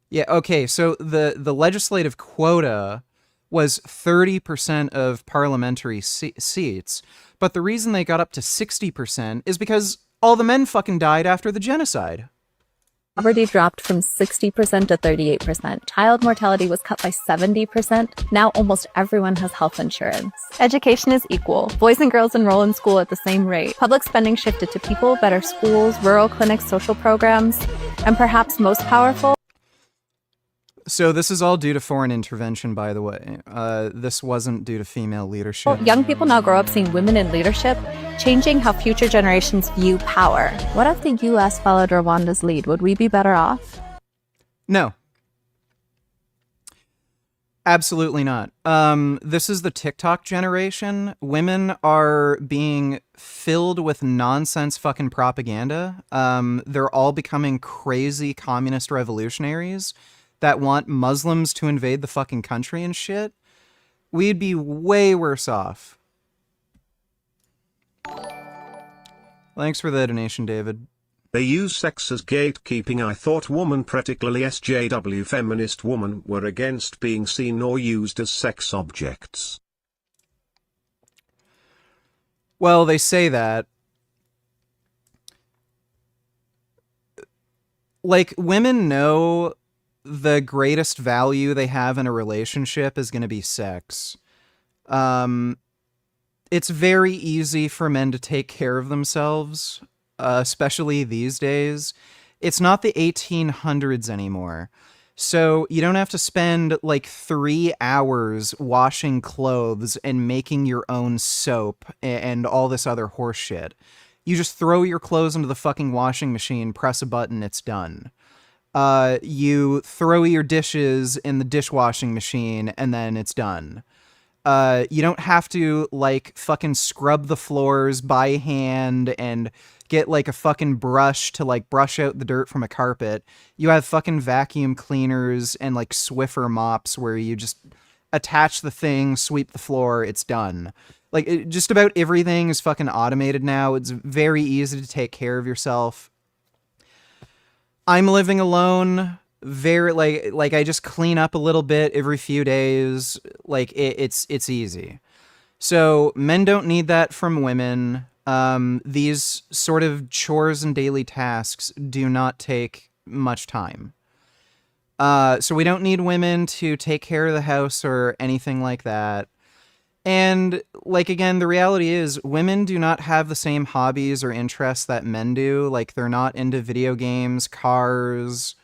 Yeah, okay, so the legislative quota was 30% of parliamentary seats, but the reason they got up to 60% is because all the men fucking died after the genocide. Poverty dropped from 60% to 38%. Child mortality was cut by 70%. Now almost everyone has health insurance. Education is equal. Boys and girls enroll in school at the same rate. Public spending shifted to people, better schools, rural clinics, social programs, and perhaps most powerful... So this is all due to foreign intervention, by the way. This wasn't due to female leadership. Young people now grow up seeing women in leadership, changing how future generations view power. What if the US followed Rwanda's lead? Would we be better off? No. Absolutely not. This is the TikTok generation. Women are being filled with nonsense fucking propaganda. They're all becoming crazy communist revolutionaries that want Muslims to invade the fucking country and shit. We'd be way worse off. Thanks for the donation, David. They use sex as gatekeeping. I thought woman, particularly SJW feminist woman, were against being seen or used as sex objects. Well, they say that. Like, women know the greatest value they have in a relationship is going to be sex. It's very easy for men to take care of themselves, especially these days. It's not the 1800s anymore. So you don't have to spend like 3 hours washing clothes and making your own soap and all this other horse shit. You just throw your clothes into the fucking washing machine, press a button, it's done. You throw your dishes in the dishwashing machine, and then it's done. You don't have to, like, fucking scrub the floors by hand and get, like, a fucking brush to, like, brush out the dirt from a carpet. You have fucking vacuum cleaners and, like, Swiffer mops where you just attach the thing, sweep the floor, it's done. Like, just about everything is fucking automated now. It's very easy to take care of yourself. I'm living alone. Very, like I just clean up a little bit every few days. Like, it's easy. So men don't need that from women. These sort of chores and daily tasks do not take much time. So we don't need women to take care of the house or anything like that. And, like, again, the reality is women do not have the same hobbies or interests that men do. Like, they're not into video games, cars,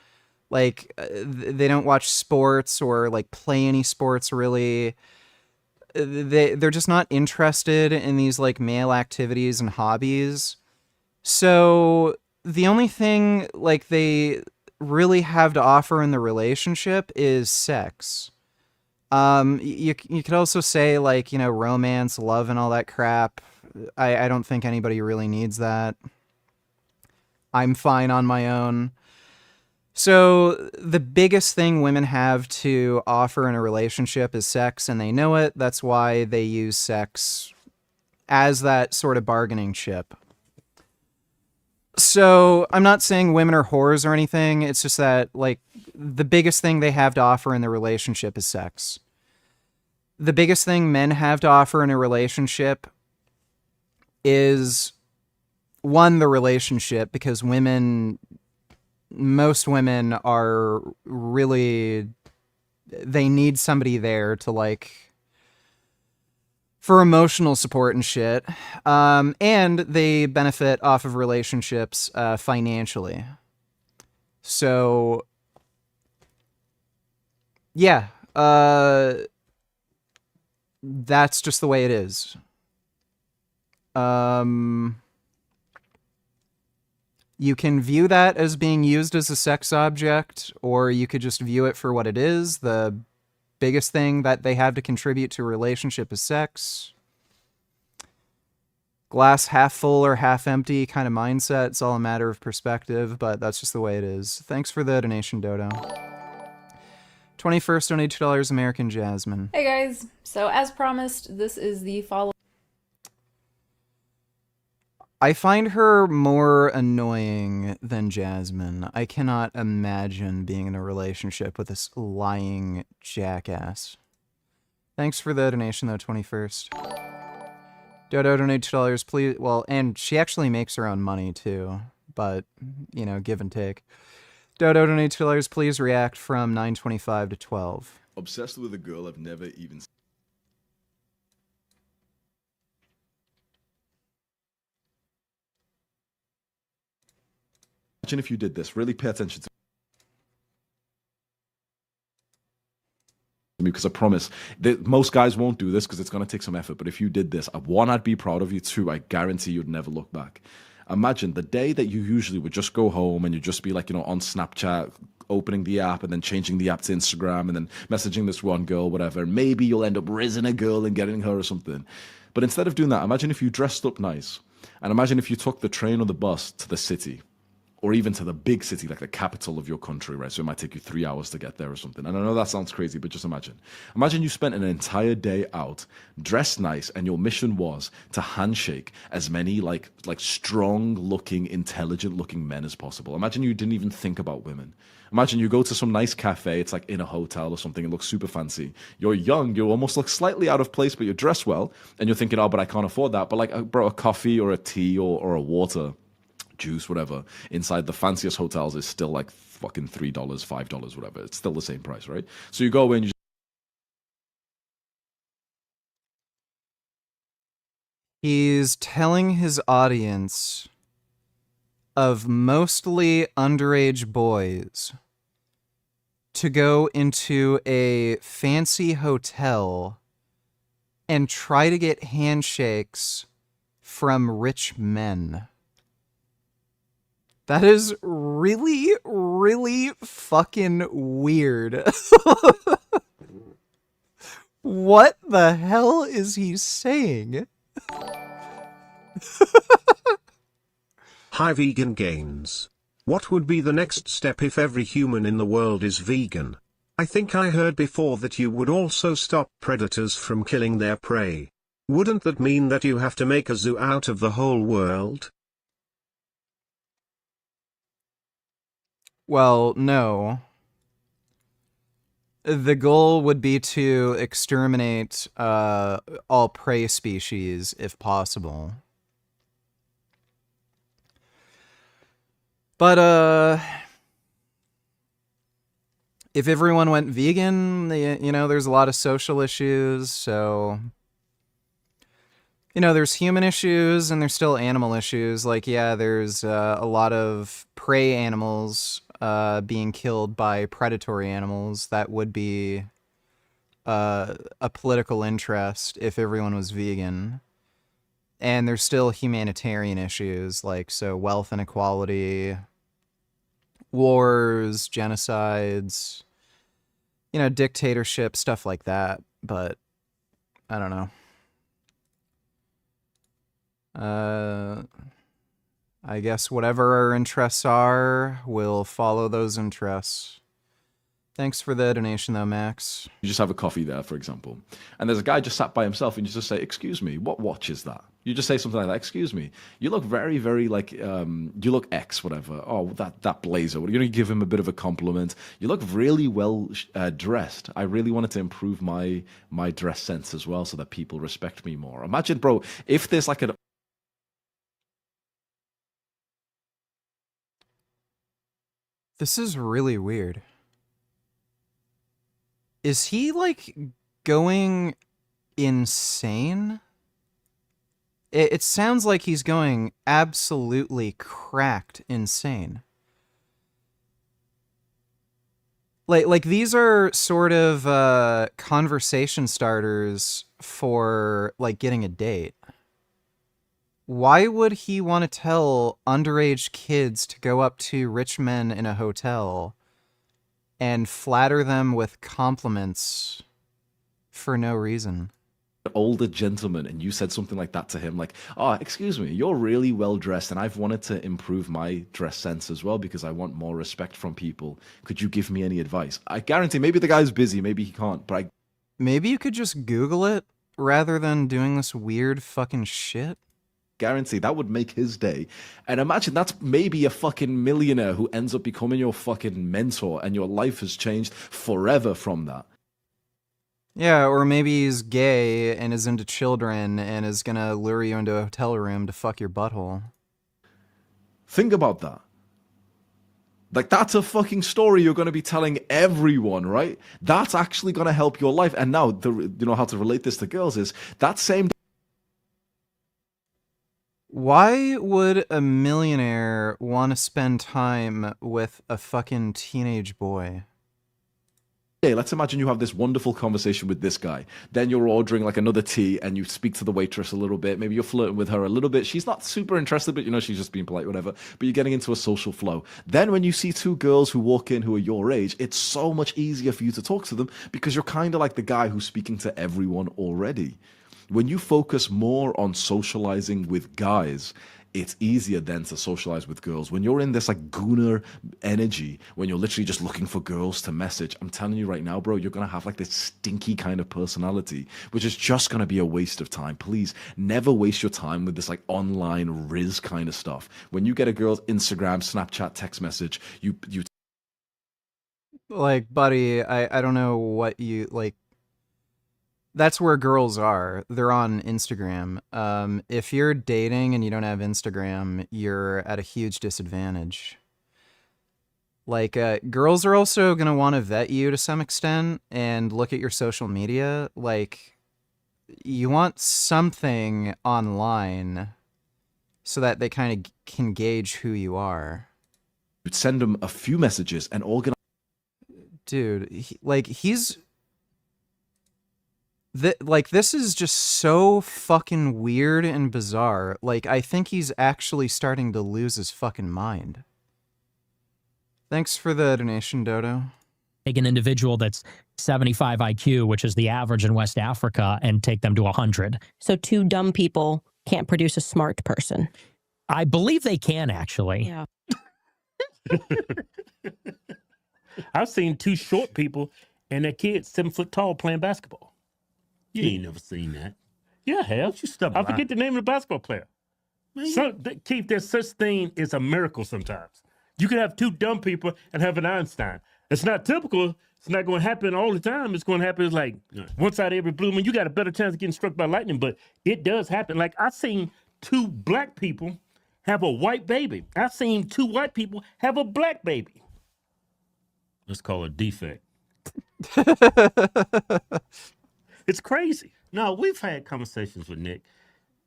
like, they don't watch sports or, like, play any sports, really. They're just not interested in these, like, male activities and hobbies. So the only thing, like, they really have to offer in the relationship is sex. You could also say, like, you know, romance, love, and all that crap. I don't think anybody really needs that. I'm fine on my own. So the biggest thing women have to offer in a relationship is sex, and they know it. That's why they use sex as that sort of bargaining chip. So I'm not saying women are whores or anything. It's just that, like, the biggest thing they have to offer in the relationship is sex. The biggest thing men have to offer in a relationship is, one, the relationship, because most women are really, they need somebody there to, like, for emotional support and shit. And they benefit off of relationships financially. So, yeah, that's just the way it is. You can view that as being used as a sex object, or you could just view it for what it is. The biggest thing that they have to contribute to a relationship is sex. Glass half full or half empty kind of mindset. It's all a matter of perspective, but that's just the way it is. Thanks for the donation, Dodo. 21st, donate $2 American Jasmine. Hey guys, so as promised, this is the follow. I find her more annoying than Jasmine. I cannot imagine being in a relationship with this lying jackass. Thanks for the donation, though, 21st. Dodo, donate $2, please. Well, and she actually makes her own money, too. But, you know, give and take. Dodo, donate $2, please react from 9:25 to 12. Obsessed with a girl I've never even seen. Imagine if you did this. Really pay attention to me, because I promise that most guys won't do this because it's going to take some effort. But if you did this, one, I'd be proud of you. Two, I guarantee you'd never look back. Imagine the day that you usually would just go home and you'd just be like, you know, on Snapchat, opening the app and then changing the app to Instagram and then messaging this one girl, whatever. Maybe you'll end up raising a girl and getting her or something. But instead of doing that, imagine if you dressed up nice. And imagine if you took the train or the bus to the city. or even to the big city, like the capital of your country, right? So it might take you 3 hours to get there or something. And I know that sounds crazy, but just imagine. Imagine you spent an entire day out, dressed nice, and your mission was to handshake as many like strong-looking, intelligent-looking men as possible. Imagine you didn't even think about women. Imagine you go to some nice cafe, it's like in a hotel or something, it looks super fancy. You're young, you almost look slightly out of place, but you're dressed well, and you're thinking, oh, but I can't afford that. But like, bro, a coffee or a tea or a water, juice, whatever, inside the fanciest hotels is still like fucking $3, $5, whatever. It's still the same price, right? So you go in, He's telling his audience of mostly underage boys to go into a fancy hotel and try to get handshakes from rich men. That is really, really fucking weird. What the hell is he saying? Hi vegan gains. What would be the next step if every human in the world is vegan? I think I heard before that you would also stop predators from killing their prey. Wouldn't that mean that you have to make a zoo out of the whole world? Well, no. The goal would be to exterminate all prey species if possible. But, if everyone went vegan, you know, there's a lot of social issues, so... You know, there's human issues and there's still animal issues. Like, yeah, there's a lot of prey animals being killed by predatory animals. That would be a political interest if everyone was vegan. And there's still humanitarian issues, like, so wealth inequality, wars, genocides, you know, dictatorship, stuff like that. But, I don't know. I guess whatever our interests are, we'll follow those interests. Thanks for the donation, though, Max. you just have a coffee there, for example, and there's a guy just sat by himself, and you just say, excuse me, what watch is that? You just say something like that, excuse me, you look very, very like, you look X, whatever. Oh, that blazer. You're going to give him a bit of a compliment. You look really well dressed. I really wanted to improve my dress sense as well so that people respect me more. Imagine, bro, if there's like an... This is really weird. Is he, like, going insane? It sounds like he's going absolutely cracked insane. Like these are sort of conversation starters for, like, getting a date. Why would he want to tell underage kids to go up to rich men in a hotel and flatter them with compliments for no reason? older gentleman and you said something like that to him, like, oh, excuse me, you're really well dressed and I've wanted to improve my dress sense as well because I want more respect from people. Could you give me any advice? I guarantee maybe the guy's busy, maybe he can't, but maybe you could just Google it rather than doing this weird fucking shit. Guarantee that would make his day. And imagine that's maybe a fucking millionaire who ends up becoming your fucking mentor and your life has changed forever from that. Yeah, or maybe he's gay and is into children and is gonna lure you into a hotel room to fuck your butthole. Think about that. Like, that's a fucking story you're going to be telling everyone, right? That's actually going to help your life. And now, you know how to relate this to girls is that same... Why would a millionaire want to spend time with a fucking teenage boy? Okay, let's imagine you have this wonderful conversation with this guy. Then you're ordering like another tea and you speak to the waitress a little bit. Maybe you're flirting with her a little bit. She's not super interested, but you know, she's just being polite, whatever. But you're getting into a social flow. Then when you see two girls who walk in who are your age, it's so much easier for you to talk to them because you're kind of like the guy who's speaking to everyone already. When you focus more on socializing with guys, it's easier then to socialize with girls. When you're in this like gooner energy, when you're literally just looking for girls to message, I'm telling you right now, bro, you're gonna have like this stinky kind of personality, which is just gonna be a waste of time. Please never waste your time with this like online riz kind of stuff. When you get a girl's Instagram, Snapchat, text message, you Like, buddy, I don't know what you like. That's where girls are. They're on Instagram. If you're dating and you don't have Instagram, you're at a huge disadvantage. Like, girls are also gonna want to vet you to some extent and look at your social media. Like, you want something online so that they kind of can gauge who you are. you'd send them a few messages and organize. Dude, he's this is just so fucking weird and bizarre. Like, I think he's actually starting to lose his fucking mind. Thanks for the donation, Dodo. Take an individual that's 75 IQ, which is the average in West Africa, and take them to 100. So two dumb people can't produce a smart person. I believe they can, actually. Yeah. I've seen two short people and their kids 7 foot tall playing basketball. You ain't never seen that. Yeah, I have. You stop I lying. forget the name of the basketball player. Keith, there's such thing as a miracle sometimes. You can have two dumb people and have an Einstein. It's not typical. It's not going to happen all the time. It's going to happen like once out of every blue moon. You got a better chance of getting struck by lightning, but it does happen. Like, I've seen two black people have a white baby. I've seen two white people have a black baby. Let's call it defect. It's crazy. No, we've had conversations with Nick.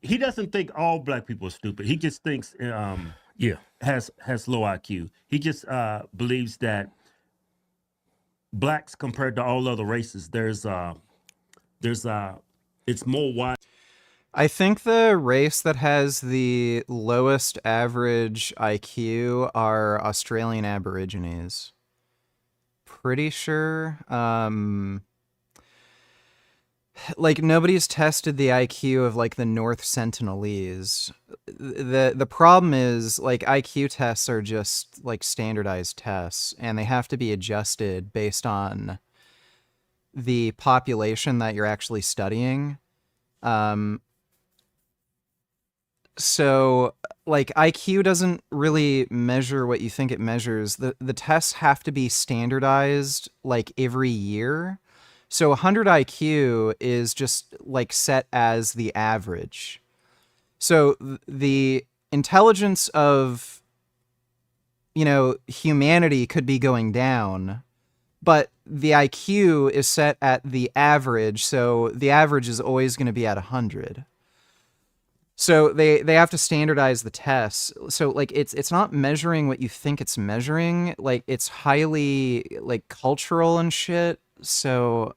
He doesn't think all black people are stupid. He just thinks has low IQ. He just believes that blacks compared to all other races, it's more wide. I think the race that has the lowest average IQ are Australian Aborigines. Pretty sure. Like, nobody's tested the IQ of like the North Sentinelese. The problem is, like, IQ tests are just like standardized tests, and they have to be adjusted based on the population that you're actually studying. So, like, IQ doesn't really measure what you think it measures. The tests have to be standardized like every year. So 100 IQ is just like set as the average. So the intelligence of, you know, humanity could be going down, but the IQ is set at the average. So the average is always going to be at 100. So they have to standardize the tests. So like it's not measuring what you think it's measuring. Like, it's highly like cultural and shit. So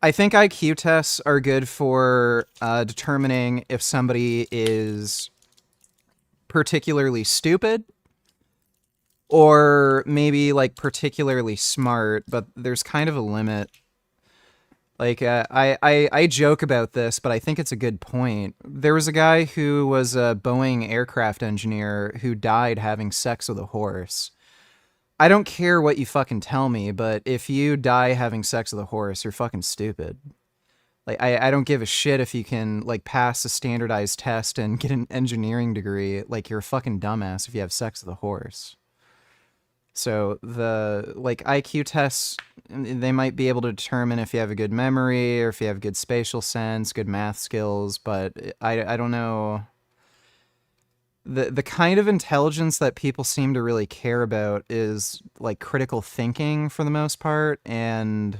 I think IQ tests are good for determining if somebody is particularly stupid or maybe like particularly smart, but there's kind of a limit. Like, I joke about this, but I think it's a good point. There was a guy who was a Boeing aircraft engineer who died having sex with a horse. I don't care what you fucking tell me, but if you die having sex with a horse, you're fucking stupid. Like, I don't give a shit if you can, like, pass a standardized test and get an engineering degree. Like, you're a fucking dumbass if you have sex with a horse. So the, like, IQ tests, they might be able to determine if you have a good memory or if you have good spatial sense, good math skills, but I don't know. The kind of intelligence that people seem to really care about is like critical thinking for the most part. And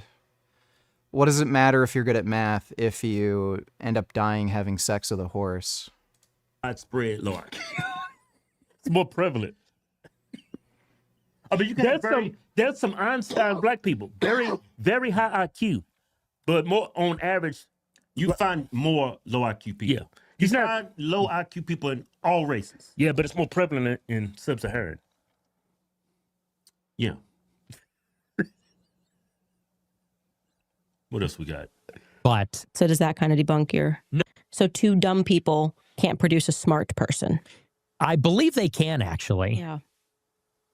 what does it matter if you're good at math if you end up dying having sex with a horse? Widespread, Lord. It's more prevalent. I mean, you can There's some Einstein black people, very, very high IQ, but more on average. You find more low IQ people. Yeah. You find low IQ people in all races. Yeah, but it's more prevalent in sub-Saharan. Yeah. What else we got? But So does that kind of debunk your... No. So two dumb people can't produce a smart person. I believe they can actually. Yeah.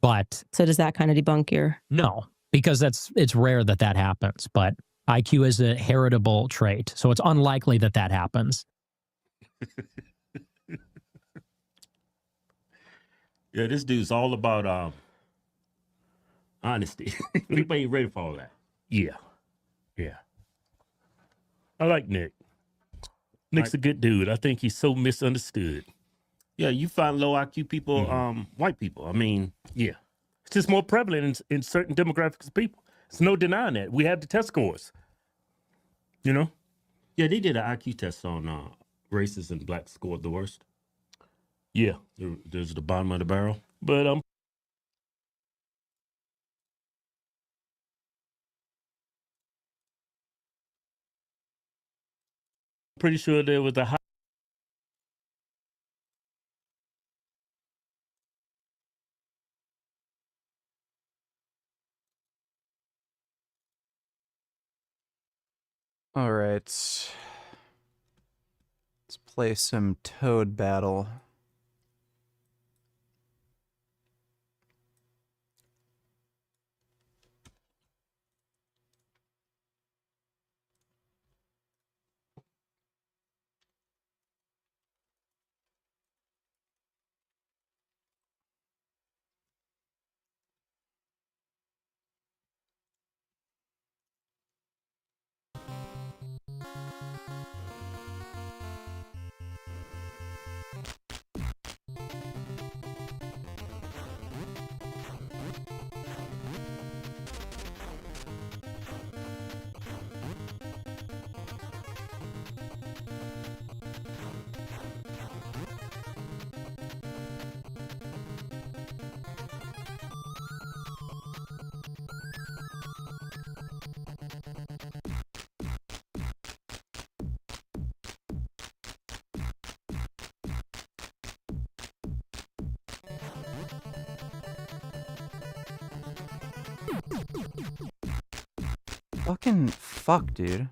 But So does that kind of debunk your... no, because it's rare that that happens. But IQ is a heritable trait, so it's unlikely that that happens. Yeah, this dude's all about honesty. People ain't ready for all that. Yeah. Yeah. I like Nick. Nick's a good dude. I think he's so misunderstood. Yeah, you find low IQ people, white people. I mean, yeah. It's just more prevalent in certain demographics of people. There's no denying that. We have the test scores. You know? Yeah, they did an IQ test on races, and blacks scored the worst. Yeah, there's the bottom of the barrel. But pretty sure there was a high. All right. Let's play some Toad Battle. Fucking fuck, dude.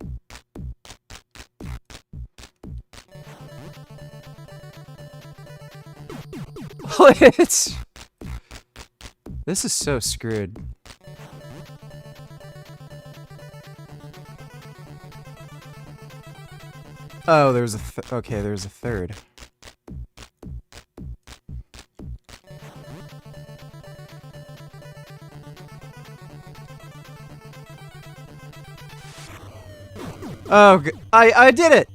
What? This is so screwed. Oh, there's a okay, there's a third. Oh, I did it.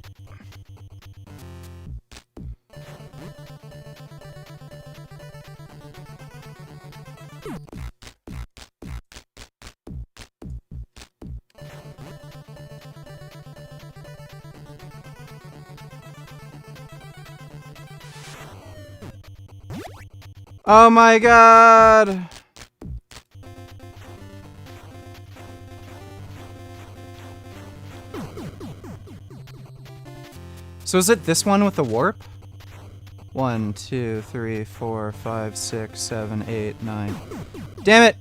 Oh my god. So is it this one with the warp? 1, 2, 3, 4, 5, 6, 7, 8, 9. Damn it!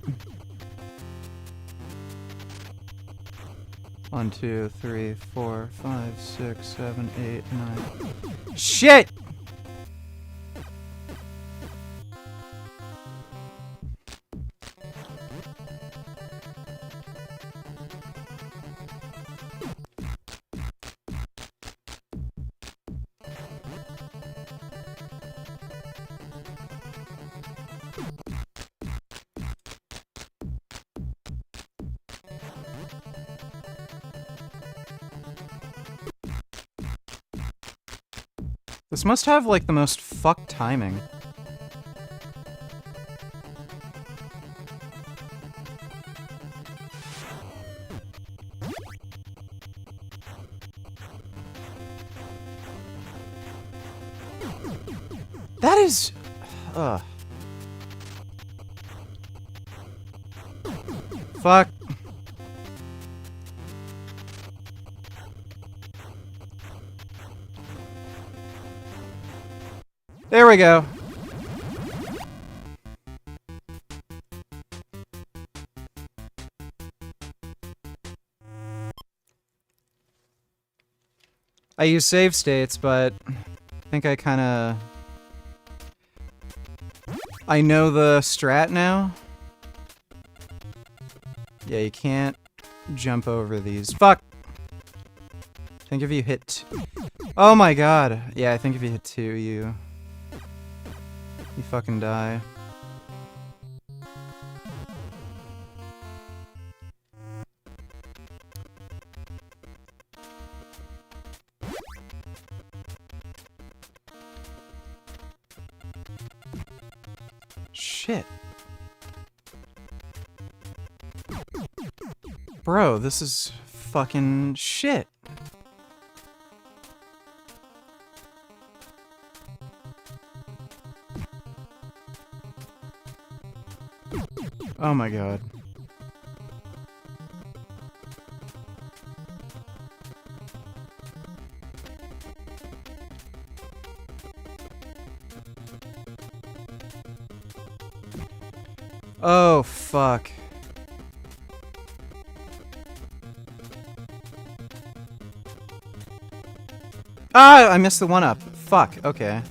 1, 2, 3, 4, 5, 6, 7, 8, 9. Shit! This must have, like, the most fucked timing. That is... Fuck. There we go. I use save states, but I think I kind of... I know the strat now. Yeah, you can't jump over these. Fuck! I think if you hit... Oh my god! Yeah, I think if you hit 2, you fucking die. Shit. Bro, this is fucking shit. Oh my god. Oh, fuck. Ah, I missed the 1-up. Fuck, okay.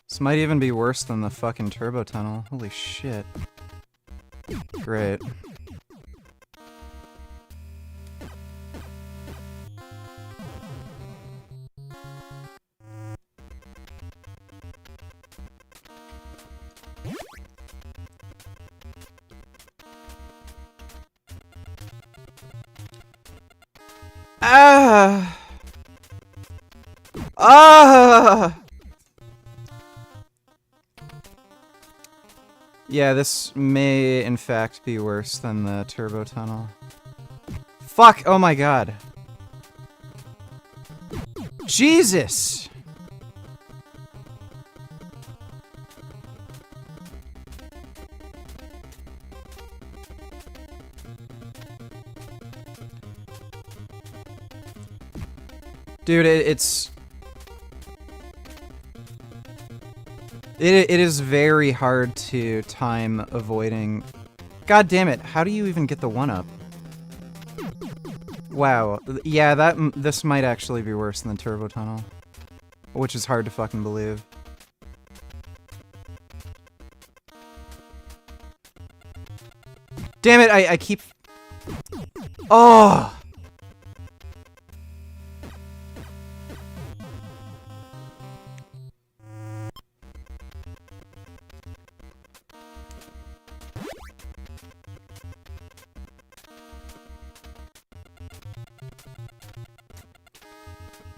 This might even be worse than the fucking turbo tunnel. Holy shit. Great. Ah! Ah! Yeah, this may in fact be worse than the turbo tunnel. Fuck! Oh my god. Jesus! Dude, it is very hard to time avoiding. God damn it! How do you even get the 1-up? Wow. Yeah, this might actually be worse than the turbo tunnel, which is hard to fucking believe. Damn it! I keep. Oh.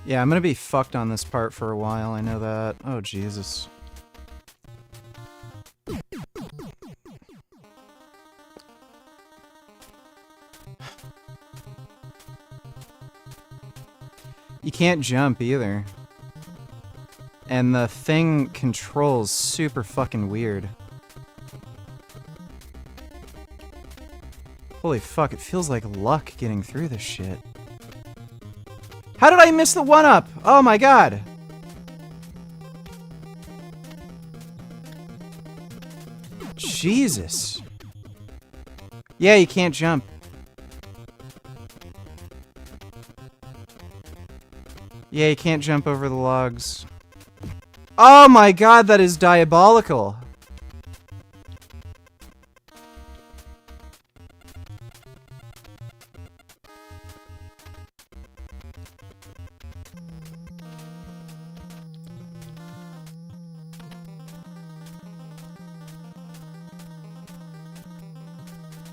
Yeah, I'm gonna be fucked on this part for a while, I know that. Oh, Jesus. You can't jump either. And the thing controls super fucking weird. Holy fuck, it feels like luck getting through this shit. How did I miss the 1-up? Oh my god! Jesus. Yeah, you can't jump. Yeah, you can't jump over the logs. Oh my god, that is diabolical!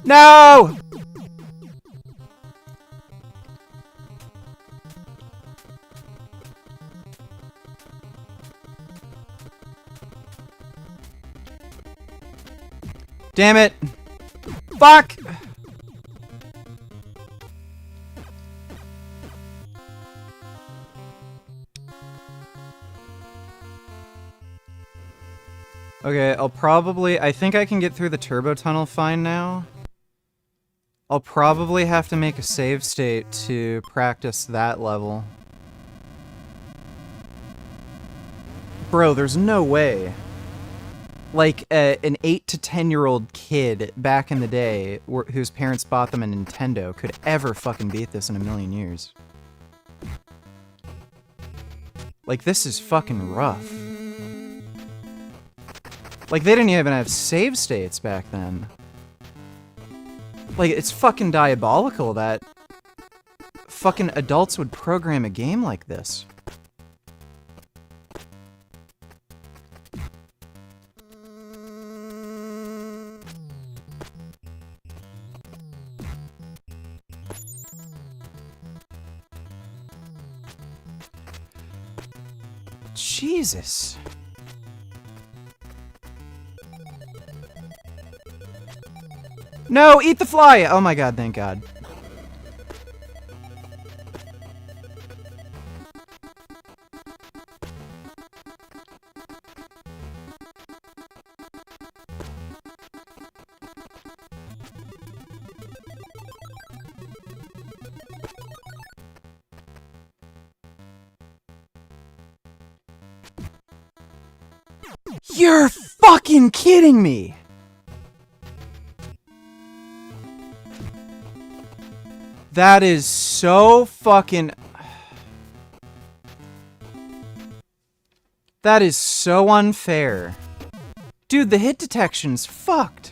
No! Damn it! Fuck! Okay, I think I can get through the turbo tunnel fine now. I'll probably have to make a save state to practice that level. bro, there's no way. Like, an 8 to 10-year-old kid back in the day whose parents bought them a Nintendo could ever fucking beat this in a million years. Like, this is fucking rough. Like, they didn't even have save states back then. Like, it's fucking diabolical that fucking adults would program a game like this. Jesus. No, eat the fly! Oh my god, thank god. You're fucking kidding me! That is so fucking... That is so unfair. Dude, the hit detection's fucked.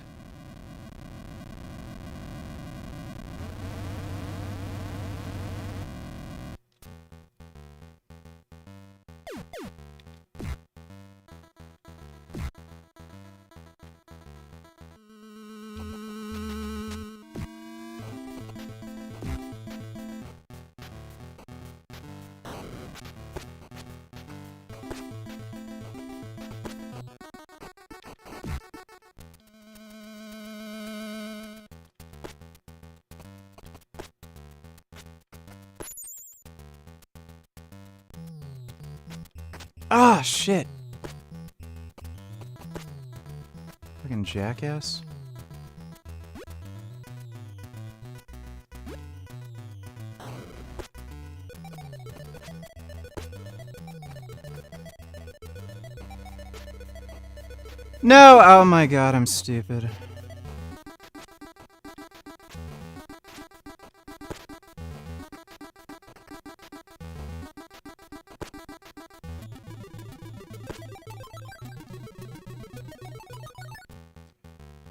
Ah, shit. Fucking jackass. No! Oh my god, I'm stupid.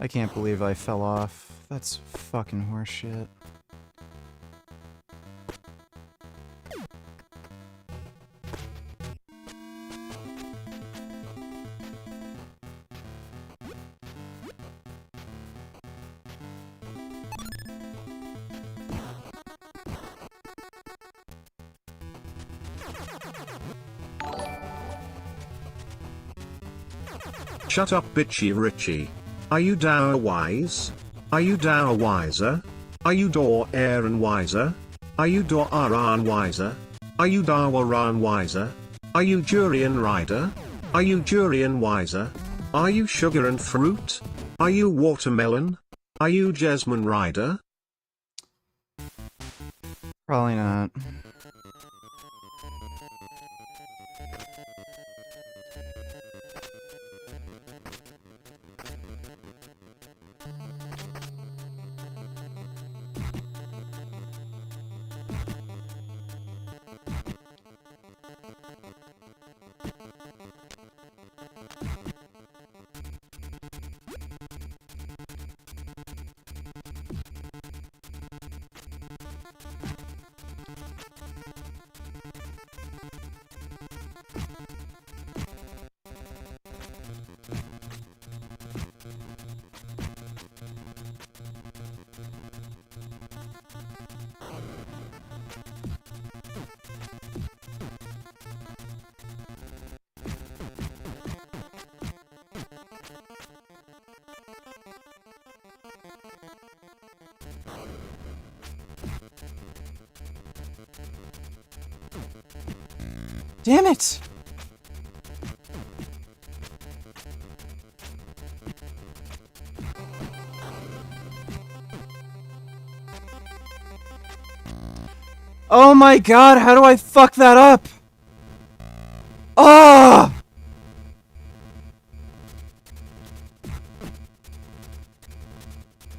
I can't believe I fell off. That's fucking horseshit. Shut up, bitchy Richie. Are you dour wise? Are you dour wiser? Are you door Aaron wiser? Are you door Aran wiser? Are you Darwaran wiser? Are you Durian rider? Are you Durian wiser? Are you sugar and fruit? Are you watermelon? Are you Jasmine rider? Probably not. Damn it! Oh my god, how do I fuck that up? Oh!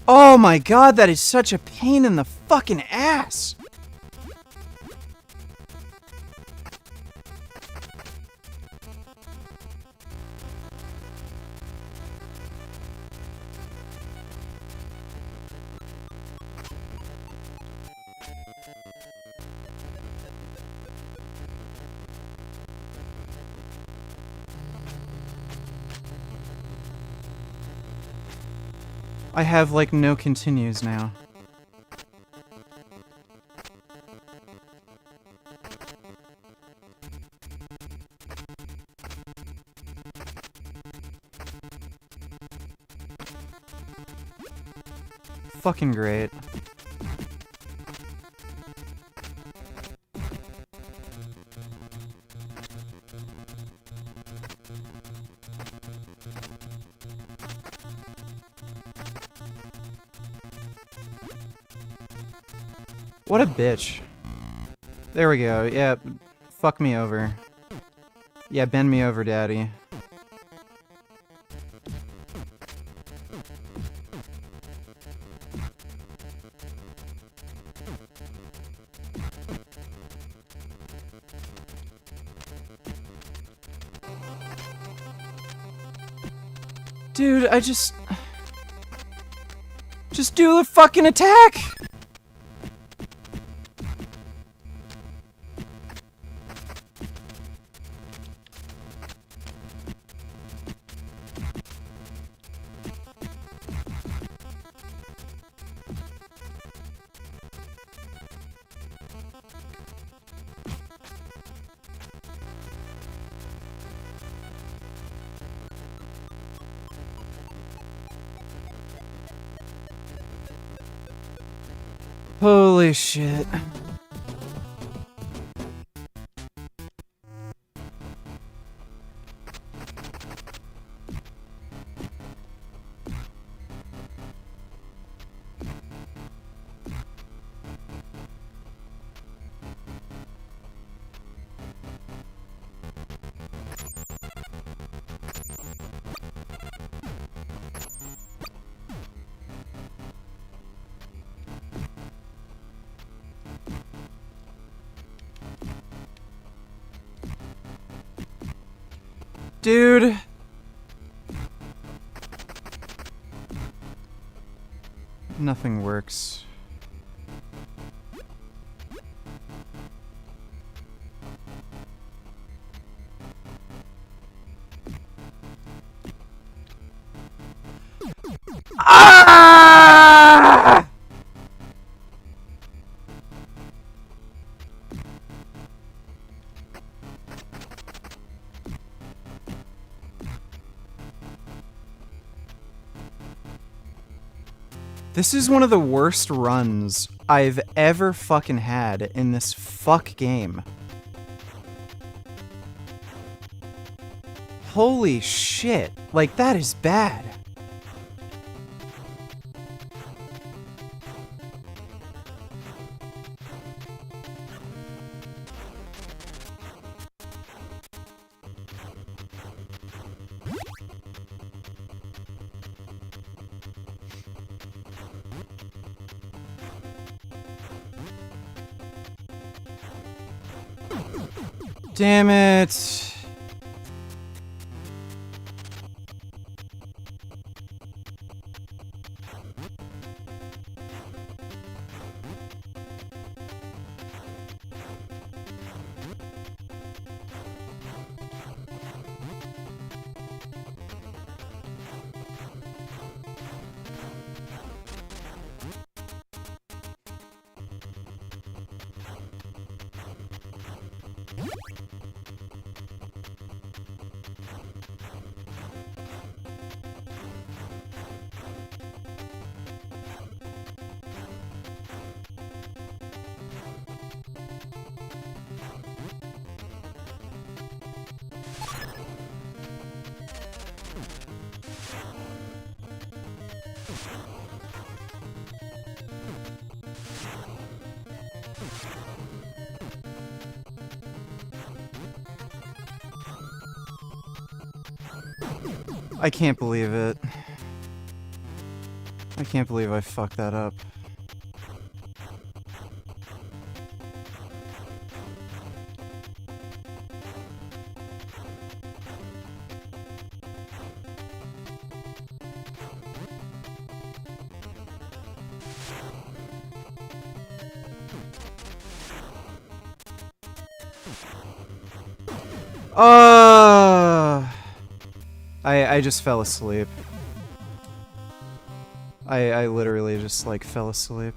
Oh my god, that is such a pain in the fucking ass! I have, like, no continues now. Fucking great. What a bitch. There we go. Yeah, fuck me over. Yeah, bend me over, daddy. Dude, I just do the fucking attack! Holy shit. Dude. Nothing works. Ah! This is one of the worst runs I've ever fucking had in this fuck game. Holy shit. Like, that is bad. Damn it. I can't believe it. I can't believe I fucked that up. I just fell asleep. I literally just, like, fell asleep.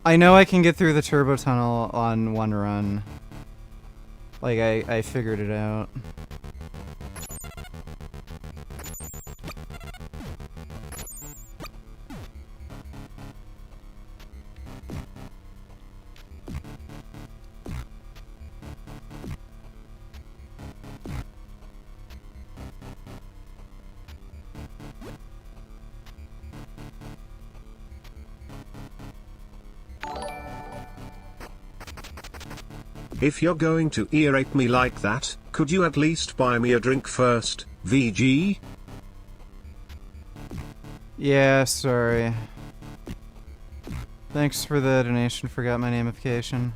I know I can get through the turbo tunnel on one run. Like, I figured it out. If you're going to ear-rape me like that, could you at least buy me a drink first, VG? Yeah, sorry. Thanks for the donation, forgot my namification.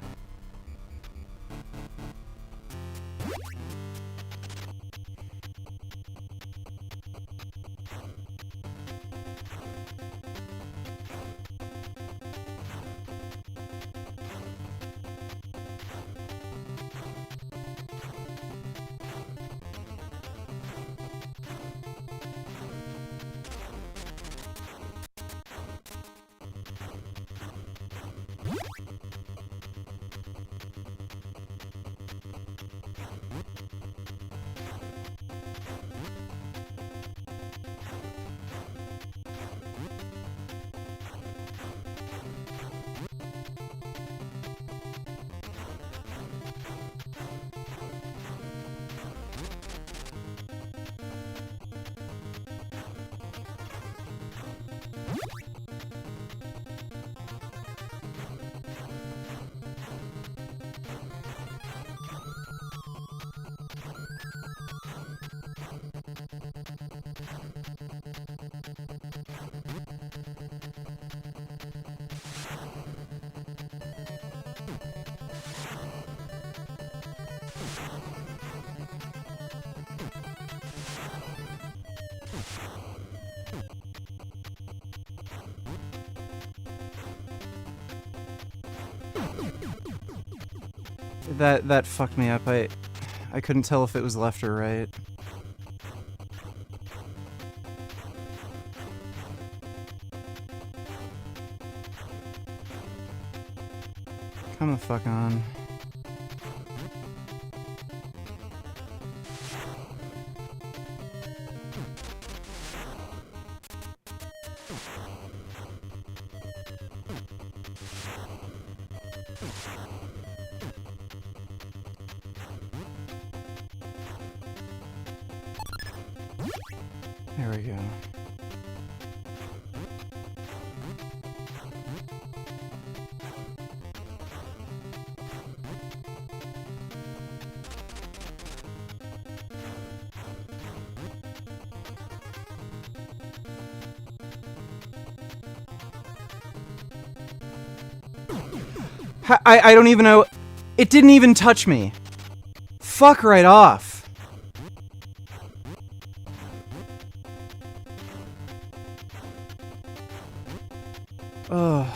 That fucked me up. I couldn't tell if it was left or right. Come the fuck on. There we go. I don't even know. It didn't even touch me. Fuck right off. Ugh.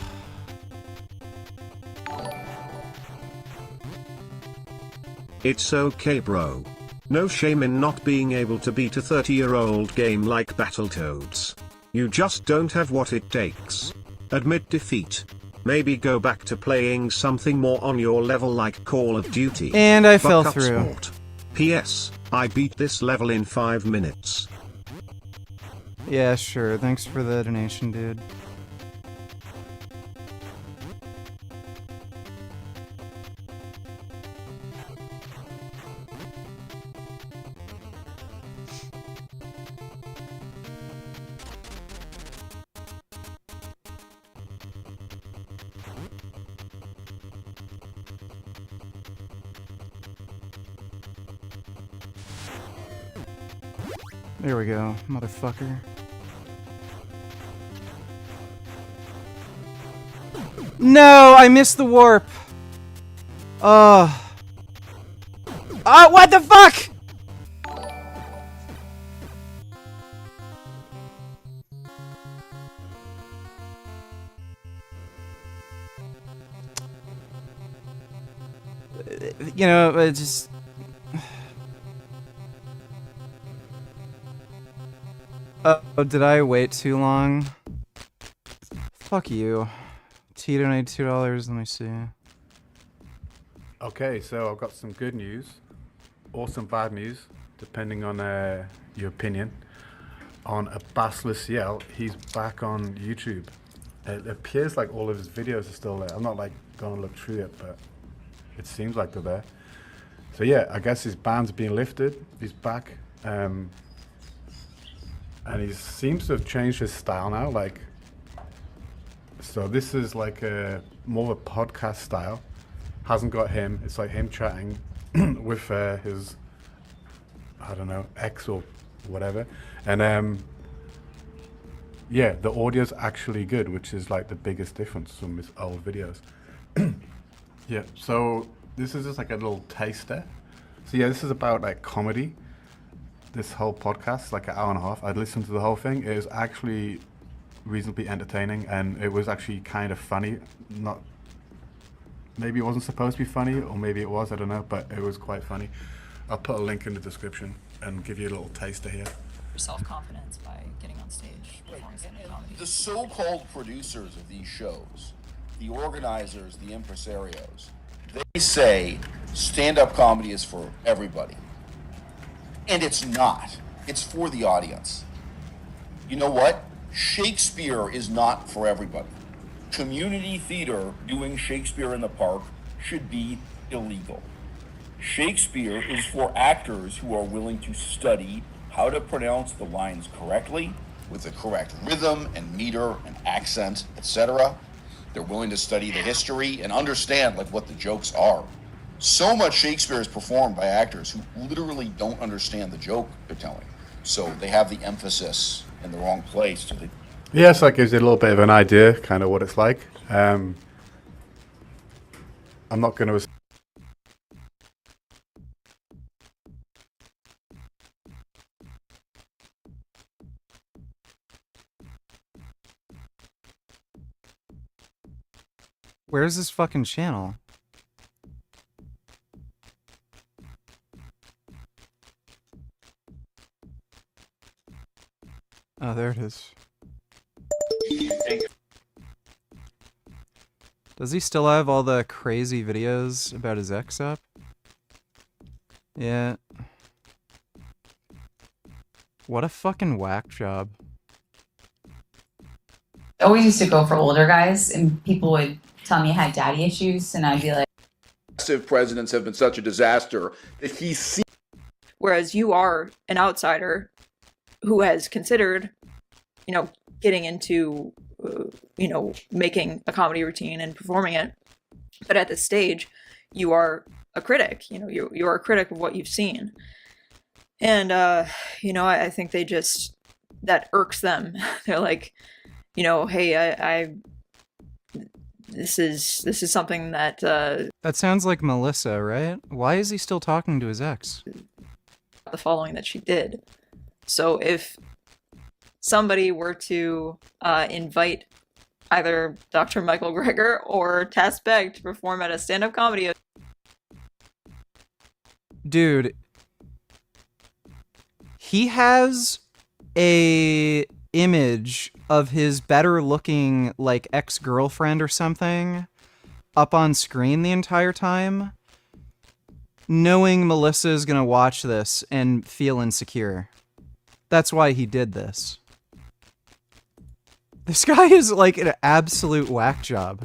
It's okay, bro. No shame in not being able to beat a 30-year-old game like Battletoads. You just don't have what it takes. Admit defeat. Maybe go back to playing something more on your level like Call of Duty. And I fell Fuck up through. sport. P.S. I beat this level in 5 minutes. Yeah, sure. Thanks for the donation, dude. There we go, motherfucker. No, I missed the warp. Oh, what the fuck? You know, it just... Oh, did I wait too long? Fuck you. T donated $2, let me see. Okay, so I've got some good news, or some bad news, depending on your opinion. On Abbas Luciel, he's back on YouTube. It appears like all of his videos are still there. I'm not like going to look through it, but it seems like they're there. So yeah, I guess his ban's being lifted. He's back, and he seems to have changed his style now. Like, so this is like a more of a podcast style. Hasn't got him. It's like him chatting with his, I don't know, ex or whatever, and yeah, the audio's actually good, which is like the biggest difference from his old videos. Yeah, so this is just like a little taster. So yeah, this is about like comedy. This whole podcast, like an hour and a half. I'd listened to the whole thing. It was actually reasonably entertaining, and it was actually kind of funny. Not, maybe it wasn't supposed to be funny, or maybe it was, I don't know, but it was quite funny. I'll put a link in the description and give you a little taster here. Self-confidence by getting on stage, performing stand-up comedy. The so-called producers of these shows, the organizers, the impresarios, they say stand-up comedy is for everybody. And it's not. It's for the audience. You know what? Shakespeare is not for everybody. Community theater doing Shakespeare in the park should be illegal. Shakespeare is for actors who are willing to study how to pronounce the lines correctly, with the correct rhythm and meter and accent, etc. They're willing to study the history and understand like what the jokes are. So much Shakespeare is performed by actors who literally don't understand the joke they're telling. So they have the emphasis in the wrong place. So they... Yeah, so that gives you a little bit of an idea, kind of what it's like. I'm not going to... Where's this fucking channel? Oh, there it is. Does he still have all the crazy videos about his ex up? Yeah. What a fucking whack job. I always used to go for older guys, and people would tell me I had daddy issues, and I'd be like, presidents have been such a disaster that he sees. Whereas you are an outsider who has considered, you know, getting into, you know, making a comedy routine and performing it. But at this stage, you are a critic. You know, you are a critic of what you've seen. And, you know, I think they just, that irks them. They're like, you know, hey, this is something that... That sounds like Melissa, right? Why is he still talking to his ex? The following that she did. So if somebody were to invite either Dr. Michael Greger or Tess Begg to perform at a stand-up comedy... Dude, he has a image of his better looking like ex-girlfriend or something up on screen the entire time, knowing Melissa is gonna watch this and feel insecure. That's why he did this. This guy is like an absolute whack job.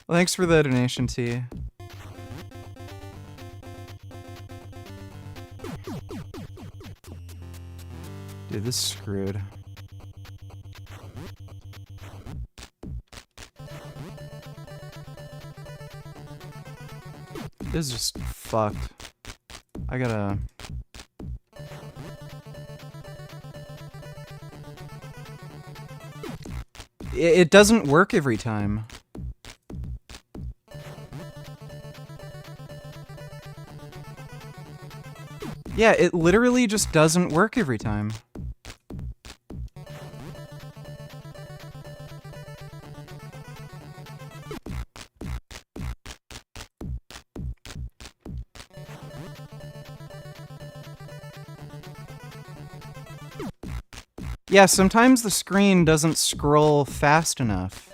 Well, thanks for the donation, T. Dude, this is screwed. This is just fucked. I gotta... It doesn't work every time. Yeah, it literally just doesn't work every time. Yeah, sometimes the screen doesn't scroll fast enough.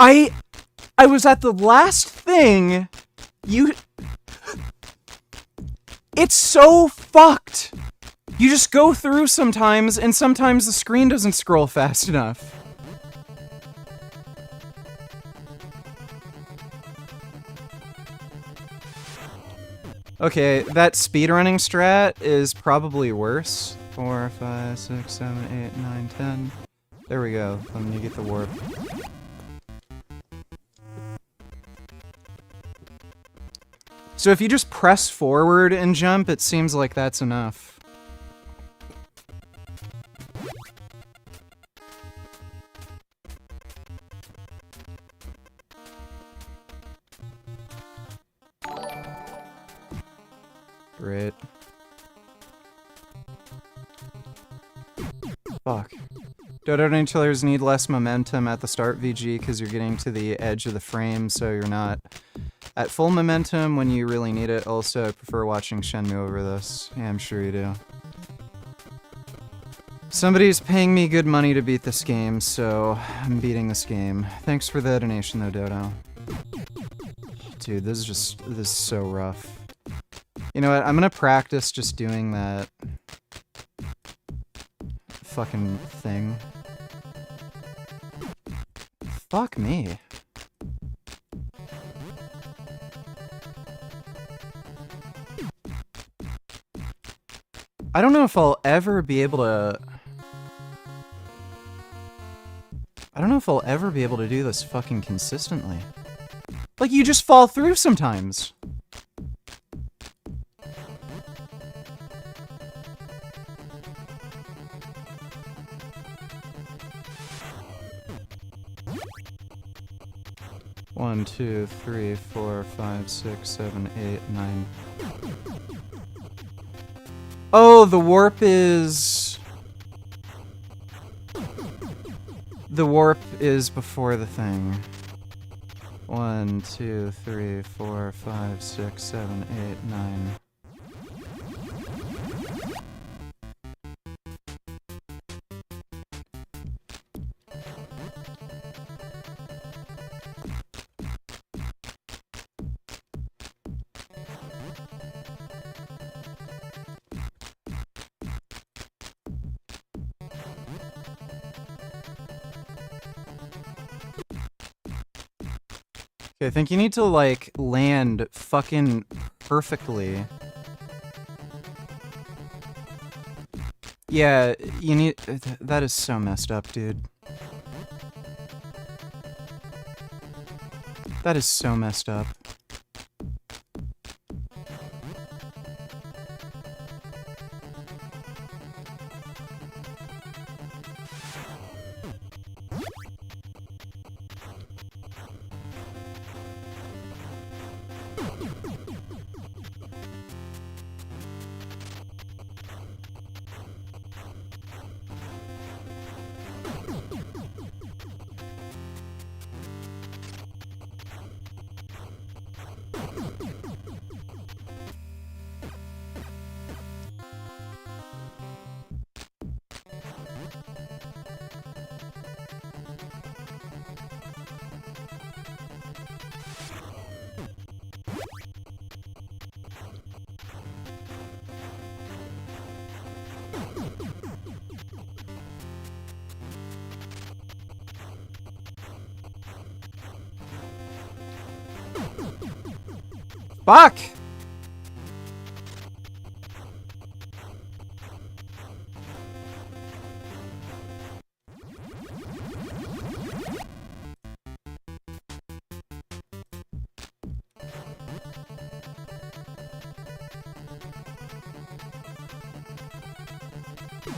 I was at the last thing. It's so fucked. You just go through sometimes, and sometimes the screen doesn't scroll fast enough. Okay, that speedrunning strat is probably worse. 4, 5, 6, 7, 8, 9, 10. There we go. Then you get the warp. So if you just press forward and jump, it seems like that's enough. Great. Fuck. Dodo killers need less momentum at the start VG because you're getting to the edge of the frame, so you're not at full momentum when you really need it. Also, I prefer watching Shenmue over this. Yeah, I'm sure you do. Somebody's paying me good money to beat this game, so I'm beating this game. Thanks for the donation though, Dodo. Dude, this is so rough. You know what, I'm gonna practice just doing that fucking thing. Fuck me. I don't know if I'll ever be able to... I don't know if I'll ever be able to do this fucking consistently. Like, you just fall through sometimes. One, 2, 3, 4, 5, 6, 7, 8, 9... Oh, the warp is... The warp is before the thing. 1, 2, 3, 4, 5, 6, 7, 8, 9... Okay, I think you need to, like, land fucking perfectly. Yeah, you need... That is so messed up, dude. That is so messed up. Fuck!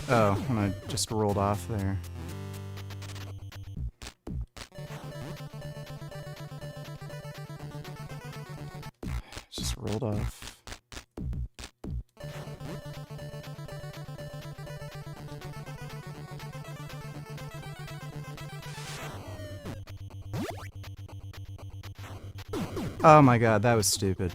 Oh, and I just rolled off there. Just rolled off. Oh my god, that was stupid.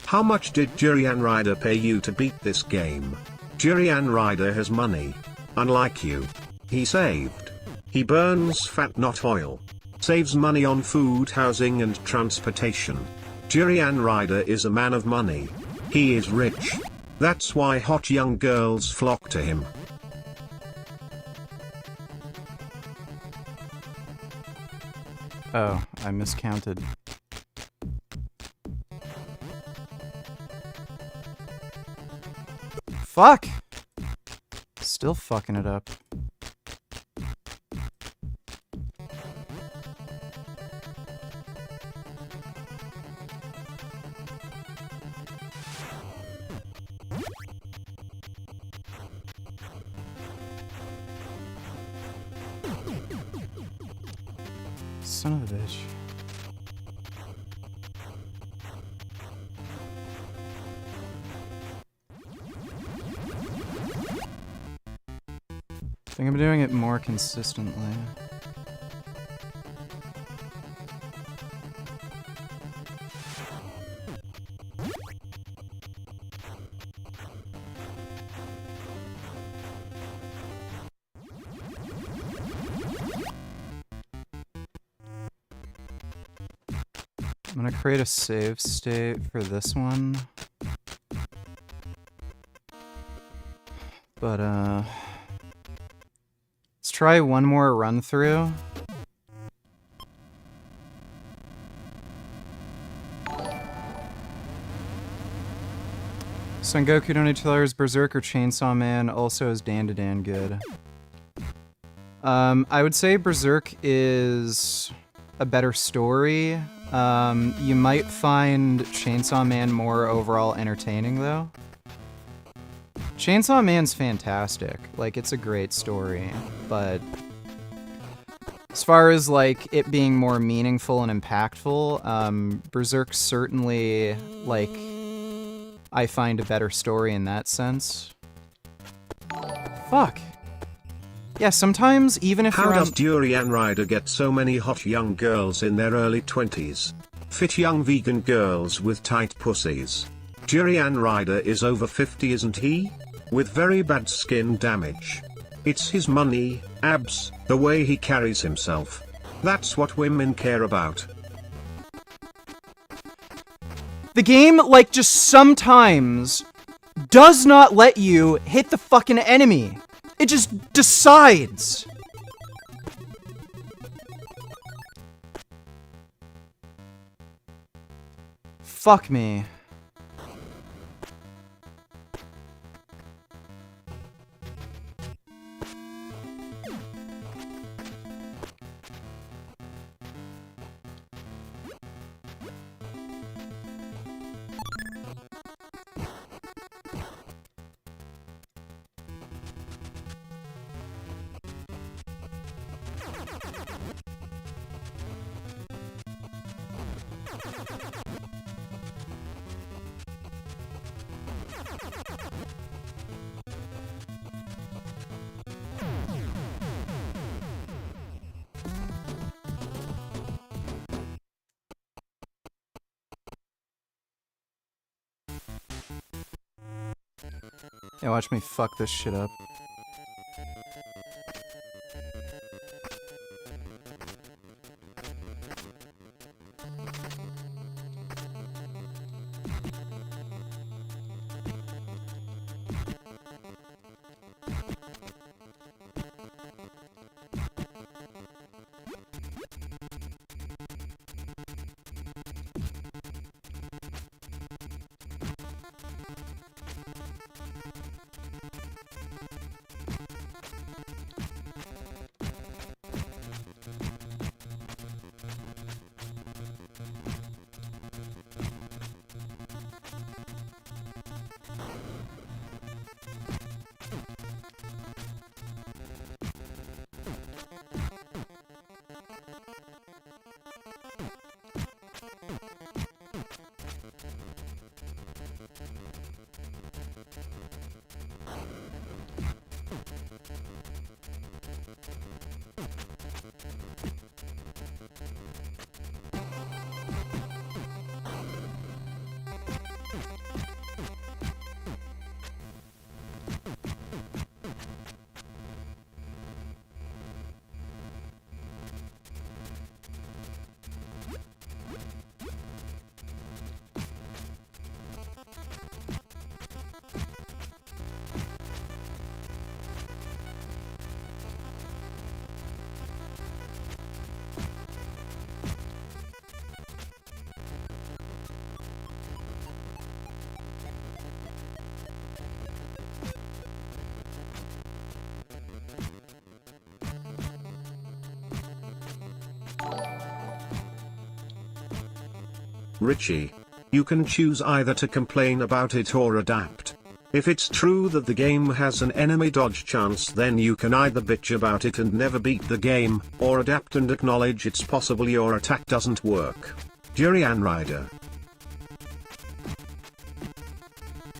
How much did Jurian Ryder pay you to beat this game? Jurian Ryder has money. Unlike you. He saved. He burns fat, not oil. Saves money on food, housing and transportation. Jurian Ryder is a man of money. He is rich. That's why hot young girls flock to him. Oh, I miscounted. Fuck! Still fucking it up. Son of a bitch. I think I'm doing it more consistently. I'm gonna create a save state for this one. But, let's try one more run through. Son Goku donated $2. Berserk or Chainsaw Man also is Dan to Dan good. I would say Berserk is a better story. You might find Chainsaw Man more overall entertaining though. Chainsaw Man's fantastic. Like, it's a great story, but as far as, like, it being more meaningful and impactful, Berserk certainly, like, I find a better story in that sense. Fuck. Yeah, sometimes, even if How you're on... does Durian Ryder get so many hot young girls in their early 20s? Fit young vegan girls with tight pussies. Durian Ryder is over 50, isn't he? With very bad skin damage. It's his money, abs, the way he carries himself. That's what women care about. The game, like, just sometimes does not let you hit the fucking enemy. It just decides. Fuck me. Yeah, watch me fuck this shit up. Richie. You can choose either to complain about it or adapt. If it's true that the game has an enemy dodge chance, then you can either bitch about it and never beat the game, or adapt and acknowledge it's possible your attack doesn't work. Durian Rider.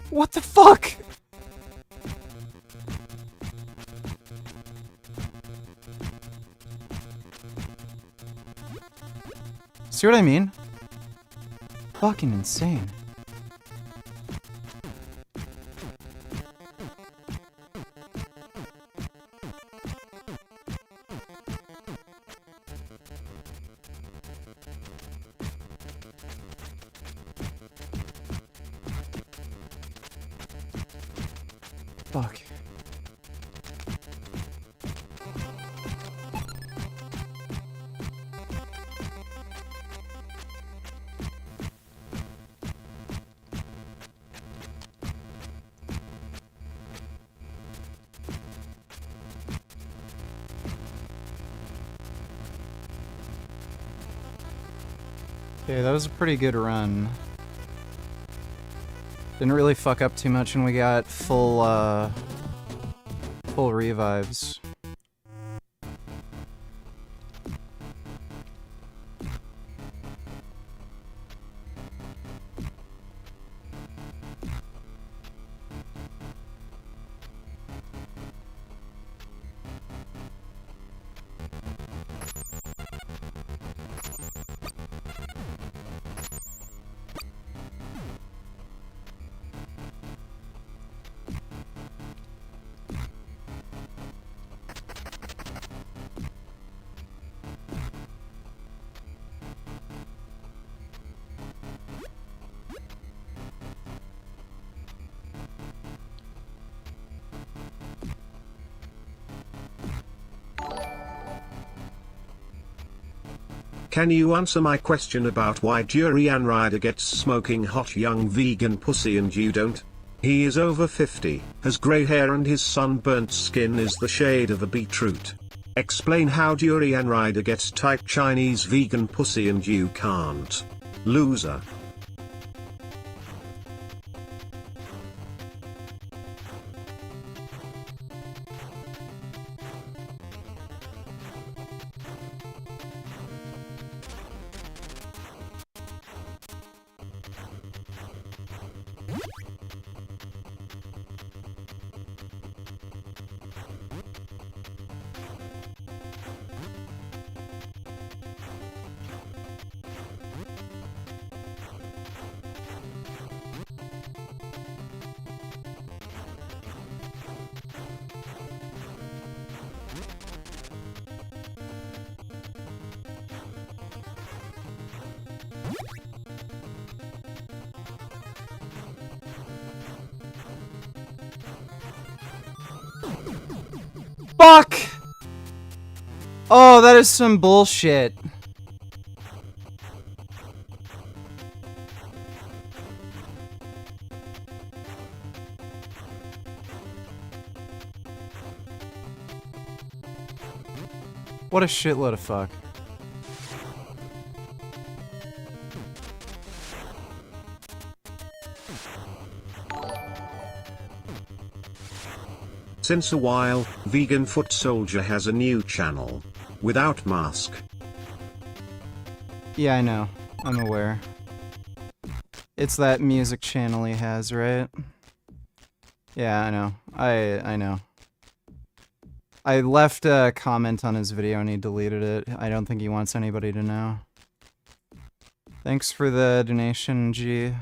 What the fuck? See what I mean? Fucking insane. Fuck. Okay, that was a pretty good run. Didn't really fuck up too much, and we got full revives. Can you answer my question about why Durian Rider gets smoking hot young vegan pussy and you don't? He is over 50, has grey hair and his sunburnt skin is the shade of a beetroot. Explain how Durian Rider gets tight Chinese vegan pussy and you can't. Loser. Fuck! Oh, that is some bullshit. What a shitload of fuck. Since a while, Vegan Foot Soldier has a new channel. Without mask. Yeah, I know. I'm aware. It's that music channel he has, right? Yeah, I know. I know. I left a comment on his video and he deleted it. I don't think he wants anybody to know. Thanks for the donation, G.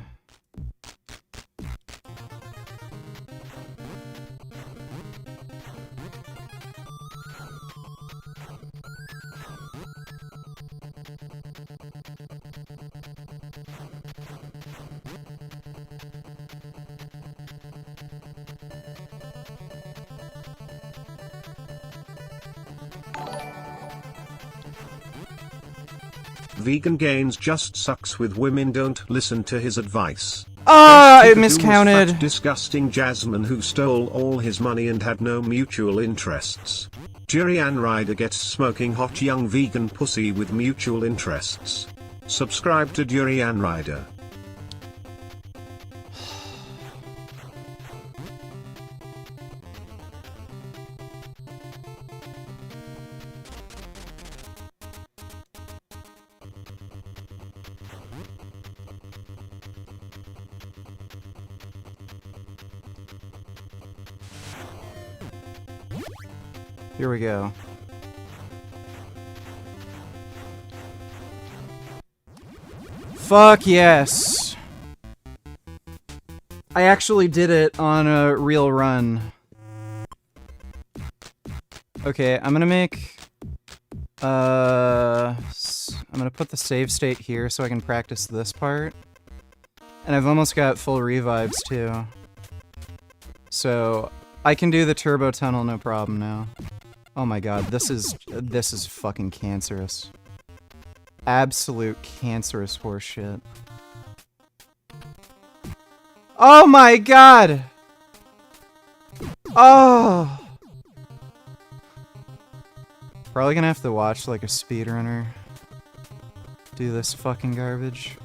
Vegan Gains just sucks with women, don't listen to his advice. Ah, Best I to do was miscounted. fat, disgusting Jasmine who stole all his money and had no mutual interests. Jurian Ryder gets smoking hot young vegan pussy with mutual interests. Subscribe to Jurian Ryder. Here we go. Fuck yes. I actually did it on a real run. Okay, I'm gonna make... I'm gonna put the save state here so I can practice this part. And I've almost got full revives too. So, I can do the turbo tunnel no problem now. Oh my god, this is fucking cancerous. Absolute cancerous horseshit. Oh my god! Oh! Probably gonna have to watch like a speedrunner do this fucking garbage.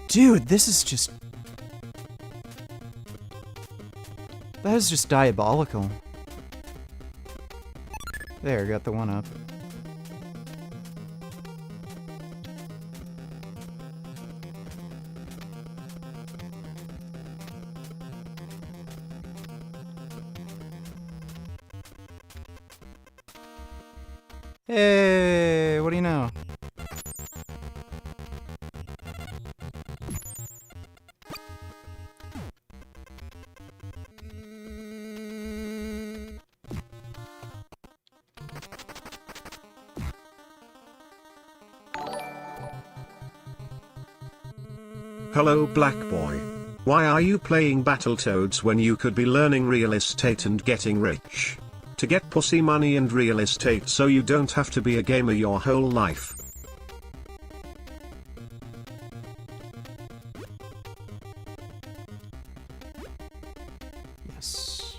Dude, this is just... That is just diabolical. There, got the one up. Hey, what do you know? Hello black boy. Why are you playing Battletoads when you could be learning real estate and getting rich? To get pussy money and real estate so you don't have to be a gamer your whole life. Yes.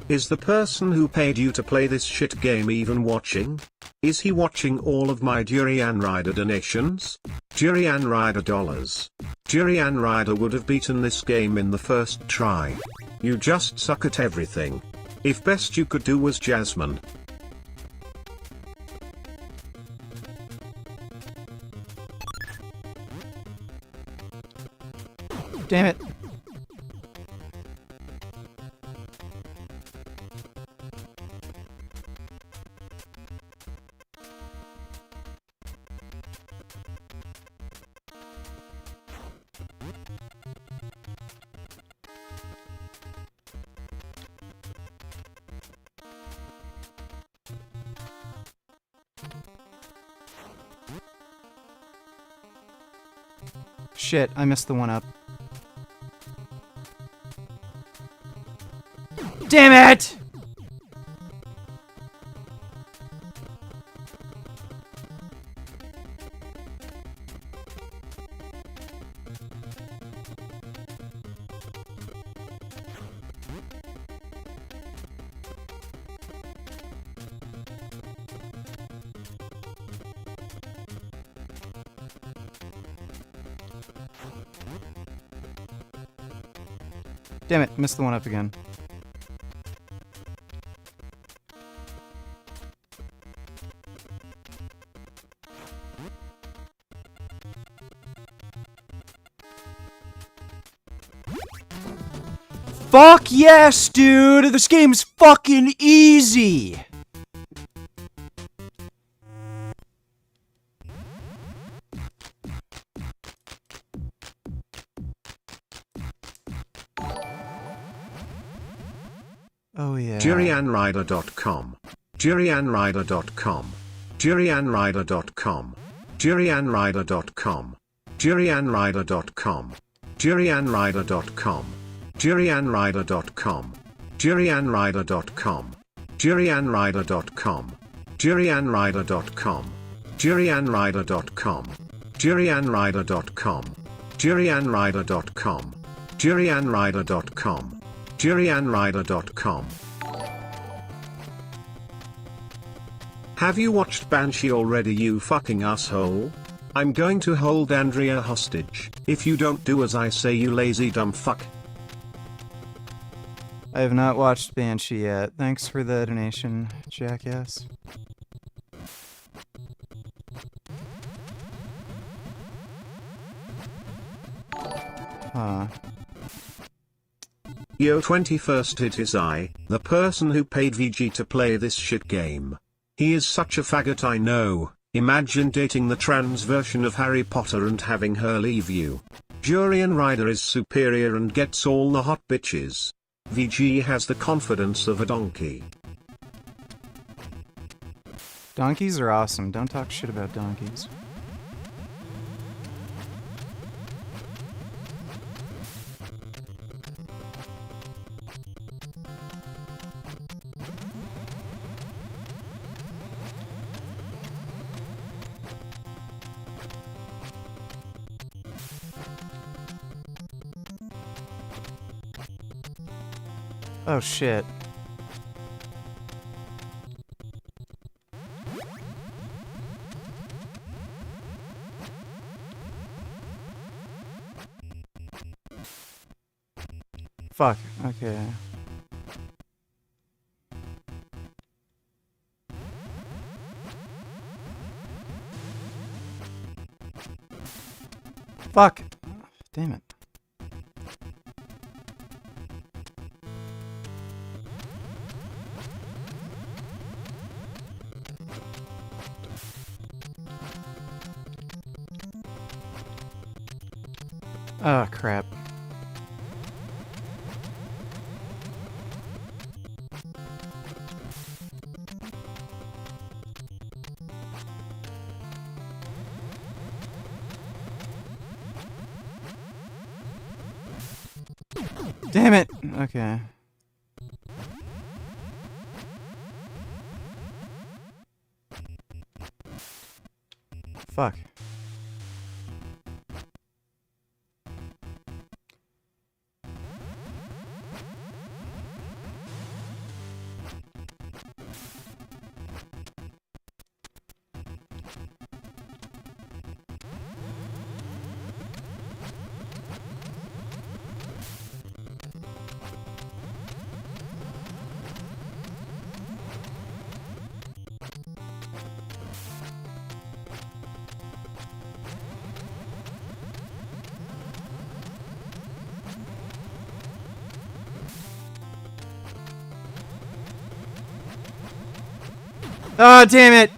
Is the person who paid you to play this shit game even watching? Is he watching all of my Durian Rider donations? Durian Rider dollars. Durian Rider would have beaten this game in the first try. You just suck at everything. If best you could do was Jasmine. Damn it. Shit, I missed the one up. Damn it! Damn it, missed the one up again. Fuck yes, dude! This game's fucking easy! Oh yeah. JerryAnnRider.com. JerryAnnRider.com. JerryAnnRider.com. JerryAnnRider.com. JerryAnnRider.com. JerryAnnRider.com. JerryAnnRider.com. JerryAnnRider.com. JerryAnnRider.com. JerryAnnRider.com. JerryAnnRider.com. JerryAnnRider.com. JerryAnnRider.com. JerryAnnRider.com. JerryAnnRider.com. Have you watched Banshee already, you fucking asshole? I'm going to hold Andrea hostage if you don't do as I say, you lazy dumb fuck. I have not watched Banshee yet. Thanks for the donation, jackass. Huh. Yo, 21st hit is I, the person who paid VG to play this shit game. He is such a faggot, I know. Imagine dating the trans version of Harry Potter and having her leave you. Jurian Ryder is superior and gets all the hot bitches. VG has the confidence of a donkey. Donkeys are awesome. Don't talk shit about donkeys. Oh shit. Fuck, okay. Fuck. Damn it. Oh, crap. Damn it! Okay. Fuck. Oh, damn it!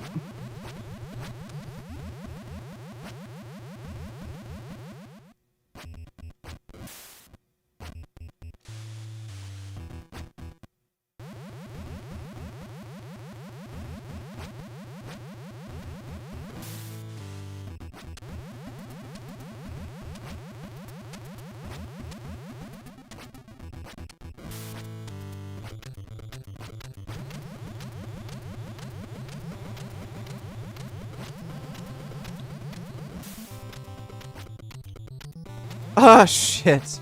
Oh, shit.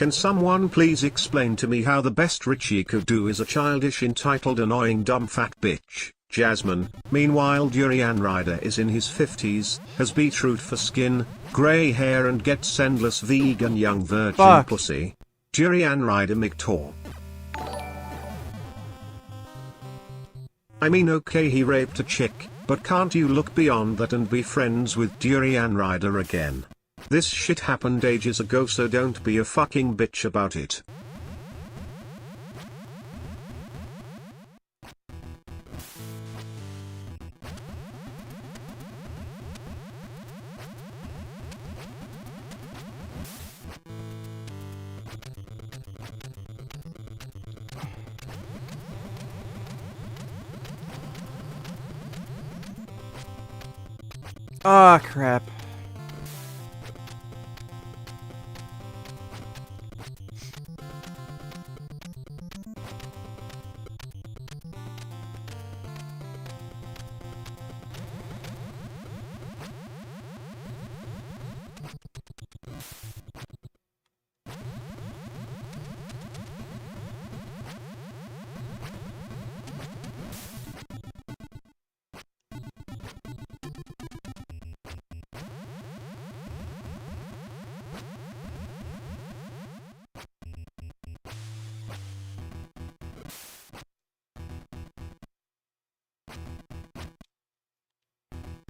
Can someone please explain to me how the best Richie could do is a childish, entitled, annoying, dumb fat bitch, Jasmine? Meanwhile, Durian Rider is in his 50s, has beetroot for skin, grey hair, and gets endless vegan young virgin Fuck. pussy. Durian Rider McTaw. I mean, okay, he raped a chick, but can't you look beyond that and be friends with Durian Rider again? This shit happened ages ago, so don't be a fucking bitch about it. Ah, crap.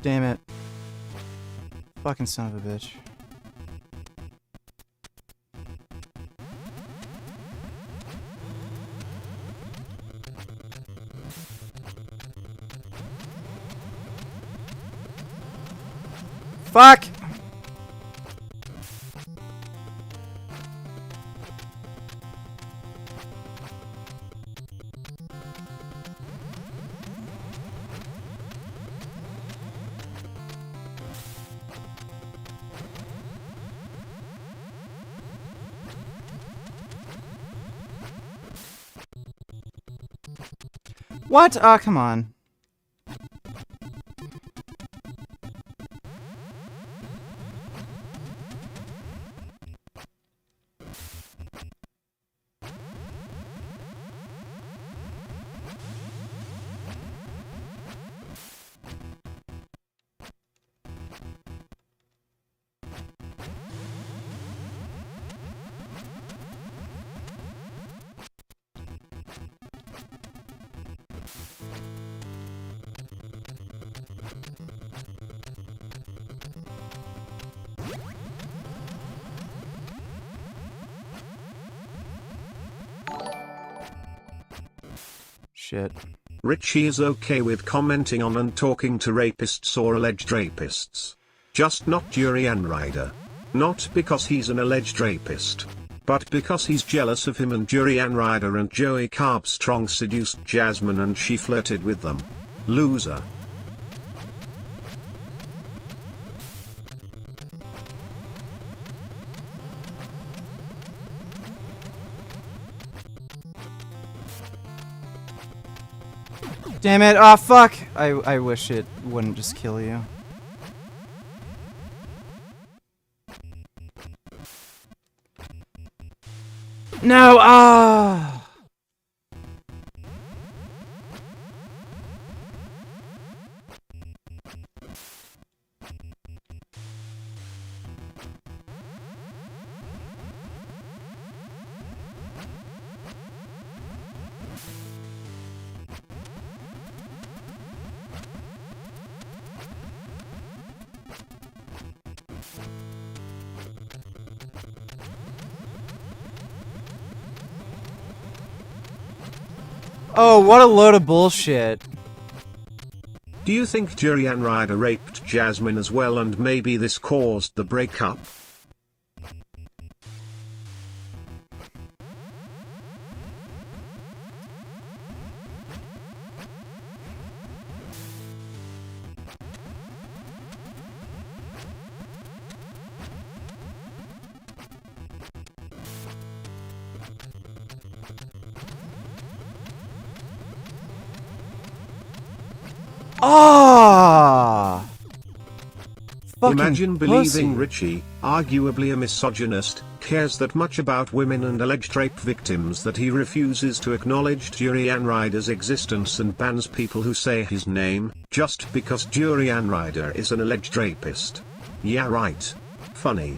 Damn it. Fucking son of a bitch. Fuck! What? Ah, come on. Shit. Richie is okay with commenting on and talking to rapists or alleged rapists. Just not Durian Rider. Not because he's an alleged rapist, but because he's jealous of him and Durian Rider and Joey Carbstrong seduced Jasmine and she flirted with them. Loser. Damn it. Oh, fuck. I wish it wouldn't just kill you. No. Ah. Oh, what a load of bullshit. Do you think Durian Rider raped Jasmine as well and maybe this caused the breakup? Ah! Fucking Imagine pussy. believing Richie, arguably a misogynist, cares that much about women and alleged rape victims that he refuses to acknowledge Durian Rider's existence and bans people who say his name, just because Durian Rider is an alleged rapist. Yeah, right. Funny.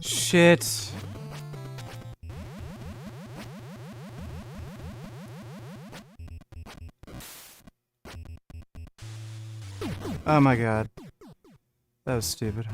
Shit. Oh my god. That was stupid.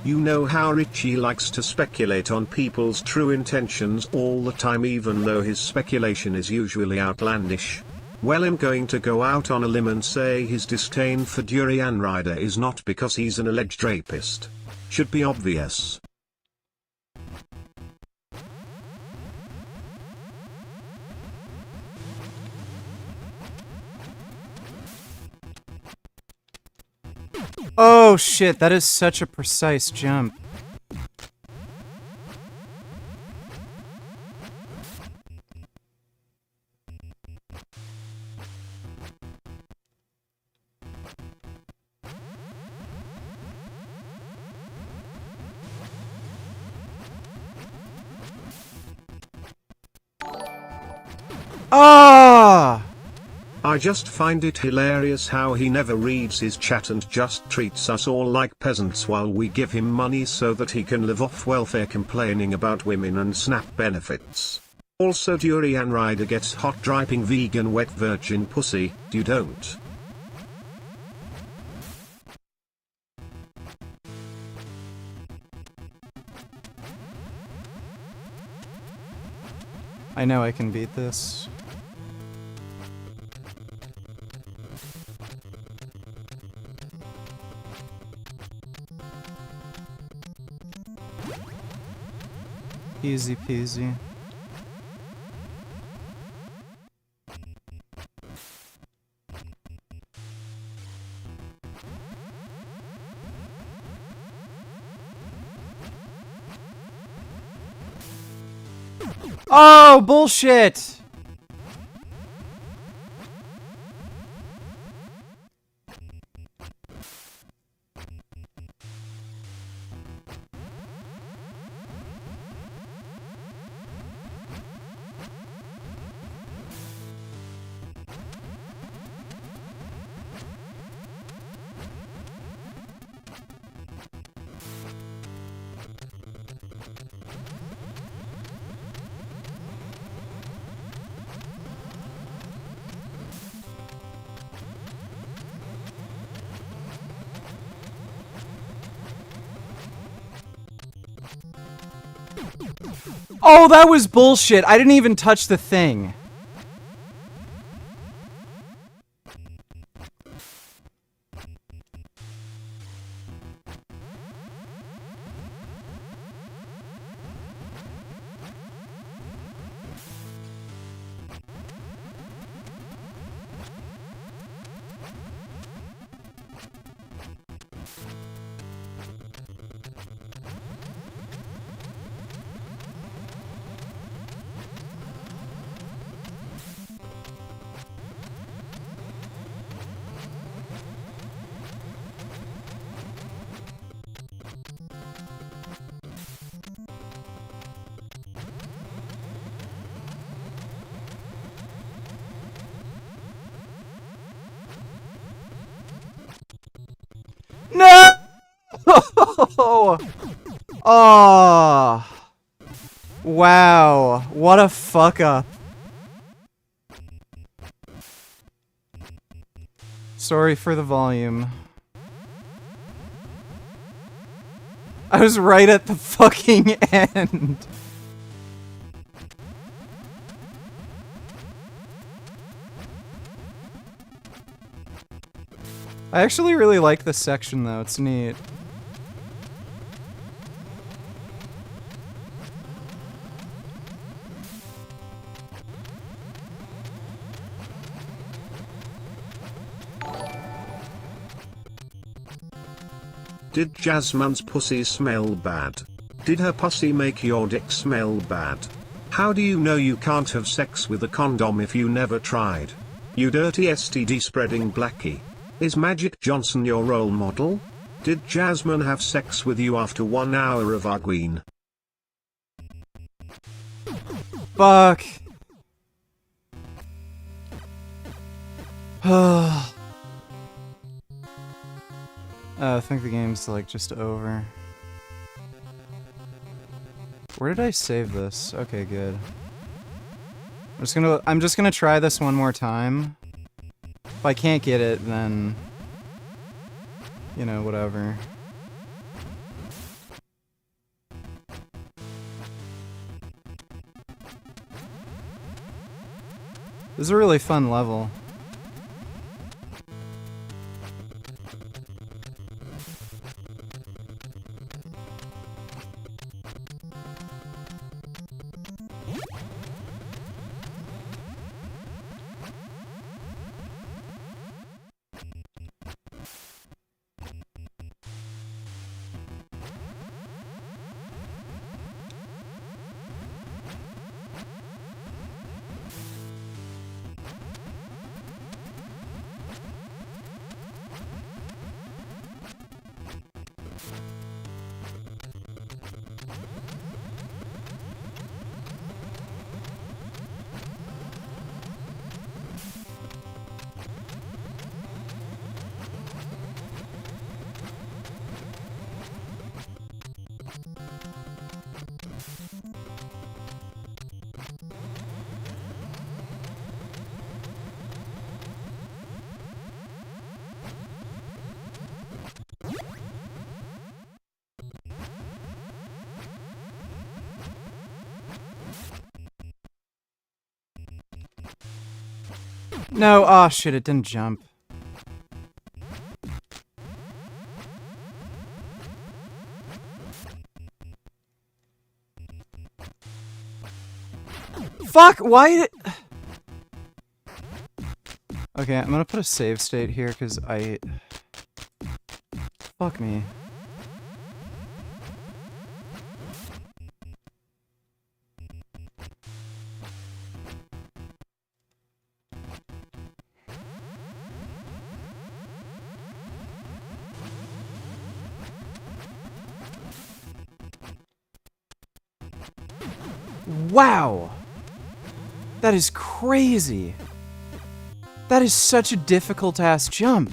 You know how Richie likes to speculate on people's true intentions all the time, even though his speculation is usually outlandish. Well, I'm going to go out on a limb and say his disdain for Durian Rider is not because he's an alleged rapist. Should be obvious. Oh shit, that is such a precise jump. Ah! I just find it hilarious how he never reads his chat and just treats us all like peasants while we give him money so that he can live off welfare, complaining about women and SNAP benefits. Also, Durian Rider gets hot driping vegan wet virgin pussy, you don't. I know I can beat this. Easy peasy. Oh, bullshit! Oh, that was bullshit. I didn't even touch the thing. No! Oh! Wow. What a fuck up. Sorry for the volume. I was right at the fucking end. I actually really like this section though, it's neat. Did Jasmine's pussy smell bad? Did her pussy make your dick smell bad? How do you know you can't have sex with a condom if you never tried? You dirty STD spreading blackie. Is Magic Johnson your role model? Did Jasmine have sex with you after 1 hour of arguing? Fuck. I think the game's like just over. Where did I save this? Okay, good. I'm just gonna try this one more time. If I can't get it, then you know, whatever. This is a really fun level. No, oh shit, it didn't jump. Fuck, why did... Okay, I'm gonna put a save state here, because Fuck me. Wow! That is crazy! That is such a difficult-ass jump!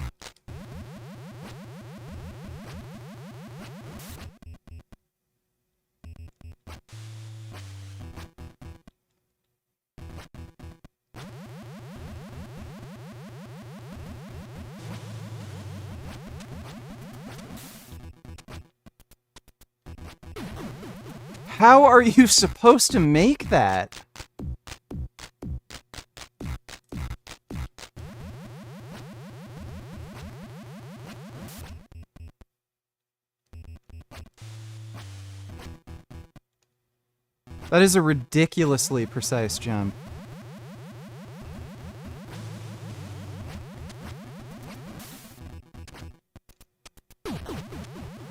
How are you supposed to make that? That is a ridiculously precise jump.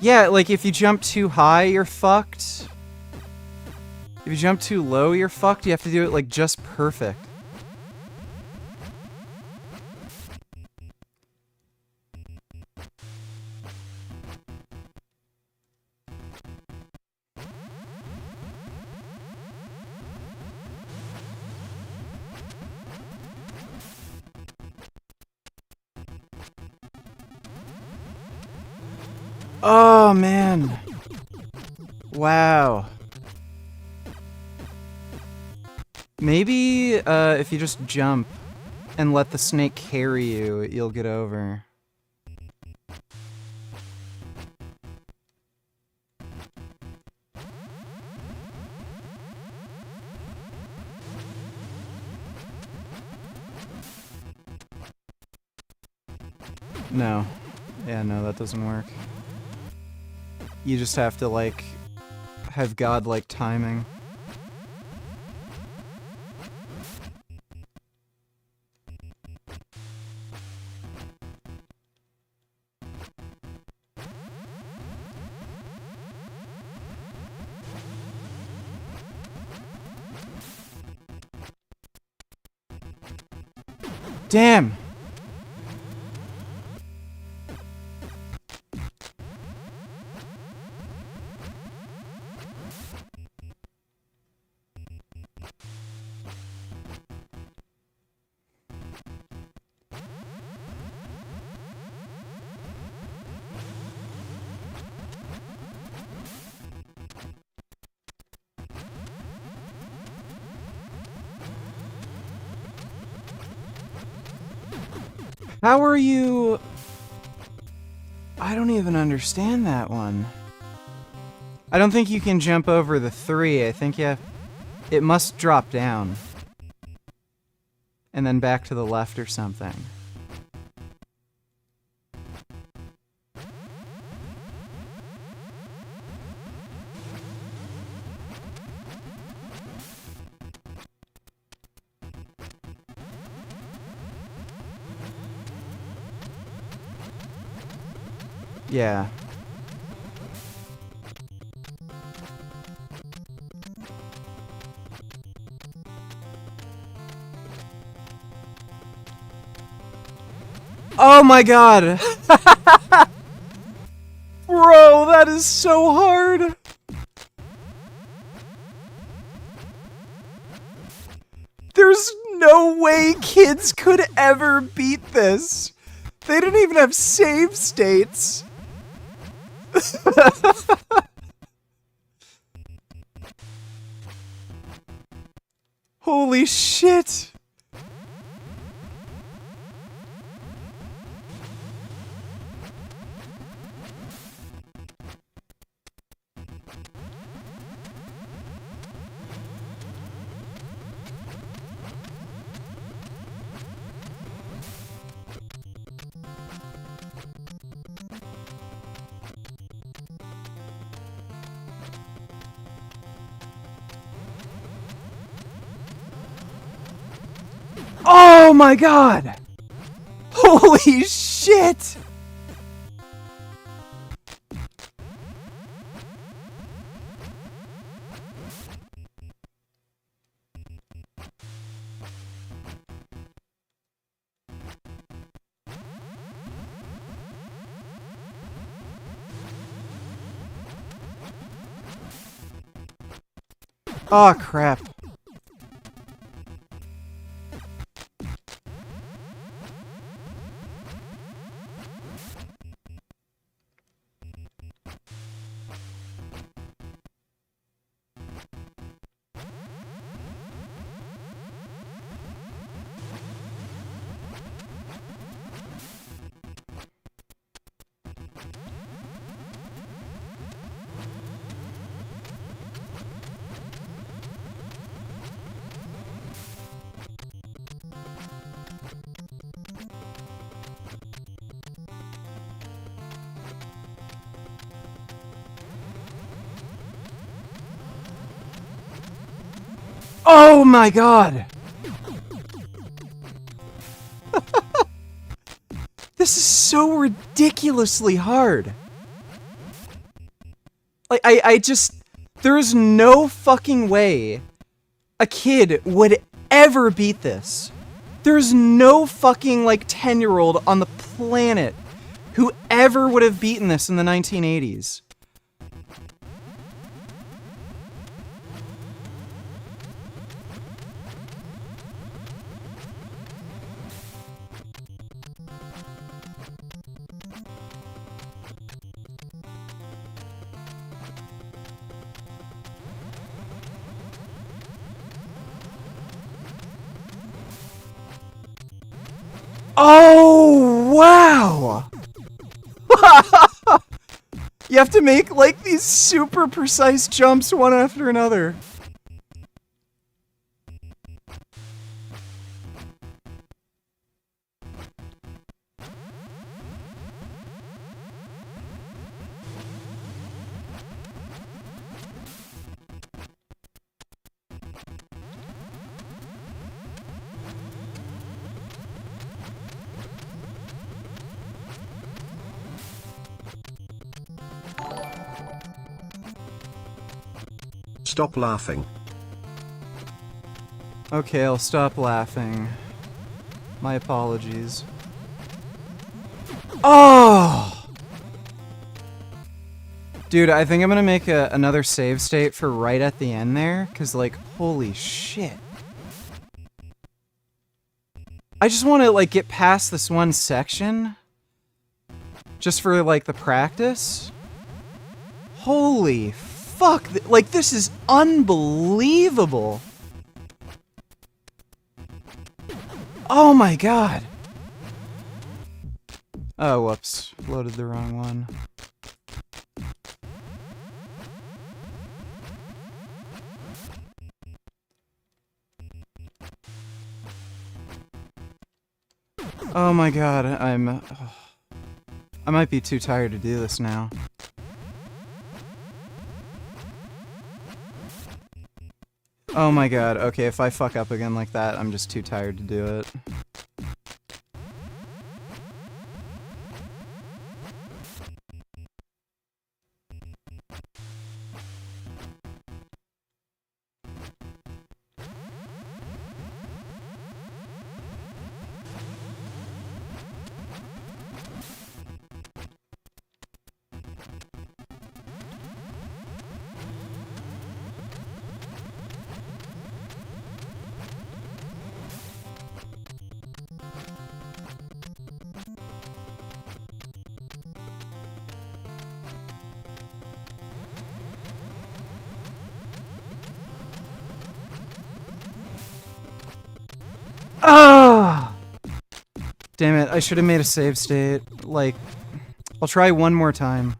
Yeah, like if you jump too high, you're fucked. If you jump too low, you're fucked. You have to do it like just perfect. Oh, man. Wow. Maybe if you just jump and let the snake carry you, you'll get over. No. Yeah, no, that doesn't work. You just have to, like, have godlike timing. Damn! How are you... I don't even understand that one. I don't think you can jump over the 3. I think you have... It must drop down. And then back to the left or something. Yeah. Oh my god! Bro, that is so hard! There's no way kids could ever beat this! They didn't even have save states! Holy shit! Oh my god! Holy shit! Oh crap. Oh my god! This is so ridiculously hard. Like, I just... There's no fucking way a kid would ever beat this. There's no fucking, like, 10-year-old on the planet who ever would have beaten this in the 1980s. Oh, wow! You have to make, like, these super precise jumps one after another. Stop laughing. Okay, I'll stop laughing. My apologies. Oh! Dude, I think I'm gonna make another save state for right at the end there, because, like, holy shit. I just want to, like, get past this one section. Just for, like, the practice. Holy fuck. Like, this is unbelievable. Oh my god. Oh, whoops. Loaded the wrong one. Oh my god, I might be too tired to do this now. Oh my god, okay, if I fuck up again like that, I'm just too tired to do it. Ah! Damn it, I should have made a save state. Like, I'll try one more time.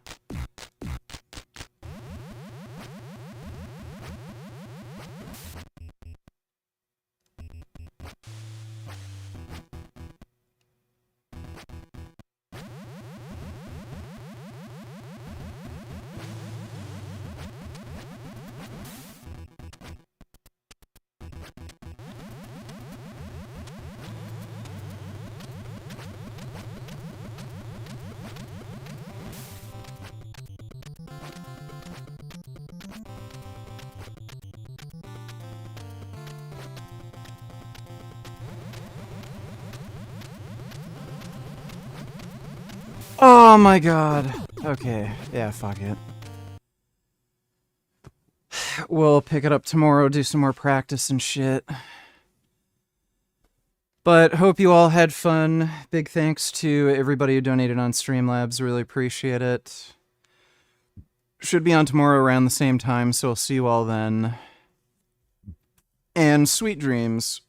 Oh my god. Okay, yeah, fuck it. We'll pick it up tomorrow, do some more practice and shit. But hope you all had fun. Big thanks to everybody who donated on Streamlabs. Really appreciate it. Should be on tomorrow around the same time, so I'll see you all then. And sweet dreams.